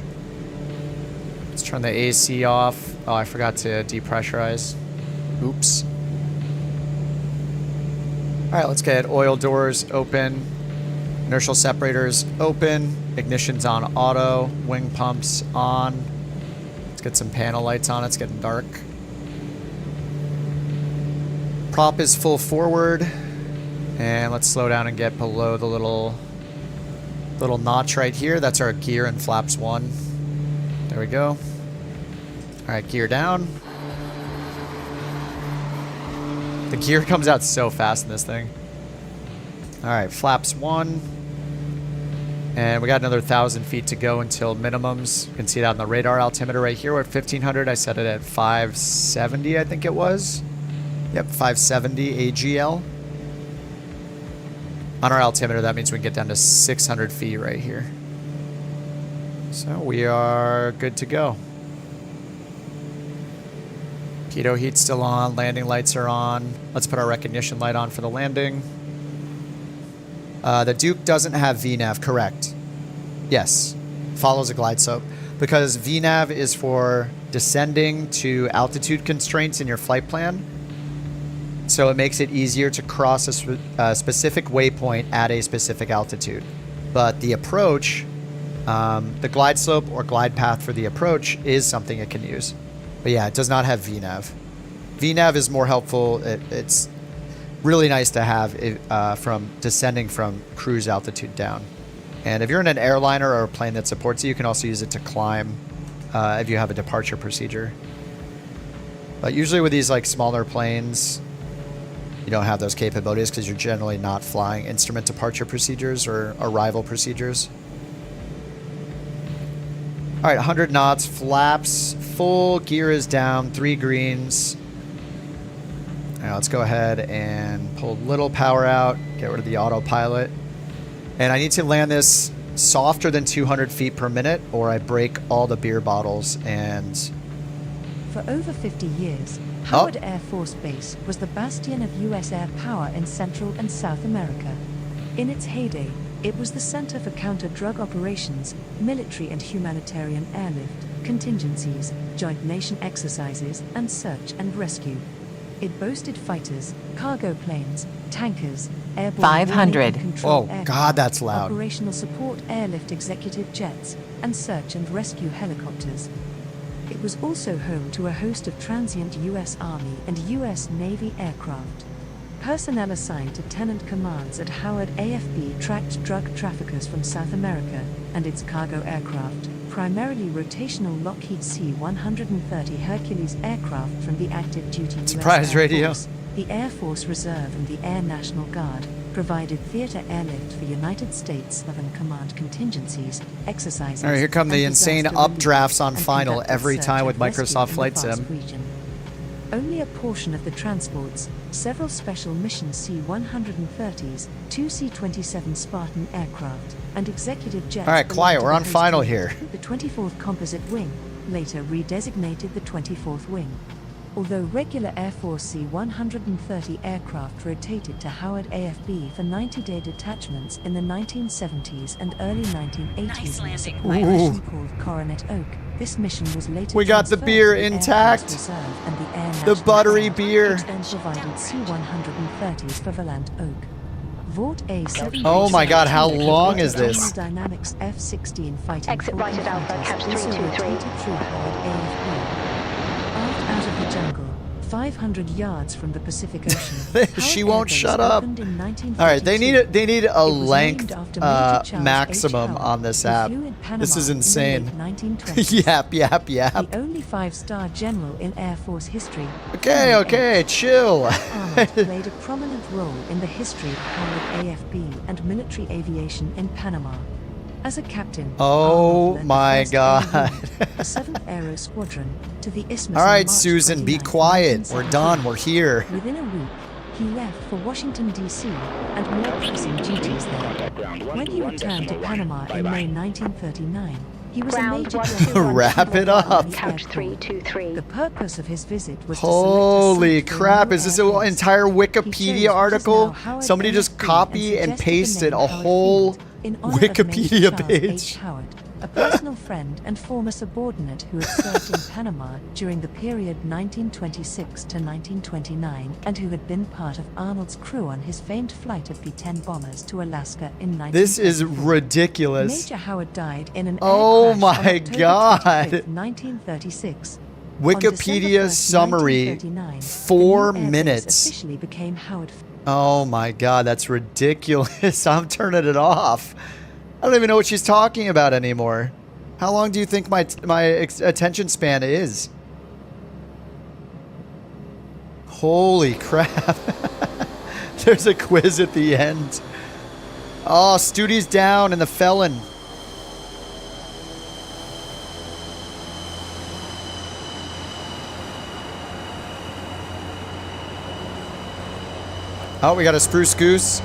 Let's turn the AC off. Oh, I forgot to depressurize. Oops. All right, let's get oil doors open, inertial separators open, ignition's on auto, wing pumps on. Let's get some panel lights on, it's getting dark. Prop is full forward, and let's slow down and get below the little notch right here. That's our gear and flaps 1. There we go. All right, gear down. The gear comes out so fast in this thing. All right, flaps 1. And we got another 1,000 feet to go until minimums. You can see that on the radar altimeter right here. We're at 1,500. I set it at 570, I think it was. Yep, 570 AGL. On our altimeter, that means we can get down to 600 feet right here. So we are good to go. Pitot heat's still on, landing lights are on. Let's put our recognition light on for the landing. The Duke doesn't have VNAV, correct? Yes, follows a glide slope. Because VNAV is for descending to altitude constraints in your flight plan. So it makes it easier to cross a specific waypoint at a specific altitude. But the approach, the glide slope or glide path for the approach is something it can use. But yeah, it does not have VNAV. VNAV is more helpful. It's really nice to have from descending from cruise altitude down. And if you're in an airliner or a plane that supports it, you can also use it to climb if you have a departure procedure. But usually with these like smaller planes, you don't have those capabilities because you're generally not flying instrument departure procedures or arrival procedures. All right, 100 knots, flaps, full, gear is down, 3 greens. Now let's go ahead and pull a little power out, get rid of the autopilot. And I need to land this softer than 200 feet per minute or I break all the beer bottles. And For over 50 years, Howard Air Force Base was the bastion of U.S. air power in Central and South America. In its heyday, it was the center for counter-drug operations, military and humanitarian airlift, contingencies, joint nation exercises, and search and rescue. It boasted fighters, cargo planes, tankers, airborne 500. control Oh, aircraft, God, that's loud. operational support airlift executive jets, and search and rescue helicopters. It was also home to a host of transient U.S. Army and U.S. Navy aircraft. Personnel assigned to tenant commands at Howard AFB tracked drug traffickers from South America and its cargo aircraft, primarily rotational Lockheed C-130 Hercules aircraft from the active duty US Surprise Air radio. Force, the Air Force Reserve and the Air National Guard, provided theater airlift for United States Southern Command contingencies, exercises. All right, here come the and insane disaster relief, updrafts on and final conducted every search time with and rescue Microsoft in Flight the vast Sim. region. Only a portion of the transports, several special mission C-130s, 2 C-27 Spartan aircraft, and executive jets. All right, quiet, belonged to we're the on host final unit, here. The 24th Composite Wing, later redesignated the 24th Wing. Although regular Air Force C-130 aircraft rotated to Howard AFB for 90-day detachments in the 1970s and early 1980s in a support mission called Coronet Oak, this mission was later We got the transferred beer to the Air intact. Force Reserve and the Air The National buttery Guard, beer. which then provided C-130s for Valant Oak. Vought A-7. Oh my God, how long is this? General Dynamics F-16 fighting Exit right at Alpha, catch 323. Out of the jungle, 500 yards from the Pacific Ocean. She Howard won't Air Base shut up. opened in All right, they 1942. need a It was length named after Major Charles maximum H. Howard, on this who app. flew in Panama This is in the insane. late 1920s. Yap. The only 5-star general in Air Force history. Okay, okay, chill. Arnold played a prominent role in the history of Howard AFB and military aviation in Panama. As a captain, Oh Arnold led the my 1st God. Air Unit, the 7th Aero Squadron, to the Isthmus. All on right, March Susan, be 29, quiet. We're 1917. done. We're here. Within a week, he left for Washington, D.C., and more pressing duties there. When he returned to Panama in May 1939, he was a Ground major 121. general. Wrap it up. Couch 323. The purpose of his visit was Holy to select a site for a crap, new is this air an base. entire He chose what Wikipedia is article? now Howard Somebody just AFB copy and suggested the pasted name a Howard whole Field in honor of Major Wikipedia Charles page. H. Howard, a personal friend and former subordinate who had served in Panama during the period 1926 to 1929 and who had been part of Arnold's crew on his famed flight of B-10 bombers to Alaska in 1934. This is ridiculous. Major Howard died in an Oh air crash my on October God. 25th, 1936. On Wikipedia December 1st, summary, 1939, 4 the new airbase minutes. officially became Howard. Oh my God, that's ridiculous. I'm turning it off. I don't even know what she's talking about anymore. How long do you think my attention span is? Holy crap. There's a quiz at the end. Oh, Studi's down and the felon. Oh, we got a spruce goose.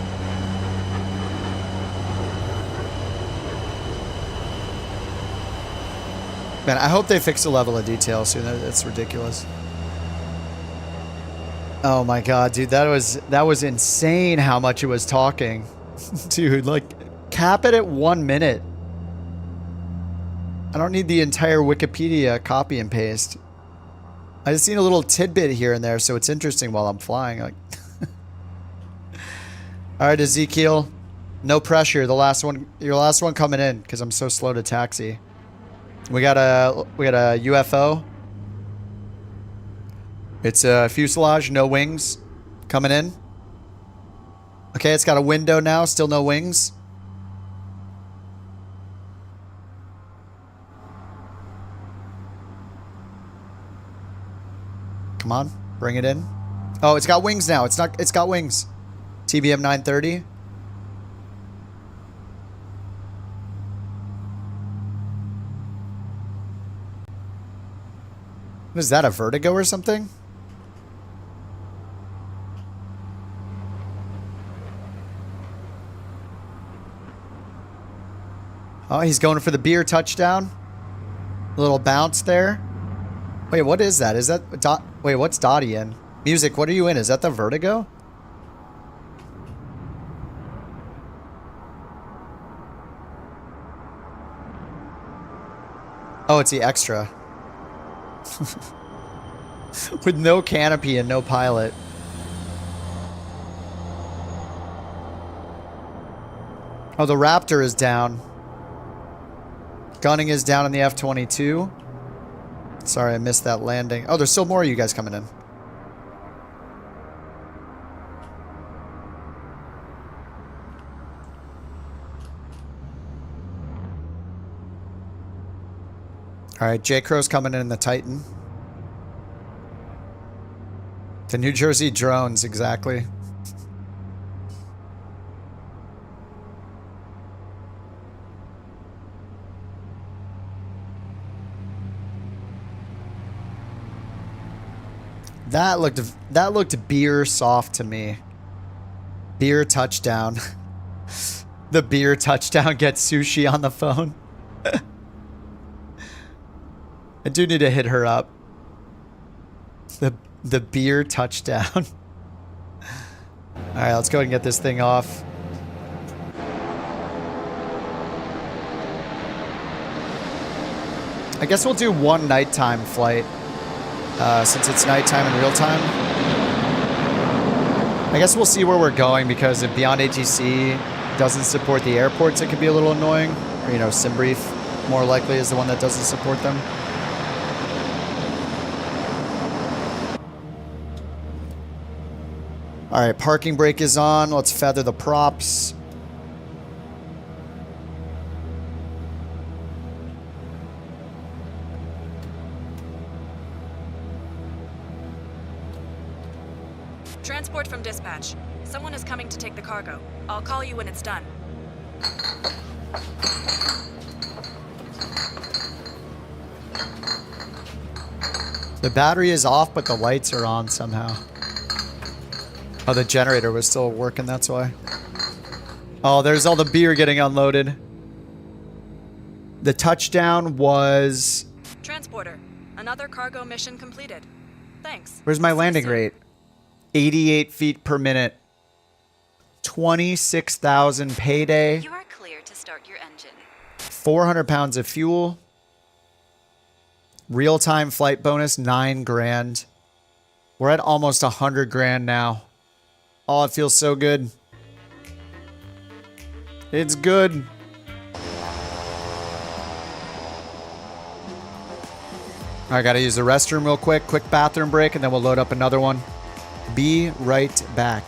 Man, I hope they fix the level of detail soon. That's ridiculous. Oh my God, dude, that was insane how much it was talking. Dude, like, cap it at 1 minute. I don't need the entire Wikipedia copy and paste. I just need a little tidbit here and there, so it's interesting while I'm flying. Like, all right, Ezekiel, no pressure. Your last one coming in because I'm so slow to taxi. We got a UFO. It's a fuselage, no wings, coming in. Okay, it's got a window now, still no wings. Come on, bring it in. Oh, it's got wings now. It's got wings. TBM 930. What is that, a vertigo or something? Oh, he's going for the beer touchdown. A little bounce there. Wait, what is that? Is that wait, what's Dottie in? Music, what are you in? Is that the vertigo? Oh, it's the extra. With no canopy and no pilot. Oh, the Raptor is down. Gunning is down in the F-22. Sorry, I missed that landing. Oh, there's still more of you guys coming in. All right, J. Crow's coming in the Titan. The New Jersey drones, exactly. That looked beer soft to me. Beer touchdown. The beer touchdown gets sushi on the phone. I do need to hit her up. The beer touchdown. All right, let's go ahead and get this thing off. I guess we'll do one nighttime flight. Since it's nighttime in real time. I guess we'll see where we're going, because if Beyond ATC doesn't support the airports, it could be a little annoying. Or, you know, SimBrief more likely is the one that doesn't support them. All right, parking brake is on. Let's feather the props. Transport from dispatch. Someone is coming to take the cargo. I'll call you when it's done. The battery is off, but the lights are on somehow. Oh, the generator was still working, that's why. Oh, there's all the beer getting unloaded. The touchdown was... Transporter. Another cargo mission completed. Thanks. Where's my landing rate? 88 feet per minute. 26,000 payday. You are clear to start your engine. 400 pounds of fuel. Real-time flight bonus, 9 grand. We're at almost 100 grand now. Oh, it feels so good. It's good. I gotta use the restroom real quick. Quick bathroom break, and then we'll load up another one. Be right back.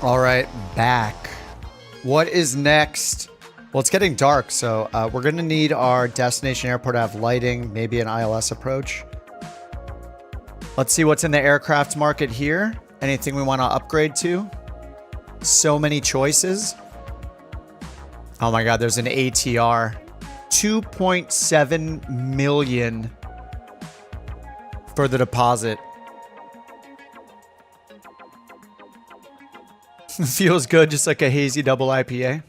All right, back. What is next? Well, it's getting dark, so we're going to need our destination airport to have lighting, maybe an ILS approach. Let's see what's in the aircraft market here. Anything we want to upgrade to? So many choices. Oh my God, there's an ATR. 2.7 million for the deposit. Feels good, just like a hazy double IPA.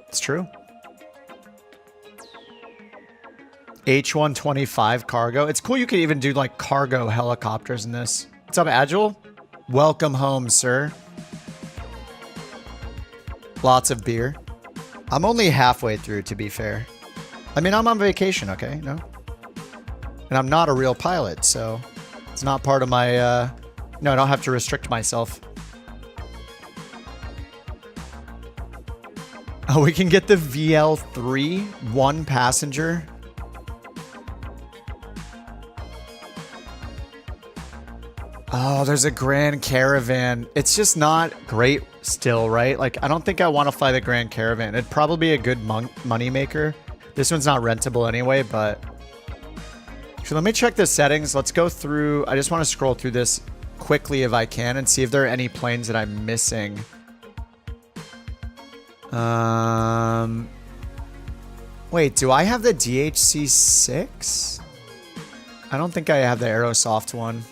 It's true. H125 cargo. It's cool you can even do like cargo helicopters in this. What's up, Agile? Welcome home, sir. Lots of beer. I'm only halfway through, to be fair. I mean, I'm on vacation, okay? No? And I'm not a real pilot, so it's not part of my... No, I don't have to restrict myself. Oh, we can get the VL3, 1 passenger. Oh, there's a Grand Caravan. It's just not great still, right? Like, I don't think I want to fly the Grand Caravan. It'd probably be a good money maker. This one's not rentable anyway, but... So let me check the settings. Let's go through... I just want to scroll through this quickly if I can and see if there are any planes that I'm missing. Wait, do I have the DHC-6? I don't think I have the Aerosoft one.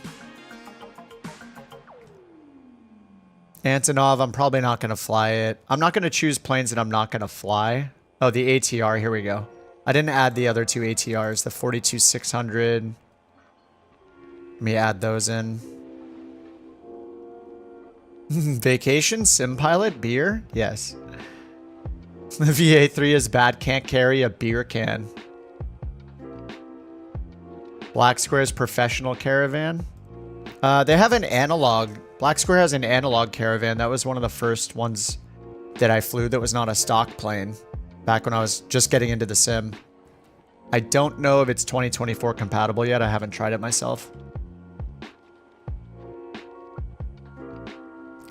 Antonov, I'm probably not going to fly it. I'm not going to choose planes that I'm not going to fly. Oh, the ATR, here we go. I didn't add the other 2 ATRs, the 42-600. Let me add those in. Vacation, sim pilot, beer? Yes. The VA3 is bad, can't carry a beer can. Black Square's professional caravan. They have an analog. Black Square has an analog caravan. That was one of the first ones that I flew that was not a stock plane. Back when I was just getting into the sim. I don't know if it's 2024 compatible yet. I haven't tried it myself.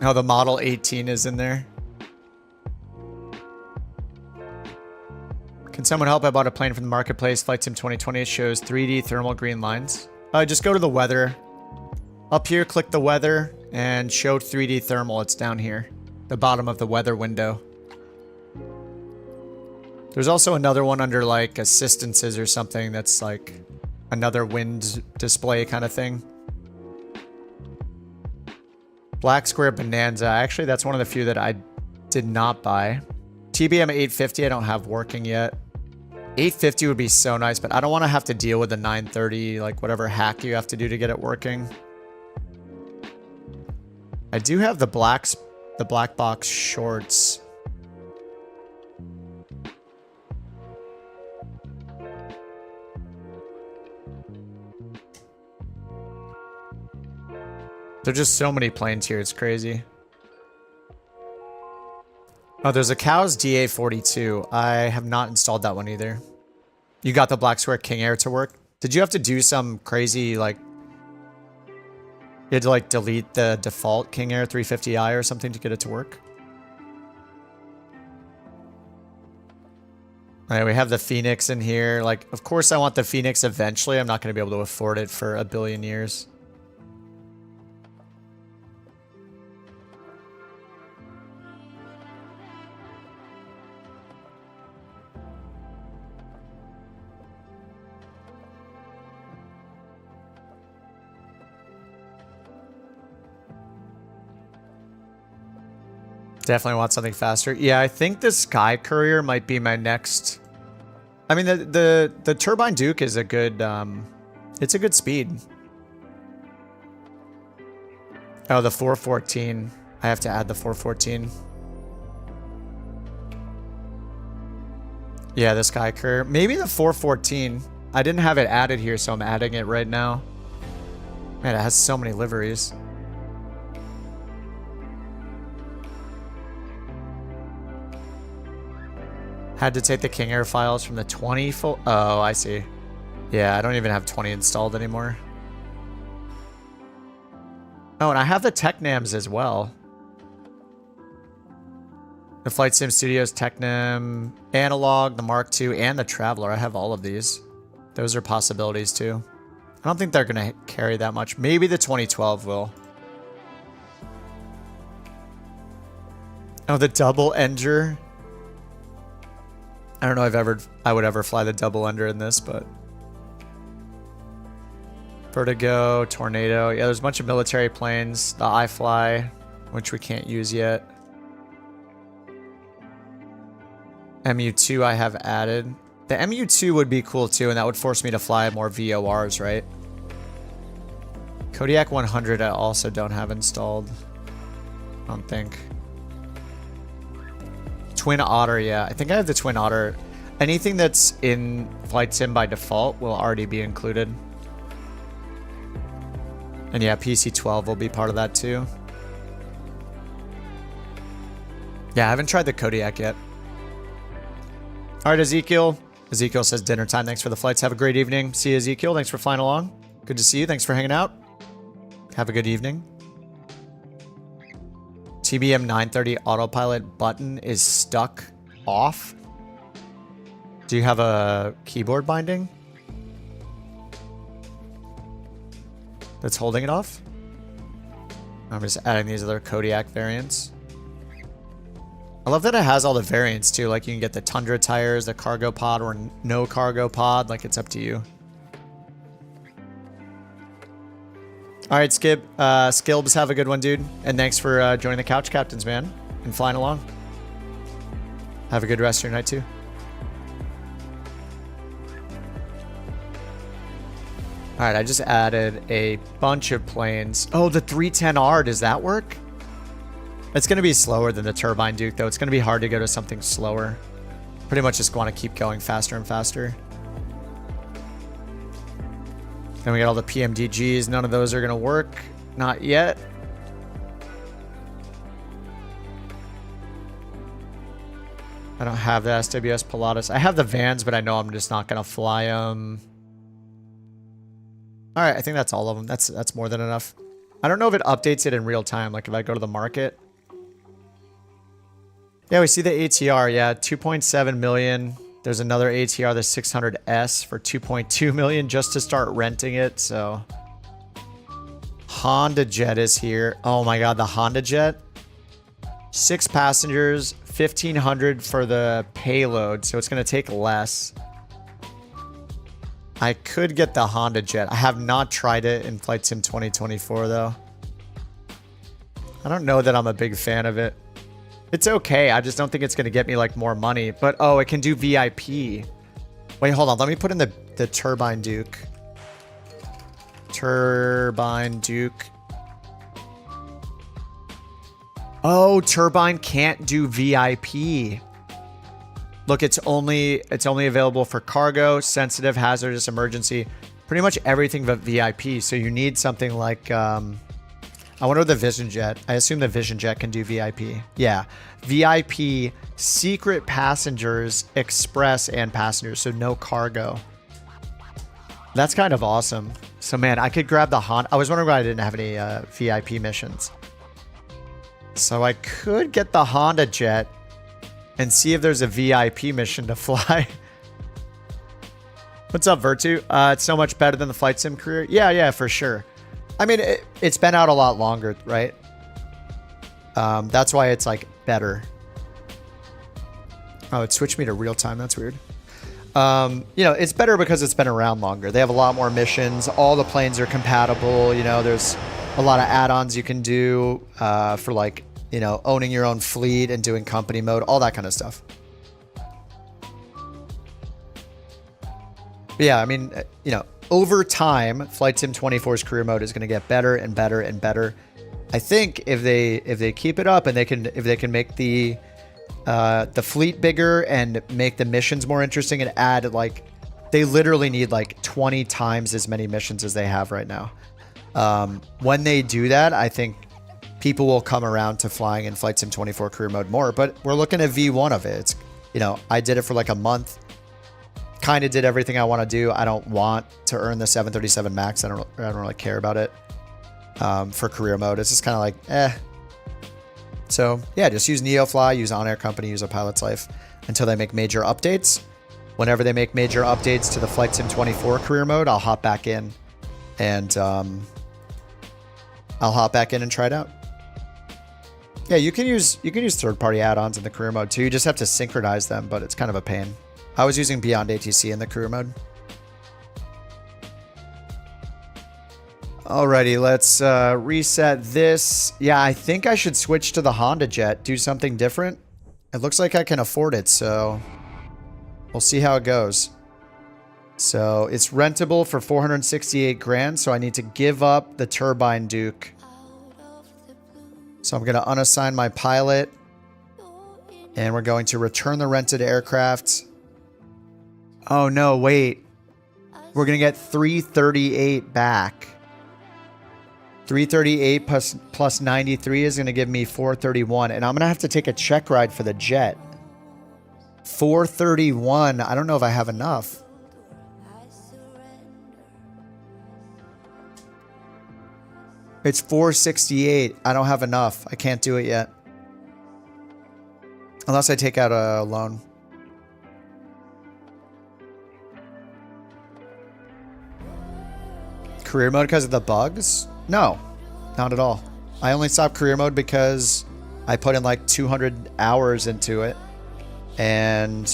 Oh, the Model 18 is in there. Can someone help? I bought a plane from the marketplace. Flight Sim 2020 shows 3D thermal green lines. Just go to the weather. Up here, click the weather and show 3D thermal. It's down here. The bottom of the weather window. There's also another one under like assistances or something that's like another wind display kind of thing. Black Square Bonanza. Actually, that's one of the few that I did not buy. TBM 850 I don't have working yet. 850 would be so nice, but I don't want to have to deal with the 930, like whatever hack you have to do to get it working. I do have the black box shorts. There's just so many planes here, it's crazy. Oh, there's a Cows DA42. I have not installed that one either. You got the Black Square King Air to work? Did you have to do some crazy, like... You had to, like, delete the default King Air 350i or something to get it to work? Alright, we have the Phoenix in here. Like, of course I want the Phoenix eventually. I'm not going to be able to afford it for a billion years. Definitely want something faster. Yeah, I think the Sky Courier might be my next... I mean, the Turbine Duke is a good... it's a good speed. Oh, the 414. I have to add the 414. Yeah, the Sky Courier. Maybe the 414. I didn't have it added here, so I'm adding it right now. Man, it has so many liveries. Had to take the King Air files from the 20 full... Oh, I see. Yeah, I don't even have 20 installed anymore. Oh, and I have the Technams as well. The Flight Sim Studios Technam, Analog, the Mark II, and the Traveler. I have all of these. Those are possibilities too. I don't think they're going to carry that much. Maybe the 2012 will. Oh, the double Enger. I don't know if I would ever fly the double under in this, but... Vertigo, Tornado. Yeah, there's a bunch of military planes. The iFly, which we can't use yet. MU2 I have added. The MU2 would be cool too, and that would force me to fly more VORs, right? Kodiak 100 I also don't have installed. I don't think. Twin Otter, yeah. I think I have the Twin Otter. Anything that's in Flight Sim by default will already be included. And yeah, PC-12 will be part of that too. Yeah, I haven't tried the Kodiak yet. All right, Ezekiel. Ezekiel says dinner time. Thanks for the flights. Have a great evening. See you, Ezekiel. Thanks for flying along. Good to see you. Thanks for hanging out. Have a good evening. TBM 930 autopilot button is stuck off. Do you have a keyboard binding that's holding it off? I'm just adding these other Kodiak variants. I love that it has all the variants too. Like you can get the Tundra tires, the cargo pod, or no cargo pod. Like it's up to you. All right, Skib. Skilbs, have a good one, dude. And thanks for joining the Couch Captains, man, and flying along. Have a good rest of your night, too. All right, I just added a bunch of planes. Oh, the 310R, does that work? It's going to be slower than the Turbine Duke, though. It's going to be hard to go to something slower. Pretty much just want to keep going faster and faster. Then we got all the PMDGs. None of those are going to work. Not yet. I don't have the SWS Pilatus. I have the vans, but I know I'm just not going to fly them. All right, I think that's all of them. That's more than enough. I don't know if it updates it in real time. Like if I go to the market. Yeah, we see the ATR. Yeah, 2.7 million. There's another ATR, the 600S for 2.2 million just to start renting it. So Honda Jet is here. Oh my God, the Honda Jet. 6 passengers, 1,500 for the payload. So it's going to take less. I could get the Honda Jet. I have not tried it in Flight Sim 2024 though. I don't know that I'm a big fan of it. It's okay. I just don't think it's going to get me like more money. But oh, it can do VIP. Wait, hold on. Let me put in the Turbine Duke. Turbine Duke. Oh, Turbine can't do VIP. Look, it's only available for cargo, sensitive, hazardous, emergency. Pretty much everything but VIP. So you need something like I wonder the Vision Jet. I assume the Vision Jet can do VIP. Yeah. VIP, secret passengers, express, and passengers. So no cargo. That's kind of awesome. So man, I could grab the Honda. I was wondering why I didn't have any VIP missions. So I could get the Honda Jet and see if there's a VIP mission to fly. What's up, Virtu? It's so much better than the Flight Sim Career. Yeah, for sure. I mean, it's been out a lot longer, right? That's why it's like better. Oh, it switched me to real time. That's weird. You know, it's better because it's been around longer. They have a lot more missions. All the planes are compatible. You know, there's a lot of add-ons you can do for like, you know, owning your own fleet and doing company mode, all that kind of stuff. But yeah, I mean, you know, over time, Flight Sim 24's career mode is going to get better and better and better. I think if they keep it up and if they can make the fleet bigger and make the missions more interesting and add like, they literally need like 20 times as many missions as they have right now. When they do that, I think people will come around to flying in Flight Sim 24 career mode more, but we're looking at V1 of it. It's, you know, I did it for like a month, kind of did everything I want to do. I don't want to earn the 737 Max. I don't really care about it for career mode. It's just kind of like, eh. So yeah, just use NeoFly, use On Air Company, use a pilot's life until they make major updates. Whenever they make major updates to the Flight Sim 24 career mode, I'll hop back in and try it out. Yeah, you can use third-party add-ons in the career mode too. You just have to synchronize them, but it's kind of a pain. I was using Beyond ATC in the career mode. Alrighty, let's reset this. Yeah, I think I should switch to the Honda Jet, do something different. It looks like I can afford it, so we'll see how it goes. So it's rentable for 468 grand. So I need to give up the Turbine Duke. So I'm going to unassign my pilot. And we're going to return the rented aircraft. Oh, no, wait. We're going to get 338 back. 338 plus 93 is going to give me 431. And I'm going to have to take a check ride for the jet. 431. I don't know if I have enough. It's 468. I don't have enough. I can't do it yet. Unless I take out a loan. Career mode because of the bugs? No, not at all. I only stopped career mode because I put in like 200 hours into it. And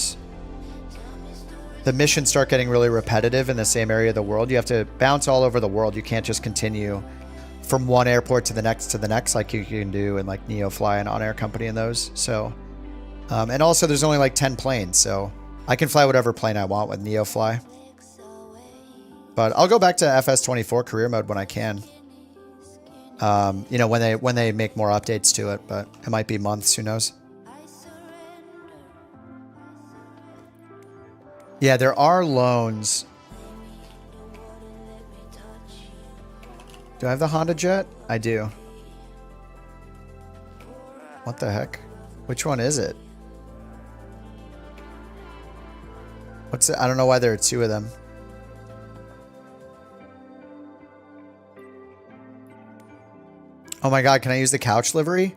the missions start getting really repetitive in the same area of the world. You have to bounce all over the world. You can't just continue from one airport to the next like you can do in like NeoFly and On Air Company and those. So, and also there's only like 10 planes. So I can fly whatever plane I want with NeoFly. But I'll go back to FS24 career mode when I can. You know, when they make more updates to it, but it might be months, who knows? Yeah, there are loans. Do I have the Honda Jet? I do. What the heck? Which one is it? What's it? I don't know why there are two of them. Oh my god, can I use the couch livery?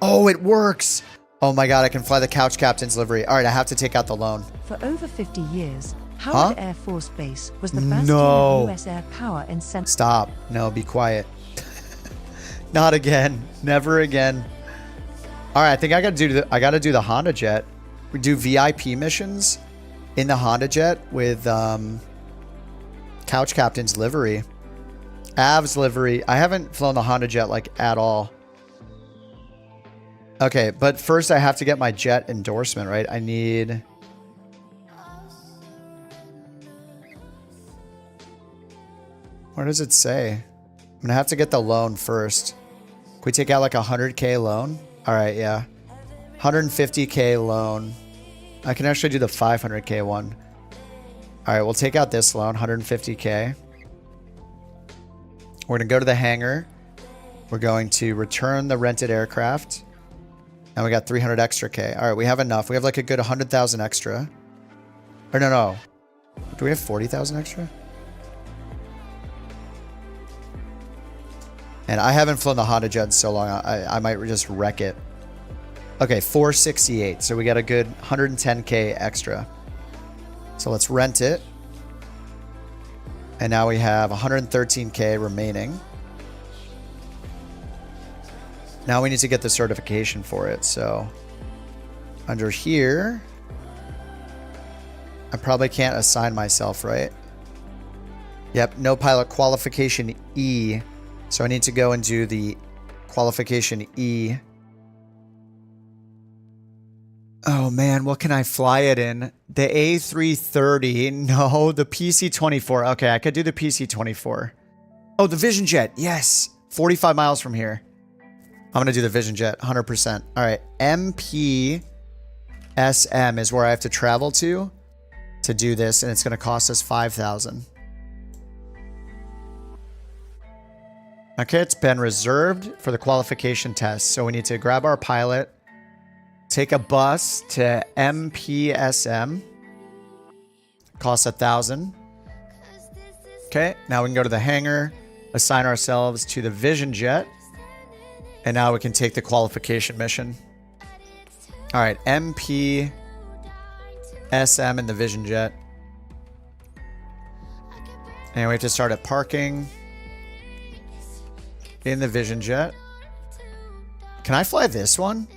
Oh, it works! Oh my god, I can fly the couch captain's livery. Alright, I have to take out the loan. For over 50 years, Howard Air Force Base was the bastion of U.S. air power in Central. Stop. No, be quiet. Not again. Never again. Alright, I think I gotta do the Honda Jet. We do VIP missions in the Honda Jet with couch captain's livery. Av's livery. I haven't flown the Honda Jet like at all. Okay, but first I have to get my jet endorsement, right? I need... Where does it say? I'm gonna have to get the loan first. Can we take out like a 100K loan? All right, yeah. 150K loan. I can actually do the 500K one. All right, we'll take out this loan, 150K. We're going to go to the hangar. We're going to return the rented aircraft. And we got 300 extra K. All right, we have enough. We have like a good 100,000 extra. Or no. Do we have 40,000 extra? And I haven't flown the Honda Jet in so long. I might just wreck it. Okay, 468. So we got a good 110K extra. So let's rent it. And now we have 113K remaining. Now we need to get the certification for it. So under here, I probably can't assign myself, right? Yep, no pilot qualification E. So I need to go and do the qualification E. Oh man, what can I fly it in? The A330. No, the PC-24. Okay, I could do the PC-24. Oh, the Vision Jet. Yes. 45 miles from here. I'm going to do the Vision Jet. 100%. All right. MPSM is where I have to travel to do this. And it's going to cost us 5,000. Okay, it's been reserved for the qualification test. So we need to grab our pilot. Take a bus to MPSM. Costs 1,000. Okay, now we can go to the hangar, assign ourselves to the Vision Jet, and now we can take the qualification mission. All right, MPSM in the Vision Jet. And we have to start at parking in the Vision Jet. Can I fly this one?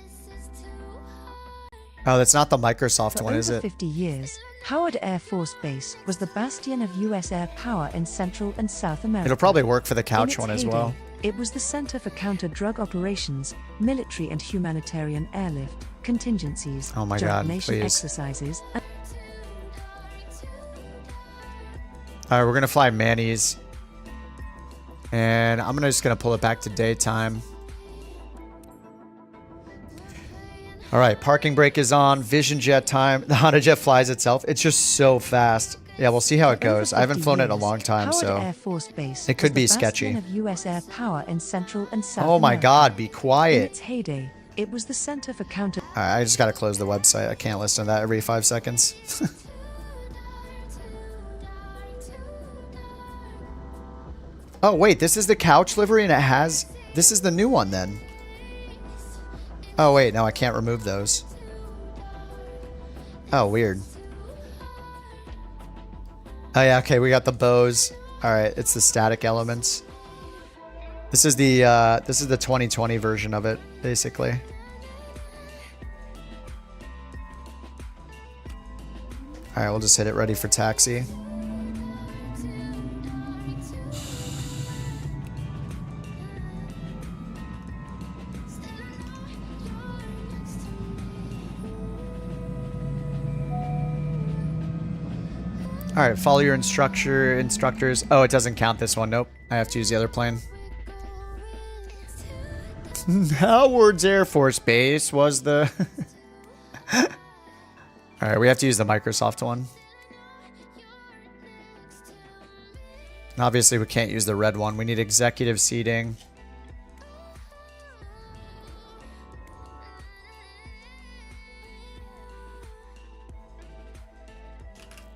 Oh, that's not the Microsoft one, is it? For over 50 years, Howard Air Force Base was the bastion of U.S. air power in Central and South America. It'll probably work for the couch one as well. It was the center for counter-drug operations, military and humanitarian airlift, contingencies, oh my joint God, nation please. exercises. All right, we're gonna fly Manny's, and I'm just gonna pull it back to daytime. All right, parking brake is on. Vision jet time. The Honda Jet flies itself. It's just so fast. Yeah, we'll see how it goes. I haven't flown it in a long time, so Air Force Base it could be was the sketchy. bastion of U.S. air power in Central and South Oh my America. God, be In quiet. its heyday, it was the center for counter. All right, I just gotta close the website. I can't listen to that every 5 seconds. Oh wait, this is the couch livery, and it has. This is the new one then. Oh wait, no, I can't remove those. Oh, weird. Oh yeah, okay, we got the bows. All right, it's the static elements. This is the 2020 version of it, basically. All right, we'll just hit it ready for taxi. All right, follow your instructors. Oh, it doesn't count this one. Nope. I have to use the other plane. Howard's Air Force Base was the... All right, we have to use the Microsoft one. And obviously, we can't use the red one. We need executive seating.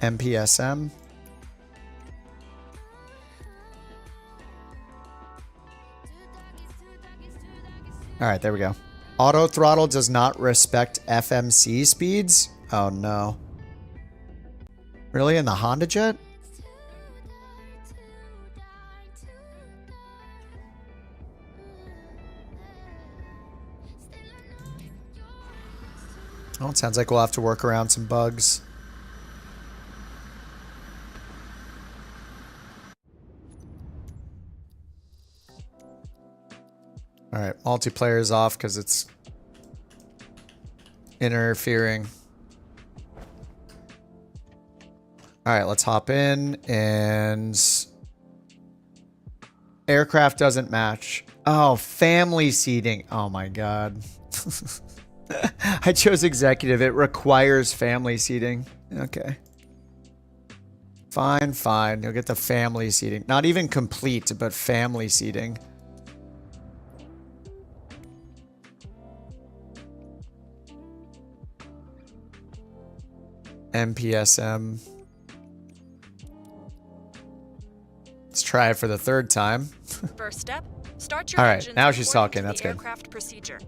MPSM. All right, there we go. Auto throttle does not respect FMC speeds. Oh no. Really, in the Honda Jet? Well, it sounds like we'll have to work around some bugs. All right, multiplayer is off because it's interfering. All right, let's hop in, and aircraft doesn't match. Oh, family seating. Oh my God. I chose executive. It requires family seating. Okay. Fine, fine. You'll get the family seating. Not even complete, but family seating. MPSM. Let's try it for the third time. First step, start your All right, engines now she's according talking. to That's the good. aircraft procedure.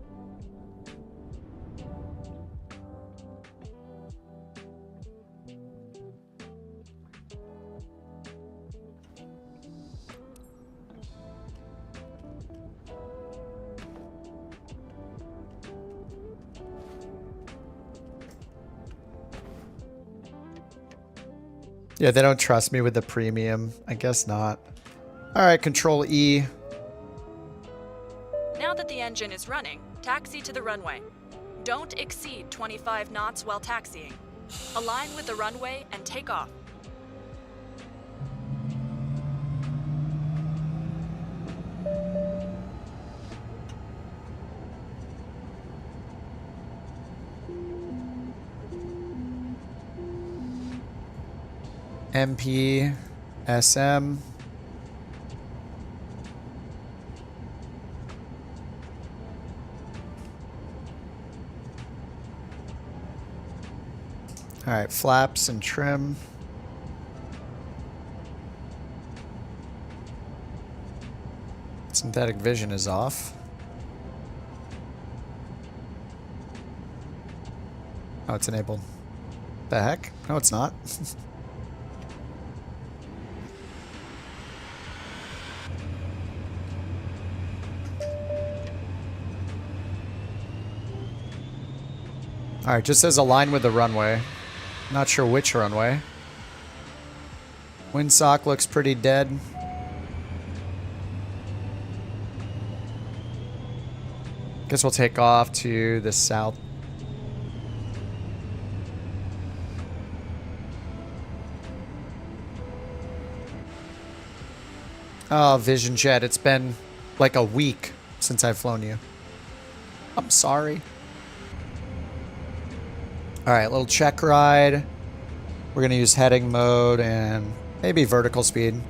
Yeah, they don't trust me with the premium. I guess not. All right, Control E. Now that the engine is running, taxi to the runway. Don't exceed 25 knots while taxiing. Align with the runway and take off. MP, SM. All right, flaps and trim. Synthetic vision is off. Oh, it's enabled. The heck? No, it's not. All right, just says align with the runway. Not sure which runway. Windsock looks pretty dead. Guess we'll take off to the south. Oh, Vision Jet, it's been like a week since I've flown you. I'm sorry. All right, little check ride. We're going to use heading mode and maybe vertical speed.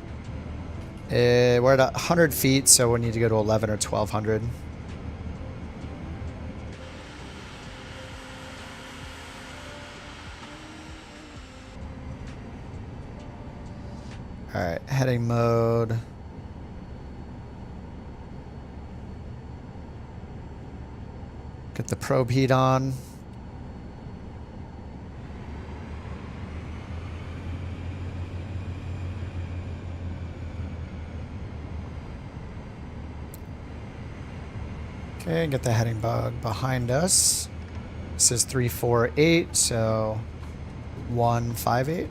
We're at 100 feet, so we need to go to 11 or 1200. All right, heading mode. Get the probe heat on. Okay, get the heading bug behind us. This is 348, so 158.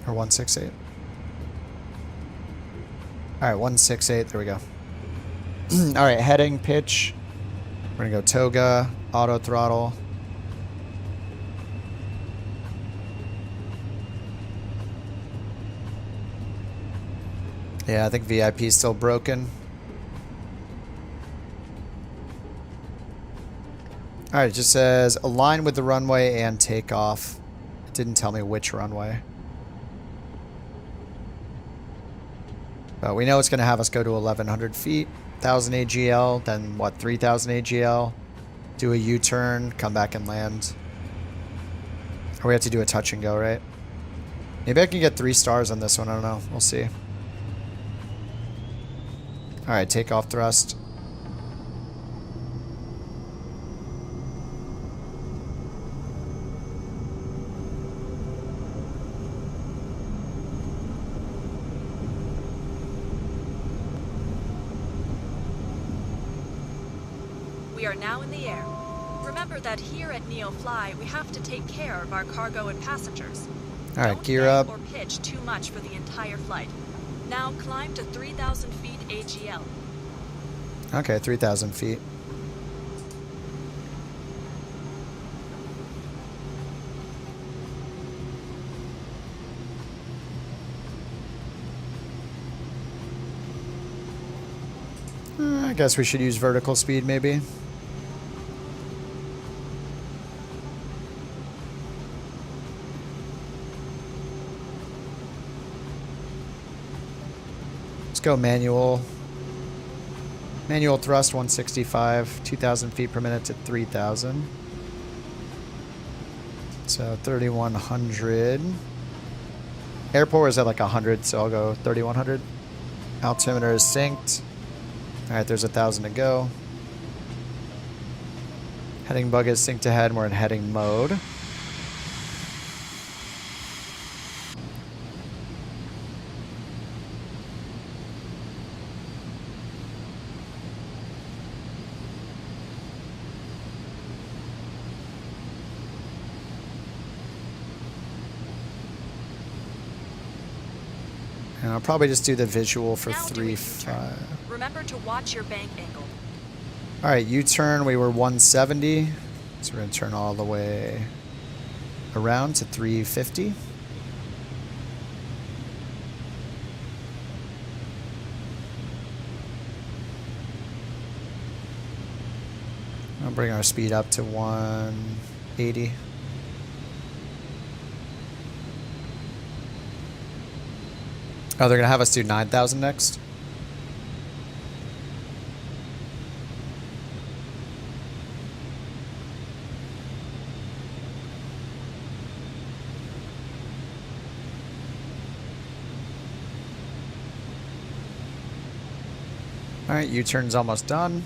Or 168. All right, 168, there we go. All right, heading, pitch. We're gonna go toga, auto throttle. Yeah, I think VIP is still broken. All right, it just says align with the runway and take off. It didn't tell me which runway. But we know it's going to have us go to 1,100 feet, 1,000 AGL, then what, 3,000 AGL, do a U-turn, come back and land. Or we have to do a touch and go, right? Maybe I can get 3 stars on this one, I don't know, we'll see. Alright, takeoff thrust. We are now in the air. Remember that here at NeoFly, we have to take care of our cargo and passengers. Alright, gear up. Don't bang or pitch too much for the entire flight. Now climb to 3,000 feet AGL. Okay, 3,000 feet. I guess we should use vertical speed maybe. Go manual. Manual thrust 165, 2,000 feet per minute to 3,000. So 3,100. Airport is at like 100, so I'll go 3,100. Altimeter is synced. All right, there's 1,000 to go. Heading bug is synced ahead, and we're in heading mode. And I'll probably just do the visual for 3.5. Remember to watch your bank angle. All right, U-turn, we were 170. So we're gonna turn all the way around to 350. I'll bring our speed up to 180. Oh, they're going to have us do 9,000 next? All right, U-turn's almost done.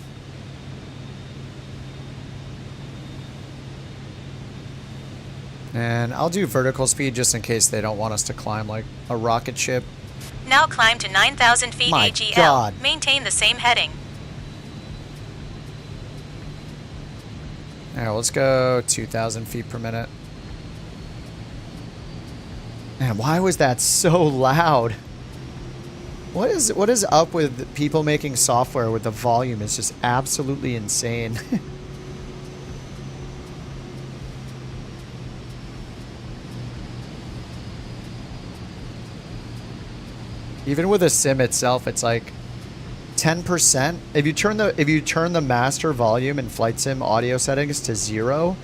And I'll do vertical speed just in case they don't want us to climb like a rocket ship. Now climb to 9,000 feet My AGL. God. Maintain the same heading. All right, let's go 2,000 feet per minute. Man, why was that so loud? What is up with people making software with the volume? It's just absolutely insane. Even with a sim itself, it's like 10%. If you turn the master volume in flight sim audio settings to 0,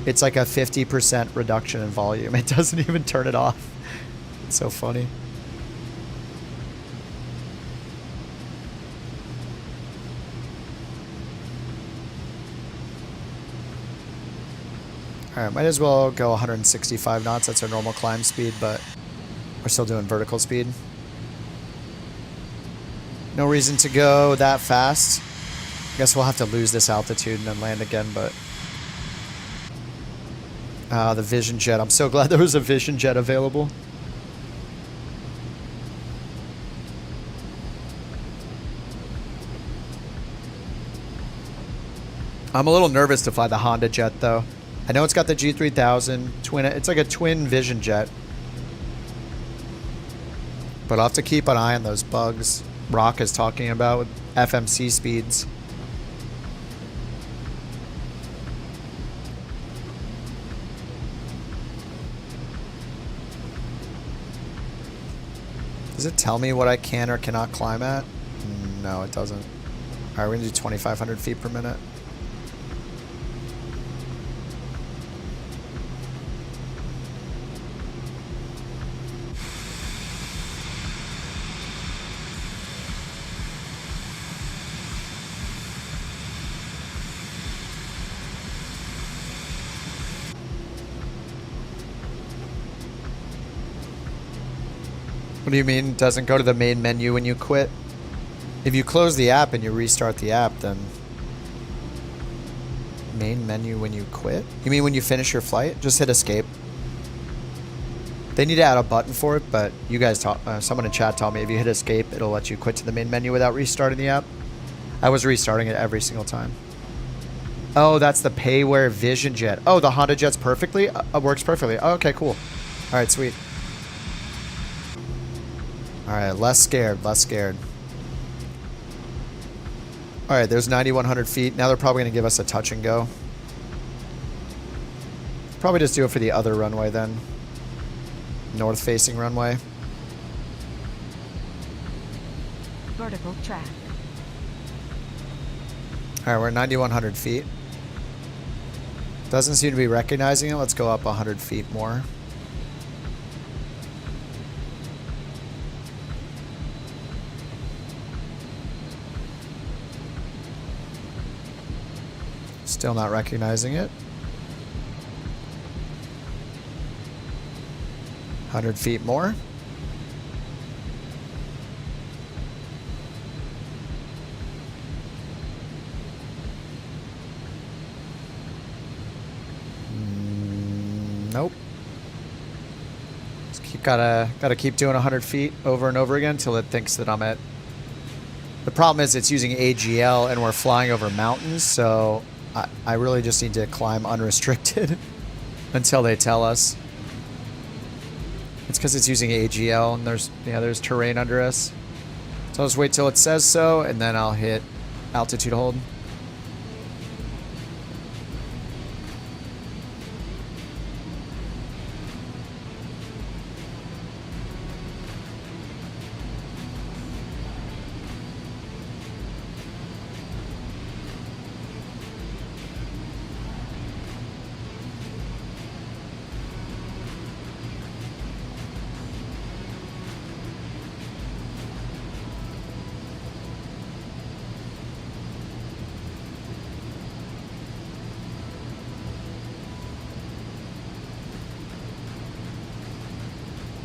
it's like a 50% reduction in volume. It doesn't even turn it off. It's so funny. All right, might as well go 165 knots. That's our normal climb speed, but we're still doing vertical speed. No reason to go that fast. I guess we'll have to lose this altitude and then land again, but... the Vision Jet. I'm so glad there was a Vision Jet available. I'm a little nervous to fly the Honda Jet, though. I know it's got the G3000 twin. It's like a twin Vision Jet. But I'll have to keep an eye on those bugs Rock is talking about with FMC speeds. Does it tell me what I can or cannot climb at? No, it doesn't. All right, we're gonna do 2,500 feet per minute. What do you mean it doesn't go to the main menu when you quit? If you close the app and you restart the app, then main menu when you quit? You mean when you finish your flight? Just hit escape. They need to add a button for it, but you guys someone in chat told me if you hit escape, it'll let you quit to the main menu without restarting the app. I was restarting it every single time. Oh, that's the Payware Vision Jet. Oh, the Honda Jet's perfectly? Works perfectly. Oh, okay, cool. All right, sweet. All right, less scared, less scared. All right, there's 9,100 feet. Now they're probably going to give us a touch and go. Probably just do it for the other runway then. North-facing runway. Vertical track. All right, we're at 9,100 feet. Doesn't seem to be recognizing it. Let's go up 100 feet more. Still not recognizing it. 100 feet more. Nope. Just gotta keep doing 100 feet over and over again until it thinks that I'm at. The problem is it's using AGL and we're flying over mountains, so I really just need to climb unrestricted until they tell us. It's because it's using AGL and there's terrain under us. So I'll just wait till it says so and then I'll hit altitude hold.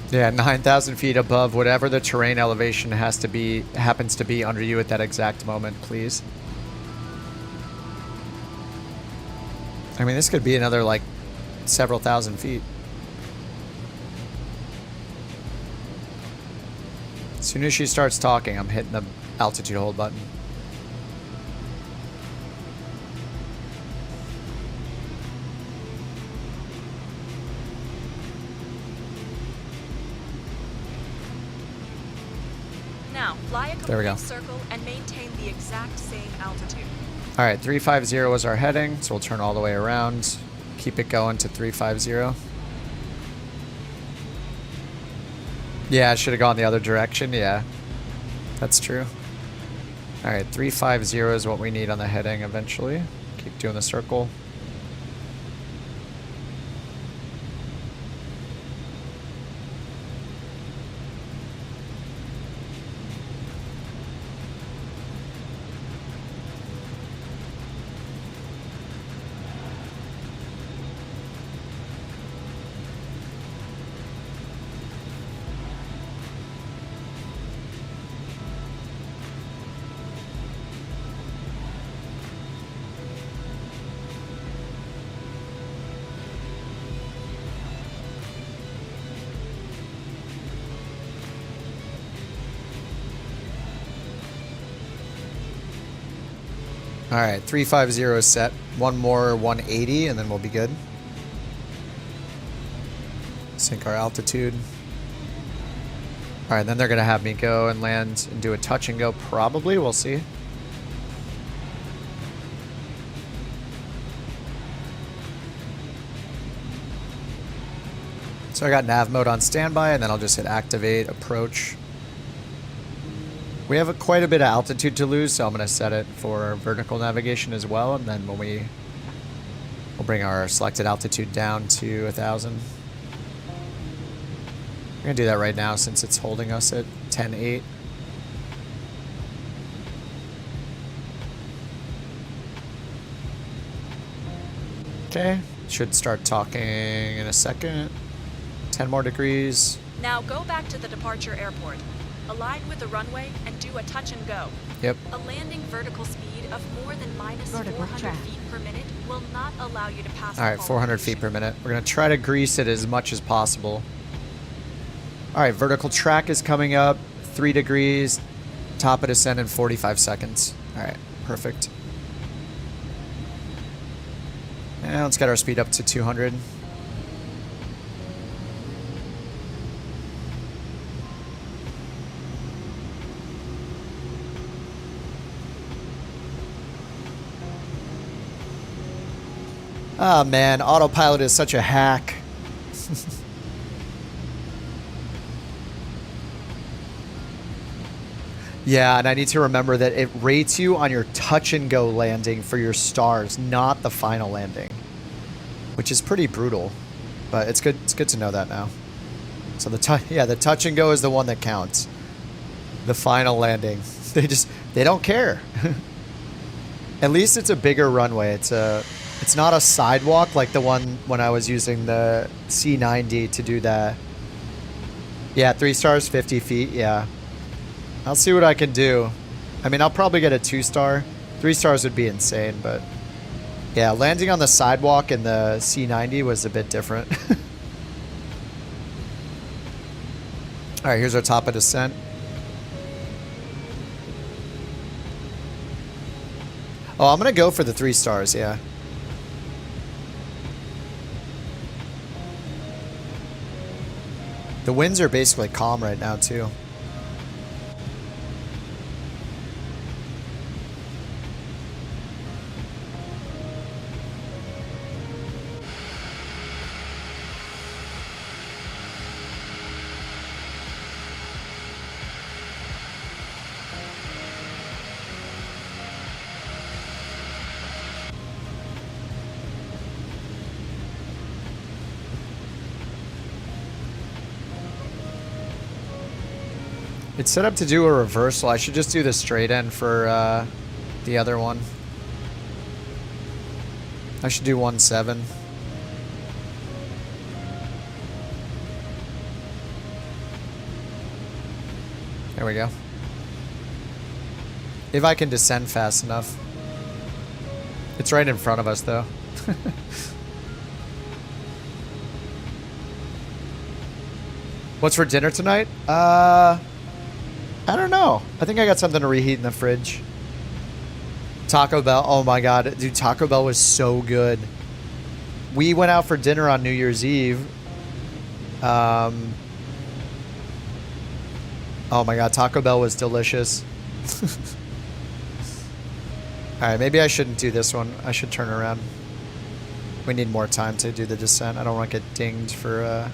Yeah, 9,000 feet above whatever the terrain elevation happens to be under you at that exact moment, please. I mean, this could be another, like, several thousand feet. As soon as she starts talking, I'm hitting the altitude hold button. Fly a There we go. complete circle and maintain the exact same altitude. All right, 350 was our heading, so we'll turn all the way around. Keep it going to 350. Yeah, I should have gone the other direction. Yeah, that's true. All right, 350 is what we need on the heading eventually. Keep doing the circle. All right, 350 is set. One more 180 and then we'll be good. Sync our altitude. All right, then they're gonna have me go and land and do a touch and go probably, we'll see. So I got nav mode on standby and then I'll just hit activate, approach. We have quite a bit of altitude to lose, so I'm going to set it for vertical navigation as well, and then when we'll bring our selected altitude down to 1,000. I'm going to do that right now since it's holding us at 10.8. Okay, should start talking in a second. 10 more degrees. Now go back to the departure airport. Align with the runway and do a touch and go. Yep. A landing vertical speed of more than minus Vertical 400 track. feet per minute will not allow you to pass. All right, 400 feet per minute. We're going to try to grease it as much as possible. All right, vertical track is coming up. 3 degrees. Top of descent in 45 seconds. All right, perfect. And let's get our speed up to 200. Oh man, autopilot is such a hack. Yeah, and I need to remember that it rates you on your touch and go landing for your stars, not the final landing, which is pretty brutal, but it's good. It's good to know that now. So the touch and go is the one that counts. The final landing, they don't care. At least it's a bigger runway. It's not a sidewalk like the one when I was using the C90 to do that. Yeah, 3 stars, 50 feet. Yeah. I'll see what I can do. I mean, I'll probably get a 2-star. 3 stars would be insane, but yeah, landing on the sidewalk in the C90 was a bit different. All right, here's our top of descent. Oh, I'm going to go for the 3 stars, yeah. The winds are basically calm right now, too. It's set up to do a reversal. I should just do the straight end for the other one. I should do 1.7. There we go. If I can descend fast enough. It's right in front of us, though. What's for dinner tonight? I don't know. I think I got something to reheat in the fridge. Taco Bell. Oh my god. Dude, Taco Bell was so good. We went out for dinner on New Year's Eve. Oh my god. Taco Bell was delicious. Alright, maybe I shouldn't do this one. I should turn around. We need more time to do the descent. I don't want to get dinged for...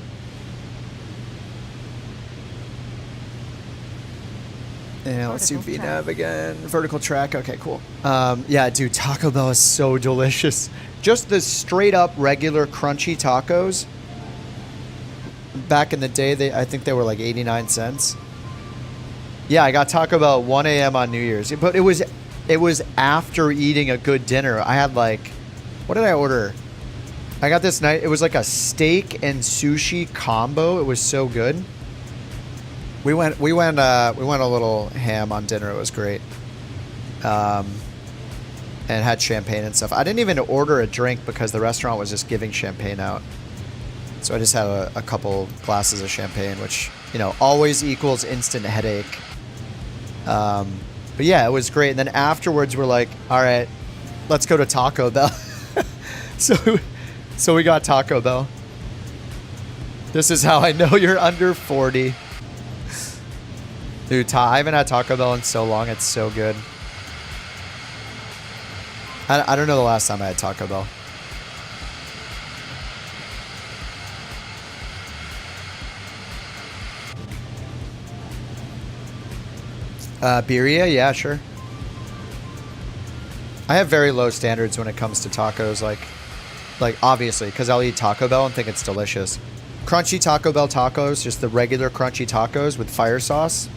Yeah, let's do Vertical track. VNav again. Vertical track. Okay, cool. Yeah, dude, Taco Bell is so delicious. Just the straight up regular crunchy tacos. Back in the day, I think they were like 89 cents. Yeah, I got Taco Bell at 1 a.m. on New Year's. But it was after eating a good dinner. I had like, what did I order? I got this night. It was like a steak and sushi combo. It was so good. We went a little ham on dinner. It was great. And had champagne and stuff. I didn't even order a drink because the restaurant was just giving champagne out. So I just had a couple glasses of champagne, which, you know, always equals instant headache. But yeah, it was great. And then afterwards, we're like, all right, let's go to Taco Bell. So we got Taco Bell. This is how I know you're under 40. Dude, I haven't had Taco Bell in so long. It's so good. I don't know the last time I had Taco Bell. Birria? Yeah, sure. I have very low standards when it comes to tacos. Like obviously, because I'll eat Taco Bell and think it's delicious. Crunchy Taco Bell tacos, just the regular crunchy tacos with fire sauce.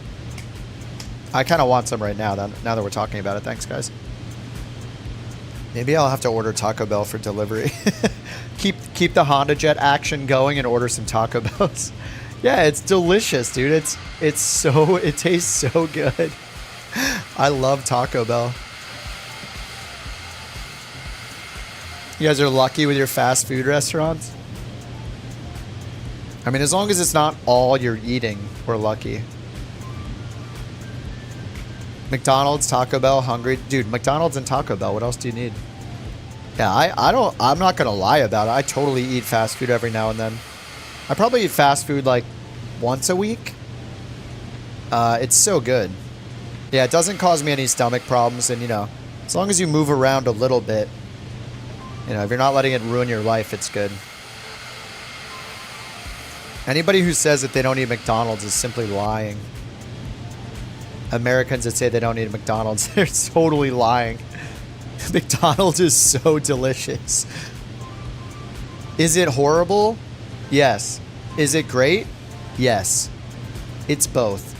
I kind of want some right now. Now that we're talking about it, thanks guys. Maybe I'll have to order Taco Bell for delivery. keep the Honda Jet action going and order some Taco Bells. Yeah, it's delicious, dude. It tastes so good. I love Taco Bell. You guys are lucky with your fast food restaurants. I mean, as long as it's not all you're eating, we're lucky. McDonald's, Taco Bell, hungry. Dude, McDonald's and Taco Bell, what else do you need? Yeah, I'm not going to lie about it. I totally eat fast food every now and then. I probably eat fast food like once a week. It's so good. Yeah, it doesn't cause me any stomach problems. And, you know, as long as you move around a little bit, you know, if you're not letting it ruin your life, it's good. Anybody who says that they don't eat McDonald's is simply lying. Americans that say they don't eat McDonald's, they're totally lying. McDonald's is so delicious. Is it horrible? Yes. Is it great? Yes. It's both.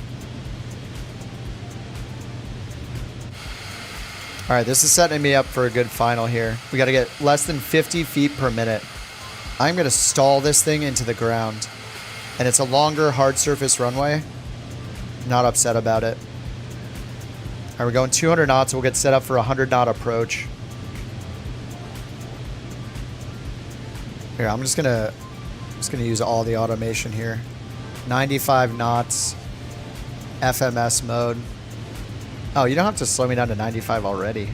All right, this is setting me up for a good final here. We got to get less than 50 feet per minute. I'm going to stall this thing into the ground. And it's a longer hard surface runway. Not upset about it. All right, we're going 200 knots. We'll get set up for a 100 knot approach. Here, I'm just gonna use all the automation here. 95 knots. FMS mode. Oh, you don't have to slow me down to 95 already.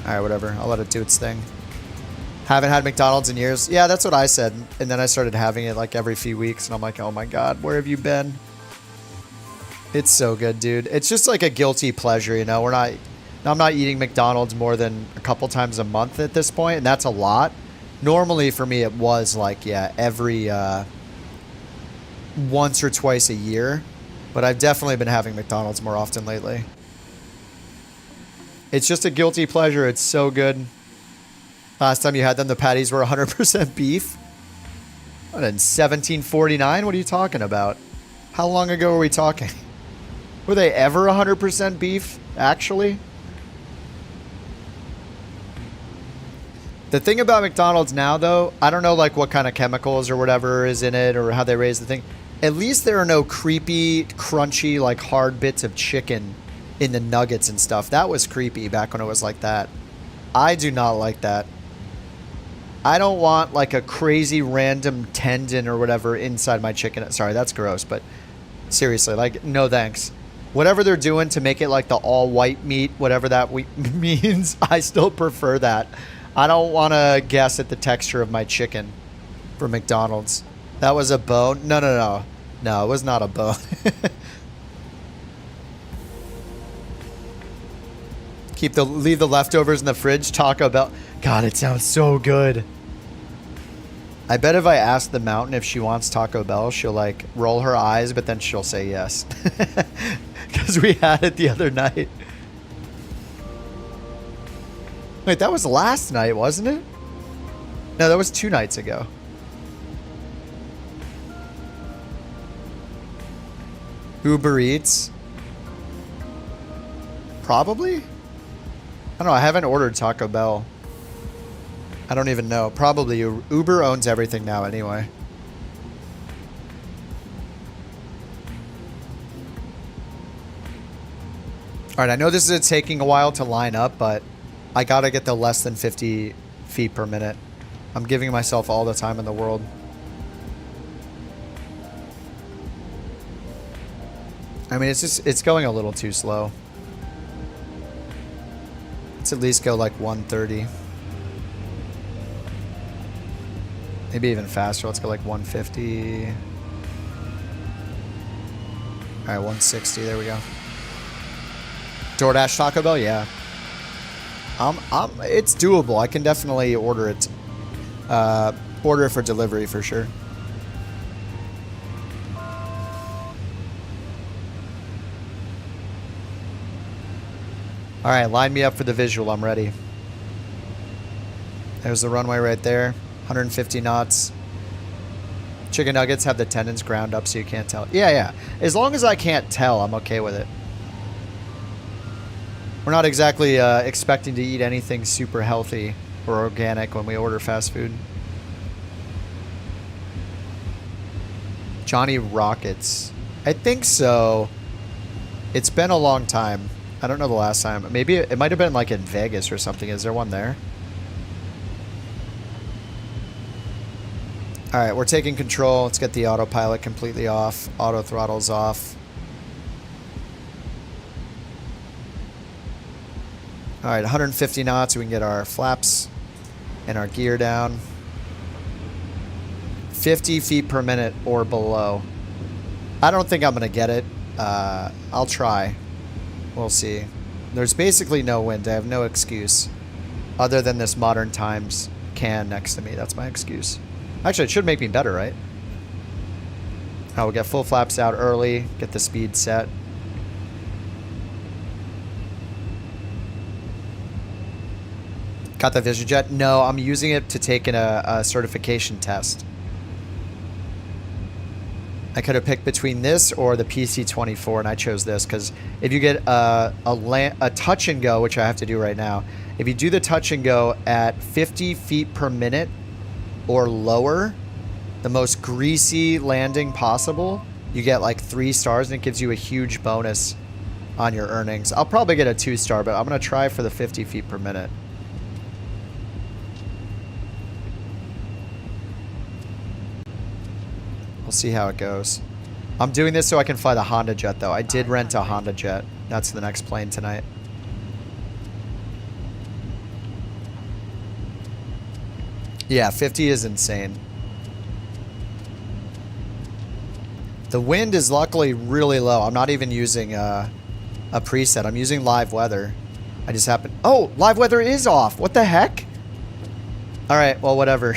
All right, whatever. I'll let it do its thing. Haven't had McDonald's in years. Yeah, that's what I said. And then I started having it like every few weeks. And I'm like, oh my God, where have you been? It's so good, dude. It's just like a guilty pleasure, you know? I'm not eating McDonald's more than a couple times a month at this point, and that's a lot. Normally for me, it was like, yeah, every once or twice a year. But I've definitely been having McDonald's more often lately. It's just a guilty pleasure. It's so good. Last time you had them, the patties were 100% beef. What, in 1749? What are you talking about? How long ago are we talking? Were they ever 100% beef, actually? The thing about McDonald's now, though, I don't know like what kind of chemicals or whatever is in it or how they raise the thing. At least there are no creepy, crunchy, like hard bits of chicken in the nuggets and stuff. That was creepy back when it was like that. I do not like that. I don't want like a crazy random tendon or whatever inside my chicken. Sorry, that's gross, but seriously, like, no thanks. Whatever they're doing to make it like the all white meat, whatever that means, I still prefer that. I don't want to guess at the texture of my chicken for McDonald's. That was a bone? No. No, it was not a bone. Leave the leftovers in the fridge. Taco Bell. God, it sounds so good. I bet if I ask the mountain if she wants Taco Bell, she'll like roll her eyes, but then she'll say yes. Because we had it the other night. Wait, that was last night, wasn't it? No, that was 2 nights ago. Uber Eats? Probably? I don't know, I haven't ordered Taco Bell. I don't even know. Probably Uber owns everything now anyway. Alright, I know this is taking a while to line up, but I gotta get the less than 50 feet per minute. I'm giving myself all the time in the world. I mean, it's going a little too slow. Let's at least go like 130. Maybe even faster. Let's go like 150. All right, 160. There we go. DoorDash Taco Bell, yeah. It's doable. I can definitely order it. Order it for delivery for sure. All right, line me up for the visual. I'm ready. There's the runway right there. 150 knots. Chicken nuggets have the tendons ground up so you can't tell. Yeah. As long as I can't tell, I'm okay with it. We're not exactly expecting to eat anything super healthy or organic when we order fast food. Johnny Rockets. I think so. It's been a long time. I don't know the last time. Maybe it might have been like in Vegas or something. Is there one there? All right, we're taking control. Let's get the autopilot completely off. Auto throttle's off. All right, 150 knots. We can get our flaps and our gear down. 50 feet per minute or below. I don't think I'm going to get it. I'll try. We'll see. There's basically no wind. I have no excuse other than this Modern Times can next to me. That's my excuse. Actually, it should make me better, right? Oh, we'll get full flaps out early. Get the speed set. Got the VisionJet? No, I'm using it to take in a certification test. I could have picked between this or the PC-24, and I chose this because if you get a touch and go, which I have to do right now, if you do the touch and go at 50 feet per minute or lower, the most greasy landing possible, you get like 3 stars, and it gives you a huge bonus on your earnings. I'll probably get a 2-star, but I'm going to try for the 50 feet per minute. We'll see how it goes. I'm doing this so I can fly the Honda Jet, though. I did rent a Honda Jet. That's the next plane tonight. Yeah, 50 is insane. The wind is luckily really low. I'm not even using a preset. I'm using live weather. I just happened... Oh, live weather is off. What the heck? All right, well, whatever.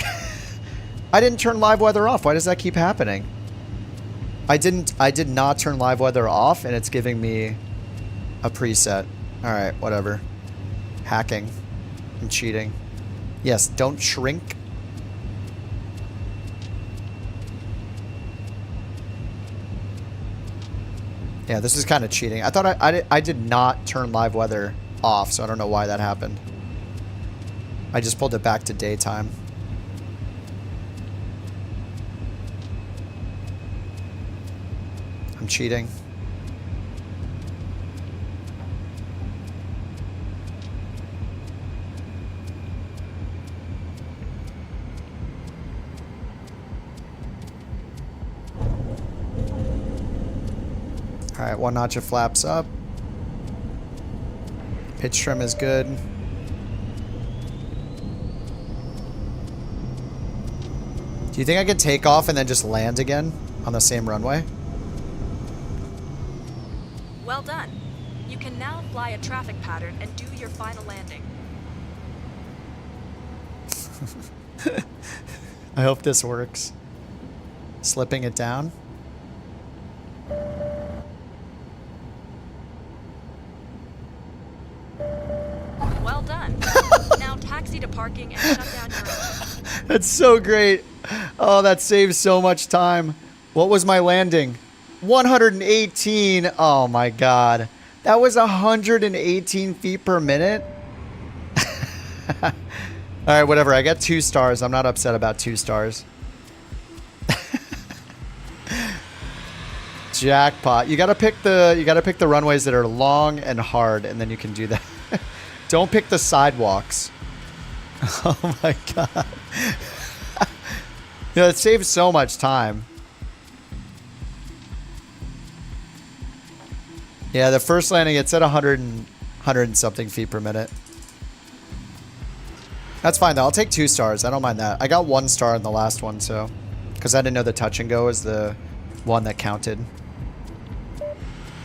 I didn't turn live weather off. Why does that keep happening? I did not turn live weather off, and it's giving me a preset. All right, whatever. Hacking and cheating. Yes, don't shrink. Yeah, this is kind of cheating. I thought I did not turn live weather off, so I don't know why that happened. I just pulled it back to daytime. I'm cheating. All right, 1 notch of flaps up. Pitch trim is good. Do you think I could take off and then just land again on the same runway? Well done. You can now fly a traffic pattern and do your final landing. I hope this works. Slipping it down. Well done. Now taxi to parking and shut down your engine. That's so great. Oh, that saves so much time. What was my landing? 118. Oh my God. That was 118 feet per minute. All right, whatever. I got 2 stars. I'm not upset about 2 stars. Jackpot. You gotta pick the runways that are long and hard, and then you can do that. Don't pick the sidewalks. Oh my God. Yeah, it saves so much time. Yeah, the first landing, it's at 100 and something feet per minute. That's fine though. I'll take 2 stars. I don't mind that. I got 1 star in the last one, so because I didn't know the touch and go is the one that counted.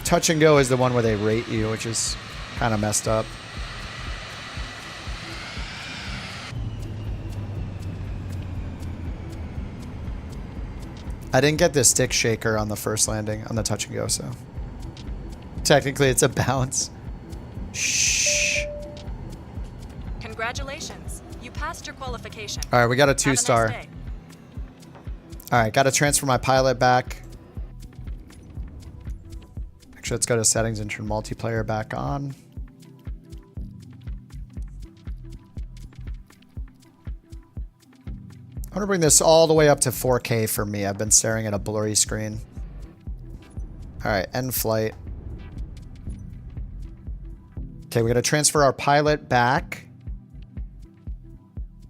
Touch and go is the one where they rate you, which is kind of messed up. I didn't get the stick shaker on the first landing on the touch and go, so technically it's a bounce. Shh. Congratulations. You passed your qualification. All right, we got a Have 2 nice star. day. All right, got to transfer my pilot back. Actually, let's go to settings and turn multiplayer back on. I want to bring this all the way up to 4K for me. I've been staring at a blurry screen. All right, end flight. Okay, we got to transfer our pilot back.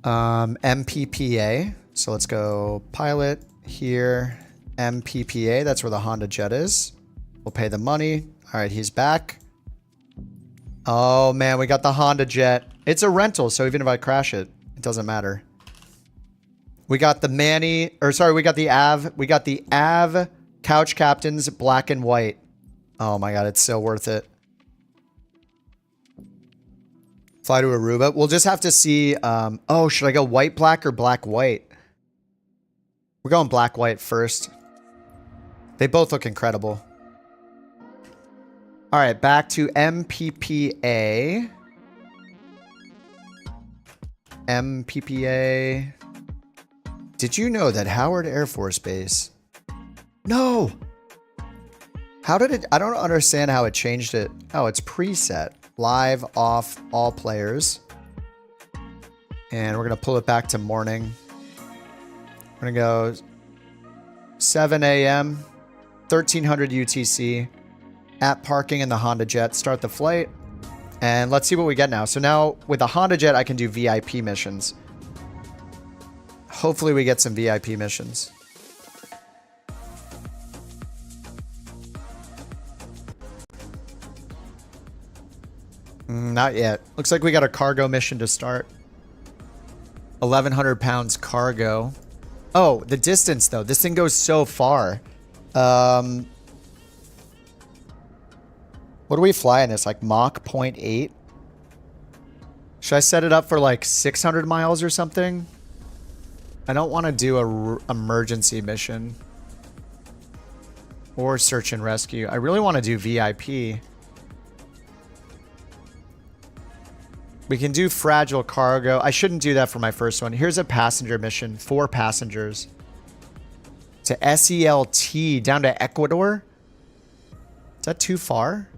MPPA. So let's go pilot here. MPPA. That's where the Honda Jet is. We'll pay the money. All right, he's back. Oh man, we got the Honda Jet. It's a rental, so even if I crash it, it doesn't matter. We got the we got the AV. We got the AV Couch Captains black and white. Oh my God, it's so worth it. Fly to Aruba. We'll just have to see. Oh, should I go white, black, or black, white? We're going black, white first. They both look incredible. All right, back to MPPA. MPPA. Did you know that Howard Air Force Base? No. How did it? I don't understand how it changed it. Oh, it's preset. Live, off, all players. And we're going to pull it back to morning. We're going to go 7 a.m., 1300 UTC, at parking in the Honda Jet. Start the flight. And let's see what we get now. So now with the Honda Jet, I can do VIP missions. Hopefully we get some VIP missions. Not yet. Looks like we got a cargo mission to start. 1,100 pounds cargo. Oh, the distance though. This thing goes so far. What do we fly in this? Like Mach 0.8? Should I set it up for like 600 miles or something? I don't want to do a emergency mission. Or search and rescue. I really want to do VIP. We can do fragile cargo. I shouldn't do that for my first one. Here's a passenger mission. 4 passengers. To SELT down to Ecuador? Is that too far?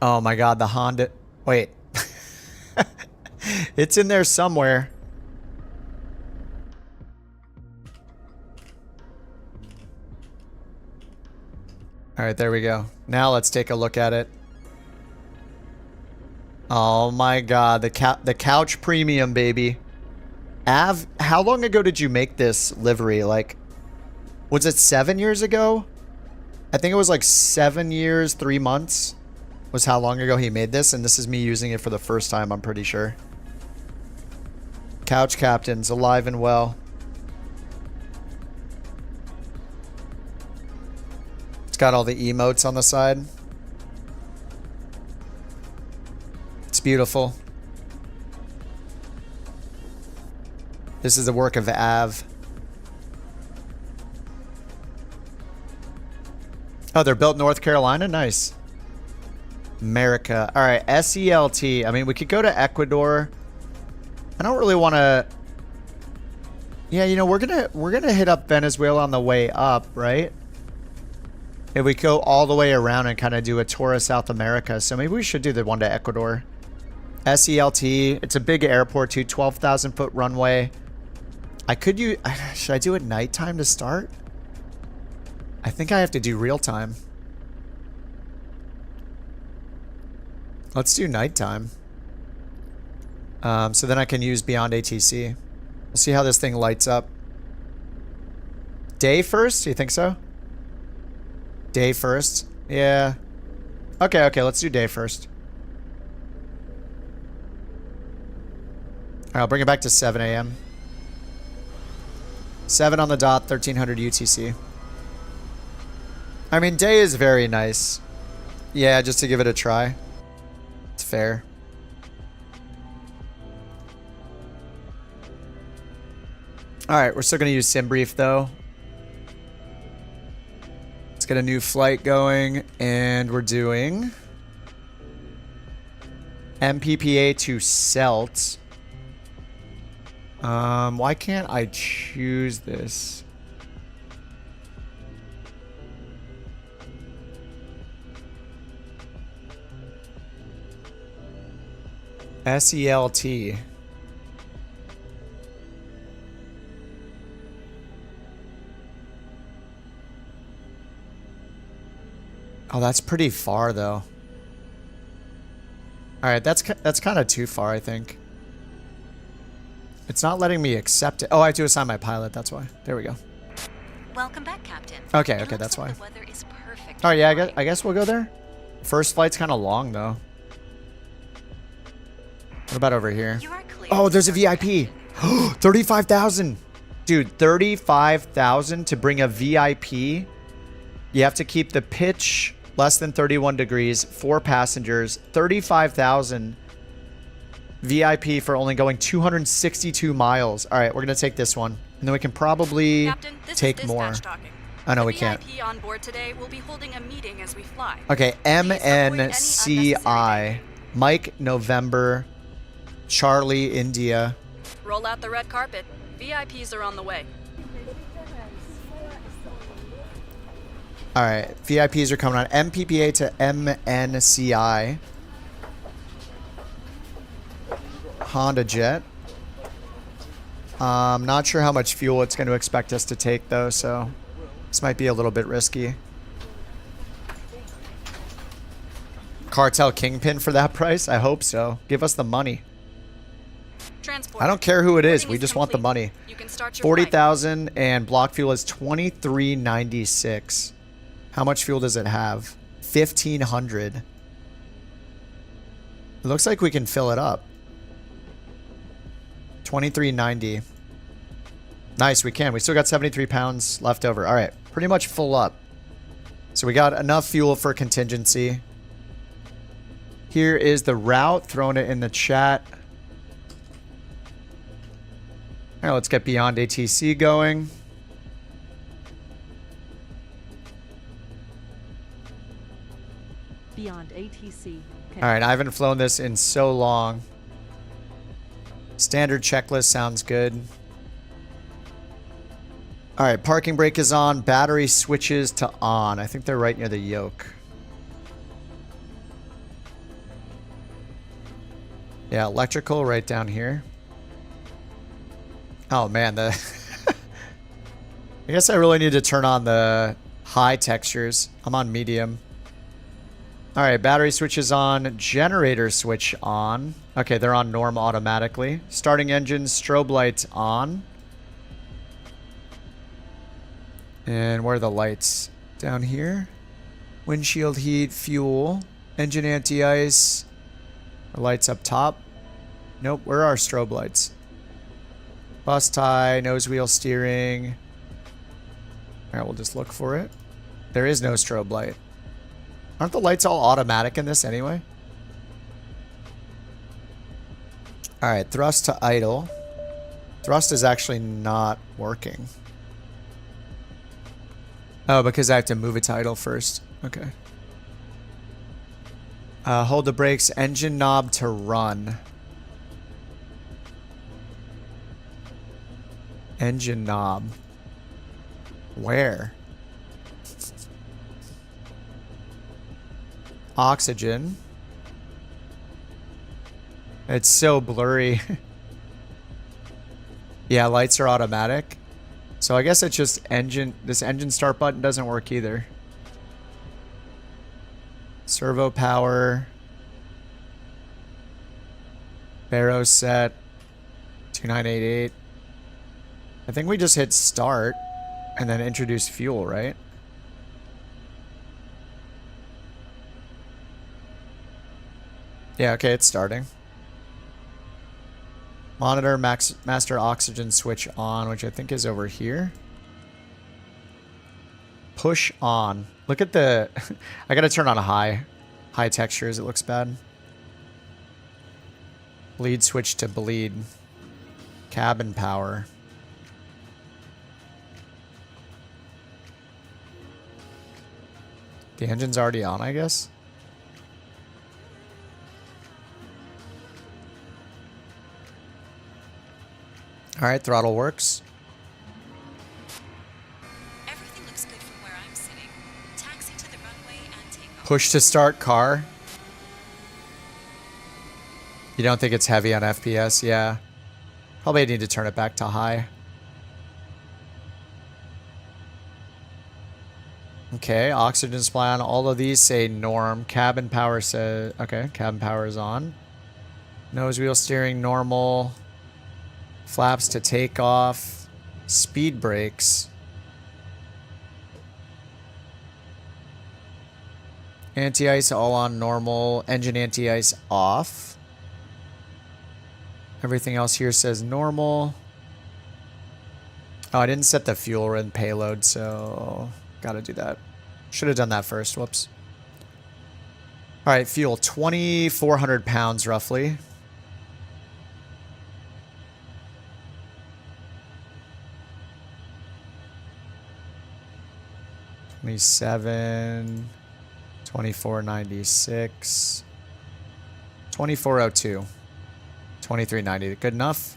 Oh my God, the Honda. Wait. It's in there somewhere. All right, there we go. Now let's take a look at it. Oh my God, the couch premium, baby. Av, how long ago did you make this livery? Like, was it 7 years ago? I think it was like 7 years, 3 months was how long ago he made this. And this is me using it for the first time, I'm pretty sure. Couch Captains, alive and well. It's got all the emotes on the side. It's beautiful. This is the work of Av. Oh, they're built in North Carolina? Nice. America. All right, SELT. I mean, we could go to Ecuador. I don't really want to... Yeah, you know, we're gonna hit up Venezuela on the way up, right? If we go all the way around and kind of do a tour of South America. So maybe we should do the one to Ecuador. SELT. It's a big airport too. 12,000 foot runway. I could use... Should I do it nighttime to start? I think I have to do real time. Let's do nighttime. So then I can use Beyond ATC. We'll see how this thing lights up. Day first? Do you think so? Day first? Yeah. Okay, okay, let's do day first. Alright, I'll bring it back to 7 a.m. 7 on the dot, 1300 UTC. I mean, day is very nice. Yeah, just to give it a try. It's fair. Alright, we're still going to use SimBrief though. Let's get a new flight going, and we're doing MPPA to CELT. Why can't I choose this? SELT. Oh, that's pretty far though. All right, that's kind of too far, I think. It's not letting me accept it. Oh, I have to assign my pilot. That's why. There we go. Welcome back, Captain. Okay, okay, that's why. The weather is perfect. Oh yeah, I guess we'll go there. First flight's kind of long though. What about over here? Oh, there's a VIP. 35,000. Dude, 35,000 to bring a VIP. You have to keep the pitch less than 31 degrees, 4 passengers, 35,000 VIP for only going 262 miles. All right, we're going to take this one. And then we can probably Captain, this take is more. talking. Oh, no, The we can't. VIP on board today will be holding a meeting as we fly. Okay, any MNCI. Mike, November, Charlie, India. Roll out the red carpet. VIPs are on the way. All right, VIPs are coming on. MPPA to MNCI. Honda Jet. Not sure how much fuel it's going to expect us to take, though, so this might be a little bit risky. Cartel Kingpin for that price? I hope so. Give us the money. Transport. I don't care who it is. Boarding We just want the complete. money. You can start your 40,000 and block fuel is 2396. How much fuel does it have? 1,500. It looks like we can fill it up. 2390. Nice, we can. We still got 73 pounds left over. All right, pretty much full up. So we got enough fuel for contingency. Here is the route. Throwing it in the chat. All right, let's get Beyond ATC going. Beyond ATC. All right, I haven't flown this in so long. Standard checklist sounds good. All right, parking brake is on. Battery switches to on. I think they're right near the yoke. Yeah, electrical right down here. Oh man, I guess I really need to turn on the high textures. I'm on medium. All right, battery switch is on. Generator switch on. Okay, they're on norm automatically. Starting engine, strobe lights on. And where are the lights? Down here. Windshield heat, fuel, engine anti-ice. The lights up top. Nope, where are our strobe lights? Bus tie, nose wheel steering. All right, we'll just look for it. There is no strobe light. Aren't the lights all automatic in this anyway? All right, thrust to idle. Thrust is actually not working. Oh, because I have to move a title first. Okay. Hold the brakes, engine knob to run. Engine knob. Where? Oxygen. It's so blurry. Yeah, lights are automatic. So I guess it's just engine. This engine start button doesn't work either. Servo power. Baro set. 2988. I think we just hit start and then introduce fuel, right? Yeah, okay, it's starting. Monitor master oxygen switch on, which I think is over here. Push on. Look at the... I gotta turn on a high textures. It looks bad. Bleed switch to bleed. Cabin power. The engine's already on, I guess. All right, throttle works. Everything looks good from where I'm sitting. Taxi to the runway and take off. Push to start car. You don't think it's heavy on FPS? Yeah. Probably need to turn it back to high. Okay, oxygen supply on. All of these say norm. Cabin power says... Okay, cabin power is on. Nose wheel steering normal. Flaps to take off. Speed brakes. Anti-ice all on normal. Engine anti-ice off. Everything else here says normal. Oh, I didn't set the fuel and payload, so gotta do that. Should have done that first. Whoops. All right, fuel 2,400 pounds roughly. $27, $24.96, $24.02, $23.90. Good enough.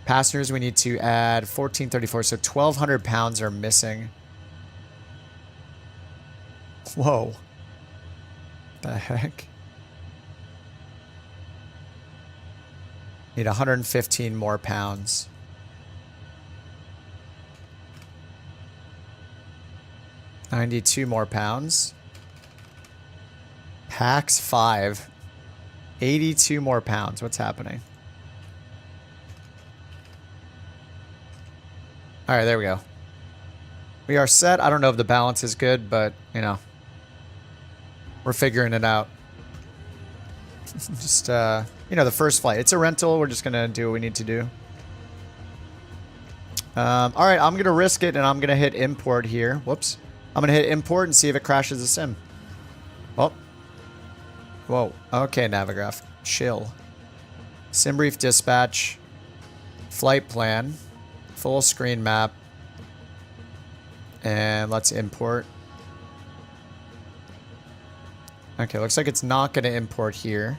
Passengers, we need to add 1,434, so 1,200 pounds are missing. Whoa. The heck? Need 115 more pounds. $92 more pounds. Packs 5. 82 more pounds. What's happening? All right, there we go. We are set. I don't know if the balance is good, but, you know, we're figuring it out. Just, you know, the first flight. It's a rental. We're just going to do what we need to do. All right, I'm going to risk it, and I'm going to hit import here. Whoops. I'm going to hit import and see if it crashes the sim. Oh. Whoa. Okay, Navigraph. Chill. Sim brief dispatch. Flight plan. Full screen map. And let's import. Okay, looks like it's not going to import here.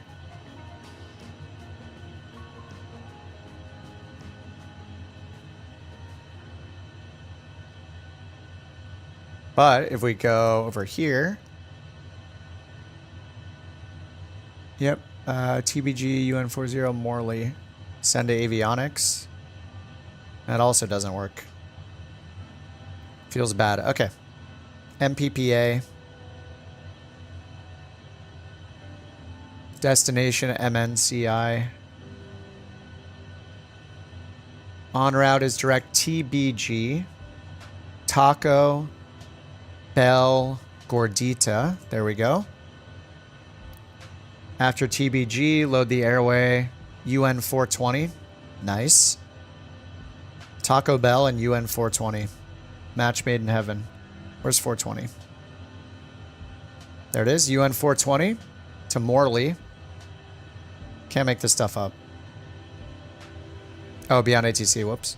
But if we go over here, yep, TBG UN40 Morley, send to avionics. That also doesn't work. Feels bad. Okay. MPPA. Destination MNCI. En route is direct TBG. Taco. Bell Gordita. There we go. After TBG, load the airway. UN 420. Nice. Taco Bell and UN 420. Match made in heaven. Where's 420? There it is. UN 420 to Morley. Can't make this stuff up. Oh, beyond ATC. Whoops.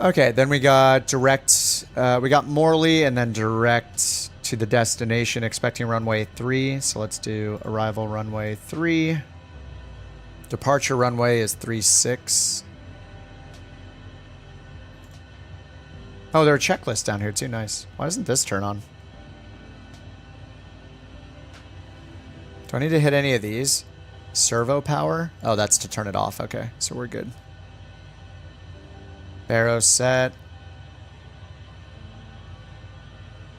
Okay, then we got direct. We got Morley and then direct to the destination, expecting runway 3. So let's do arrival runway 3. Departure runway is 36. Oh, there are checklists down here too. Nice. Why doesn't this turn on? Do I need to hit any of these? Servo power? Oh, that's to turn it off. Okay, so we're good. Barrow set.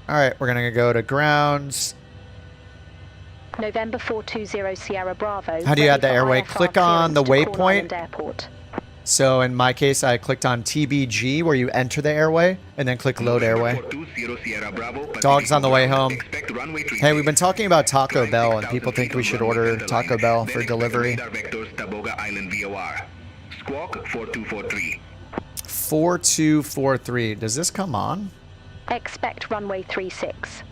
Alright, we're going to go to grounds. November 420 Sierra Bravo. How do you add the ready for airway? IFR Click on the clearance to Corn waypoint. Island Airport. So in my case, I clicked on TBG where you enter the airway and then click load airway. Dog's on the way home. Hey, we've been talking about Taco Bell and people think we should order Taco Bell for delivery. Squawk 4243. 4243. Does this come on? Expect runway 36.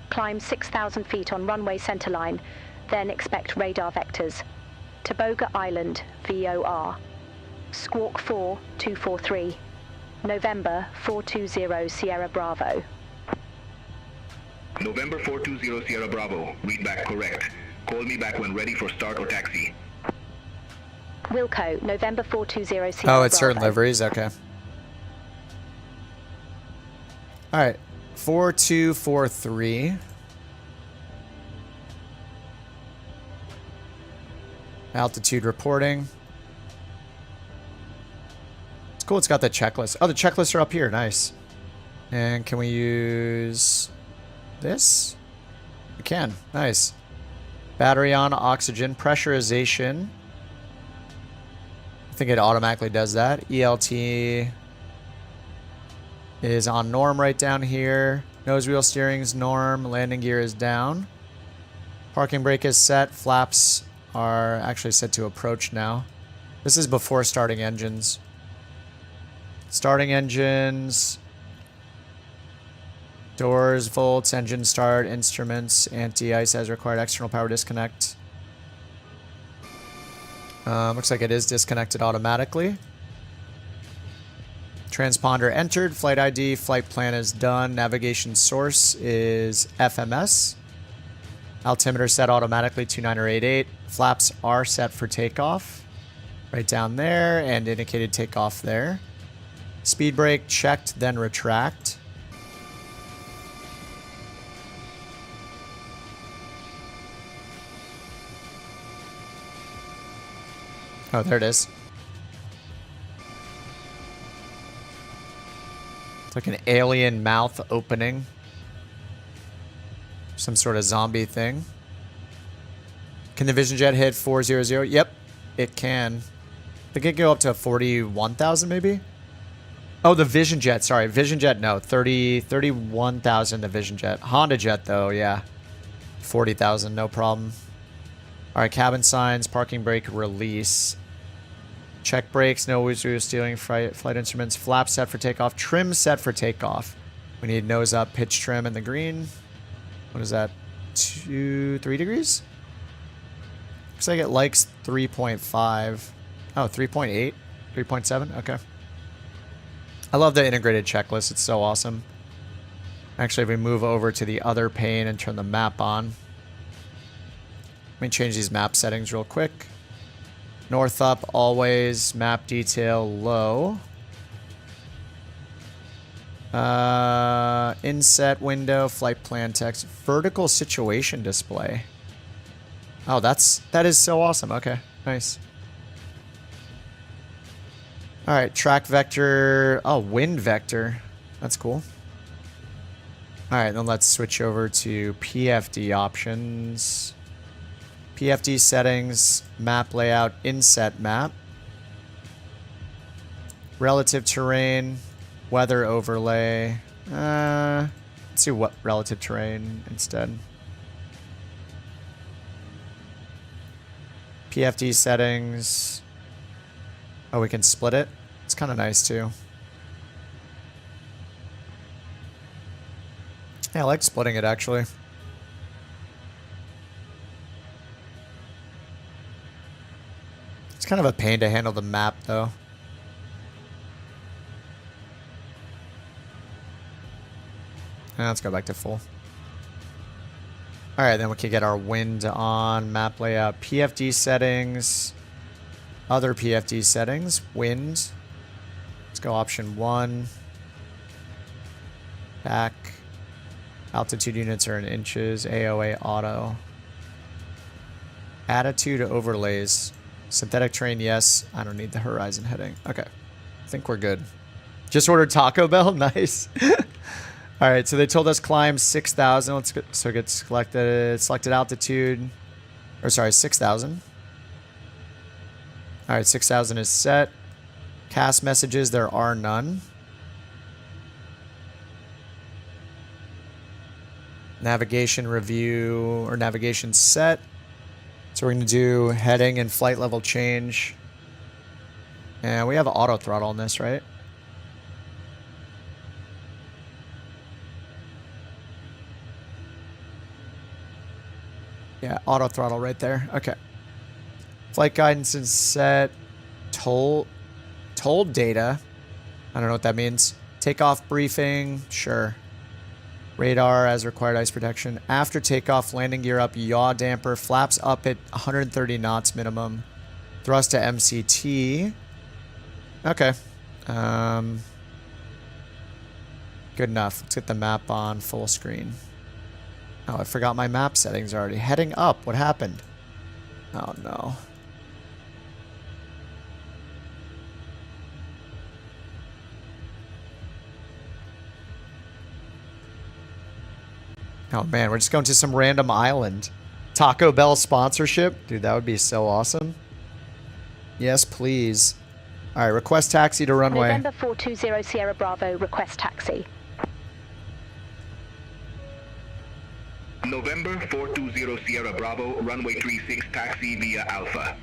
Climb 6,000 feet on runway centerline, then expect radar vectors. Toboga Island, VOR. Squawk 4243. November 420 Sierra Bravo. November 420 Sierra Bravo. Read back correct. Call me back when ready for start or taxi. Wilco, November 420 Sierra Oh, it's Bravo. certain liveries? Okay. Alright. 4243. Altitude reporting. It's cool, it's got the checklist. Oh, the checklists are up here. Nice. And can we use this? We can. Nice. Battery on, oxygen, pressurization. I think it automatically does that. ELT is on norm right down here. Nose wheel steering's norm. Landing gear is down. Parking brake is set. Flaps are actually set to approach now. This is before starting engines. Starting engines. Doors, volts, engine start, instruments, anti-ice as required, external power disconnect. Looks like it is disconnected automatically. Transponder entered, flight ID, flight plan is done, navigation source is FMS. Altimeter set automatically 2988. Flaps are set for takeoff. Right down there, and indicated takeoff there. Speed brake checked, then retract. Oh, there it is. It's like an alien mouth opening. Some sort of zombie thing. Can the Vision Jet hit 400? Yep, it can. I think it can go up to 41,000 maybe? Oh, the Vision Jet. Sorry, Vision Jet, no. 31,000 the Vision Jet. Honda Jet, though, yeah. 40,000, no problem. All right, cabin signs, parking brake release. Check brakes, no wheel steering, flight instruments, flap set for takeoff, trim set for takeoff. We need nose up, pitch trim in the green. What is that? 3 degrees? Looks like it likes 3.5. Oh, 3.8? 3.7? Okay. I love the integrated checklist. It's so awesome. Actually, if we move over to the other pane and turn the map on. Let me change these map settings real quick. North up, always. Map detail, low. Inset window, flight plan text, vertical situation display. Oh, that is so awesome. Okay, nice. All right, track vector. Oh, wind vector. That's cool. All right, then let's switch over to PFD options. PFD settings, map layout, inset map. Relative terrain, weather overlay. Let's see what relative terrain instead. PFD settings. Oh, we can split it. It's kind of nice too. Yeah, I like splitting it actually. It's It's kind of a pain to handle the map, though. Let's go back to full. All right, then we can get our wind on, map layout, PFD settings, other PFD settings, wind. Let's go option 1. Back. Altitude units are in inches, AOA auto. Attitude overlays. Synthetic terrain, yes. I don't need the horizon heading. Okay. I think we're good. Just ordered Taco Bell? Nice. All right, so they told us climb 6,000. Let's get, so get selected altitude. Or sorry, 6,000. All right, 6,000 is set. Cast messages, there are none. Navigation review, or navigation set. So we're going to do heading and flight level change. And we have auto throttle on this, right? Yeah, auto throttle right there. Okay. Flight guidance is set. Toll data. I don't know what that means. Takeoff briefing. Sure. Radar as required, ice protection. After takeoff, landing gear up, yaw damper, flaps up at 130 knots minimum. Thrust to MCT. Okay. Good enough. Let's get the map on full screen. Oh, I forgot my map settings already. Heading up. What happened? Oh, no. Oh, man. We're just going to some random island. Taco Bell sponsorship? Dude, that would be so awesome. Yes, please. All right. Request taxi to runway. November 420 Sierra Bravo. Request taxi. November 420 Sierra Bravo, runway 36 taxi via Alpha.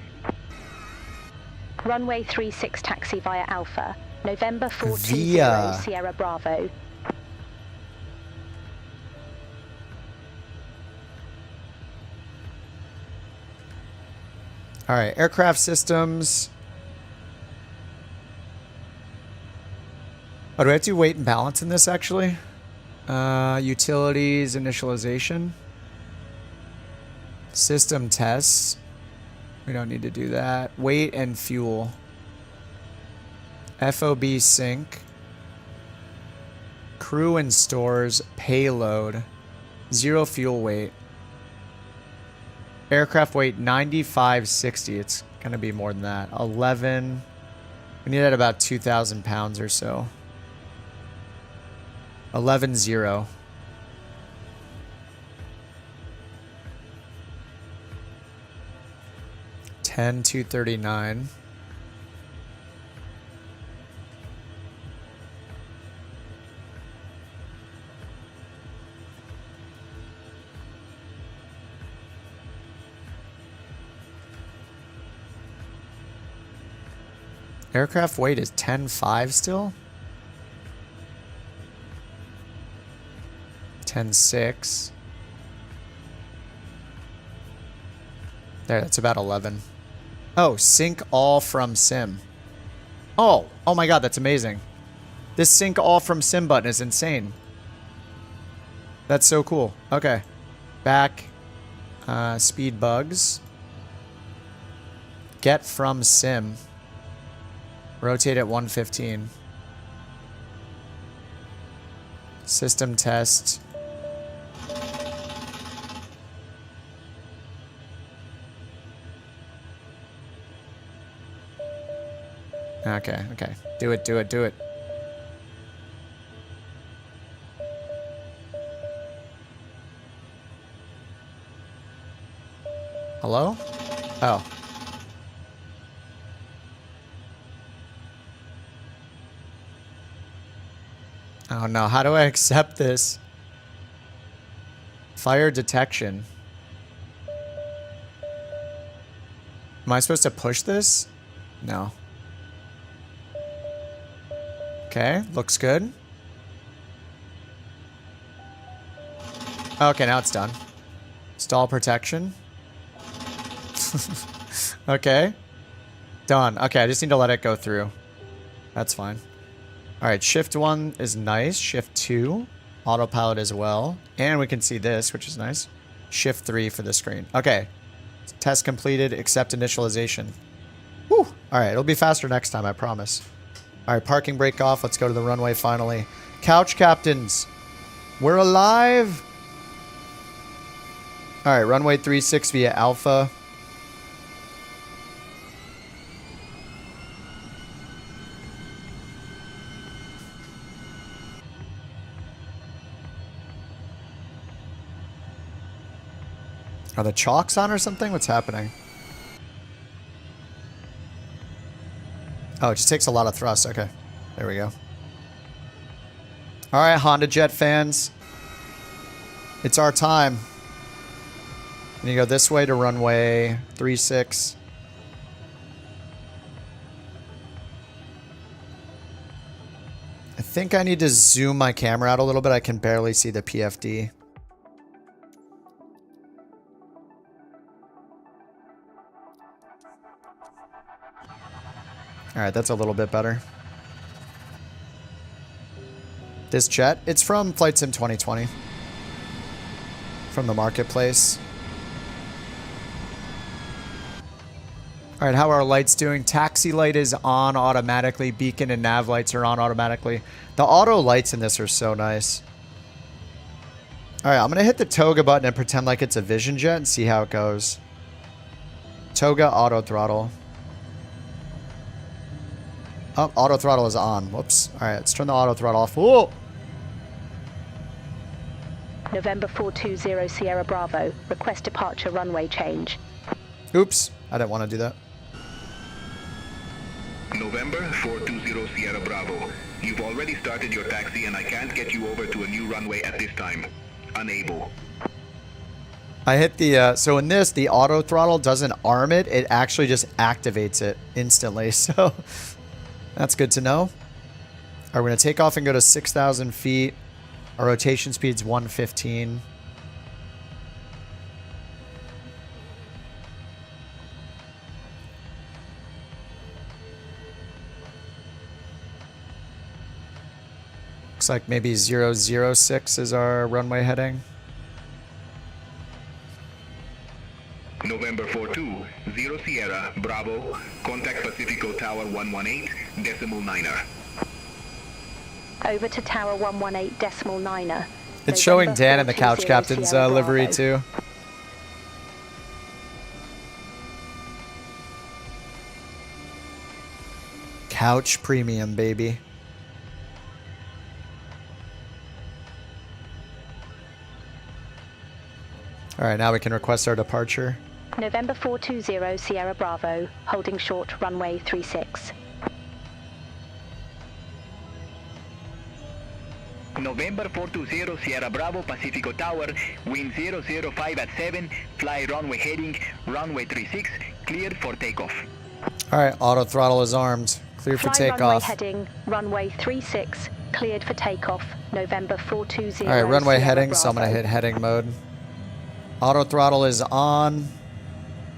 Runway 36 taxi via Alpha. November 420 Via. Sierra Bravo. All right. Aircraft systems. Oh, do I have to do weight and balance in this, actually? Utilities, initialization. System tests. We don't need to do that. Weight and fuel. FOB sync. Crew and stores. Payload. 0 fuel weight. Aircraft weight 9560. It's going to be more than that. 11. We need at about 2,000 pounds or so. 11-0. $10,239. Aircraft weight is 10.5 still? 10.6. There, that's about 11. Oh, sync all from sim. Oh my god, that's amazing. This sync all from sim button is insane. That's so cool. Okay. Back. Speed bugs. Get from sim. Rotate at 115. System test. Okay, okay. Do it, do it, do it. Hello? Oh. Oh no, how do I accept this? Fire detection. Am I supposed to push this? No. Okay, looks good. Okay, now it's done. Stall protection. Okay. Done. Okay, I just need to let it go through. That's fine. All right, shift 1 is nice. Shift 2, autopilot as well. And we can see this, which is nice. Shift 3 for the screen. Okay. Test completed. Accept initialization. Whew. All right, it'll be faster next time, I promise. All right, parking brake off. Let's go to the runway finally. Couch captains, we're alive. All right, runway 36 via Alpha. Are the chocks on or something? What's happening? Oh, it just takes a lot of thrust. Okay. There we go. All right, Honda Jet fans. It's our time. And you go this way to runway 36. I think I need to zoom my camera out a little bit. I can barely see the PFD. All right, that's a little bit better. This jet, it's from Flight Sim 2020. From the marketplace. All right, how are our lights doing? Taxi light is on automatically. Beacon and nav lights are on automatically. The auto lights in this are so nice. All right, I'm going to hit the toga button and pretend like it's a Vision Jet and see how it goes. Toga auto throttle. Oh, auto throttle is on. Whoops. All right, let's turn the auto throttle off. Whoa! November 420 Sierra Bravo. Request departure runway change. Oops. I didn't want to do that. November 420 Sierra Bravo. You've already started your taxi and I can't get you over to a new runway at this time. Unable. I hit the, so in this, the auto throttle doesn't arm it. It actually just activates it instantly. So that's good to know. All right, we're going to take off and go to 6,000 feet. Our rotation speed's 115. Looks like maybe 006 is our runway heading. November 42, Sierra Bravo. Contact Pacifico Tower 118.9er. Over to Tower 118.9er. It's showing Dan in the Couch Captain's livery too. Couch Premium, baby. All right, now we can request our departure. November 420 Sierra Bravo, holding short runway 36. November 420 Sierra Bravo, Pacifico Tower, wind 005 at 7, fly runway heading, runway 36, cleared for takeoff. All right, auto throttle is armed. Clear for Fly runway takeoff. heading, runway 36, cleared for takeoff, November 420 All right, runway Sierra heading, Bravo. so I'm going to hit heading mode. Auto throttle is on.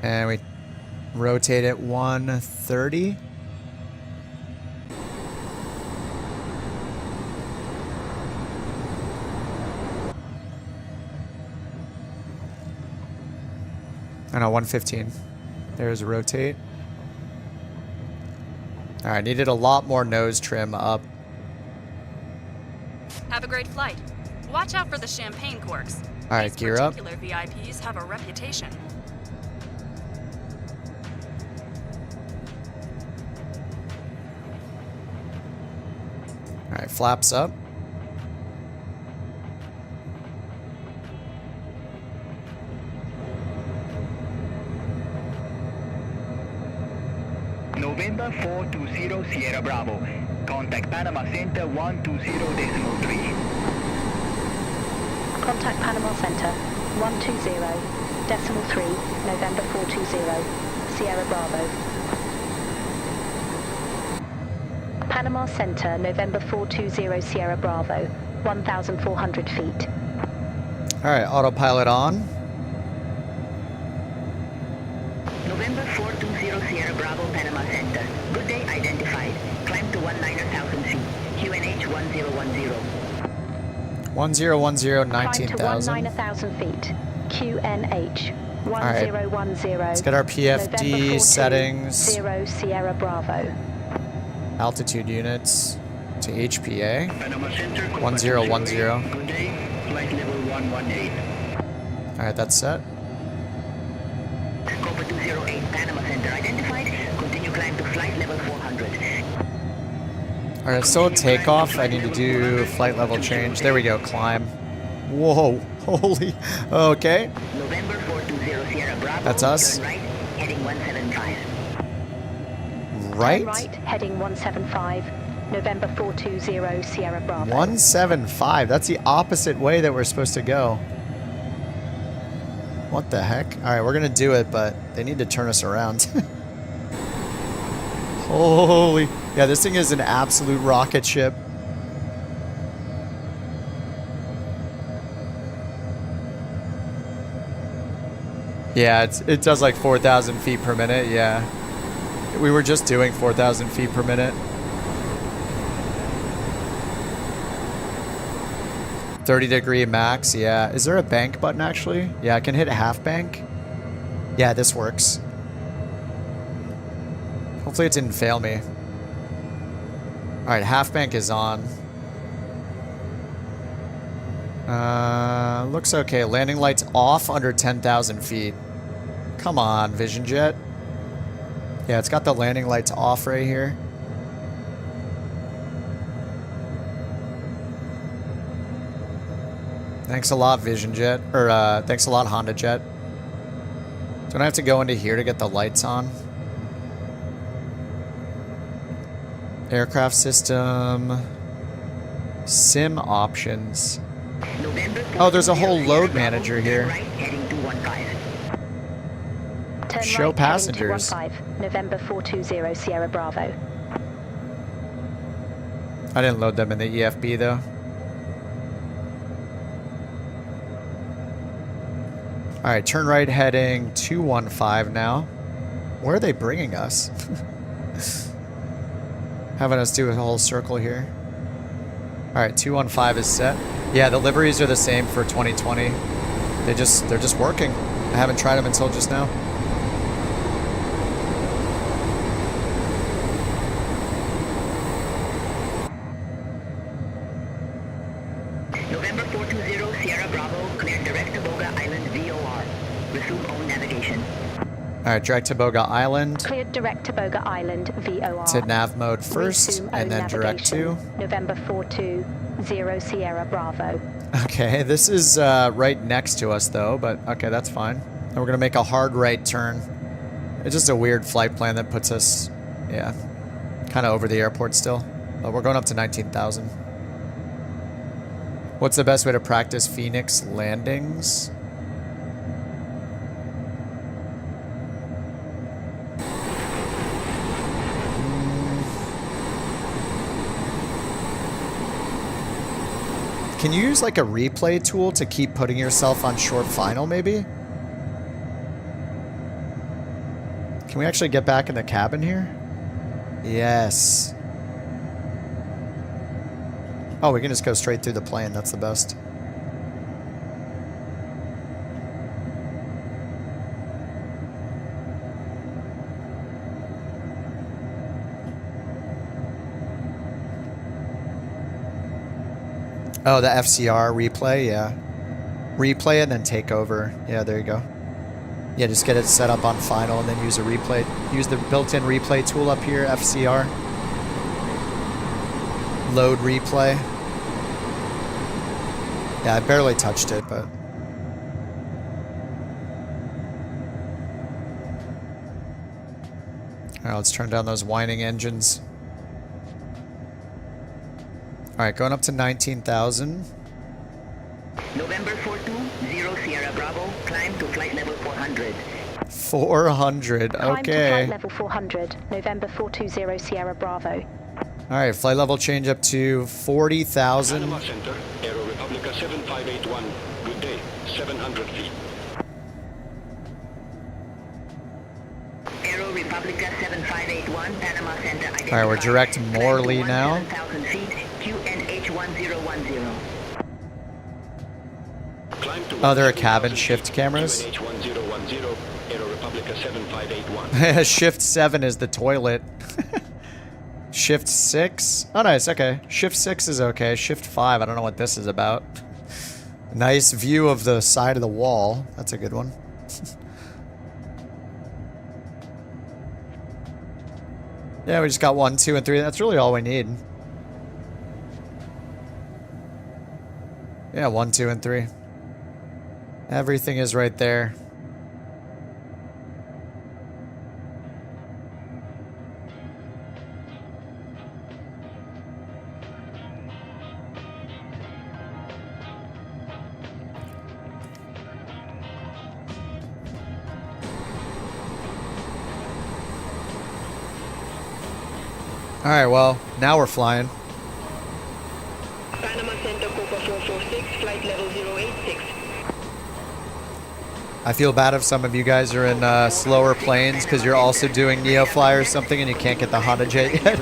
And we rotate it 130. I know, 115. There's rotate. All right, needed a lot more nose trim up. Have a great flight. Watch out for the champagne corks. All right, gear up. Particular VIPs have a reputation. All right, flaps up. November 420 Sierra Bravo. Contact Panama Center 120.3. Contact Panama Center 120.3, November 420 Sierra Bravo. Panama Center, November 420 Sierra Bravo, 1,400 feet. All right, autopilot on. November 420 Sierra Bravo, Panama Center. Center. Good day identified. Climb to 19,000 feet. QNH 1010. 1010, Climb to 19,000. 19,000 feet. QNH right. 1010. Let's get our PFD settings. 0 Sierra Bravo. Altitude units to HPA. Panama Center, 1010. Good day. Flight level 118. Alright, that's set. Copa 208, Panama Center identified. Continue climb to flight level 400. Alright, still a takeoff. I need to do flight level change. There we go, climb. Whoa, holy, okay. November 420 Sierra Bravo. That's us. Turn right, heading 175. Right? Turn right, heading 175. November 420 Sierra Bravo. 175. That's the opposite way that we're supposed to go. What the heck? Alright, we're gonna do it, but they need to turn us around. Holy. Yeah, this thing is an absolute rocket ship. Yeah, it does like 4,000 feet per minute, yeah. We were just doing 4,000 feet per minute. 30-degree max, yeah. Is there a bank button, actually? Yeah, I can hit a half bank. Yeah, this works. Hopefully it didn't fail me. Alright, half bank is on. Looks okay. Landing lights off under 10,000 feet. Come on, Vision Jet. Yeah, it's got the landing lights off right here. Thanks a lot, Vision Jet. Or, thanks a lot, Honda Jet. Don't I have to go into here to get the lights on? Aircraft system. Sim options. Oh, there's a whole load manager here. Turn Show right, passengers. heading 215. November 420 Sierra Bravo. I didn't load them in the EFB though. Alright, turn right heading 215 now. Where are they bringing us? Having us do a whole circle here. Alright, 215 is set. Yeah, the liveries are the same for 2020. They're just working. I haven't tried them until just now. November 420 Sierra Bravo, clear direct to Boga Island VOR. Resume own navigation. Alright, direct to Boga Island. Cleared direct to Boga Island VOR. To nav mode first, Resume and own then direct to. navigation. November 420 Sierra Bravo. Okay, this is right next to us though, but okay, that's fine. And we're gonna make a hard right turn. It's just a weird flight plan that puts us, yeah, kind of over the airport still. But we're going up to 19,000. What's the best way to practice Phoenix landings? Can you use like a replay tool to keep putting yourself on short final maybe? Can we actually get back in the cabin here? Yes. Oh, we can just go straight through the plane. That's the best. Oh, the FCR replay, yeah. Replay and then take over. Yeah, there you go. Yeah, just get it set up on final and then use a replay. Use the built-in replay tool up here, FCR. Load replay. Yeah, I barely touched it, but... Alright, let's turn down those whining engines. Alright, going up to 19,000. November 420 Sierra Bravo, climb to flight level 400. 400, Climb to okay. flight level 400. November 420 Sierra Bravo. Alright, flight level change up to 40,000. Panama Center, Aero Republica 7581. Good day, 700 feet. Aero Republic Republica 7581, Panama Center. All right, we're direct Morley now. 17,000 feet, QNH 1010. Oh, there are cabin shift cameras. Shift 7 is the toilet. Shift 6? Oh, nice. Okay. Shift 6 is okay. Shift 5, I don't know what this is about. Nice view of the side of the wall. That's a good one. Yeah, we just got 1, 2, and 3. That's really all we need. Yeah, 1, 2, and 3. Everything is right there. All right, well, now we're flying. Panama Center, Copa 446, flight level 086. I feel bad if some of you guys are in slower planes because you're also doing NeoFly or something and you can't get the Honda Jet yet.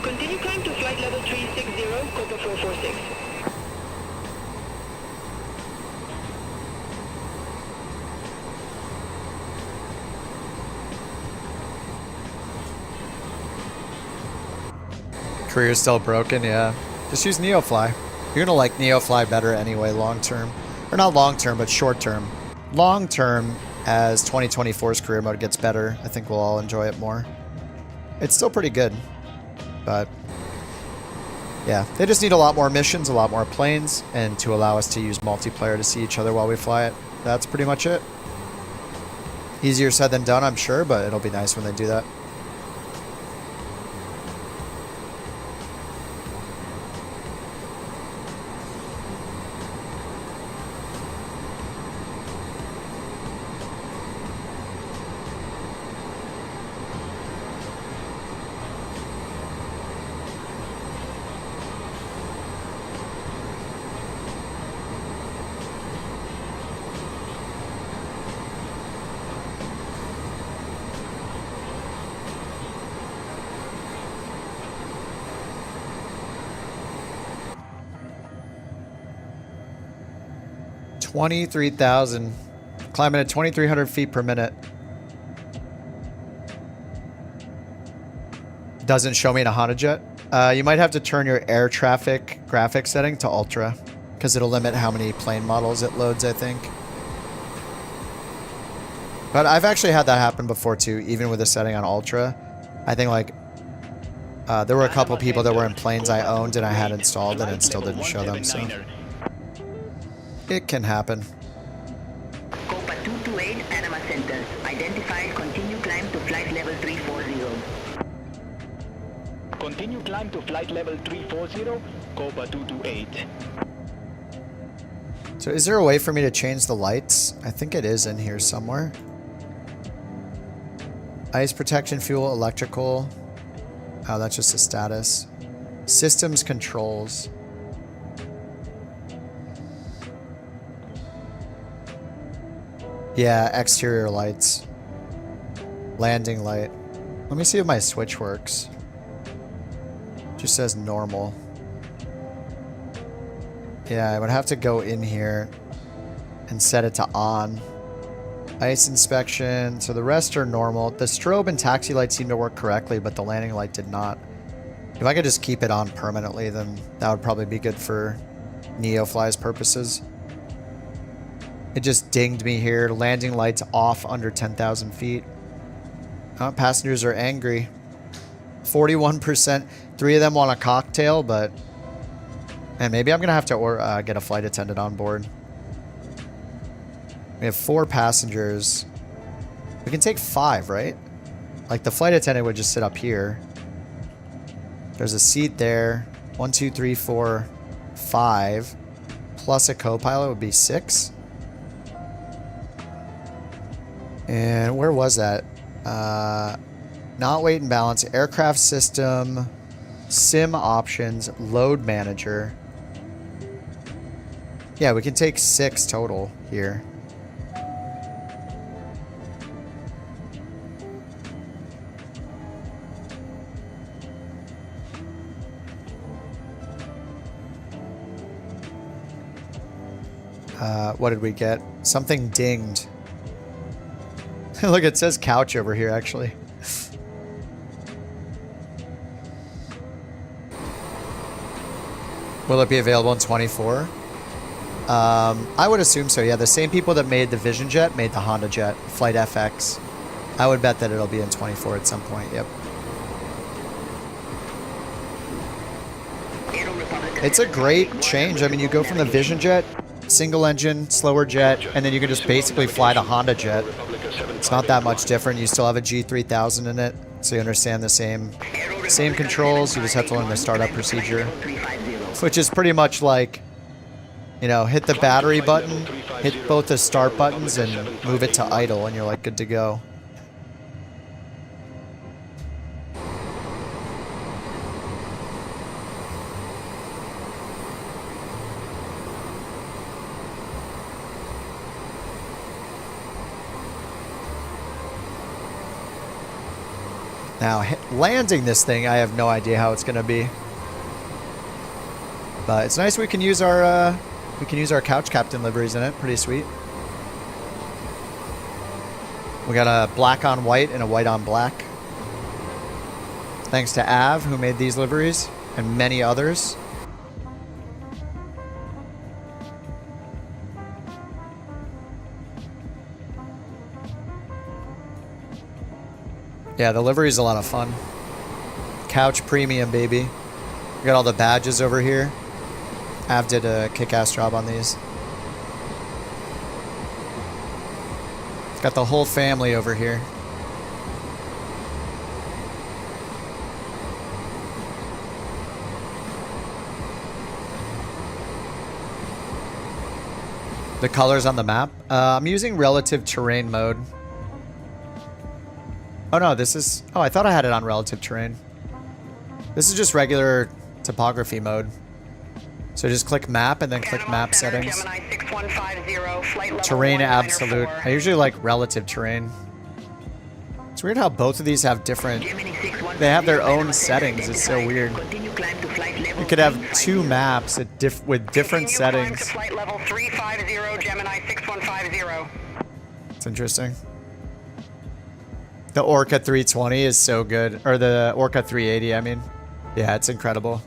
Continue climb to flight level 360, Copa 446. Career's still broken, yeah. Just use NeoFly. You're gonna like NeoFly better anyway, long term. Or not long term, but short term. Long term, as 2024's career mode gets better, I think we'll all enjoy it more. It's still pretty good, but yeah, they just need a lot more missions, a lot more planes, and to allow us to use multiplayer to see each other while we fly it. That's pretty much it. Easier said than done, I'm sure, but it'll be nice when they do that. $23,000. Climbing at 2,300 feet per minute. Doesn't show me in a Honda Jet. You might have to turn your air traffic graphics setting to ultra because it'll limit how many plane models it loads, I think. But I've actually had that happen before too, even with a setting on ultra. I think like there were a couple people that were in planes I owned and I had installed and it still didn't show them, so it can happen. Copa 228, Panama Center. Identified, continue climb to flight level 340. Continue climb to flight level 340, Copa 228. So is there a way for me to change the lights? I think it is in here somewhere. Ice protection, fuel, electrical. Oh, that's just a status. Systems controls. Yeah, exterior lights. Landing light. Let me see if my switch works. Just says normal. Yeah, I would have to go in here and set it to on. Ice inspection. So the rest are normal. The strobe and taxi light seem to work correctly, but the landing light did not. If I could just keep it on permanently, then that would probably be good for NeoFly's purposes. It just dinged me here. Landing lights off under 10,000 feet. Oh, passengers are angry. 41%. 3 of them want a cocktail, but... And maybe I'm going to have to get a flight attendant on board. We have 4 passengers. We can take 5, right? Like, the flight attendant would just sit up here. There's a seat there. 1, 2, 3, 4, 5. Plus a co-pilot would be 6. And where was that? Not weight and balance. Aircraft system. Sim options. Load manager. Yeah, we can take 6 total here. What did we get? Something dinged. Look, it says couch over here, actually. Will it be available in 24? I would assume so, yeah. The same people that made the Vision Jet made the Honda Jet, Flight FX. I would bet that it'll be in 24 at some point, yep. It's a great change. I mean, you go from the Vision Jet, single engine, slower jet, and then you can just basically fly the Honda Jet. It's not that much different. You still have a G3000 in it, so you understand the same controls. You just have to learn the startup procedure, which is pretty much like, you know, hit the battery button, hit both the start buttons, and move it to idle, and you're like good to go. Now, landing this thing, I have no idea how it's going to be. But it's nice we can use our couch captain liveries in it. Pretty sweet. We got a black on white and a white on black. Thanks to Av, who made these liveries, and many others. Yeah, the livery is a lot of fun. Couch premium, baby. We got all the badges over here. Av did a kick-ass job on these. Got the whole family over here. The colors on the map. I'm using relative terrain mode. Oh no, this is... Oh, I thought I had it on relative terrain. This is just regular topography mode. So just click map and then click map settings. Terrain absolute. I usually like relative terrain. It's weird how both of these have different... They have their own settings. It's so weird. You could have two maps at with different settings. It's interesting. The Orca 320 is so good. Or the Orca 380, I mean. Yeah, it's incredible.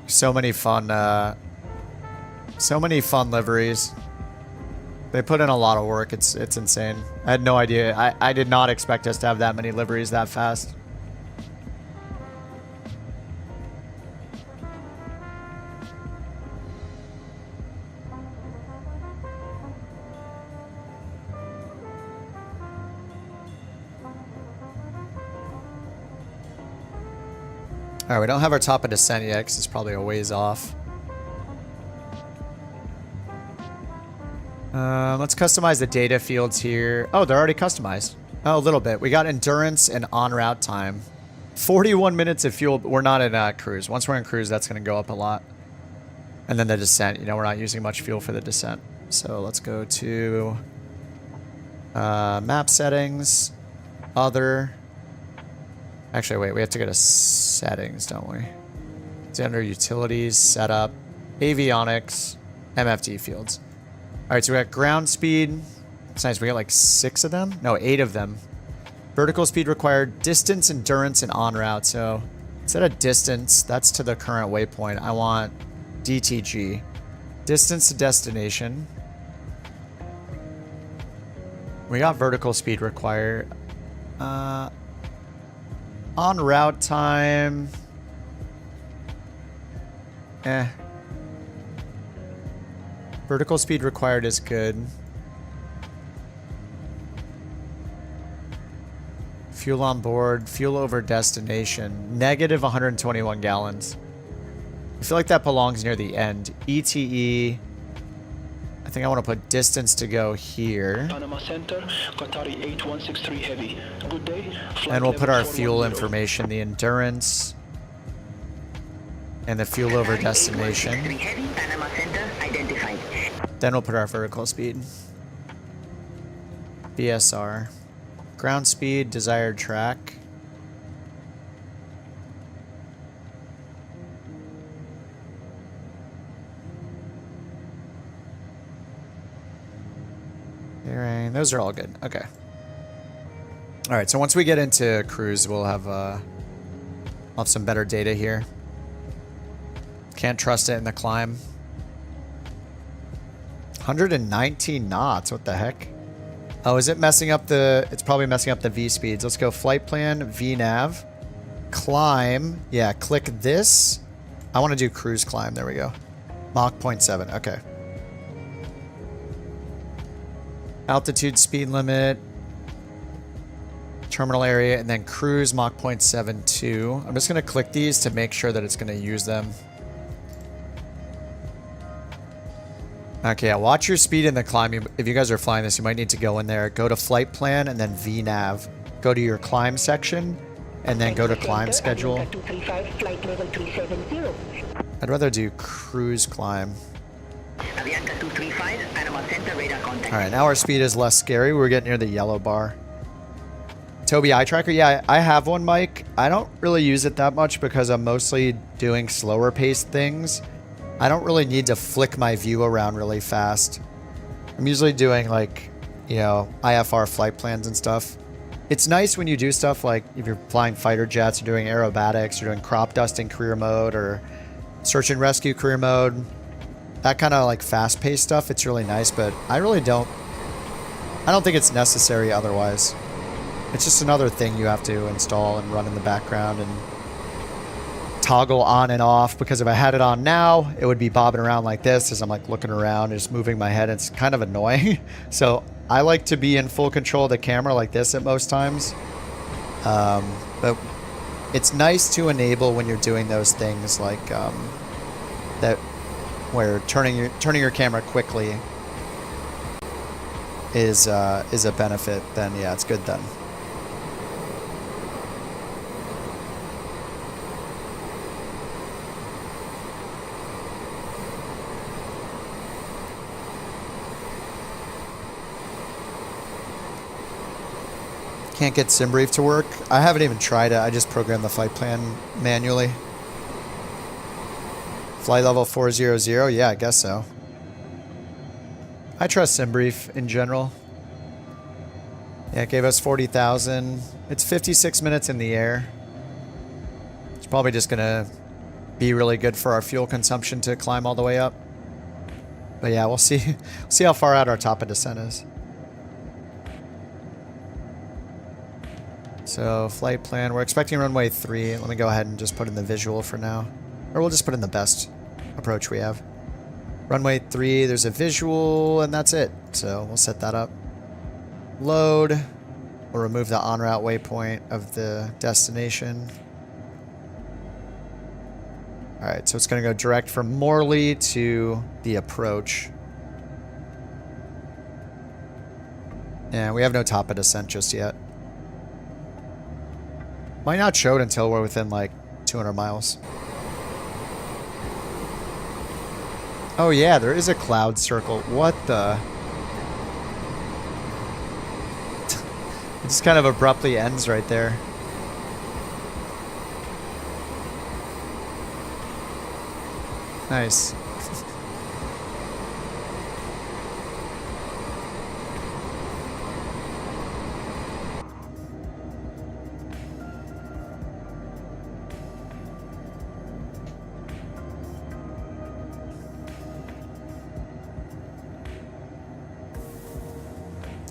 So many fun liveries. They put in a lot of work. It's insane. I had no idea. I did not expect us to have that many liveries that fast. Alright, we don't have our top of descent yet because it's probably a ways off. Let's customize the data fields here. Oh, they're already customized. Oh, a little bit. We got endurance and en route time. 41 minutes of fuel. We're not in cruise. Once we're in cruise, that's going to go up a lot. And then the descent. You know, we're not using much fuel for the descent. So let's go to map settings. Other. Actually, wait. We have to go to settings, don't we? It's under utilities, setup, avionics, MFD fields. All right, so we got ground speed. It's nice. We got like 6 of them. No, 8 of them. Vertical speed required, distance, endurance, and en route. So instead of distance, that's to the current waypoint. I want DTG. Distance to destination. We got vertical speed required. En route time. Vertical speed required is good. Fuel on board. Fuel over destination. Negative 121 gallons. I feel like that belongs near the end. ETE. I think I want to put distance to go here. Panama Center, Qatari 8163 heavy. Good day. And we'll put our fuel information, the endurance, and the fuel over destination. Then we'll put our vertical speed. BSR. Ground speed, desired track. flying. Those are all good. Okay. All right, so once we get into cruise, we'll have some better data here. Can't trust it in the climb. 119 knots. What the heck? Oh, is it messing up the... It's probably messing up the V speeds. Let's go flight plan, VNav, climb. Yeah, click this. I want to do cruise climb. There we go. Mach 0.7. Okay. Altitude, speed limit, terminal area, and then cruise Mach 0.72. I'm just going to click these to make sure that it's going to use them. Okay, yeah, watch your speed in the climb. If you guys are flying this, you might need to go in there, go to flight plan, and then VNav. Go to your climb section, and then go to climb schedule. I'd rather do cruise climb. Alright, now our speed is less scary. We're getting near the yellow bar. Toby eye tracker. Yeah, I have one, Mike. I don't really use it that much because I'm mostly doing slower paced things. I don't really need to flick my view around really fast. I'm usually doing like, you know, IFR flight plans and stuff. It's nice when you do stuff like if you're flying fighter jets, you're doing aerobatics, you're doing crop dusting career mode or search and rescue career mode. That kind of like fast paced stuff, it's really nice, but I don't think it's necessary otherwise. It's just another thing you have to install and run in the background and toggle on and off, because if I had it on now, it would be bobbing around like this as I'm like looking around and just moving my head. It's kind of annoying. So I like to be in full control of the camera like this at most times. But it's nice to enable when you're doing those things like that, where turning your camera quickly is a benefit. Then yeah, it's good then. Can't get SimBrief to work. I haven't even tried it. I just programmed the flight plan manually. Flight level 400. Yeah, I guess so. I trust SimBrief in general. Yeah, it gave us 40,000. It's 56 minutes in the air. It's probably just gonna be really good for our fuel consumption to climb all the way up. But yeah, we'll see. See how far out our top of descent is. So flight plan, we're expecting runway 3. Let me go ahead and just put in the visual for now. Or we'll just put in the best approach we have. Runway 3, there's a visual, and that's it. So we'll set that up. Load. We'll remove the en route waypoint of the destination. Alright, so it's going to go direct from Morley to the approach. And we have no top of descent just yet. Might not show it until we're within like 200 miles. Oh yeah, there is a cloud circle. What the? It just kind of abruptly ends right there. Nice.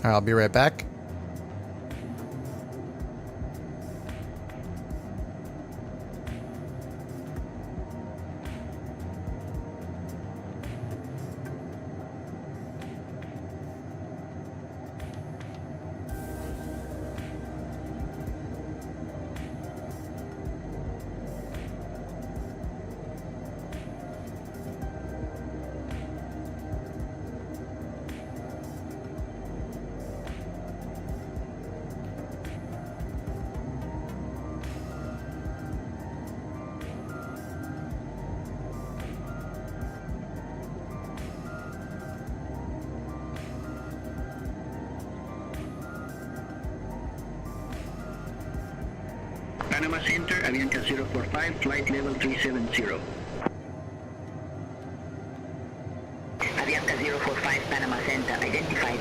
All right, I'll be right back. Panama Center, Avianca 045, flight level 370. Avianca 045, Panama Center, identified.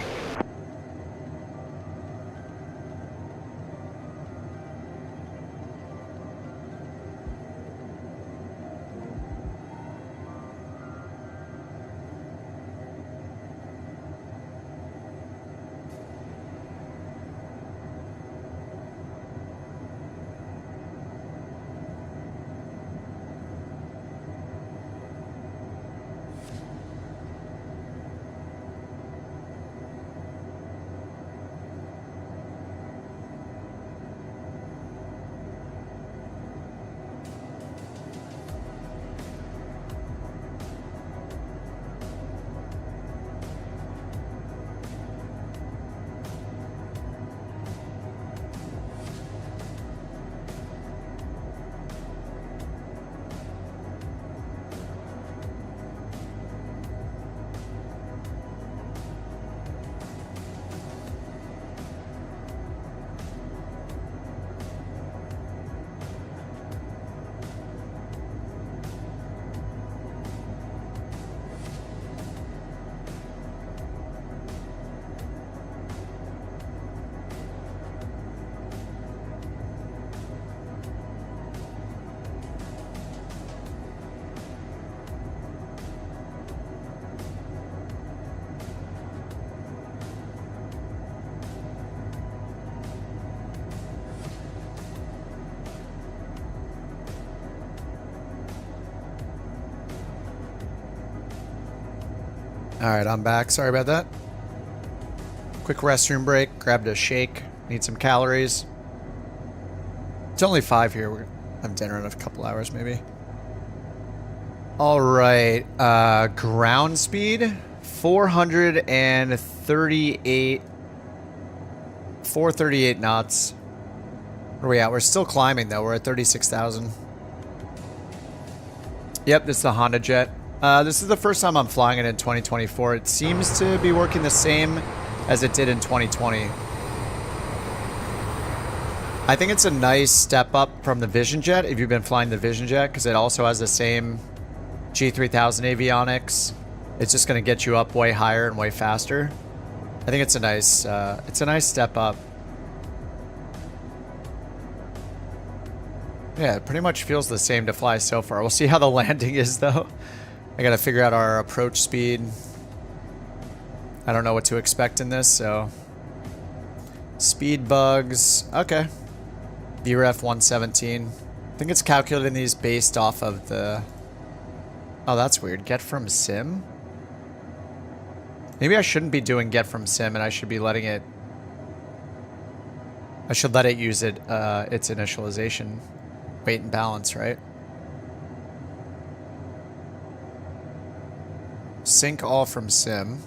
Alright, I'm back. Sorry about that. Quick restroom break. Grabbed a shake. Need some calories. It's only 5 here. We're have dinner in a couple hours, maybe. Alright. Ground speed. 438. 438 knots. Where are we at? We're still climbing, though. We're at 36,000. Yep, this is the Honda Jet. This is the first time I'm flying it in 2024. It seems to be working the same as it did in 2020. I think it's a nice step up from the Vision Jet, if you've been flying the Vision Jet, because it also has the same G3000 avionics. It's just going to get you up way higher and way faster. I think it's a nice step up. Yeah, it pretty much feels the same to fly so far. We'll see how the landing is, though. I got to figure out our approach speed. I don't know what to expect in this, so... Speed bugs. Okay. VREF 117. I think it's calculating these based off of the... Oh, that's weird. Get from sim? Maybe I shouldn't be doing get from sim, and I should be letting it... I should let it use its initialization. Weight and balance, right? Sync all from sim.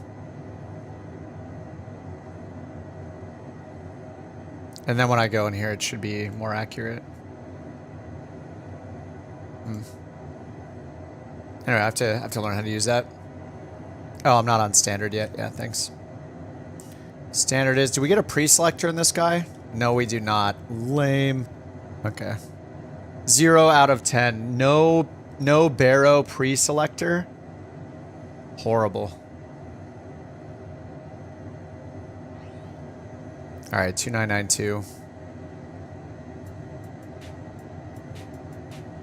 And then when I go in here, it should be more accurate. Anyway, I have to learn how to use that. Oh, I'm not on standard yet. Yeah, thanks. Standard is... Do we get a pre-selector in this guy? No, we do not. Lame. Okay. 0 out of 10. No Barrow pre-selector. Horrible. Alright, 2992.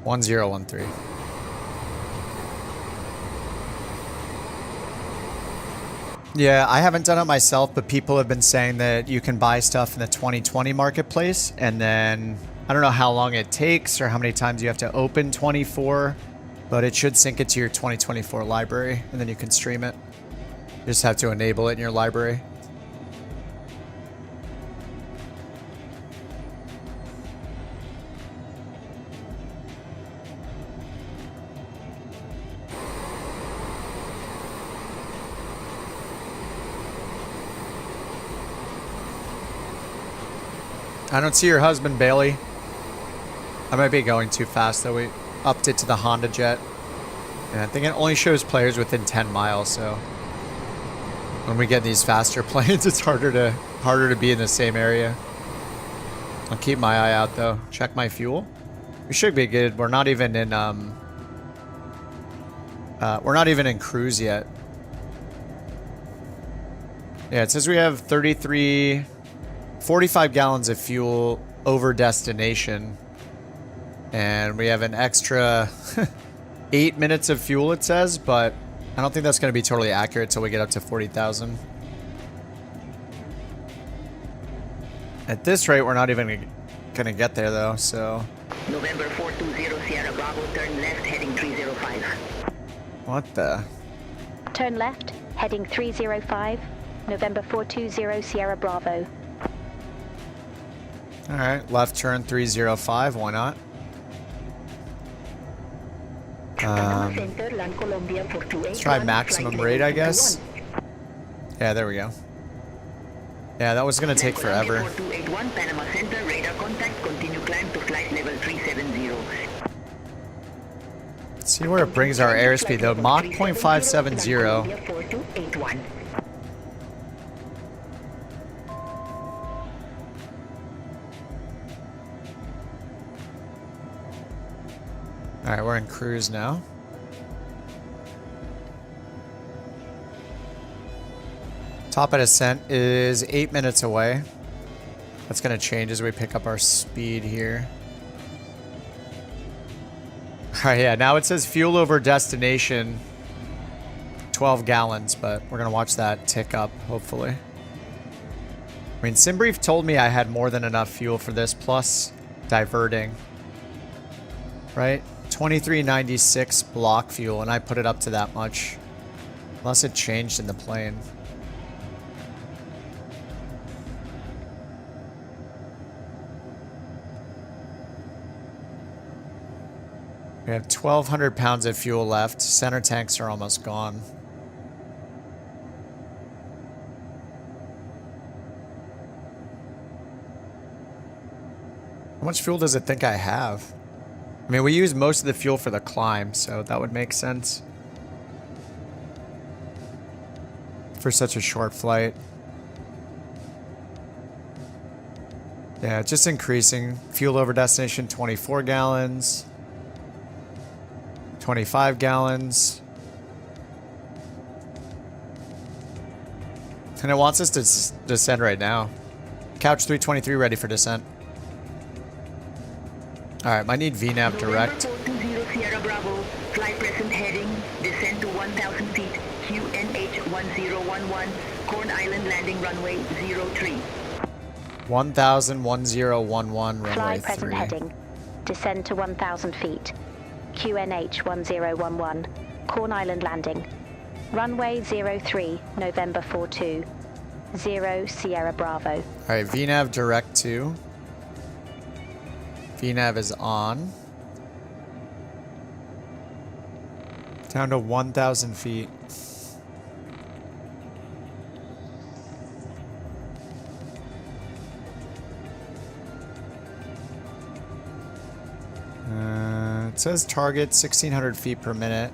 1013. Yeah, I haven't done it myself, but people have been saying that you can buy stuff in the 2020 marketplace, and then I don't know how long it takes or how many times you have to open 24, but it should sync it to your 2024 library, and then you can stream it. You just have to enable it in your library. I don't see your husband, Bailey. I might be going too fast, though. We upped it to the Honda Jet. And I think it only shows players within 10 miles, so... When we get these faster planes, it's harder to be in the same area. I'll keep my eye out, though. Check my fuel. We should be good. We're not even in, we're not even in cruise yet. Yeah, it says we have 45 gallons of fuel over destination. And we have an extra 8 minutes of fuel, it says, but I don't think that's going to be totally accurate until we get up to 40,000. At this rate, we're not even going to get there, though, so... November 420 Sierra Bravo, turn left, heading 305. What the? Turn left, heading 305. November 420 Sierra Bravo. Alright, left turn 305, why not? Let's try maximum rate, I guess. Yeah, there we go. Yeah, that was gonna take forever. 4281 Panama Center, radar contact, continue climb to flight level 370. Let's see where it brings our airspeed though. Mach 0.570. Alright, we're in cruise now. Top of descent is 8 minutes away. That's going to change as we pick up our speed here. Alright, yeah, now it says fuel over destination 12 gallons, but we're going to watch that tick up, hopefully. I mean, SimBrief told me I had more than enough fuel for this, plus diverting. Right? 2396 block fuel, and I put it up to that much. Unless it changed in the plane. We have 1,200 pounds of fuel left. Center tanks are almost gone. How much fuel does it think I have? I mean, we use most of the fuel for the climb, so that would make sense. For such a short flight. Yeah, just increasing. Fuel over destination, 24 gallons. 25 gallons. And it wants us to descend right now. Couch 323 ready for descent. Alright, might need VNAV direct. November 420 Sierra Bravo, fly present heading, descend to 1,000 feet, QNH 1011, Corn Island landing runway 03. 1,000, 1011, runway Fly present 3. heading. Descend to 1,000 feet. QNH 1011. Corn Island landing. Runway 03, November 42. 0 Sierra Bravo. Alright, VNAV direct to. VNAV is on. Down to 1,000 feet. It says target 1,600 feet per minute.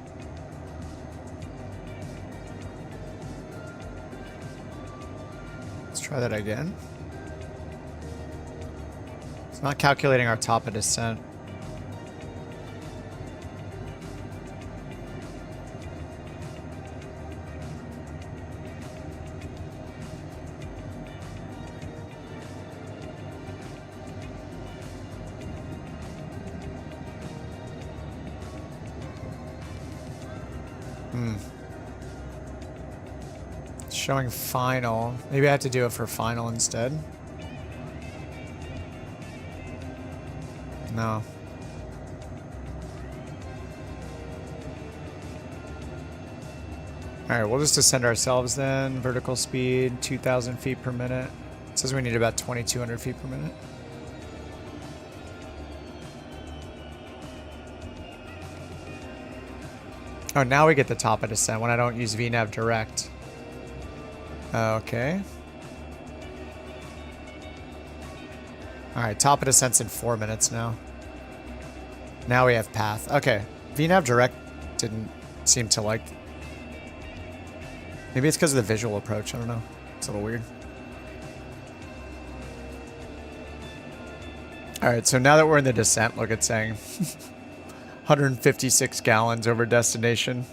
Let's try that again. It's not calculating our top of descent. It's showing final. Maybe I have to do it for final instead. No. Alright, we'll just descend ourselves then. Vertical speed, 2,000 feet per minute. It says we need about 2,200 feet per minute. Oh, now we get the top of descent when I don't use VNAV direct. Okay. Alright, top of descent's in 4 minutes now. Now we have path. Okay. VNAV direct didn't seem to like. Maybe it's because of the visual approach. I don't know. It's a little weird. Alright, so now that we're in the descent, look, it's saying 156 gallons over destination.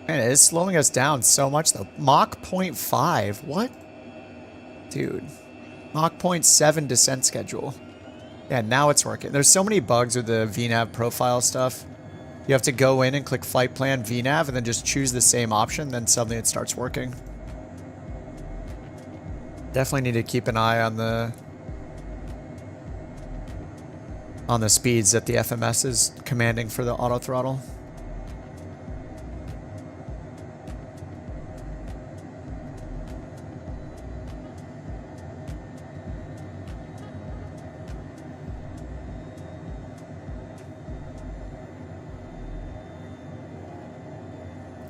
Man, it is slowing us down so much though. Mach 0.5. What? Dude. Mach 0.7 descent schedule. Yeah, now it's working. There's so many bugs with the VNAV profile stuff. You have to go in and click flight plan VNAV and then just choose the same option, then suddenly it starts working. Definitely need to keep an eye on the speeds that the FMS is commanding for the auto throttle.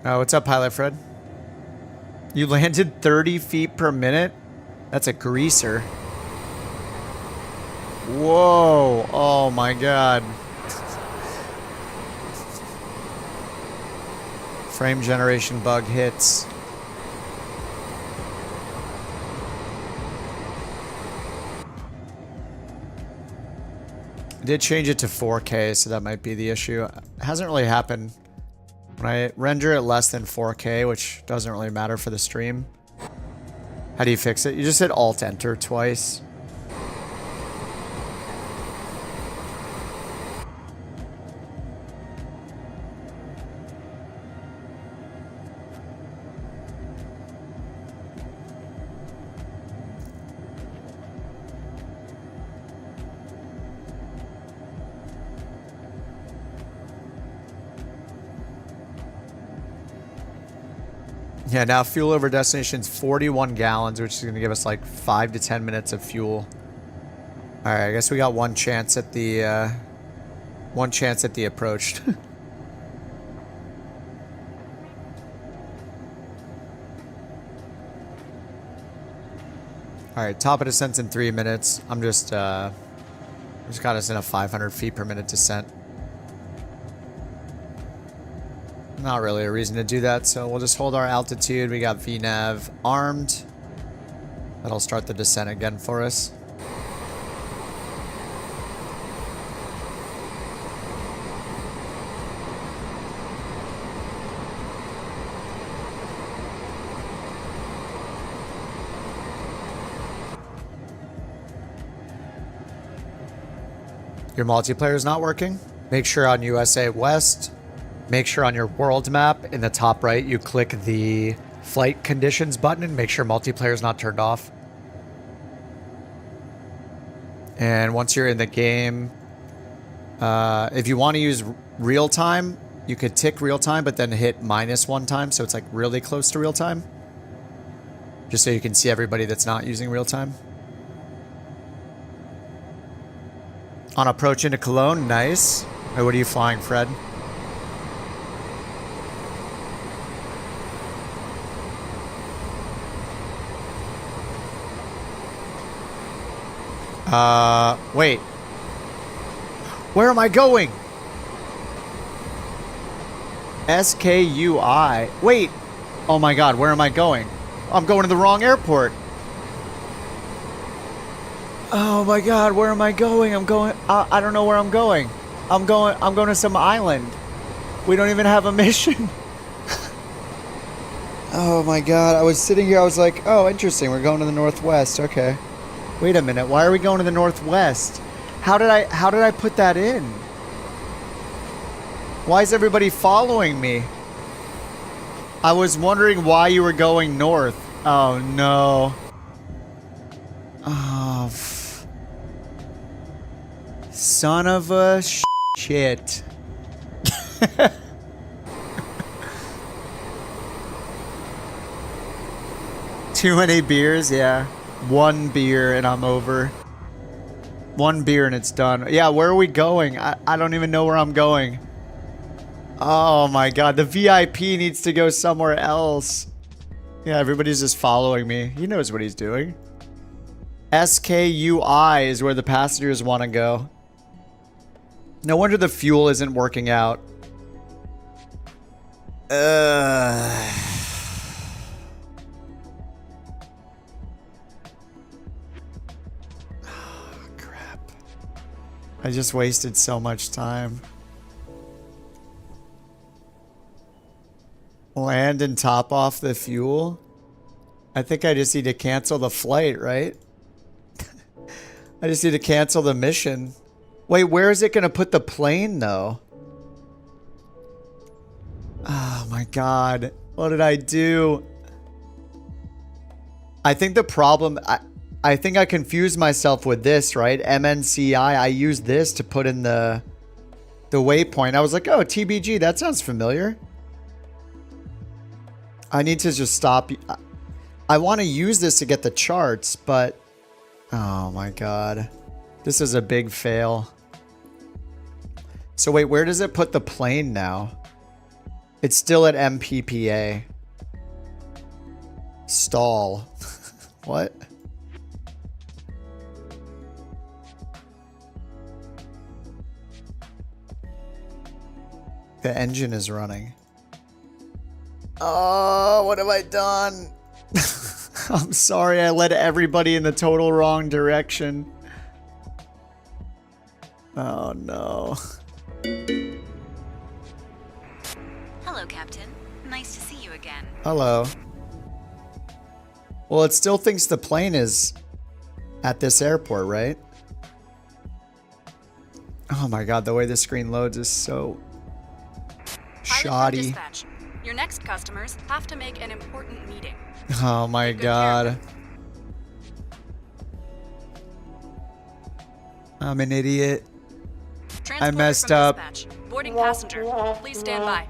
Oh, what's up, Pilot Fred? You landed 30 feet per minute? That's a greaser. Whoa. Oh my god. Frame generation bug hits. I did change it to 4K, so that might be the issue. It hasn't really happened. When I render it less than 4K, which doesn't really matter for the stream. How do you fix it? You just hit Alt-Enter twice. Yeah, now fuel over destination's 41 gallons, which is going to give us like 5 to 10 minutes of fuel. All right, I guess we got one chance at the approach. All right, top of descent's in 3 minutes. I'm just got us in a 500 feet per minute descent. Not really a reason to do that, so we'll just hold our altitude. We got VNav armed. That'll start the descent again for us. Your multiplayer is not working? Make sure on USA West, make sure on your world map in the top right, you click the flight conditions button and make sure multiplayer is not turned off. And once you're in the game, if you want to use real time, you could tick real time, but then hit -1 time. So it's like really close to real time. Just so you can see everybody that's not using real time. On approach into Cologne, nice. Hey, what are you flying, Fred? Wait. Where am I going? SKUI. Wait. Oh my god, where am I going? I'm going to the wrong airport. Oh my god, where am I going? I don't know where I'm going. I'm going to some island. We don't even have a mission. Oh my god, I was sitting here, I was like, oh, interesting, we're going to the northwest, okay. Wait a minute, why are we going to the northwest? How did I put that in? Why is everybody following me? I was wondering why you were going north. Oh no. Oh, son of a shit. Too many beers? Yeah. One beer and I'm over. One beer and it's done. Yeah, where are we going? I don't even know where I'm going. Oh my god, the VIP needs to go somewhere else. Yeah, everybody's just following me. He knows what he's doing. SKUI is where the passengers want to go. No wonder the fuel isn't working out. Crap. I just wasted so much time. Land and top off the fuel? I think I just need to cancel the flight, right? I just need to cancel the mission. Wait, where is it going to put the plane, though? Oh, my God. What did I do? I think the problem... I think I confused myself with this, right? MNCI. I used this to put in the waypoint. I was like, oh, TBG. That sounds familiar. I need to just stop. I want to use this to get the charts, but... Oh, my God. This is a big fail. So wait, where does it put the plane now? It's still at MPPA. Stall. What? The engine is running. Oh, what have I done? I'm sorry, I led everybody in the total wrong direction. Oh, no. Hello, Captain. Nice to see you again. Hello. Well, it still thinks the plane is at this airport, right? Oh my god, the way the screen loads is so shoddy. Dispatch. Your next customers have to make an important meeting. Oh my god. I'm an idiot. I messed up. Dispatch. Boarding passenger. Please stand by.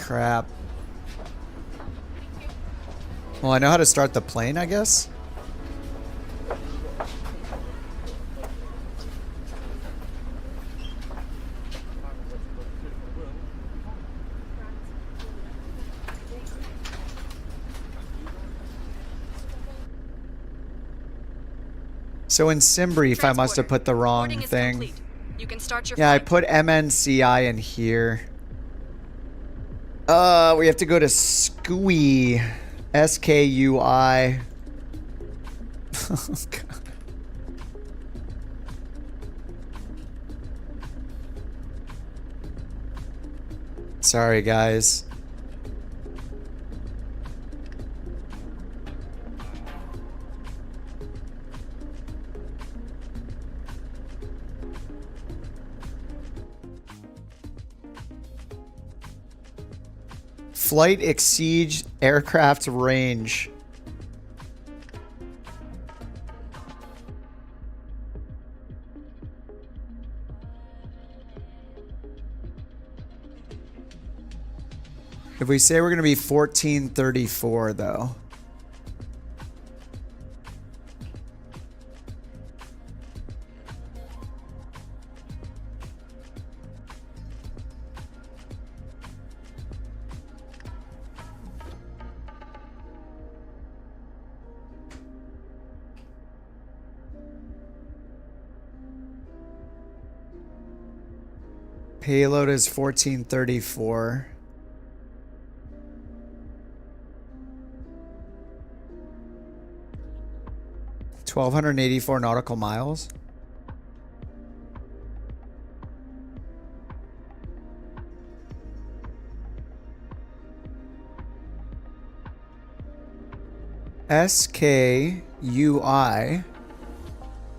crap. Well, I know how to start the plane, I guess. So in SimBrief, I must have put the wrong Boarding is thing. complete. You can start your Yeah, I flight. put MNCI in here. We have to go to SKUI. SKUI. Oh, God. Sorry, guys. Flight exceeds aircraft range. If we say we're going to be 1434 though. Payload is 1434. $1,284 nautical miles. SKUI.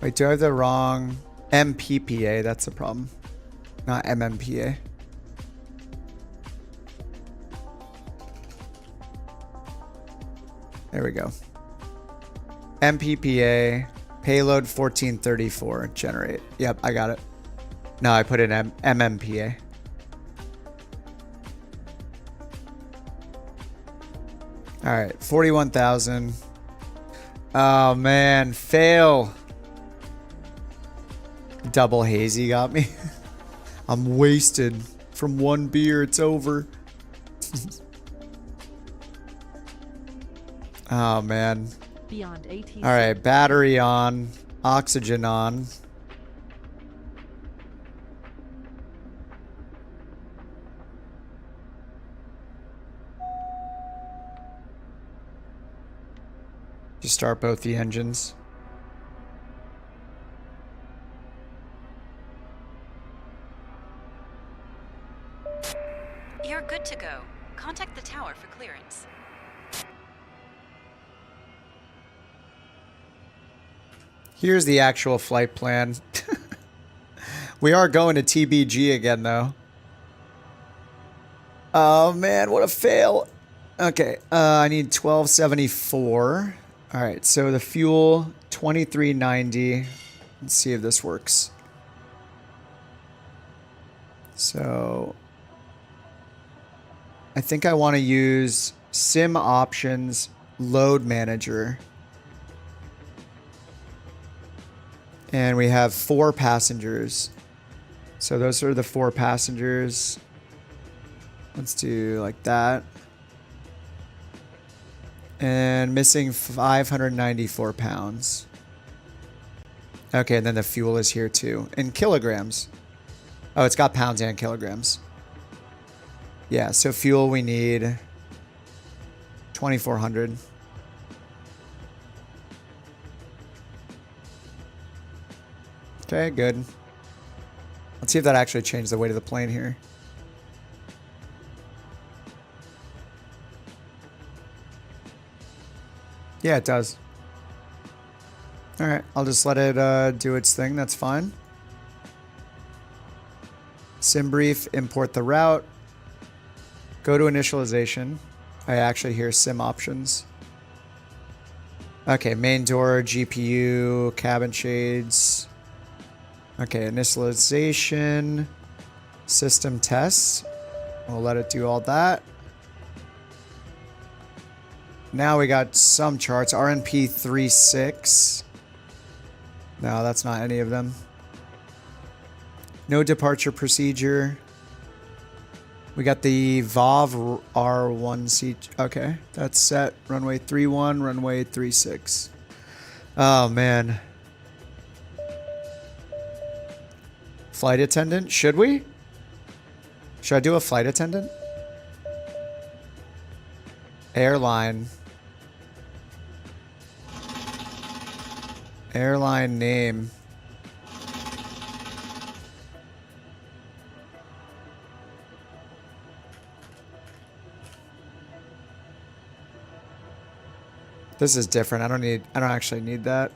Wait, do I have the wrong MPPA? That's the problem. Not MMPA. There we go. MPPA, payload 1434, generate. Yep, I got it. No, I put in MMPA. All right, 41,000. Oh man, fail. Double hazy got me. I'm wasted from one beer. It's over. Oh man. Beyond 80. All right, battery on, oxygen on. Just start both the engines. You're good to go. Contact the tower for clearance. Here's the actual flight plan. We are going to TBG again, though. Oh, man, what a fail. Okay, I need 1274. All right, so the fuel, 2390. Let's see if this works. So I think I want to use Sim Options Load Manager. And we have 4 passengers. So those are the 4 passengers. Let's do like that. And missing 594 pounds. Okay, and then the fuel is here too. In kilograms. Oh, it's got pounds and kilograms. Yeah, so fuel we need 2,400. Okay, good. Let's see if that actually changed the weight of the plane here. Yeah, it does. All right, I'll just let it do its thing. That's fine. SimBrief, import the route. Go to initialization. I actually hear sim options. Okay, main door, GPU, cabin shades. Okay, initialization, system tests. We'll let it do all that. Now we got some charts. RNP 36. No, that's not any of them. No departure procedure. We got the VAV R1C. Okay, that's set. Runway 31, runway 36. Oh, man. Flight attendant? Should we? Should I do a flight attendant? Airline. Airline name. This is different. I don't actually need that.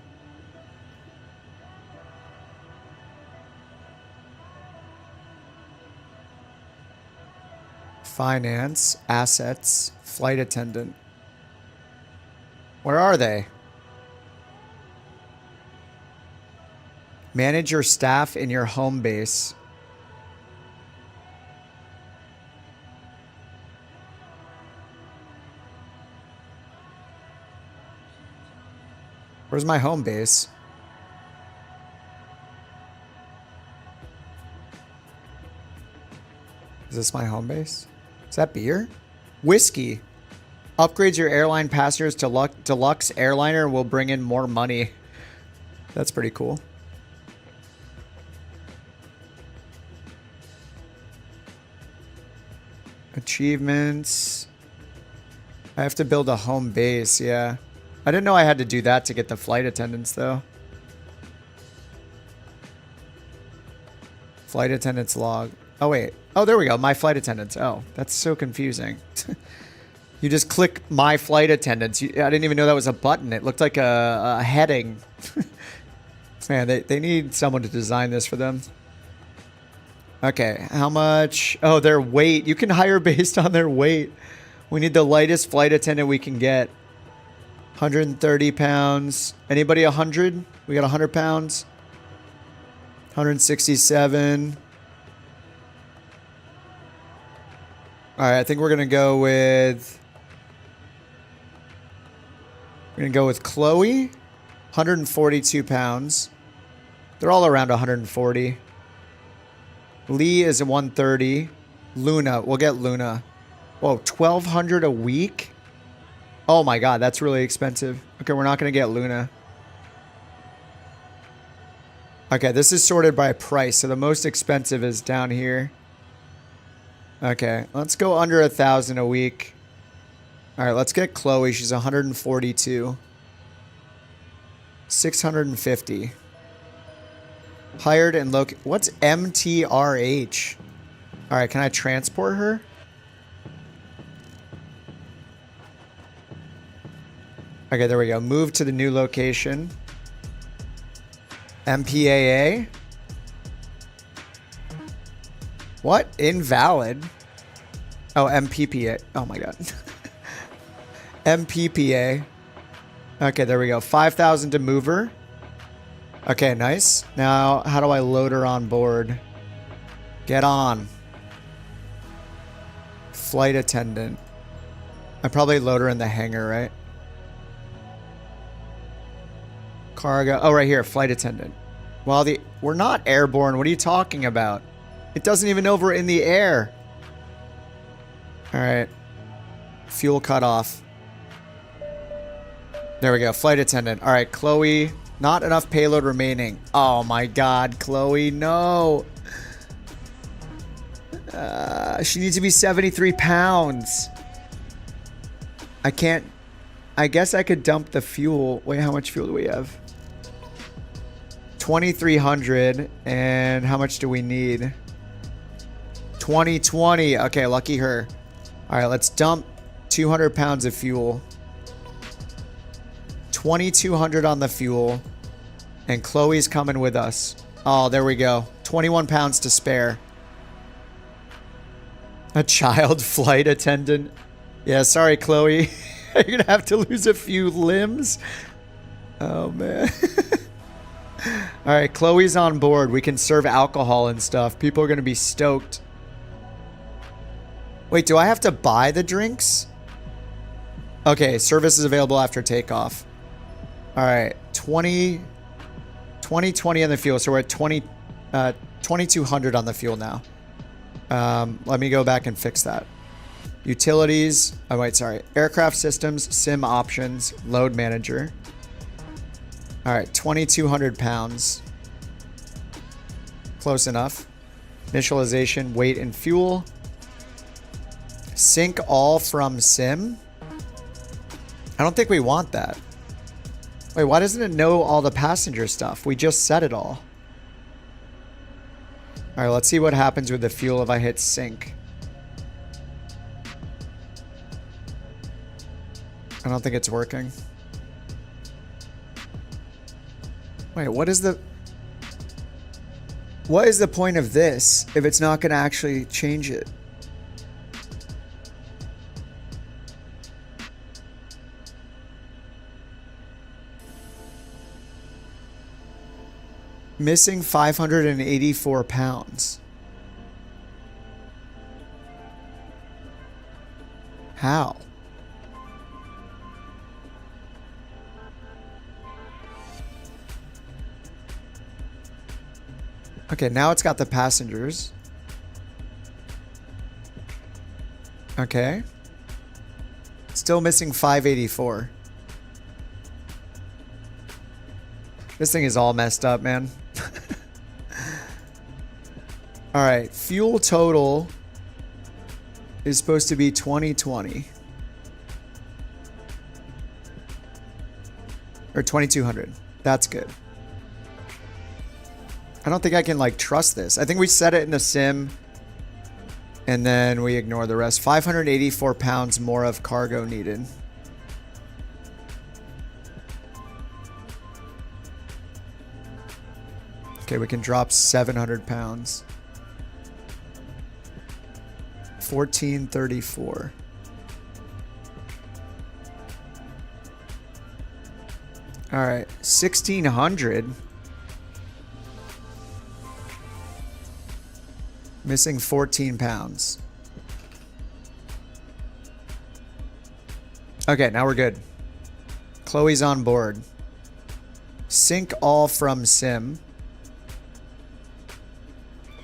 Finance, assets, flight attendant. Where are they? Manage your staff in your home base. Where's my home base? Is this my home base? Is that beer? Whiskey. Upgrades your airline passengers to deluxe airliner will bring in more money. That's pretty cool. Achievements. I have to build a home base, yeah. I didn't know I had to do that to get the flight attendants, though. Flight attendants log. Oh, wait. Oh, there we go. My flight attendants. Oh, that's so confusing. You just click my flight attendants. I didn't even know that was a button. It looked like a heading. Man, they need someone to design this for them. Okay, how much? Oh, their weight. You can hire based on their weight. We need the lightest flight attendant we can get. 130 pounds. Anybody 100? We got 100 pounds. 167. All right, I think we're going to go with... We're going to go with Chloe. 142 pounds. They're all around 140. Lee is a 130. Luna. We'll get Luna. Whoa, 1,200 a week? Oh my god, that's really expensive. Okay, we're not going to get Luna. Okay, this is sorted by price, so the most expensive is down here. Okay, let's go under 1,000 a week. All right, let's get Chloe. She's 142. 650. Hired and located. What's MTRH? All right, can I transport her? Okay, there we go. Move to the new location. MPAA. What? Invalid. Oh, MPPA. Oh my god. MPPA. Okay, there we go. 5,000 to move her. Okay, nice. Now, how do I load her on board? Get on. Flight attendant. I probably load her in the hangar, right? Cargo. Oh, right here. Flight attendant. Well, we're not airborne. What are you talking about? It doesn't even know if we're in the air. All right. Fuel cut off. There we go. Flight attendant. All right, Chloe. Not enough payload remaining. Oh my god, Chloe. No. She needs to be 73 pounds. I can't. I guess I could dump the fuel. Wait, how much fuel do we have? 2,300. And how much do we need? 2020. Okay, lucky her. All right, let's dump 200 pounds of fuel. 2,200 on the fuel. And Chloe's coming with us. Oh, there we go. 21 pounds to spare. A child flight attendant. Yeah, sorry, Chloe. You're going to have to lose a few limbs. Oh, man. All right, Chloe's on board. We can serve alcohol and stuff. People are going to be stoked. Wait, do I have to buy the drinks? Okay, service is available after takeoff. All right, 2020 on the fuel. So we're at 2200 on the fuel now. Let me go back and fix that. Utilities. Oh, wait, sorry. Aircraft systems, sim options, load manager. All right, 2200 pounds. Close enough. Initialization, weight, and fuel. Sync all from sim. I don't think we want that. Wait, why doesn't it know all the passenger stuff? We just set it all. All right, let's see what happens with the fuel if I hit sync. I don't think it's working. Wait, what is the point of this if it's not going to actually change it? Missing 584 pounds. How? Okay, now it's got the passengers. Okay. Still missing 584. This thing is all messed up, man. All right, fuel total is supposed to be 2020. Or 2200. That's good. I don't think I can like trust this. I think we set it in the sim and then we ignore the rest. 584 pounds more of cargo needed. Okay, we can drop 700 pounds. 1434. All right, 1600. Missing 14 pounds. Okay, now we're good. Chloe's on board. Sync all from sim.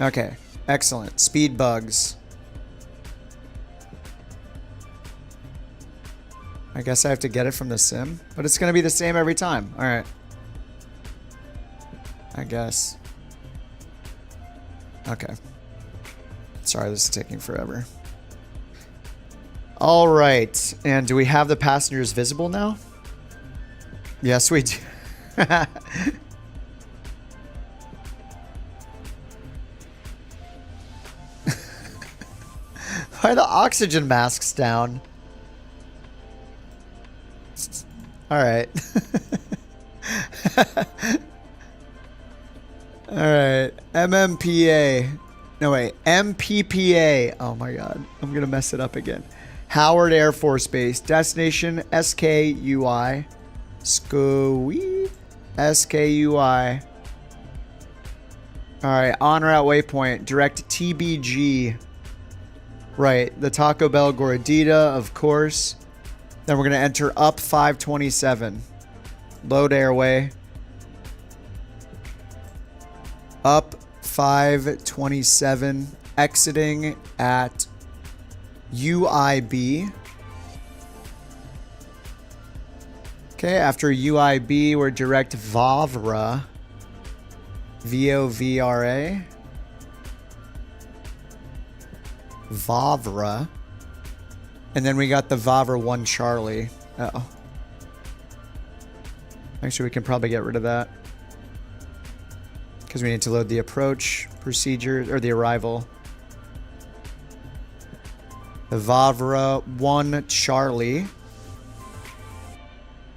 Okay, excellent. Speed bugs. I guess I have to get it from the sim, but it's going to be the same every time. All right. I guess. Okay. Sorry, this is taking forever. All right. And do we have the passengers visible now? Yes, we do. Why are the oxygen masks down? All right. All right. MMPA. No, wait. MPPA. Oh, my God. I'm going to mess it up again. Howard Air Force Base. Destination SKUI. SKUI. SKUI. All right. En route waypoint. Direct TBG. Right. The Taco Bell Gordita, of course. Then we're going to enter up 527. Load airway. Up 527. Exiting at UIB. Okay, after UIB, we're direct Vavra. VOVRA. Vavra. And then we got the Vavra 1 Charlie. Uh-oh. Actually, we can probably get rid of that. Because we need to load the approach procedure, or the arrival. The Vavra 1 Charlie.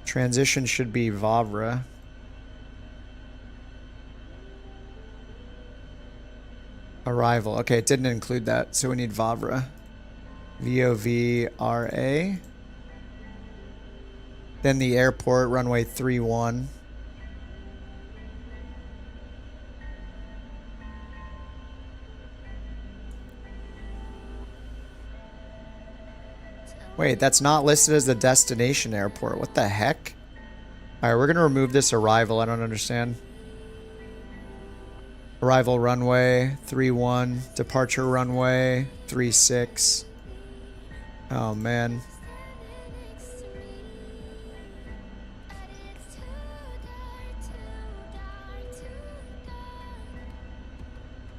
Transition should be Vavra. Arrival. Okay, it didn't include that, so we need Vavra. VOVRA. Then the airport, runway 31. Wait, that's not listed as the destination airport. What the heck? Alright, we're gonna remove this arrival. I don't understand. Arrival runway 31. Departure runway 36. Oh man.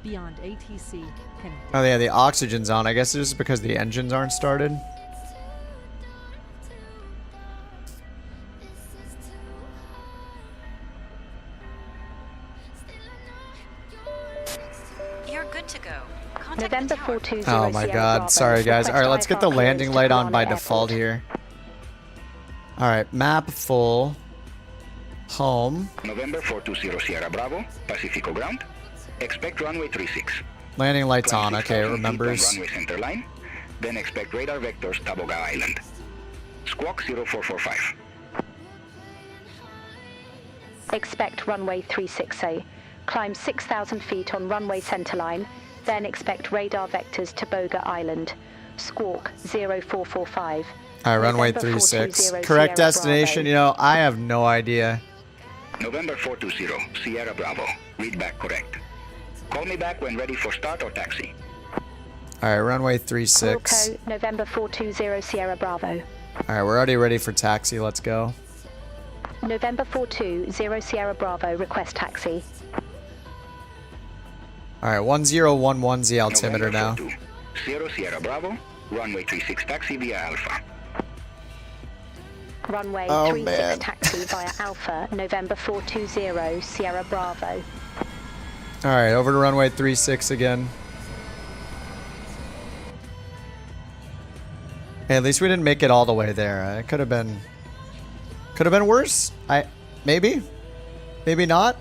Beyond ATC. Connected. Oh yeah, the oxygen's on. I guess it's just because the engines aren't started. You're good to go. Contact November the tower. 420 Oh my Sierra god. Bravo. Sorry guys. Request Alright, let's get the IFR landing clearance light to on by Milano default Airport. here. Alright, map full. Home. November 420 Sierra Bravo, Pacifico ground. Expect runway 36. Landing lights Climb on. Okay, it 6,000 feet on remembers. runway center line. Then expect radar vectors Taboga Island. Squawk 0445. Expect runway 360. Climb 6,000 feet on runway centerline, then expect radar vectors to Boga Island. Squawk 0445. Alright, runway November 36. 420 Correct Sierra destination, Bravo. you know, I have no idea. November 420 Sierra Bravo. Read back correct. Call me back when ready for start or taxi. Alright, runway 36. Wilco, November 420 Sierra Bravo. Alright, we're already ready for taxi. Let's go. November 420 Sierra Bravo, request taxi. Alright, 1011's the altimeter now. November 42, Sierra Bravo. Runway 36 taxi via Alpha. Runway Oh, 36 man. taxi via Alpha, November 420 Sierra Bravo. Alright, over to runway 36 again. Hey, at least we didn't make it all the way there. It could have been worse. Maybe not.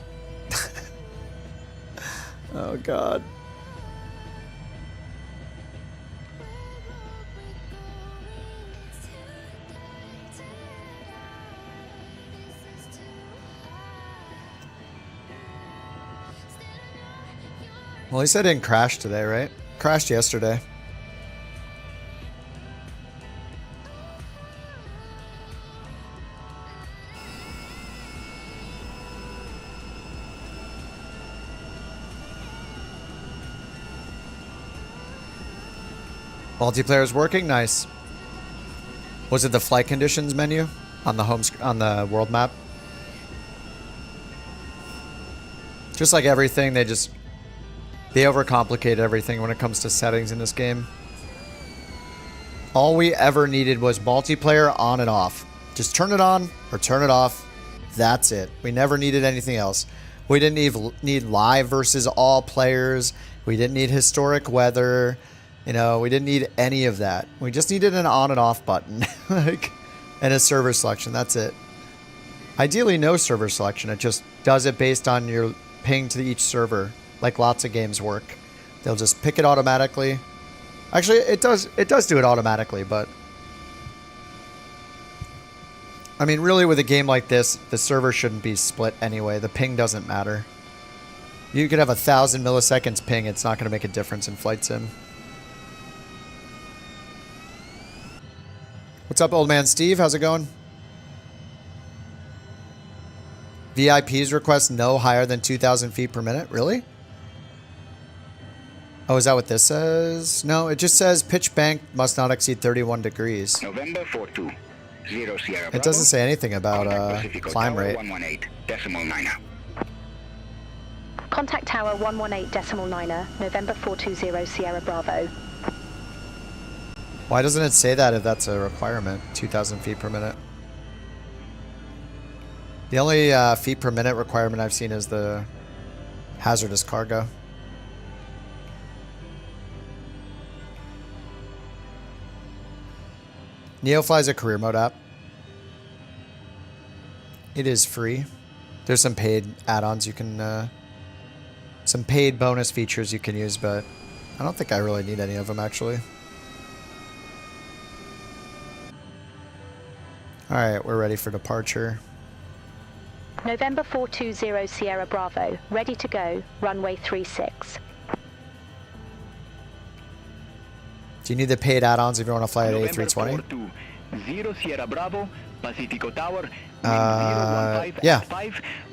Oh god. Well, at least I didn't crash today, right? Crashed yesterday. Multiplayer's working, nice. Was it the flight conditions menu on the on the world map? Just like everything, they overcomplicate everything when it comes to settings in this game. All we ever needed was multiplayer on and off. Just turn it on or turn it off. That's it. We never needed anything else. We didn't need live versus all players. We didn't need historic weather. You know, we didn't need any of that. We just needed an on and off button. Like, and a server selection. That's it. Ideally, no server selection. It just does it based on your ping to each server, like lots of games work. They'll just pick it automatically. Actually, it does do it automatically, but I mean, really, with a game like this, the server shouldn't be split anyway. The ping doesn't matter. You could have 1,000 milliseconds ping. It's not going to make a difference in Flight Sim. What's up, old man Steve? How's it going? VIPs request no higher than 2,000 feet per minute. Really? Oh, is that what this says? No, it just says pitch bank must not exceed 31 degrees. November 42 Sierra Bravo. It doesn't say anything about Pacifico climb Tower rate. 118.9. Contact Tower 118.9, November 420 Sierra Bravo. Why doesn't it say that if that's a requirement? 2,000 feet per minute. The only feet per minute requirement I've seen is the hazardous cargo. NeoFly is a career mode app. It is free. There's some paid add-ons you can, some paid bonus features you can use, but I don't think I really need any of them actually. Alright, we're ready for departure. November 420 Sierra Bravo, ready to go, runway 36. Do you need the paid add-ons if you want to fly at A320? 0 Sierra Bravo, Pacifico Tower, yeah.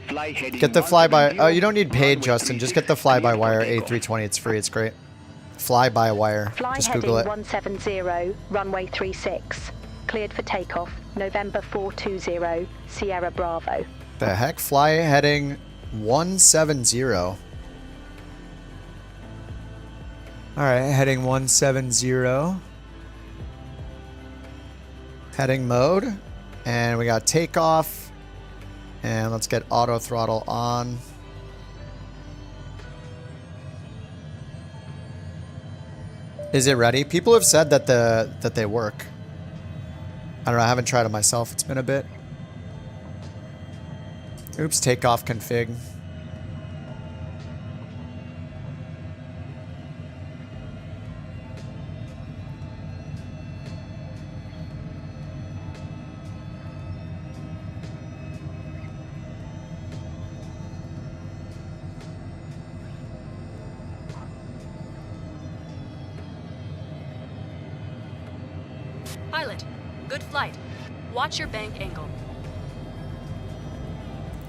fly heading Get the flyby. Oh, you don't need paid, runway Justin. Just get the 36, clear fly-by-wire for takeoff. A320. It's free. It's great. Fly-by-wire. Fly Just heading Google it. 170, runway 36. Cleared for takeoff, November 420, Sierra Bravo. The heck? Fly heading 170. Alright, heading 170. Heading mode. And we got takeoff. And let's get auto throttle on. Is it ready? People have said that that they work. I don't know, I haven't tried it myself. It's been a bit. Oops, takeoff config. Pilot, good flight. Watch your bank angle.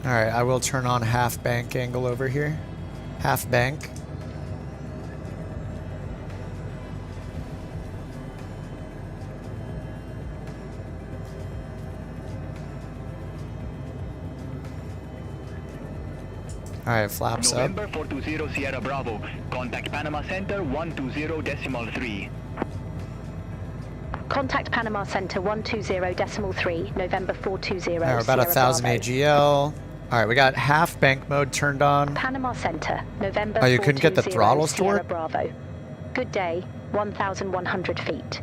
Alright, I will turn on half bank angle over here. Half bank. Alright, flaps up. November 420 Sierra Bravo, contact Panama Center 120.3. Contact Panama Center 120.3, November 420. Alright, we're about 1,000 AGL. Alright, we got half bank mode turned on. Panama Center, November Oh, you couldn't get the 420, throttle to Sierra work? Bravo. Good day, 1,100 feet.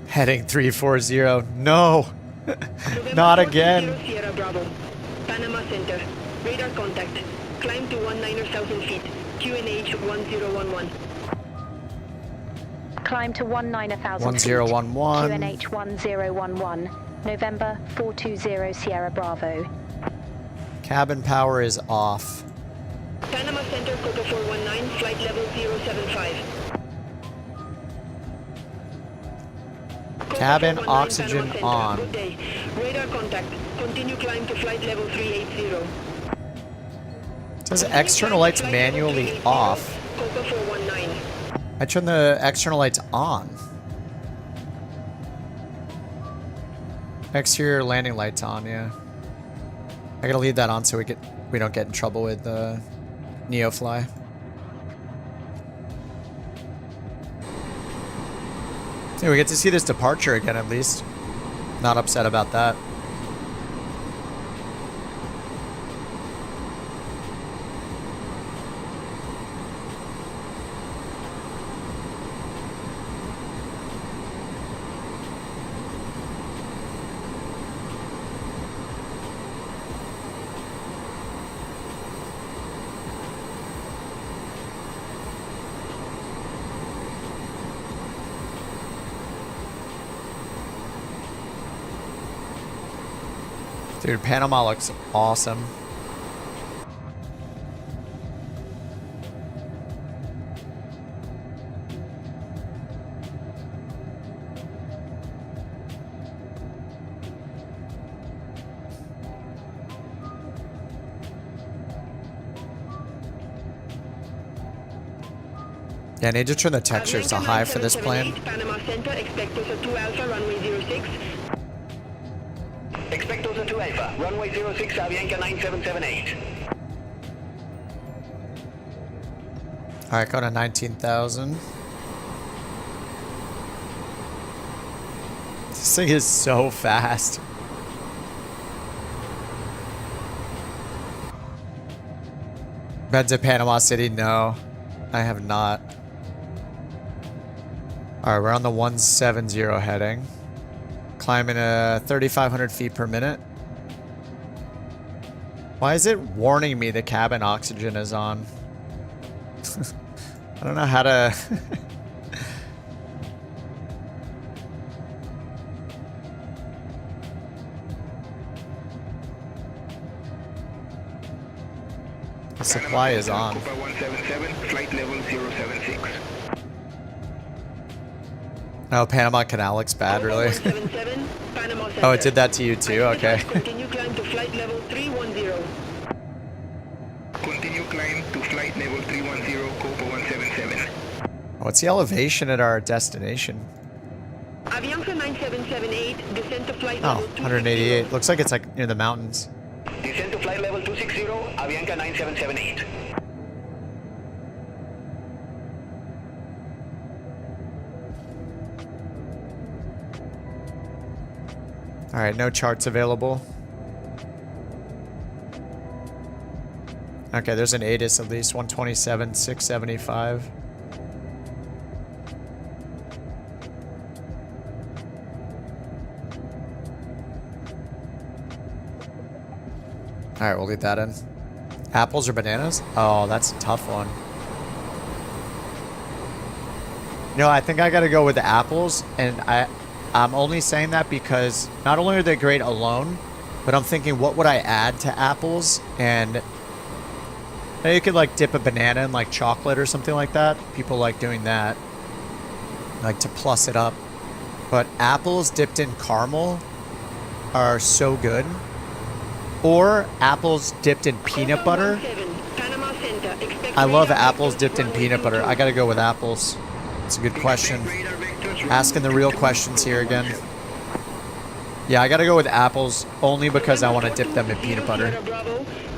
Heading 340. No! Not again. Sierra Bravo, Panama Center, radar contact, climb to 19,000 feet, QNH 1011. Climb to 19,000 1011. QNH 1011, November 420 Sierra Bravo. Cabin power is off. Panama Center, Coco 419, flight level 075. Cabin 419, oxygen Panama Center. on. Good day. Radar contact. Continue climb to flight level 380. It says external lights manually off. Coco 419. I turn the external lights on. Exterior landing lights on, yeah. I gotta leave that on so we don't get in trouble with NeoFly. Yeah, we get to see this departure again at least. Not upset about that. Dude, Panama looks awesome. Yeah, I need to turn the textures to high for this plane. Panama Center, expect us 2 Alpha, runway 06. Expect us 2 Alpha, runway 06, Avianca 9778. Alright, go to 19,000. This thing is so fast. Been to Panama City? No, I have not. Alright, we're on the 170 heading. Climbing 3,500 feet per minute. Why is it warning me the cabin oxygen is on? I don't know how to... The supply is on. Copa 177, flight level 076. Oh, Panama Canal looks bad, really. 177, Panama Center. Oh, it did that to you too? Okay. Continue climb to flight level 310. Continue climb to flight level 310, Copa 177. What's the elevation at our destination? Avianca 9778, descend to flight Oh, level 188. Looks like it's like near the mountains. Descend to flight level 260, Avianca 9778. All right, no charts available. Okay, there's an ATIS at least, 127, 675. All right, we'll leave that in. Apples or bananas? Oh, that's a tough one. You know, I think I gotta go with the apples, and I'm only saying that because not only are they great alone, but I'm thinking, what would I add to apples? And you could like dip a banana in like chocolate or something like that. People like doing that, like to plus it up. But apples dipped in caramel are so good. Or apples dipped in peanut butter. I love apples dipped in peanut butter. I gotta go with apples. It's a good question. Asking the real questions here again. Yeah, I gotta go with apples only because I want to dip them in peanut butter.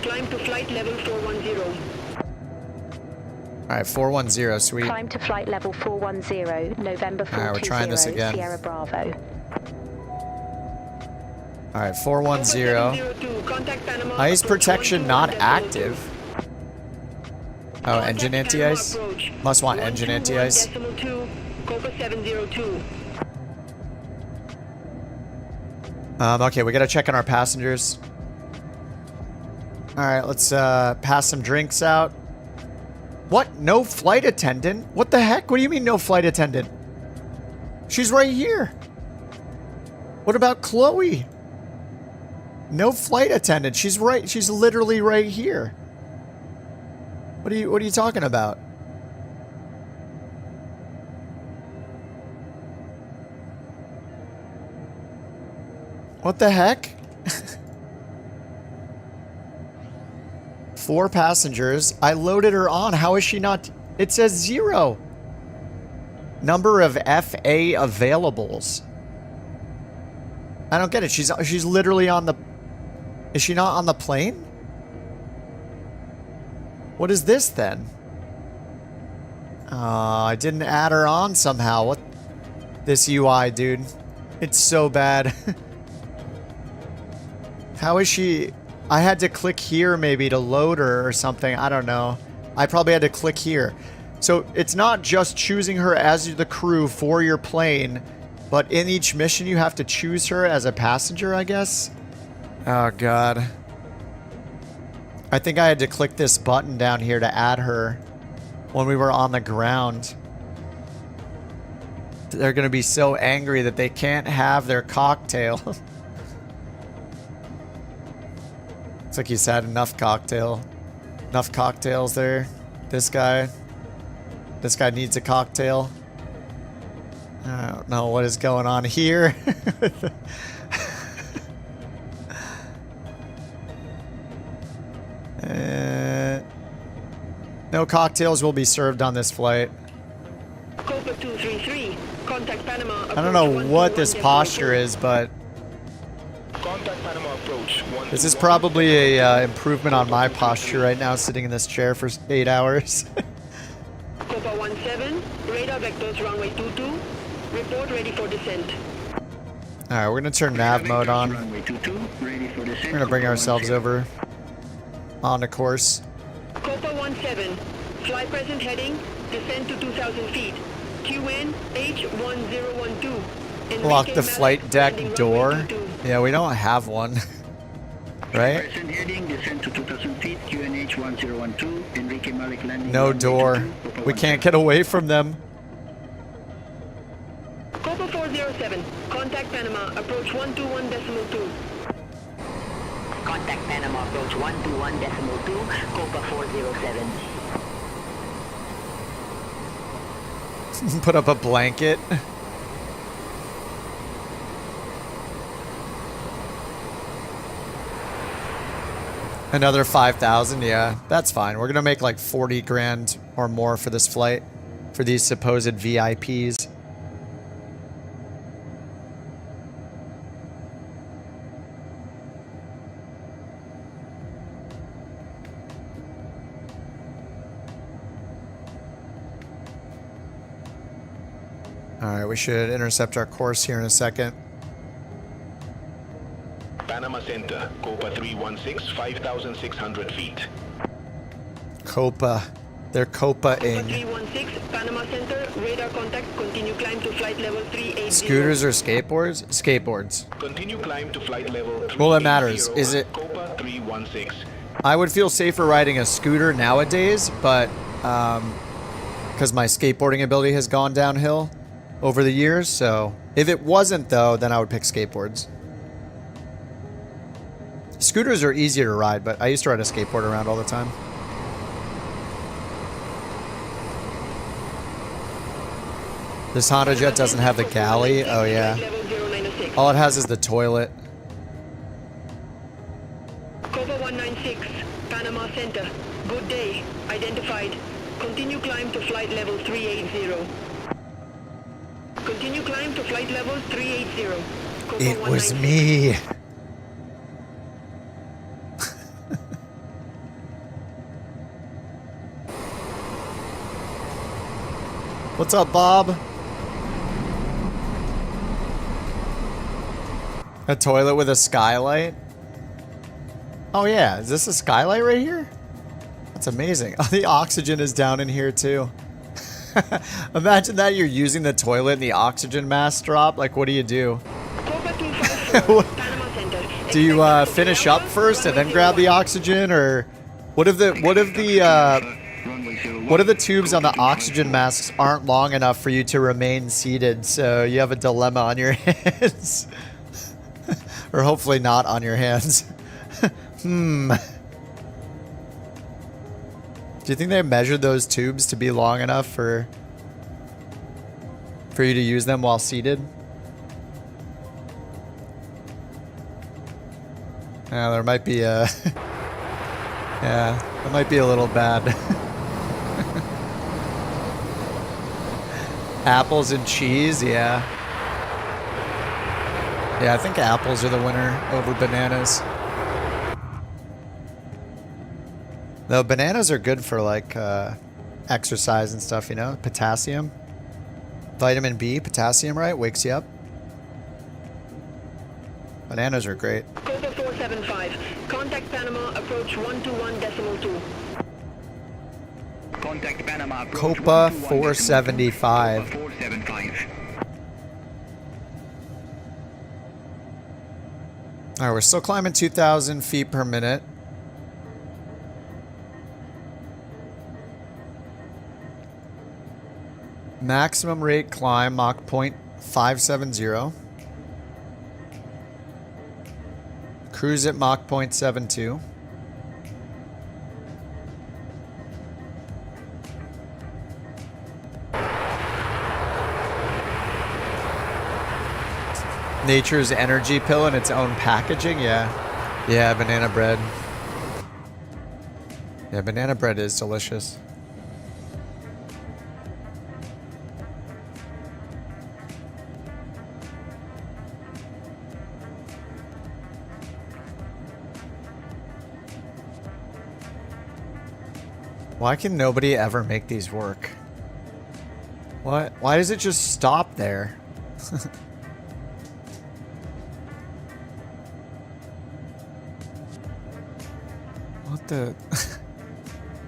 Climb to flight level 410. Alright, 410, sweet. Climb to flight level 410, November 420, we're trying this again. Sierra Bravo. Alright, 410. Ice protection not active. Oh, engine anti-ice? Must want engine anti-ice. Okay, we gotta check on our passengers. Alright, let's pass some drinks out. What? No flight attendant? What the heck? What do you mean no flight attendant? She's right here. What about Chloe? No flight attendant. She's right. She's literally right here. What are you talking about? What the heck? 4 passengers. I loaded her on. How is she not? It says 0. Number of FA availables. I don't get it. She's literally on the... Is she not on the plane? What is this then? I didn't add her on somehow. What? This UI, dude. It's so bad. How is she... I had to click here maybe to load her or something. I don't know. I probably had to click here. So it's not just choosing her as the crew for your plane, but in each mission you have to choose her as a passenger, I guess? Oh, God. I think I had to click this button down here to add her when we were on the ground. They're going to be so angry that they can't have their cocktail. Looks like he's had enough cocktails there. This guy needs a cocktail. I don't know what is going on here. No cocktails will be served on this flight. Copa 233, contact Panama. I don't know what this posture is, but Contact Panama approach. this is probably a improvement on my posture right now, sitting in this chair for 8 hours. Copa 17, radar vectors runway 22. Report ready for descent. Alright, we're gonna turn nav mode on. We're gonna bring ourselves over on the course. Copa 17, fly present heading, descend to 2,000 feet. QN H1012. Lock the flight deck door. Yeah, we don't have one. Right? No door. We can't get away from them. Copa 407, contact Panama, approach 121.2. Contact Panama approach 121.2, Copa 407. Put up a blanket. Another 5,000, yeah, that's fine. We're gonna make like 40 grand or more for this flight, for these supposed VIPs. All right, we should intercept our course here in a second. Panama Center, Copa 316, 5,600 feet. Copa. They're Copa-ing. 316, Panama Center, radar contact, continue climb to flight level 380. Scooters or skateboards? Skateboards. Continue climb to flight level 380. Well, it matters. Is it... Copa 316. I would feel safer riding a scooter nowadays, but because my skateboarding ability has gone downhill over the years, so if it wasn't though, then I would pick skateboards. Scooters are easier to ride, but I used to ride a skateboard around all the time. This Honda Jet doesn't have the galley. Oh yeah. All it has is the toilet. Copa 196, Panama Center. Good day. Identified. Continue climb to flight level 380. Continue climb to flight level 380. Copa It was me. What's up, Bob? A toilet with a skylight? Oh yeah, is this a skylight right here? That's amazing. Oh, the oxygen is down in here too. Imagine that you're using the toilet and the oxygen mask drop. Like, what do you do? Do you finish up first and then grab the oxygen, or what if the tubes on the oxygen masks aren't long enough for you to remain seated, so you have a dilemma on your hands? Or hopefully not on your hands. Do you think they measured those tubes to be long enough for you to use them while seated? Yeah, there might be a... yeah, that might be a little bad. Apples and cheese, yeah. Yeah, I think apples are the winner over bananas. Though bananas are good for like exercise and stuff, you know? Potassium. Vitamin B, potassium, right? Wakes you up. Bananas are great. Copa 475. Contact Panama, approach 121.2. Contact Panama. Copa 475. 475. Alright, we're still climbing 2,000 feet per minute. Maximum rate climb, Mach 0.570. Cruise at Mach 0.72. Nature's energy pill in its own packaging, yeah. Yeah, banana bread. Yeah, banana bread is delicious. Why can nobody ever make these work? What? Why does it just stop there? What the?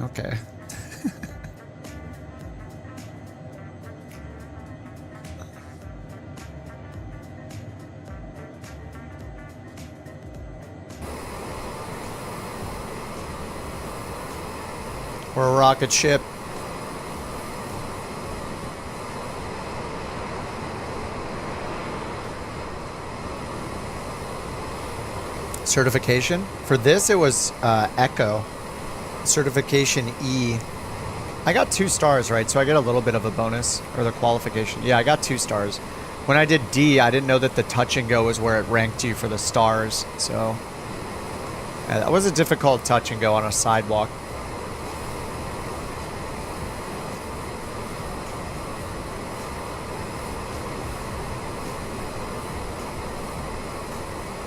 Okay. We're a rocket ship. Certification? For this, it was Echo. Certification E. I got 2 stars, right? So I get a little bit of a bonus, or the qualification. Yeah, I got 2 stars. When I did D, I didn't know that the touch and go was where it ranked you for the stars, so... Yeah, that was a difficult touch and go on a sidewalk.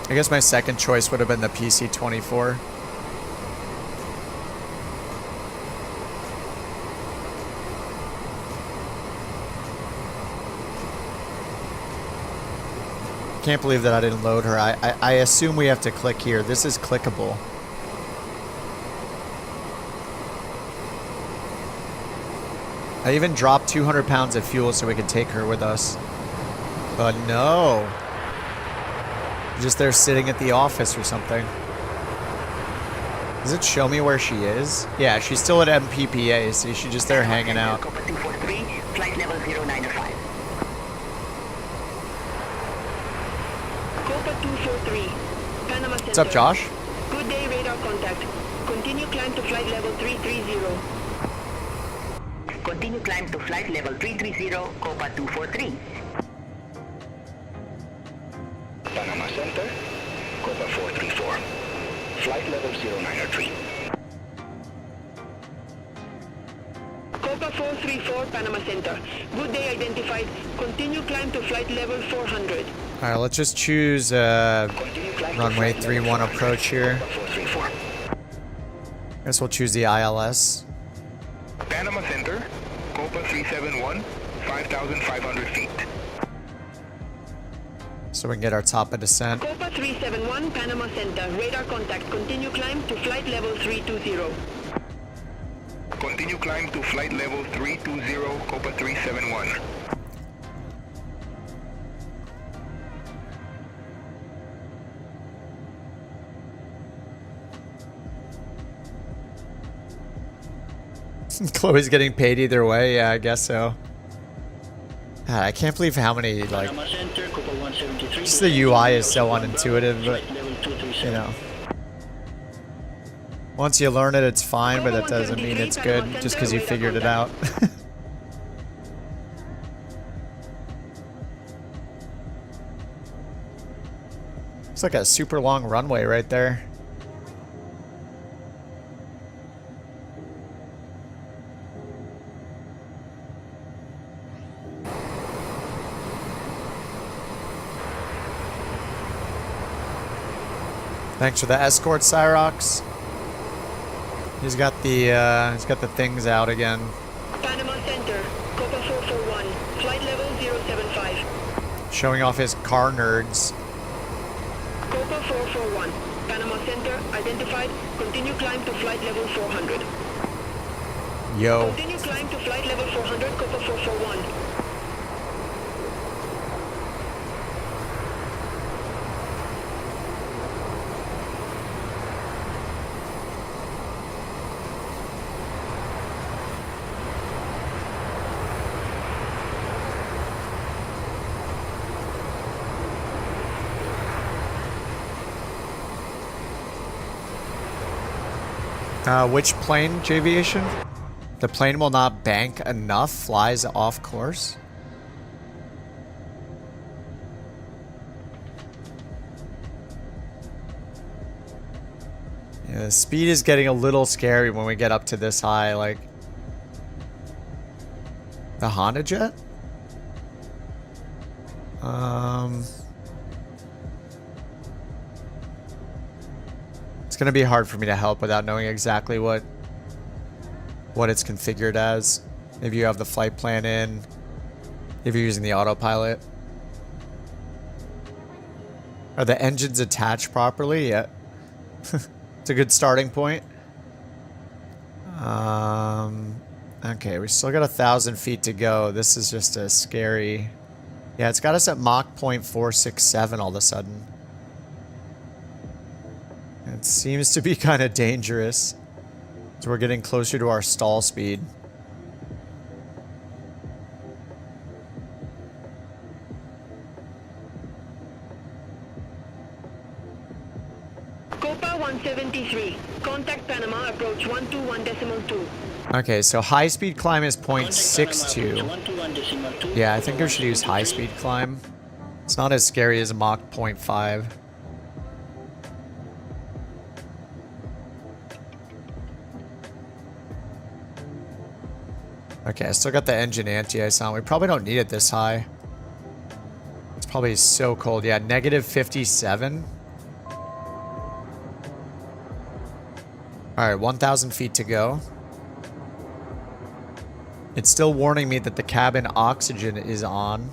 I guess my second choice would have been the PC-24. Can't believe that I didn't load her. I assume we have to click here. This is clickable. I even dropped 200 pounds of fuel so we could take her with us. But no. Just there sitting at the office or something. Does it show me where she is? Yeah, she's still at MPPA. See, she's just there hanging out. Copa 243, flight level 095. Copa 243, Panama Center. What's up, Josh? Good day, radar contact. Continue climb to flight level 330. Continue climb to flight level 330, Copa 243. Panama Center, Copa 434. Flight level 093. Copa 434, Panama Center. Good day identified. Continue climb to flight level 400. Alright, let's just choose runway 31 approach here. Guess we'll choose the ILS. Panama Center, Copa 371, 5,500 feet. So we can get our top of descent. Copa 371, Panama Center. Radar contact. Continue climb to flight level 320. Continue climb to flight level 320, Copa 371. Chloe's getting paid either way. Yeah, I guess so. God, I can't believe how many, like, Panama Center, Copa 173. just the UI is so unintuitive, but, Flight level 237. you know. Once you learn it, it's fine, but that doesn't mean it's good just because you figured it out. It's like a super long runway right there. Thanks for the escort, Cyrox. He's got the things out again. Panama Center. Copa 441. Flight level 075. Showing off his car nerds. Copa 441. Panama Center. Identified. Continue climb to flight level 400. Yo. Continue climb to flight level 400. Copa 441. Which plane, Javiation? The plane will not bank enough, flies off course. Yeah, the speed is getting a little scary when we get up to this high, like the Honda jet? It's gonna be hard for me to help without knowing exactly what it's configured as. If you have the flight plan in, if you're using the autopilot. Are the engines attached properly? Yeah. It's a good starting point. Okay, we still got 1,000 feet to go. This is just a scary... Yeah, it's got us at Mach 0.467 all of a sudden. It seems to be kind of dangerous. So we're getting closer to our stall speed. Copa 173. Contact Panama. Approach 121.2. Okay, so high speed climb is 0.62. 121.2. Yeah, I think I should use high speed climb. It's not as scary as Mach 0.5. Okay, I still got the engine anti-ice on. We probably don't need it this high. It's probably so cold. Yeah, negative 57. Alright, 1,000 feet to go. It's still warning me that the cabin oxygen is on.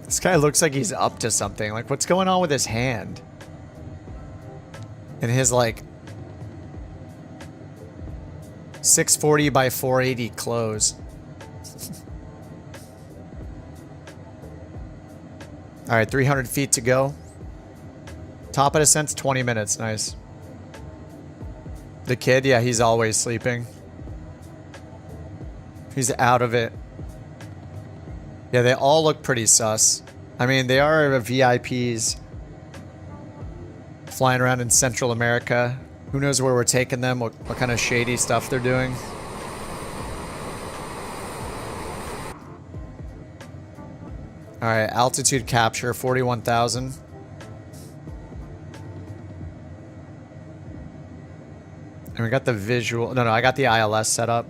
This guy looks like he's up to something. Like, what's going on with his hand? And his, like, 640 by 480 clothes. Alright, 300 feet to go. Top of descent's 20 minutes. Nice. The kid, yeah, he's always sleeping. He's out of it. Yeah, they all look pretty sus. I mean, they are VIPs flying around in Central America. Who knows where we're taking them, what kind of shady stuff they're doing. Alright, altitude capture, 41,000. And we got the visual... No, I got the ILS set up.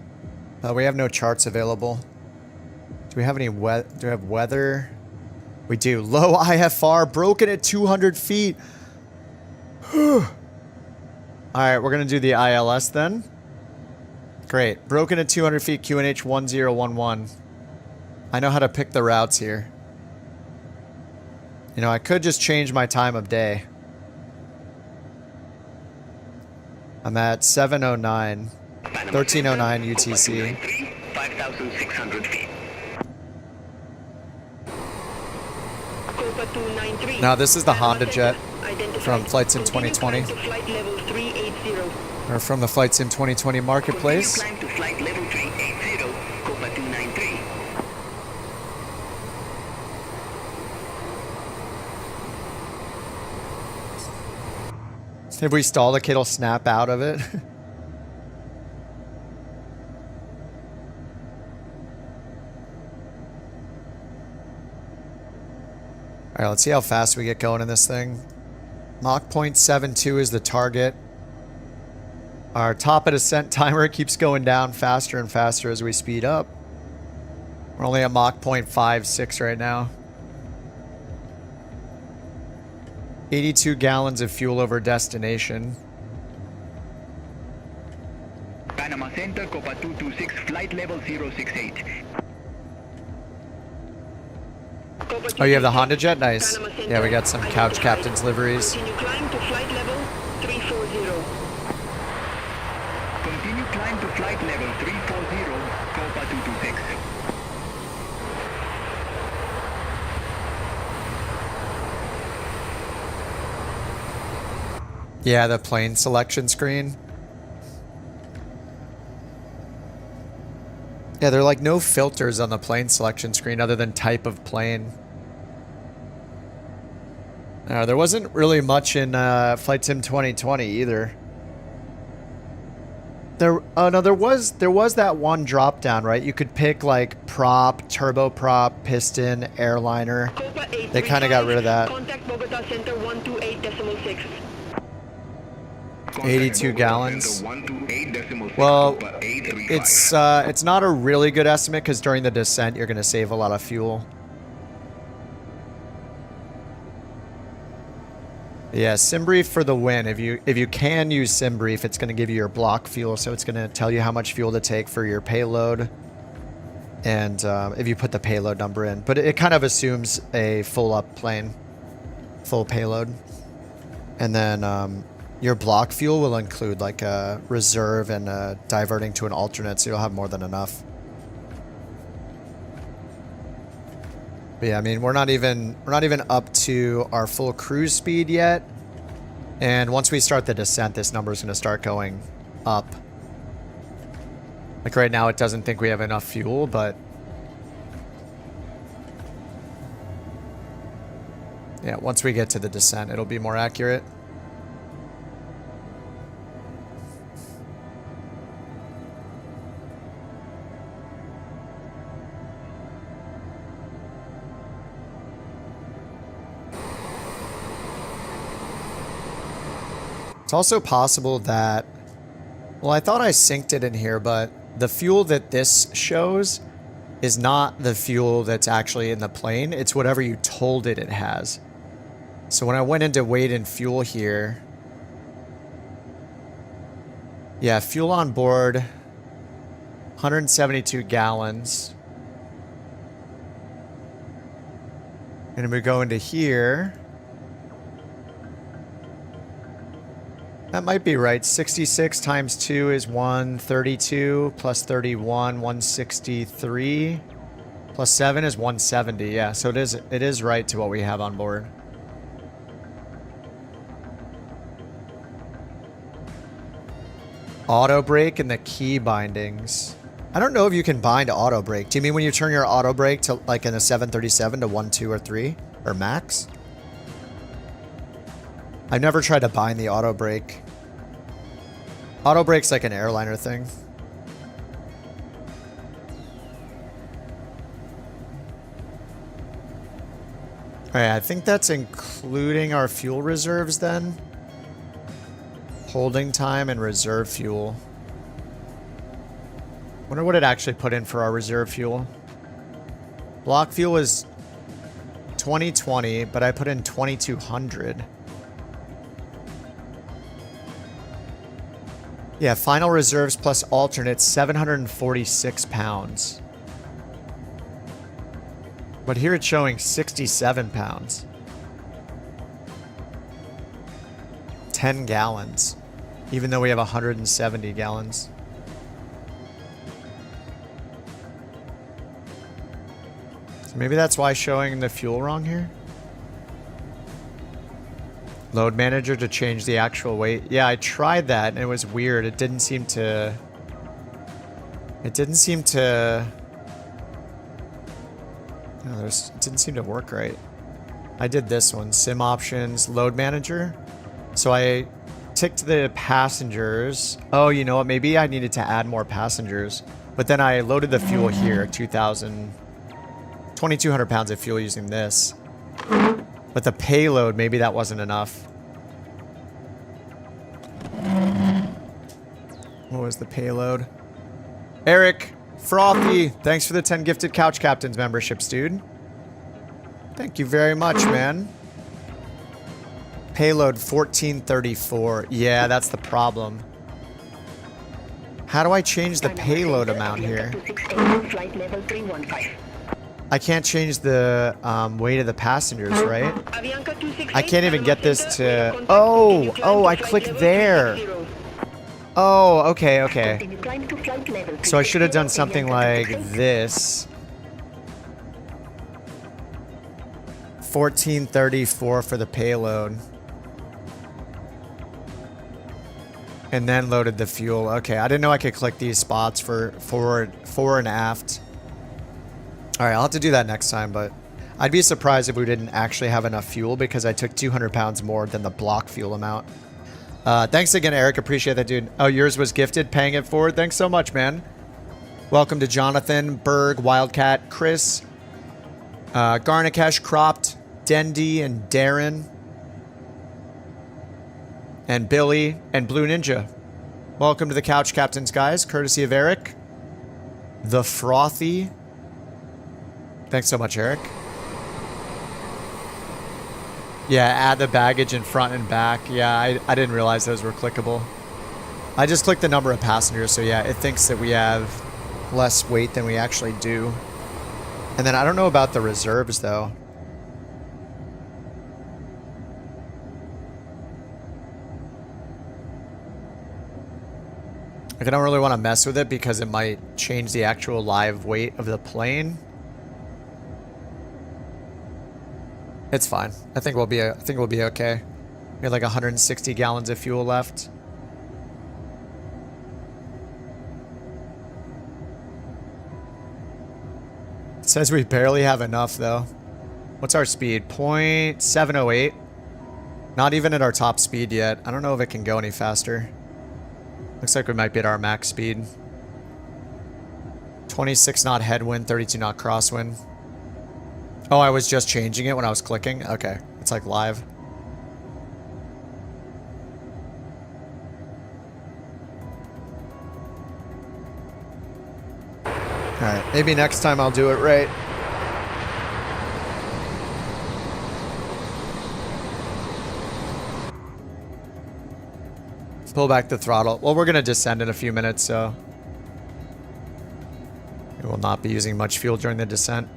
We have no charts available. Do we have any do we have weather? We do. Low IFR, broken at 200 feet. Alright, we're going to do the ILS then. Great. Broken at 200 feet, QNH 1011. I know how to pick the routes here. You know, I could just change my time of day. I'm at 7:09, 13:09 UTC. 5,600 feet. Now this is the Honda Jet from Flight Sim 2020, or from the Flight Sim 2020 marketplace. Climb to flight level 380, Copa 293. If we stall, the kid will snap out of it. Alright, let's see how fast we get going in this thing. Mach 0.72 is the target. Our top of descent timer keeps going down faster and faster as we speed up. We're only at Mach 0.56 right now. 82 gallons of fuel over destination. Panama Center, Copa 226, flight level 068. Oh, you have the Honda Jet? Nice. Yeah, we got some couch captain's liveries. Continue climb to flight level 340. Continue climb to flight level 340, Copa 226. Yeah, the plane selection screen. Yeah, there are like no filters on the plane selection screen other than type of plane. There wasn't really much in Flight Sim 2020 either. There was that one drop down, right? You could pick like prop, turboprop, piston, airliner. They kind of got rid of that. Contact Bogota Center 128.6. 82 gallons. Well, it's not a really good estimate because during the descent you're going to save a lot of fuel. Yeah, SimBrief for the win. If you can use SimBrief, it's going to give you your block fuel, so it's going to tell you how much fuel to take for your payload, and if you put the payload number in. But it kind of assumes a full up plane, full payload, and then your block fuel will include like a reserve and diverting to an alternate, so you'll have more than enough. But yeah, I mean, we're not even up to our full cruise speed yet. And once we start the descent, this number is going to start going up. Like right now, it doesn't think we have enough fuel, but Yeah, once we get to the descent, it'll be more accurate. It's also possible that, well, I thought I synced it in here, but the fuel that this shows is not the fuel that's actually in the plane. It's whatever you told it has. So when I went into weight and fuel here, yeah, fuel on board, 172 gallons. And if we go into here, that might be right. 66 times 2 is 132, plus 31, 163, plus 7 is 170. Yeah, so it is right to what we have on board. Auto brake and the key bindings. I don't know if you can bind auto brake. Do you mean when you turn your auto brake to like in a 737 to 1, 2, or 3 or max? I've never tried to bind the auto brake. Auto brake's like an airliner thing. Alright, I think that's including our fuel reserves then. Holding time and reserve fuel. Wonder what it actually put in for our reserve fuel. Block fuel is 2020, but I put in 2200. Yeah, final reserves plus alternates, 746 pounds. But here it's showing 67 pounds. 10 gallons, even though we have 170 gallons. So maybe that's why showing the fuel wrong here. Load manager to change the actual weight. Yeah, I tried that and it was weird. It didn't seem to... It didn't seem to work right. I did this one. Sim options, load manager. So I ticked the passengers. Oh, you know what? Maybe I needed to add more passengers. But then I loaded the fuel here. 2,200 pounds of fuel using this. But the payload, maybe that wasn't enough. What was the payload? Eric, Frothy, thanks for the 10 gifted Couch Captains memberships, dude. Thank you very much, man. Payload 1434. Yeah, that's the problem. How do I change the payload amount here? I can't change the weight of the passengers, right? I can't even get this to... Oh, I clicked there. Oh, okay, okay. So I should have done something like this. 1434 for the payload. And then loaded the fuel. Okay, I didn't know I could click these spots for forward and aft. Alright, I'll have to do that next time, but I'd be surprised if we didn't actually have enough fuel because I took 200 pounds more than the block fuel amount. Thanks again, Eric. Appreciate that, dude. Oh, yours was gifted. Paying it forward. Thanks so much, man. Welcome to Jonathan, Berg, Wildcat, Chris, Garnakesh, Cropped, Dendy, and Darren. And Billy and Blue Ninja. Welcome to the Couch Captains, guys. Courtesy of Eric. The Frothy. Thanks so much, Eric. Yeah, add the baggage in front and back. Yeah, I didn't realize those were clickable. I just clicked the number of passengers, so yeah, it thinks that we have less weight than we actually do. And then I don't know about the reserves, though. Like, I don't really want to mess with it because it might change the actual live weight of the plane. It's fine. I think we'll be okay. We have like 160 gallons of fuel left. It says we barely have enough though. What's our speed? 0.708. Not even at our top speed yet. I don't know if it can go any faster. Looks like we might be at our max speed. 26 knot headwind, 32 knot crosswind. Oh, I was just changing it when I was clicking? Okay. It's like live. Alright, maybe next time I'll do it right. Pull back the throttle. Well, we're going to descend in a few minutes, so we will not be using much fuel during the descent.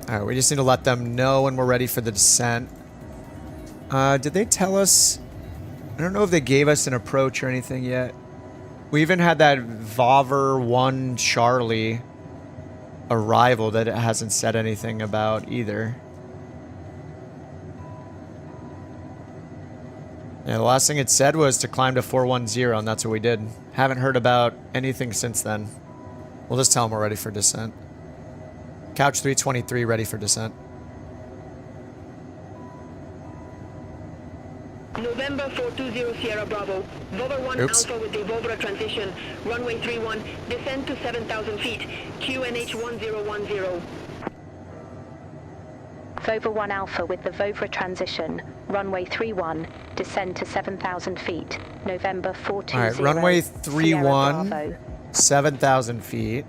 Alright, we just need to let them know when we're ready for the descent. Did they tell us? I don't know if they gave us an approach or anything yet. We even had that Vover 1 Charlie arrival that it hasn't said anything about either. Yeah, the last thing it said was to climb to 410, and that's what we did. Haven't heard about anything since then. We'll just tell them we're ready for descent. Couch 323 ready for descent. November 420 Sierra Bravo. Vover 1 Oops. Alpha with the Vovra transition. Runway 31. Descend to 7,000 feet. QNH 1010. Vover 1 Alpha with the Vovra transition. Runway 31. Descend to 7,000 feet. November 420 Alright, runway Sierra 31, Bravo. 7,000 feet.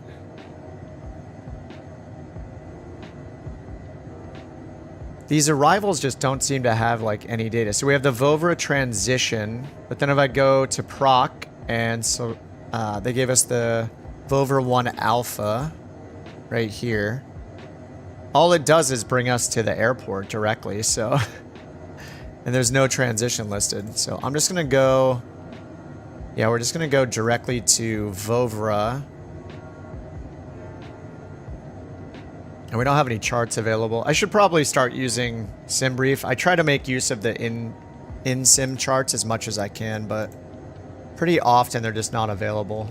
These arrivals just don't seem to have like any data. So we have the Vovra transition, but then if I go to proc, and so they gave us the Vovra 1 Alpha right here. All it does is bring us to the airport directly, so and there's no transition listed. So I'm just gonna go, yeah, we're just gonna go directly to Vovra. And we don't have any charts available. I should probably start using SimBrief. I try to make use of the in-sim charts as much as I can, but pretty often they're just not available.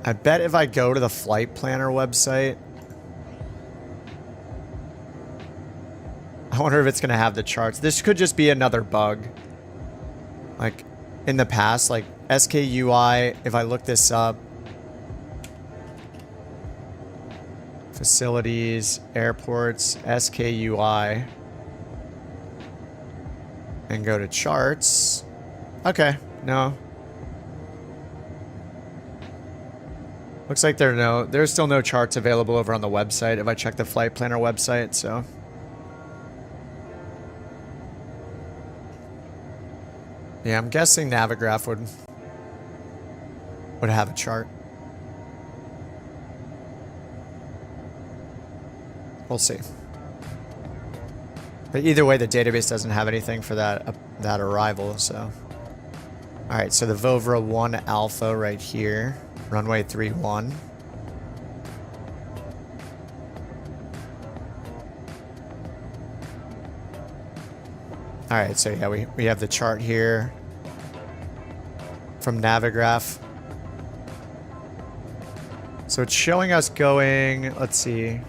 I bet if I go to the Flight Planner website, I wonder if it's going to have the charts. This could just be another bug. Like in the past, like SKUI, if I look this up, facilities, airports, SKUI, and go to charts. Okay, no. Looks like there's still no charts available over on the website if I check the Flight Planner website, so. Yeah, I'm guessing Navigraph would have a chart. We'll see. But either way, the database doesn't have anything for that arrival, so. Alright, so the Vovra 1 Alpha right here. Runway 31. Alright, so yeah, we have the chart here from Navigraph. So it's showing us going, let's see.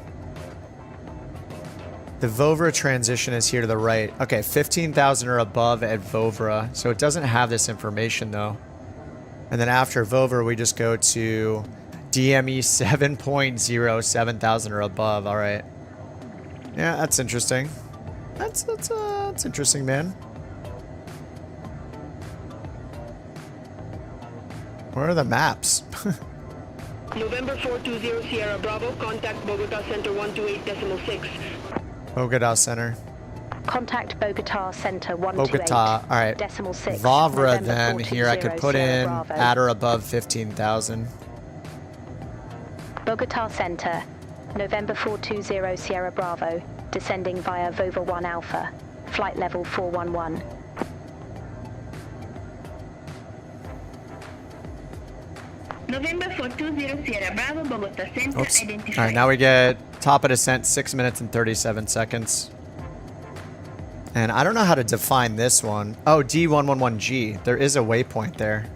The Vovra transition is here to the right. Okay, 15,000 or above at Vovra. So it doesn't have this information though. And then after Vovra, we just go to DME 7.0, 7,000 or above. All right. Yeah, that's interesting. That's interesting, man. Where are the maps? November 420 Sierra Bravo. Contact Bogota Center 128.6. Bogota Center. Contact Bogota Center 128. Bogota. All right. Decimal 6. Vovra November then. Here I could put Sierra in Bravo. at or above 15,000. Bogota Center. November 420 Sierra Bravo. Descending via Vova 1 Alpha. Flight level 411. November 420 Sierra Bravo, Bogota Center, Oops. identified. All right, now we get top of descent, 6 minutes and 37 seconds. And I don't know how to define this one. Oh, D111G. There is a waypoint there.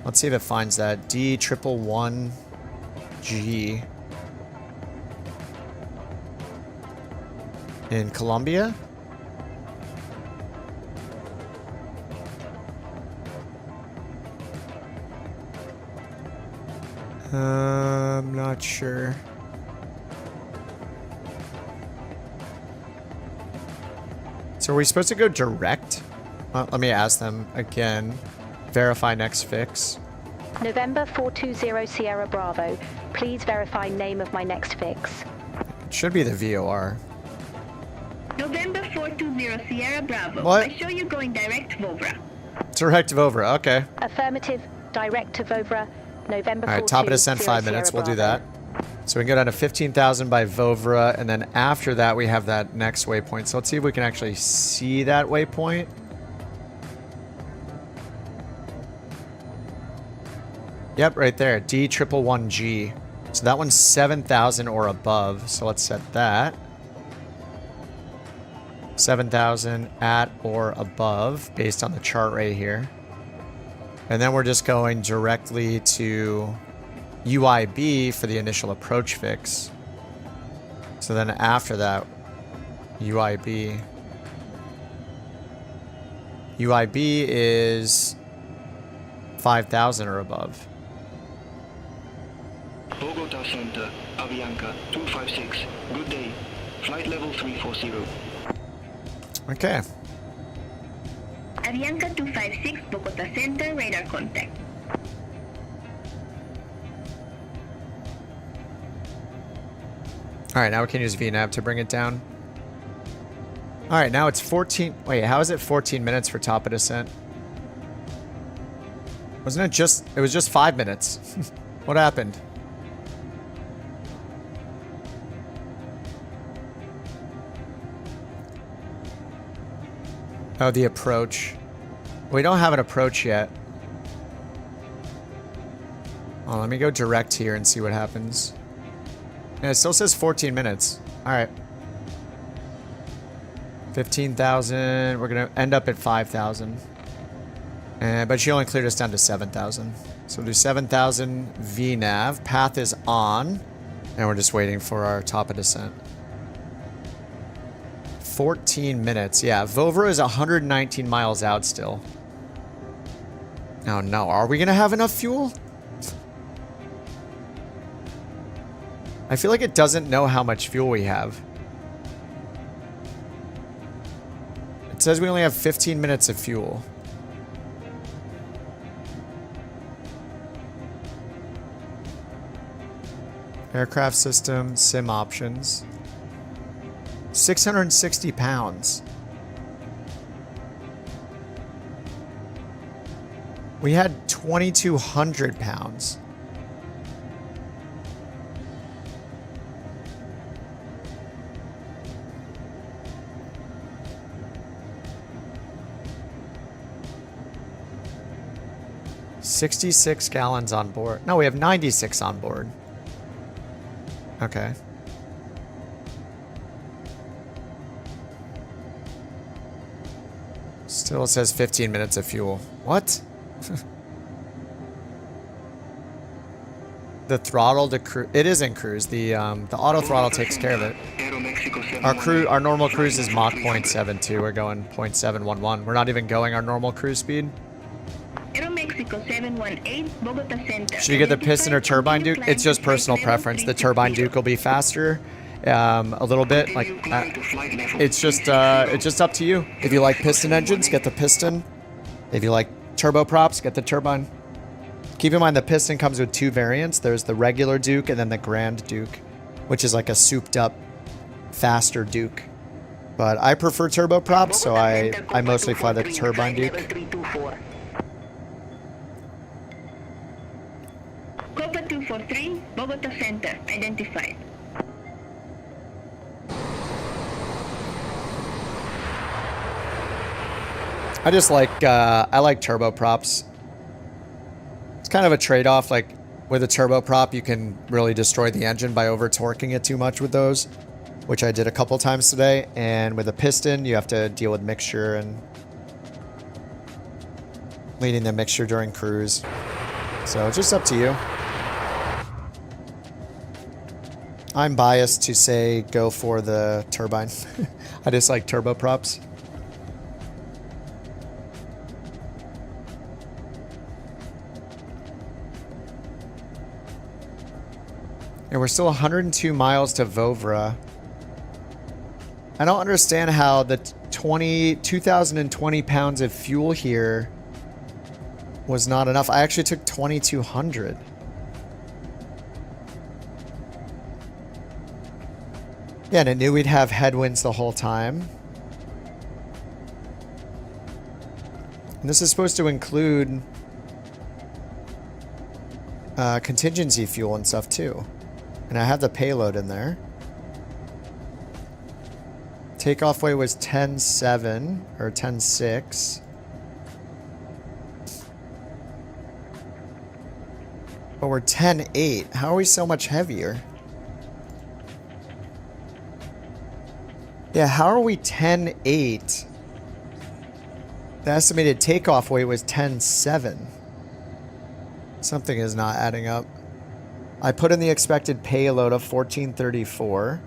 Let's see if it finds that. D111G. in Colombia. I'm not sure. So are we supposed to go direct? Let me ask them again. Verify next fix. November 420 Sierra Bravo. Please verify name of my next fix. It should be the VOR. November 420 Sierra Bravo. What? I show you going direct Vovra. Direct Vovra, okay. Affirmative, direct to Vovra, November 420 All right, top of descent, 5 minutes. We'll do that. So we can go down to 15,000 by Vovra, and then after that we have that next waypoint. So let's see if we can actually see that waypoint. Yep, right there, D111G. So that one's 7,000 or above. So let's set that. 7,000 at or above, based on the chart right here. And then we're just going directly to UIB for the initial approach fix. So then after that, UIB. UIB is 5,000 or above. Bogota Center, Avianca 256. Good day. Flight level 340. Okay. Avianca 256, Bogota Center, radar contact. All right, now we can use VNAV to bring it down. All right, now it's 14. Wait, how is it 14 minutes for top of descent? Wasn't it just, it was just 5 minutes. What happened? Oh, the approach. We don't have an approach yet. Oh, let me go direct here and see what happens. Yeah, it still says 14 minutes. All right. 15,000. We're going to end up at 5,000. But she only cleared us down to 7,000. So we'll do 7,000 VNAV. Path is on. And we're just waiting for our top of descent. 14 minutes. Yeah, Vovra is 119 miles out still. Oh no, are we going to have enough fuel? I feel like it doesn't know how much fuel we have. It says we only have 15 minutes of fuel. Aircraft system, sim options. 660 pounds. We had 2,200 pounds. $66 gallons on board. No, we have 96 on board. Okay. Still says 15 minutes of fuel. What? The throttle to cruise. It is in cruise. The auto throttle takes care of it. Our normal cruise is Mach 0.72. We're going 0.711. We're not even going our normal cruise speed. Aeromexico 718, Bogota Center. Should you get the piston or turbine Duke? It's just personal preference. The turbine Duke will be faster. A little bit. Like it's just up to you. If you like piston engines, get the piston. If you like turboprops, get the turbine. Keep in mind the piston comes with two variants. There's the regular Duke and then the Grand Duke, which is like a souped up, faster Duke. But I prefer turboprops, so I mostly fly the turbine Duke. Copa 243, Bogota Center, identified. I just like, I like turboprops. It's kind of a trade-off. Like, with a turboprop, you can really destroy the engine by over-torquing it too much with those, which I did a couple times today. And with a piston, you have to deal with mixture and leading the mixture during cruise. So it's just up to you. I'm biased to say go for the turbine. I just like turboprops. And we're still 102 miles to Vovra. I don't understand how the 2,020 pounds of fuel here was not enough. I actually took 2,200. Yeah, and I knew we'd have headwinds the whole time. And this is supposed to include contingency fuel and stuff too. And I have the payload in there. Takeoff weight was 10.7 or 10.6. But we're 10.8. How are we so much heavier? Yeah, how are we 10.8? The estimated takeoff weight was 10.7. Something is not adding up. I put in the expected payload of 1434.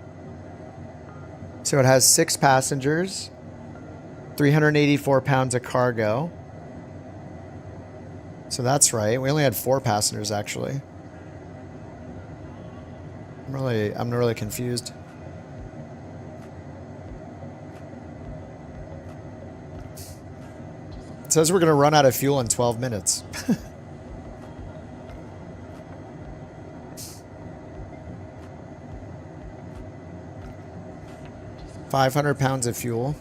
So it has 6 passengers, 384 pounds of cargo. So that's right. We only had 4 passengers actually. I'm really confused. It says we're going to run out of fuel in 12 minutes. 500 pounds of fuel.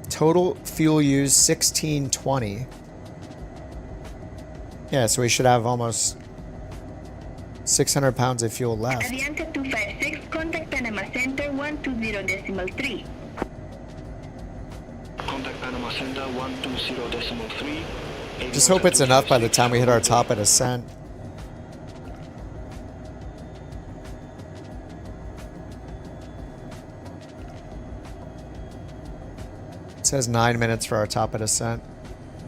Total fuel use 1620. Yeah, so we should have almost 600 pounds of fuel left. Avianca 256, contact Panama Center 120.3. Contact Panama Center 120.3. Just hope it's enough by the time we hit our top at ascent. It says 9 minutes for our top at ascent.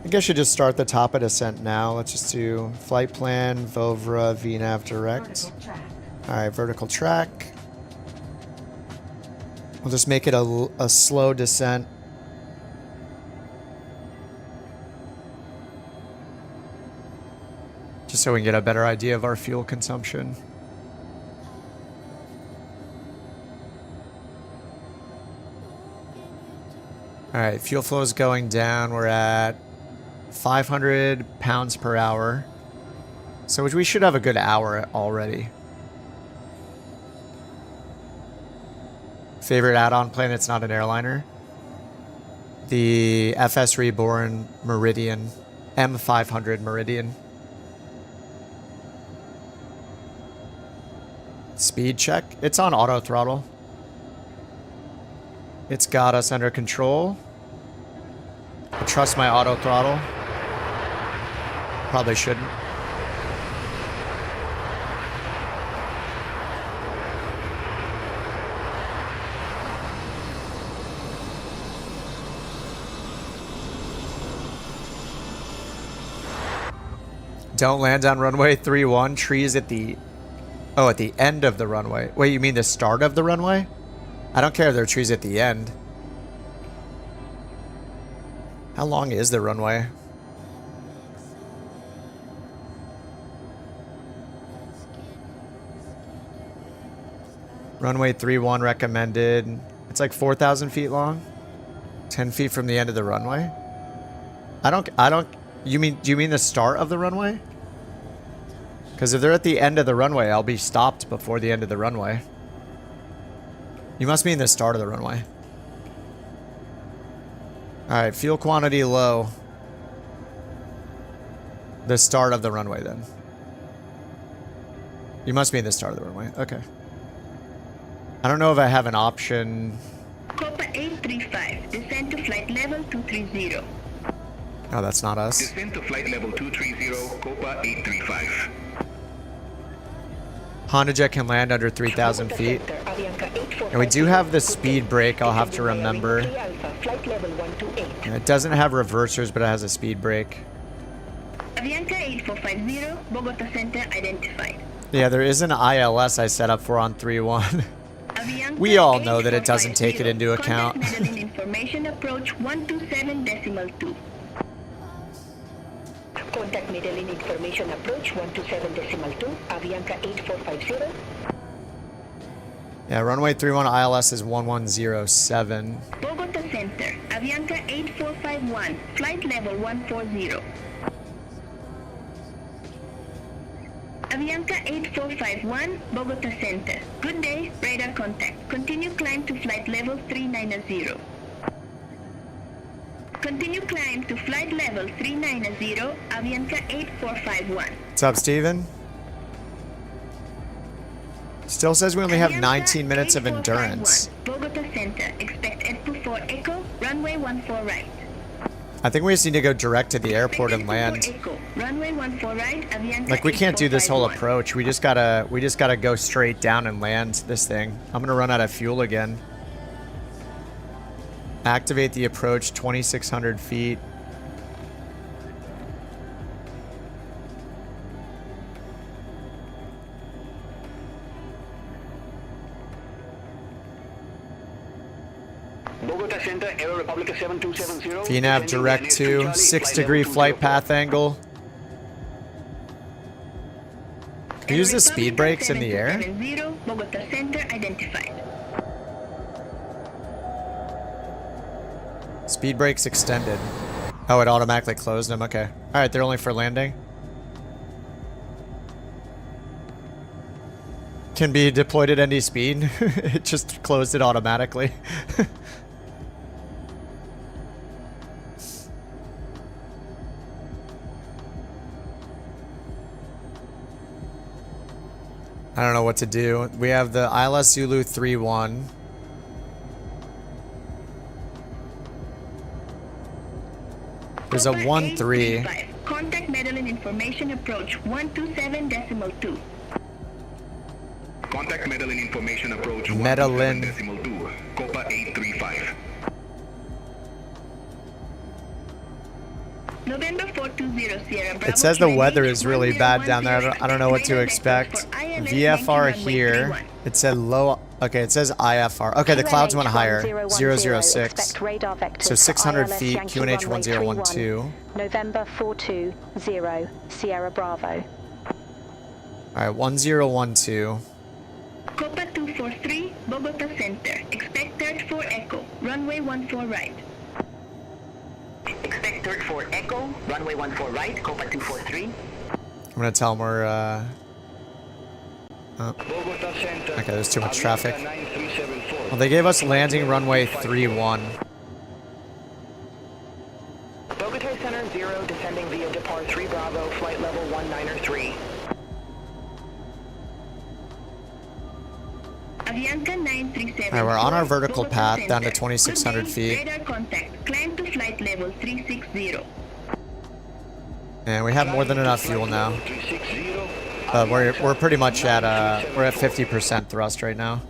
I guess you just start the top at ascent now. Let's just do flight plan, Vovra, VNAV direct. Alright, vertical track. We'll just make it a slow descent. Just so we can get a better idea of our fuel consumption. Alright, fuel flow is going down. We're at 500 pounds per hour. So we should have a good hour already. Favorite add-on plane that's not an airliner? The FS Reborn Meridian. M500 Meridian. Speed check. It's on auto throttle. It's got us under control. I trust my auto throttle. Probably shouldn't. Don't land on runway 31. Trees at the... Oh, at the end of the runway. Wait, you mean the start of the runway? I don't care if there are trees at the end. How long is the runway? Runway 31 recommended. It's like 4,000 feet long. 10 feet from the end of the runway. Do you mean the start of the runway? Because if they're at the end of the runway, I'll be stopped before the end of the runway. You must mean the start of the runway. Alright, fuel quantity low. The start of the runway then. You must mean the start of the runway. Okay. I don't know if I have an option. Copa 835, descend to flight level 230. Oh, that's not us. Descend to flight level 230, Copa 835. Honda Jet can land under 3,000 feet. Avianca And we do have the speed brake, I'll have to remember. And it doesn't have reversers, but it has a speed brake. Avianca 8450, Bogota Center identified. Yeah, there is an ILS I set up for on 3-1. Avianca We all know that it doesn't take it 8450, into account. Contact Medellin information approach 127.2. Contact Medellin information approach 127.2, Avianca 8450. Yeah, runway 31 ILS is 1107. Bogota Center, Avianca 8451, flight level 140. Avianca 8451, Bogota Center. Good day, radar contact. Continue climb to flight level 390. Continue climb to flight level 390, Avianca 8451. What's up, Steven? Still says we only have 19 minutes of endurance. Bogota Center, expect EDPU 4 Echo, runway 14 right. I think we just need to go direct to the airport and land. Echo, runway 14 right, Avianca Like, we can't do this whole 8451. approach. We just gotta go straight down and land this thing. I'm gonna run out of fuel again. Activate the approach 2,600 feet. Bogota Center, Aero Republica 7270. VNAV direct to 6-degree flight path angle. Can you use the speed brakes in the air? 7270, Bogota Center identified. Speed brakes extended. Oh, it automatically closed them. Okay. All right, they're only for landing. Can be deployed at any speed. It just closed it automatically. I don't know what to do. We have the ILS Zulu 3-1. There's a 1-3. Contact Medellin information approach 127.2. Contact Medellin information approach Medellin. 127.2, Copa 835. November 420 Sierra Bravo. It says the weather is really bad down there. I don't know what to expect. VFR here. It said low. Okay, it says IFR. Okay, the clouds went higher. 006. So 600 feet, QNH 1012. November 420 Sierra Bravo. All right, 1012. Copa 243, Bogota Center. Expect 34 Echo, runway 14 right. Expect 34 Echo, runway 14 right, Copa 243. I'm gonna tell them we're. Oh. Bogota Center. Okay, there's too much traffic. Avianca 9374. Well, they gave us landing runway 31. Bogota Center 0, descending via depart 3 Bravo, flight level 193. Avianca 937. All right, we're on our vertical Bogota path down to Center. 2,600 Good day, feet. Radar contact. Climb to flight level 360. And we have more than enough fuel now. 360. But we're pretty much at we're at 50% thrust right now. All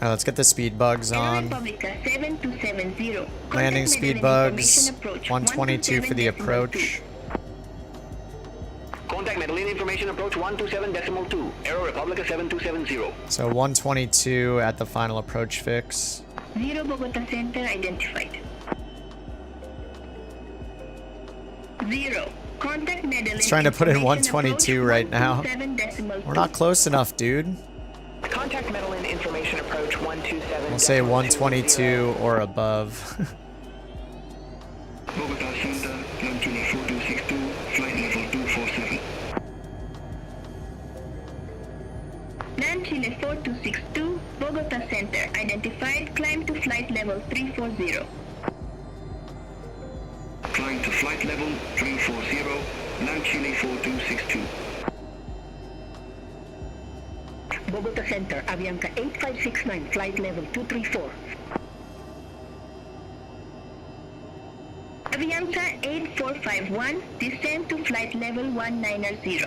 right, let's get the speed bugs on. Republica 7270. Landing Contact speed Medellin bugs. information approach 122 for the 127.2. approach. Contact Medellin information approach 127.2, Aero Republica 7270. So 122 at the final approach fix. 0 Bogota Center identified. 0. Contact Medellin. It's trying to put in information 122 approach right now. 127.2. We're not close enough, dude. Contact Medellin information approach 127. We'll say 122 or above. Bogota Center, land Chile 4262, flight level 247. Land Chile 4262, Bogota Center identified. Climb to flight level 340. Climb to flight level 340, land Chile 4262. Bogota Center, Avianca 8569, flight level 234. Avianca 8451, descend to flight level 190.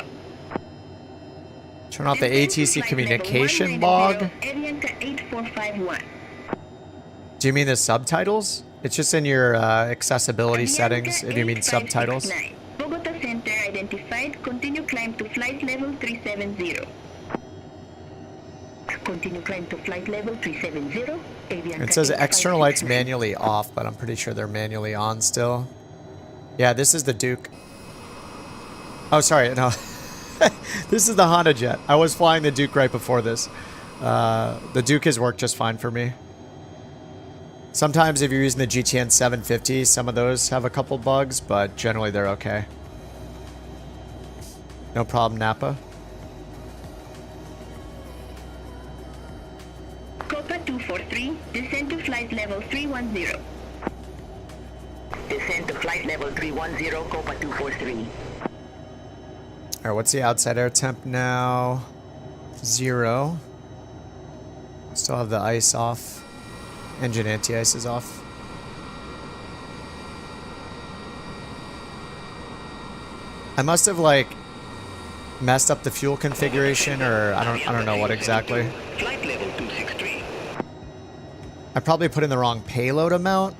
Turn off the Descend to ATC flight communication level log. 190, Avianca 8451. Do you mean the subtitles? It's just in your accessibility settings if you mean subtitles. 8569. Bogota Center identified. Continue climb to flight level 370. Continue climb to flight level 370. Avianca It says external lights 8569. manually off, but I'm pretty sure they're manually on still. Yeah, this is the Duke. Oh, sorry, no. This is the Honda Jet. I was flying the Duke right before this. The Duke has worked just fine for me. Sometimes if you're using the GTN 750, some of those have a couple bugs, but generally they're okay. No problem, Napa. Copa 243, descend to flight level 310. Descend to flight level 310, Copa 243. Alright, what's the outside air temp now? 0. Still have the ice off. Engine anti-ice is off. I must have like messed up the fuel configuration, or I don't know what exactly. Flight level 263. I probably put in the wrong payload amount.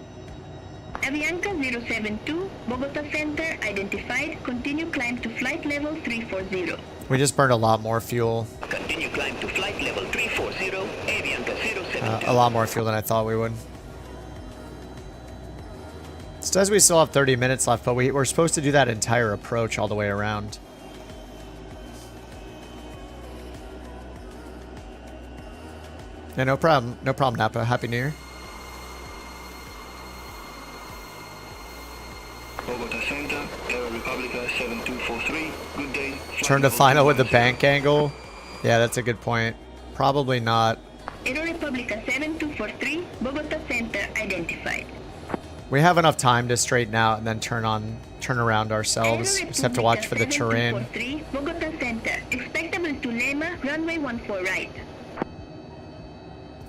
Avianca 072, Bogota Center identified. Continue climb to flight level 340. We just burned a lot more fuel. Continue climb to flight level 340, Avianca 072. A lot more fuel than I thought we would. It says we still have 30 minutes left, but we're supposed to do that entire approach all the way around. Yeah, no problem. No problem, Napa. Happy New Year. Bogota Center, Aero Republica 7243. Good day. Flight Turn to level final with the 210. bank angle. Yeah, that's a good point. Probably not. Aero Republica 7243, Bogota Center identified. We have enough time to straighten out and then turn around ourselves. Aero Just have to watch for the Republica terrain. 7243, Bogota Center, expectable to Lima, runway 14 right.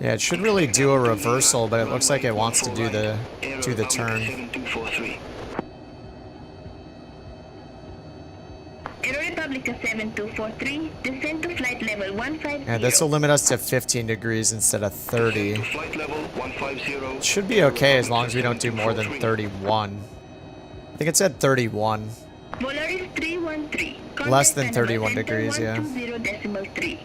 Yeah, it should really do a reversal, but it looks like it wants to do the turn. 7243. Aero Republica 7243, descend to flight level 150. Yeah, this will limit us to 15 degrees instead of 30. To flight level 150. It should be okay as long as we don't do more than 31. I think it said 31. Volaris 313. Less than Contact 31 Panama degrees, Center yeah. 120.3.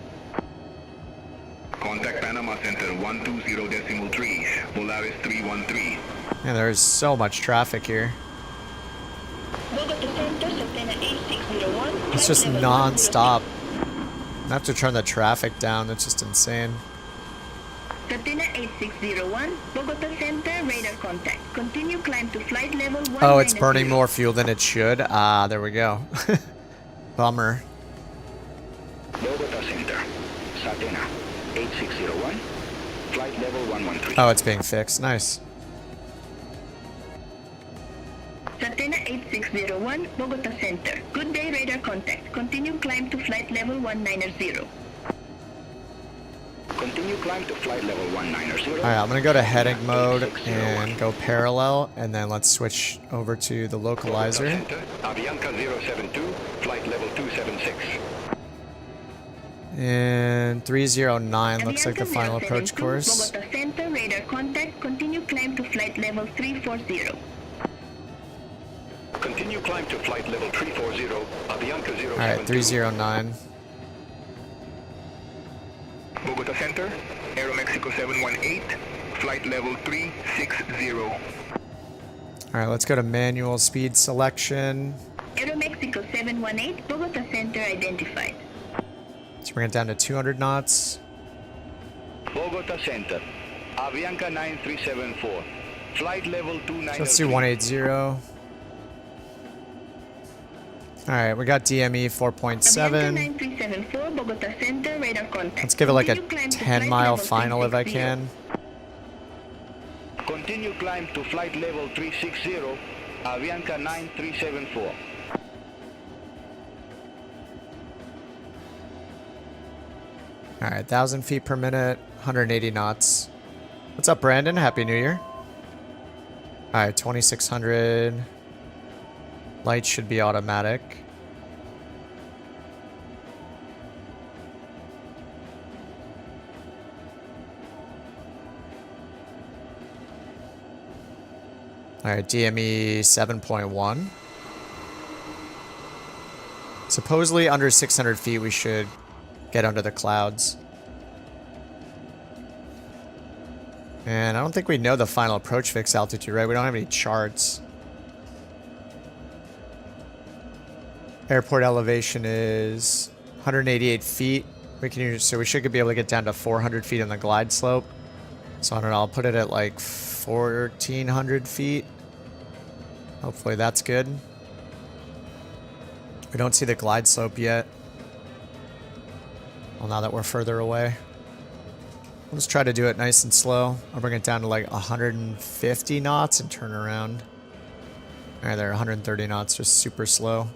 Contact Panama Center 120.3. Volaris 313. Yeah, there's so much traffic here. Bogota Center, Satena 8601. It's just non-stop. I have to turn the traffic down. That's just insane. Satena 8601, Bogota Center, radar contact. Continue climb to flight level 190. Oh, it's burning more fuel than it should. Ah, there we go. Bummer. Bogota Center, Satena 8601, flight level 113. Oh, it's being fixed. Nice. Satena 8601, Bogota Center. Good day, radar contact. Continue climb to flight level 190. Continue climb to flight level 190. Alright, I'm going to go to heading mode and go parallel, and then let's switch over to the localizer. Center, Avianca 072, flight level 276. And 309 looks like the Avianca final 072, approach course. Bogota Center, radar contact. Continue climb to flight level 340. Continue climb to flight level 340, Avianca 072. Alright, 309. Bogota Center, Aeromexico 718, flight level 360. Alright, let's go to manual speed selection. Aeromexico 718, Bogota Center identified. Let's bring it down to 200 knots. Bogota Center, Avianca 9374, flight level 290. So let's do 180. Alright, we got DME 4.7. 9374, Bogota Center, radar contact. Let's give it like a Continue climb to 10-mile flight level final if I 360. can. Continue climb to flight level 360, Avianca 9374. Alright, 1,000 feet per minute, 180 knots. What's up, Brandon? Happy New Year. Alright, 2600. Lights should be automatic. Alright, DME 7.1. Supposedly under 600 feet we should get under the clouds. And I don't think we know the final approach fix altitude, right? We don't have any charts. Airport elevation is 188 feet. We can use, so we should be able to get down to 400 feet on the glide slope. So I don't know, I'll put it at like 1,400 feet. Hopefully that's good. We don't see the glide slope yet. Well, now that we're further away. Let's try to do it nice and slow. I'll bring it down to like 150 knots and turn around. Alright, there, 130 knots, just super slow.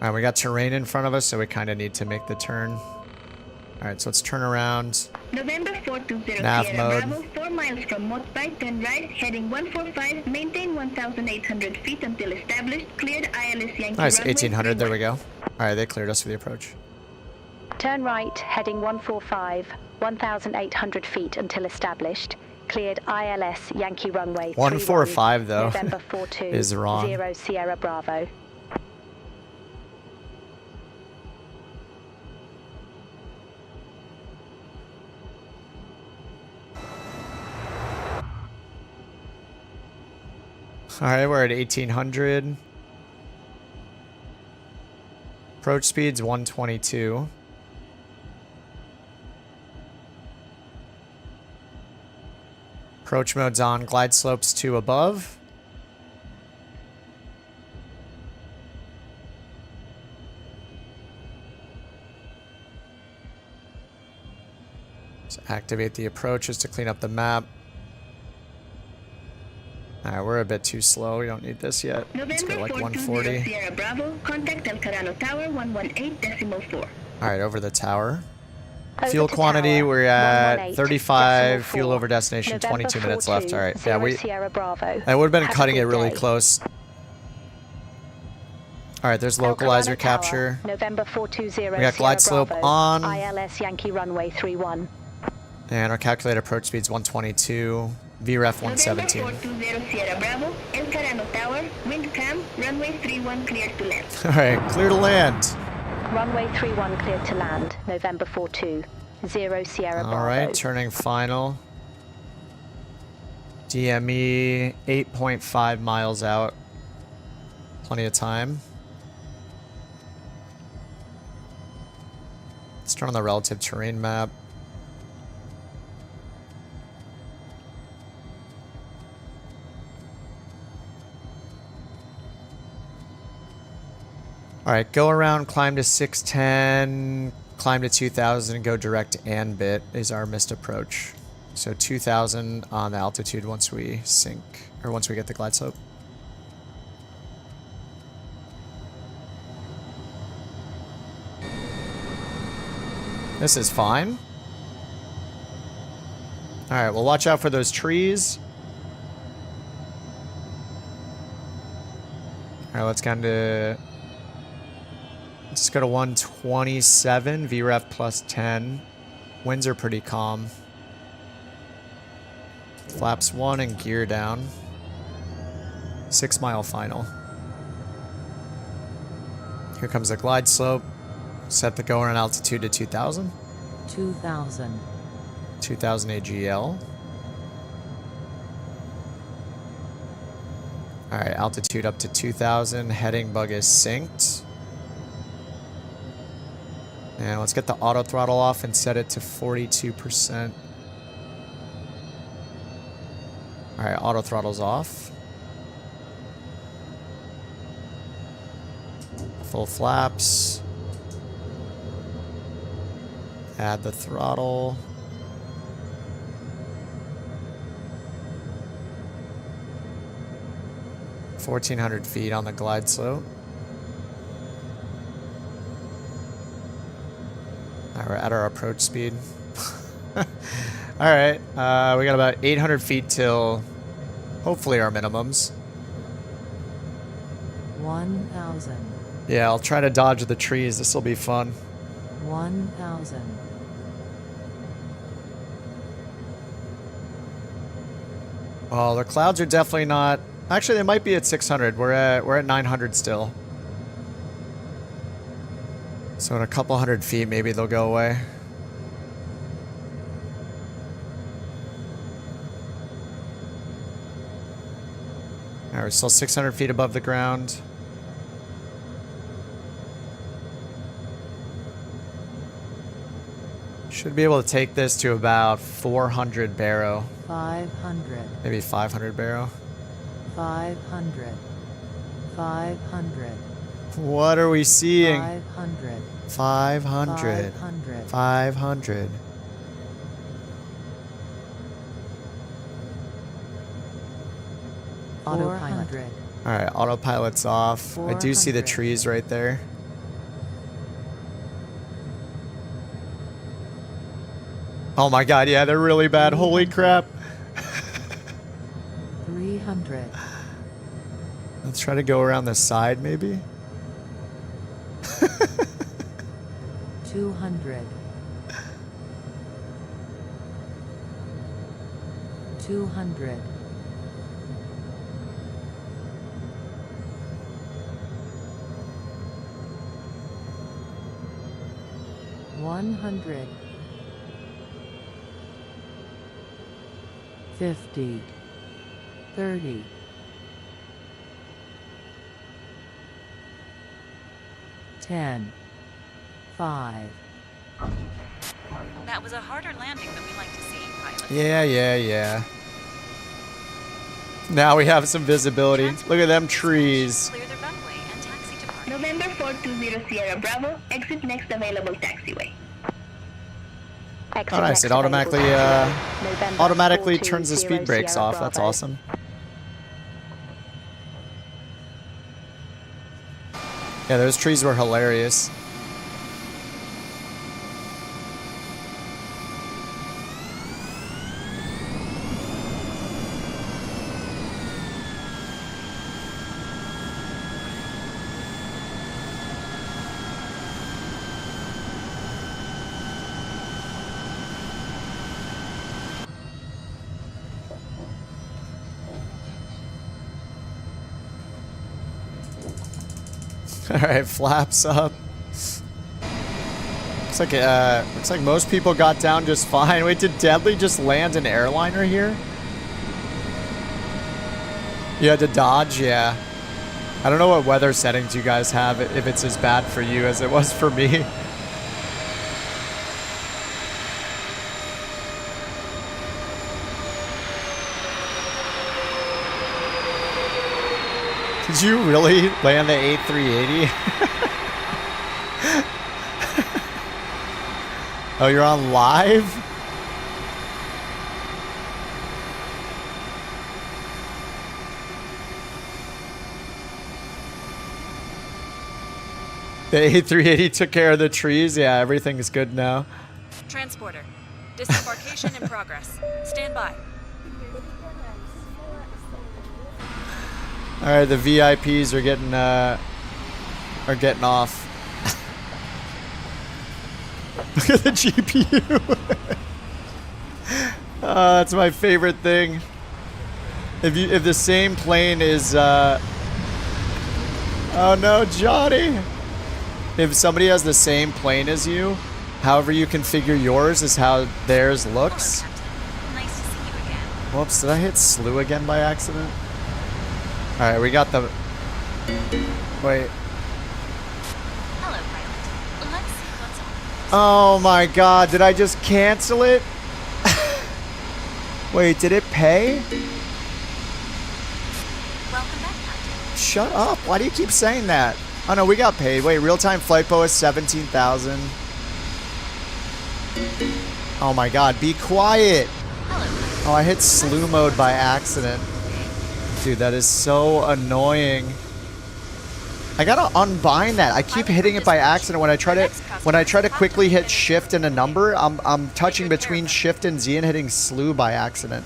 Alright, we got terrain in front of us, so we kind of need to make the turn. Alright, so let's turn around. November 420 Nav Sierra mode. Bravo, 4 miles from Motbai, turn right, heading 145, maintain 1,800 feet until established, cleared ILS Yankee Nice, runway 1800, there 31. we go. Alright, they cleared us for the approach. Turn right, heading 145, 1,800 feet until established. Cleared ILS Yankee runway 145 though November 42 is wrong. 0 Sierra Bravo. Alright, we're at 1800. Approach speed's 122. Approach mode's on, glide slopes 2 above. Let's activate the approaches to clean up the map. Alright, we're a bit too slow. We don't need this yet. Let's go like 140. Sierra Bravo, contact El Carano Tower 118.4. Alright, over the tower. Over Fuel to quantity, tower, we're at 118.4. 35. Fuel over destination, November 22 minutes left. 42, Alright, yeah, 0 Sierra Bravo. I would have been Have a cutting it good really day. close. Alright, there's El localizer Carano capture. Tower, November 420 We got glide Sierra slope Bravo, on. ILS Yankee runway 31. And our calculated approach speed's 122. VREF November 117. 420 Sierra Bravo, El Carano Tower, wind cam, runway 31 cleared to land. Alright, clear to land. Runway 31 cleared to land. November 42 0 Sierra Bravo. Alright, turning final. DME 8.5 miles out. Plenty of time. Let's turn on the relative terrain map. Alright, go around, climb to 610, climb to 2000, go direct and bit is our missed approach. So 2000 on the altitude once we sink, or once we get the glide slope. This is fine. Alright, well watch out for those trees. Alright, let's kind of... Let's go to 127, VREF plus 10. Winds are pretty calm. Flaps 1 and gear down. 6 mile final. Here comes the glide slope. Set the going altitude to 2000. 2000. 2000 AGL. Alright, altitude up to 2000. Heading bug is synced. And let's get the auto throttle off and set it to 42%. Alright, auto throttle's off. Full flaps. Add the throttle. $1,400 feet on the glide slope. We're at our approach speed. Alright, we got about 800 feet till hopefully our minimums. 1000. Yeah, I'll try to dodge the trees. This will be fun. 1000. Well, the clouds are definitely not. Actually, they might be at 600. We're at 900 still. So in a couple hundred feet, maybe they'll go away. All right, we're still 600 feet above the ground. Should be able to take this to about 400 baro. 500. Maybe 500 baro. 500. 500. What are we seeing? 500. 500. 500. 500. Autopilot. All right, autopilot's off. I do see the 400. trees right there. Oh my god, yeah, they're really bad. Holy crap. 300. Let's try to go around the side, maybe. 200. 200. 100. 50. 30. 10. 5. That was a harder landing than we like to see, pilot. Yeah. Now we have some visibility. Look at them trees. Clear the runway and taxi to park. November 420 Sierra Bravo, exit next available taxiway. Exit Oh, nice. next It automatically, available taxiway. November automatically turns the 420 speed brakes Sierra off. That's Bravo. awesome. Yeah, those trees were hilarious. All right, flaps up. Looks like most people got down just fine. Wait, did Deadly just land an airliner here? You had to dodge, yeah. I don't know what weather settings you guys have, if it's as bad for you as it was for me. Did you really land the A380? Oh, you're on live? The A380 took care of the trees. Yeah, everything is good now. Transporter. Disembarkation in progress. Stand by. All right, the VIPs are getting off. Look at the GPU. That's my favorite thing. If the same plane is oh no, Johnny. If somebody has the same plane as you, however you configure yours is how theirs looks. Hello, Captain. Nice to see you again. Whoops, did I hit slew again by accident? Alright, we got the... Wait. Hello, pilot. Let's see what's on. Oh my god, did I just cancel it? Wait, did it pay? Welcome back, Captain. Shut up, why do you keep saying that? Oh no, we got paid. Wait, real-time flight bonus 17,000. Oh my god, be quiet! Hello. Oh, I hit slew mode by accident. Dude, that is so annoying. I gotta unbind that. I keep hitting it by accident when I try to quickly hit shift and a number. I'm touching between shift and Z and hitting slew by accident.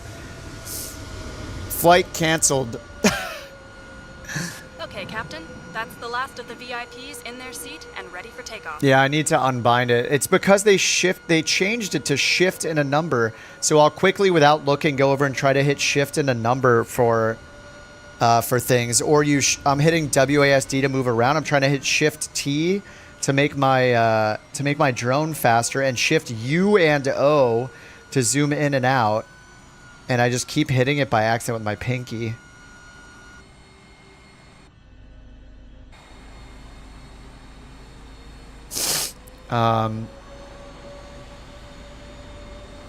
Flight canceled. Okay, Captain, that's the last of the VIPs in their seat and ready for takeoff. Yeah, I need to unbind it. It's because they changed it to shift in a number. So I'll quickly, without looking, go over and try to hit shift in a number for things. Or I'm hitting WASD to move around. I'm trying to hit shift T to make my drone faster, and shift U and O to zoom in and out. And I just keep hitting it by accident with my pinky.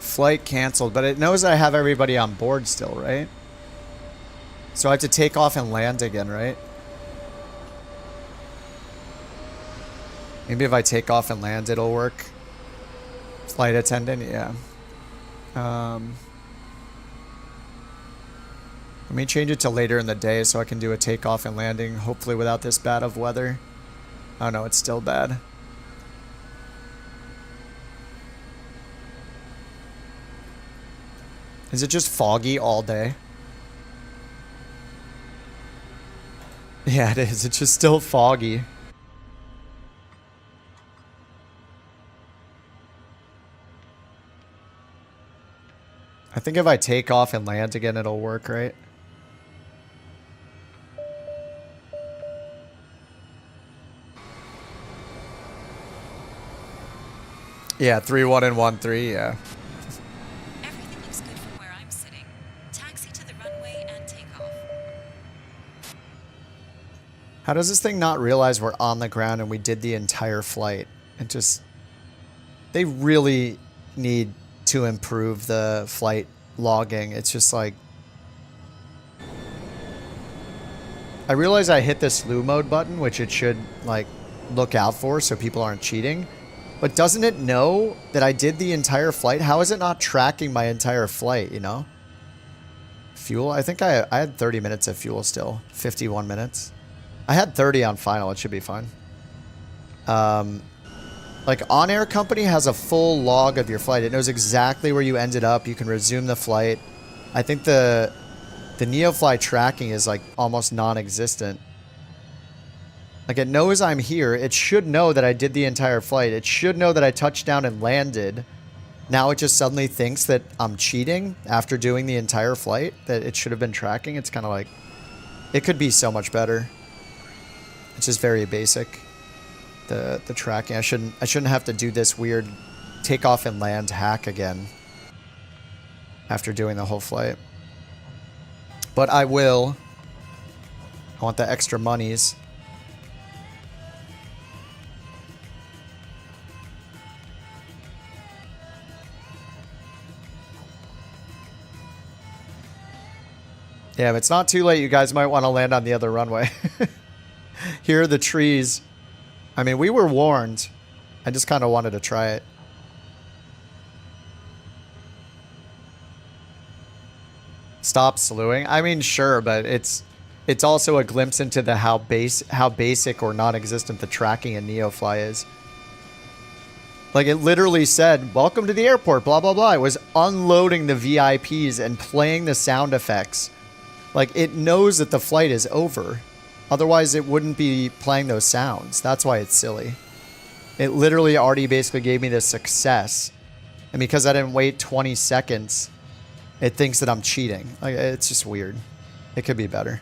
Flight canceled, but it knows I have everybody on board still, right? So I have to take off and land again, right? Maybe if I take off and land, it'll work. Flight attendant, yeah. Let me change it to later in the day so I can do a takeoff and landing, hopefully without this bad of weather. Oh no, it's still bad. Is it just foggy all day? Yeah, it is. It's just still foggy. I think if I take off and land again, it'll work, right? Yeah, 3-1 and 1-3, yeah. Everything looks good from where I'm sitting. Taxi to the runway and take off. How does this thing not realize we're on the ground and we did the entire flight? It just... They really need to improve the flight logging. It's just like... I realize I hit the slew mode button, which it should, like, look out for so people aren't cheating. But doesn't it know that I did the entire flight? How is it not tracking my entire flight, you know? Fuel? I think I had 30 minutes of fuel still. 51 minutes. I had 30 on final. It should be fine. Like, On Air Company has a full log of your flight. It knows exactly where you ended up. You can resume the flight. I think the NeoFly tracking is, like, almost non-existent. Like, it knows I'm here. It should know that I did the entire flight. It should know that I touched down and landed. Now it just suddenly thinks that I'm cheating after doing the entire flight, that it should have been tracking. It's kind of like... It could be so much better. It's just very basic. The tracking. I shouldn't have to do this weird takeoff and land hack again after doing the whole flight. But I will. I want the extra monies. Yeah, if it's not too late, you guys might want to land on the other runway. Here are the trees. I mean, we were warned. I just kind of wanted to try it. Stop slewing. I mean, sure, but it's also a glimpse into the how basic or non-existent the tracking in NeoFly is. Like, it literally said, "Welcome to the airport," blah, blah, blah. It was unloading the VIPs and playing the sound effects. Like, it knows that the flight is over. Otherwise, it wouldn't be playing those sounds. That's why it's silly. It literally already basically gave me the success. And because I didn't wait 20 seconds, it thinks that I'm cheating. Like, it's just weird. It could be better.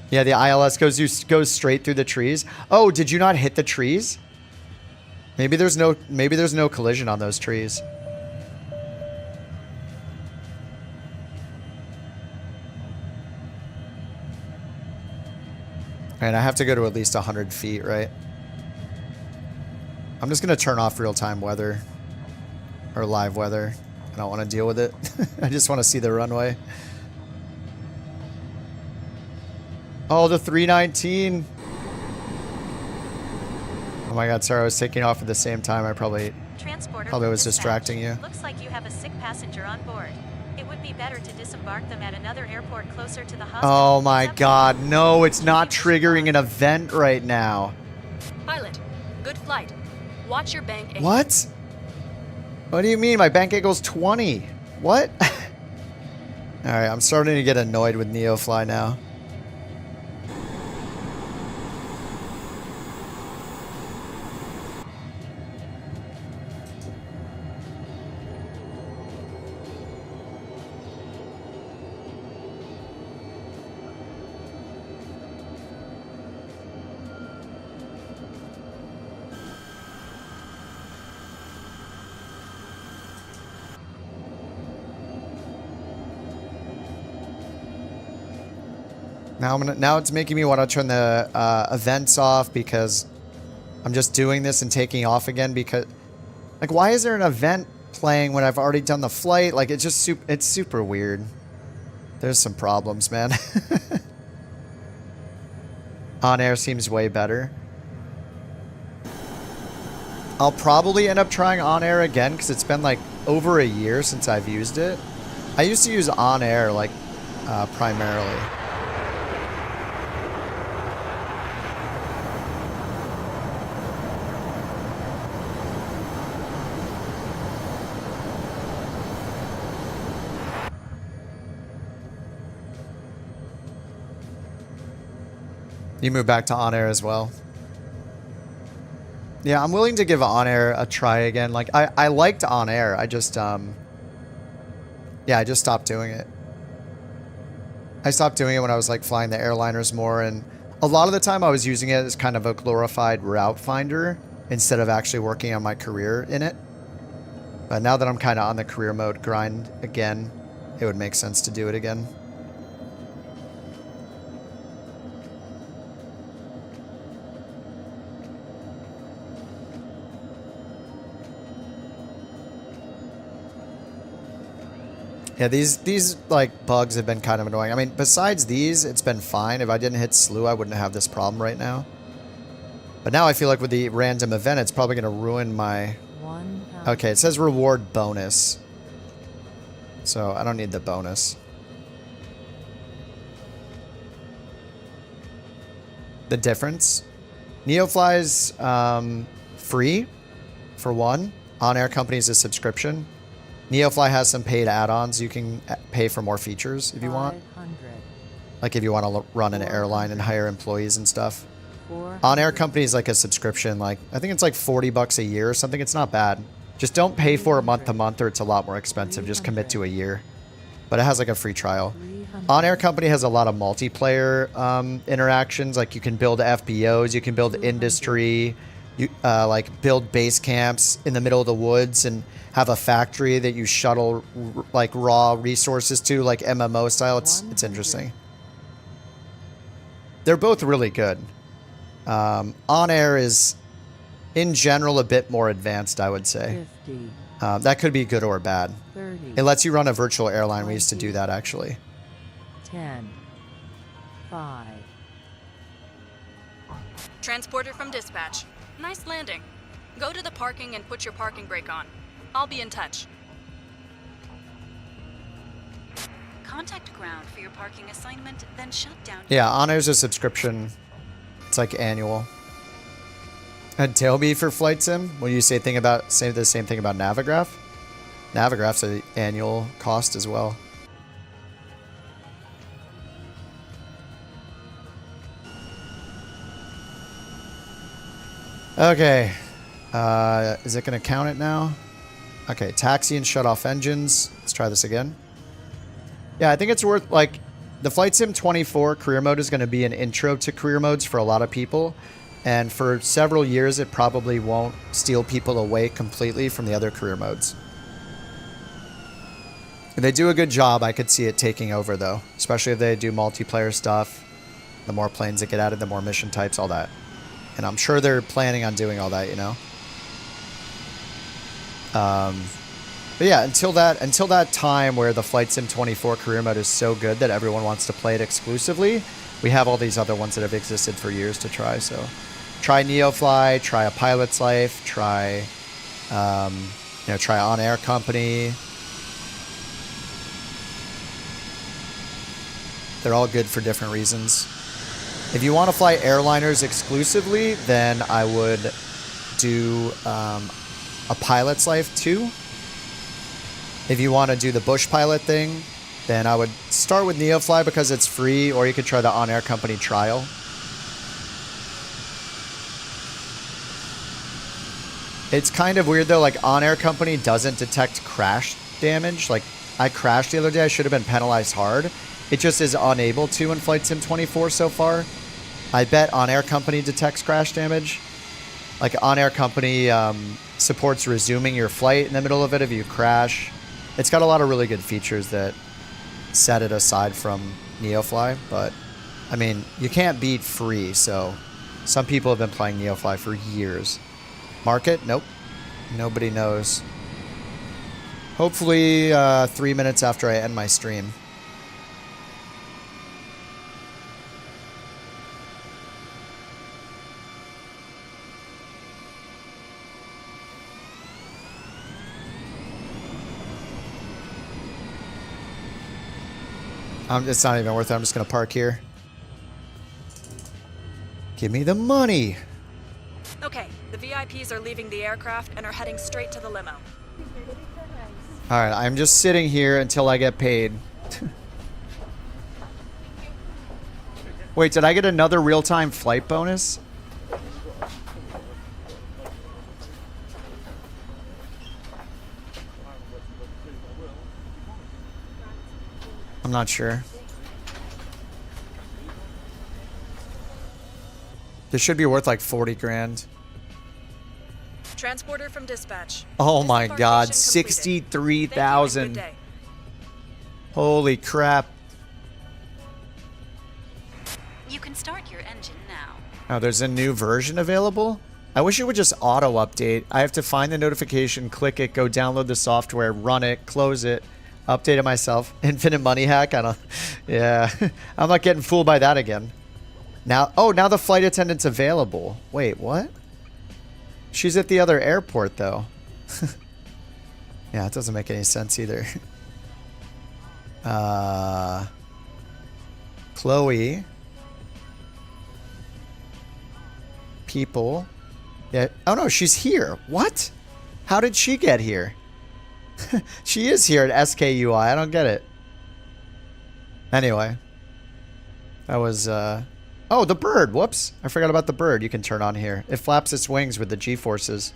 Yeah, the ILS goes straight through the trees. Oh, did you not hit the trees? Maybe there's no collision on those trees. And I have to go to at least 100 feet, right? I'm just going to turn off real-time weather. Or live weather. I don't want to deal with it. I just want to see the runway. Oh, the 319. Oh my god, sorry, I was taking off at the same time. I probably was distracting you. Looks like you have a sick passenger on board. It would be better to disembark them at another airport closer to the hospital. Oh my god, no, it's not triggering an event right now. Pilot, good flight. Watch your bank angle. What? What do you mean? My bank angle's 20. What? Alright, I'm starting to get annoyed with NeoFly now. Now it's making me want to turn the events off because I'm just doing this and taking off again because, like, why is there an event playing when I've already done the flight? Like, it's just it's super weird. There's some problems, man. On air seems way better. I'll probably end up trying on air again because it's been like over a year since I've used it. I used to use on air like primarily. You move back to on air as well. Yeah, I'm willing to give on air a try again. Like I liked on air. I just yeah, I just stopped doing it. I stopped doing it when I was like flying the airliners more, and a lot of the time I was using it as kind of a glorified route finder instead of actually working on my career in it. But now that I'm kind of on the career mode grind again, it would make sense to do it again. Yeah, these like bugs have been kind of annoying. I mean, besides these, it's been fine. If I didn't hit slew, I wouldn't have this problem right now. But now I feel like with the random event, it's probably going to ruin my... Okay, it says reward bonus. So I don't need the bonus. The difference? NeoFly's free, for one. On-air company is a subscription. NeoFly has some paid add-ons. You can pay for more features if you want. Like if you want to run an airline and hire employees and stuff. On-air company is like a subscription. Like I think it's like $40 a year or something. It's not bad. Just don't pay for it month to month or it's a lot more expensive. Just commit to a year. But it has like a free trial. On-air company has a lot of multiplayer interactions. Like you can build FBOs. You can build industry. You like build base camps in the middle of the woods and have a factory that you shuttle like raw resources to, like MMO style. It's interesting. They're both really good. On air is in general a bit more advanced, I would say. That could be good or bad. It lets you run a virtual airline. We used to do that actually. 10, 5. Transporter from dispatch. Nice landing. Go to the parking and put your parking brake on. I'll be in touch. Contact ground for your parking assignment, then shut down. Yeah, on air's a subscription. It's like annual. And Tailbee for flight sim. Will you say the same thing about Navigraph? Navigraph's an annual cost as well. Okay. Is it going to count it now? Okay, taxi and shut off engines. Let's try this again. Yeah, I think it's worth, like, the Flight Sim 24 career mode is going to be an intro to career modes for a lot of people. And for several years, it probably won't steal people away completely from the other career modes. If they do a good job, I could see it taking over, though. Especially if they do multiplayer stuff. The more planes that get added, the more mission types, all that. And I'm sure they're planning on doing all that, you know? But yeah, until that time where the Flight Sim 24 career mode is so good that everyone wants to play it exclusively, we have all these other ones that have existed for years to try. So try NeoFly, try A Pilot's Life, try try On Air Company. They're all good for different reasons. If you want to fly airliners exclusively, then I would do A Pilot's Life 2. If you want to do the bush pilot thing, then I would start with NeoFly because it's free, or you could try the On Air Company trial. It's kind of weird though, like On Air Company doesn't detect crash damage. Like I crashed the other day, I should have been penalized hard. It just is unable to in Flight Sim 24 so far. I bet On Air Company detects crash damage. Like On Air Company supports resuming your flight in the middle of it if you crash. It's got a lot of really good features that set it aside from NeoFly, but I mean, you can't beat free, so some people have been playing NeoFly for years. Market? Nope. Nobody knows. Hopefully 3 minutes after I end my stream. It's not even worth it. I'm just going to park here. Give me the money. Okay, the VIPs are leaving the aircraft and are heading straight to the limo. All right, I'm just sitting here until I get paid. Wait, did I get another real-time flight bonus? I'm not sure. This should be worth like 40 grand. Transporter from dispatch. Oh my god, Disembarkation completed. 63,000. Thank you and good day. Holy crap. You can start your engine now. Oh, there's a new version available? I wish it would just auto-update. I have to find the notification, click it, go download the software, run it, close it, update it myself. Infinite money hack? I don't... Yeah. I'm not getting fooled by that again. Now... Oh, now the flight attendant's available. Wait, what? She's at the other airport, though. Yeah, it doesn't make any sense either. Chloe. People. Yeah. Oh, no, she's here. What? How did she get here? She is here at SKUI. I don't get it. Anyway. That was, Oh, the bird. Whoops. I forgot about the bird you can turn on here. It flaps its wings with the G-forces.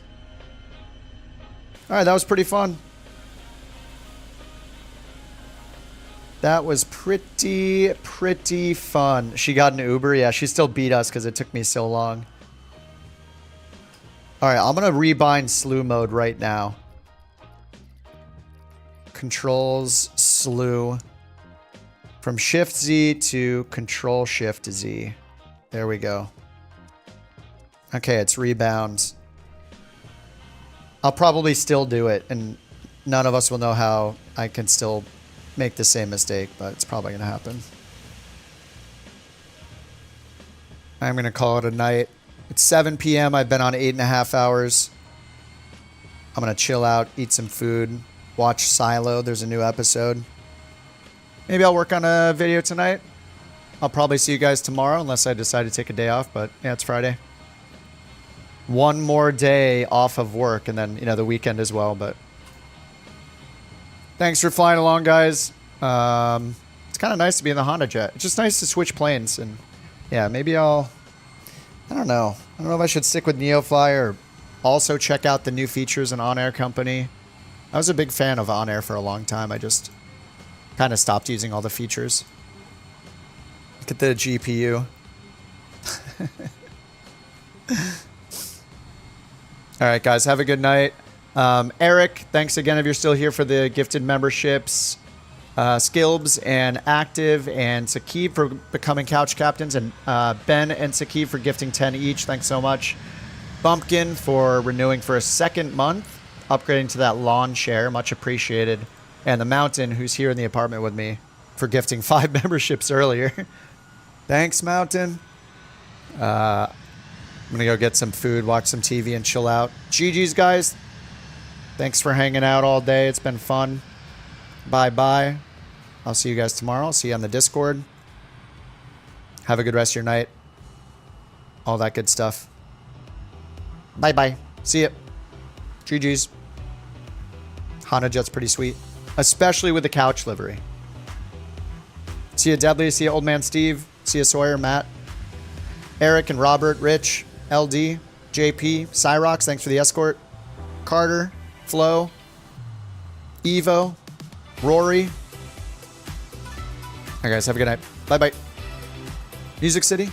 Alright, that was pretty fun. That was pretty fun. She got an Uber. Yeah, she still beat us because it took me so long. Alright, I'm going to rebind slew mode right now. Controls slew. From Shift Z to Control Shift Z. There we go. Okay, it's rebound. I'll probably still do it, and none of us will know how I can still make the same mistake, but it's probably going to happen. I'm going to call it a night. It's 7 p.m. I've been on 8.5 hours. I'm going to chill out, eat some food, watch Silo. There's a new episode. Maybe I'll work on a video tonight. I'll probably see you guys tomorrow unless I decide to take a day off, but yeah, it's Friday. One more day off of work and then, you know, the weekend as well, but thanks for flying along, guys. It's kind of nice to be in the Honda Jet. It's just nice to switch planes, and yeah, maybe I don't know. I don't know if I should stick with NeoFly or also check out the new features in On Air Company. I was a big fan of On Air for a long time. I just kind of stopped using all the features. Look at the GPU. All right, guys, have a good night. Eric, thanks again if you're still here for the gifted memberships. Skilbs and Active and Sakib for becoming couch captains, and Ben and Sakib for gifting 10 each. Thanks so much. Bumpkin for renewing for a second month, upgrading to that lawn chair. Much appreciated. And the Mountain, who's here in the apartment with me, for gifting 5 memberships earlier. Thanks, Mountain. I'm going to go get some food, watch some TV, and chill out. GG's, guys. Thanks for hanging out all day. It's been fun. Bye-bye. I'll see you guys tomorrow. I'll see you on the Discord. Have a good rest of your night. All that good stuff. Bye-bye. See ya. GG's. Honda Jet's pretty sweet. Especially with the couch livery. See ya, Deadly. See ya, Old Man Steve. See ya, Sawyer, Matt, Eric and Robert, Rich, LD, JP, Cyrox, thanks for the escort. Carter, Flo, Evo, Rory. All right, guys, have a good night. Bye-bye. Music City.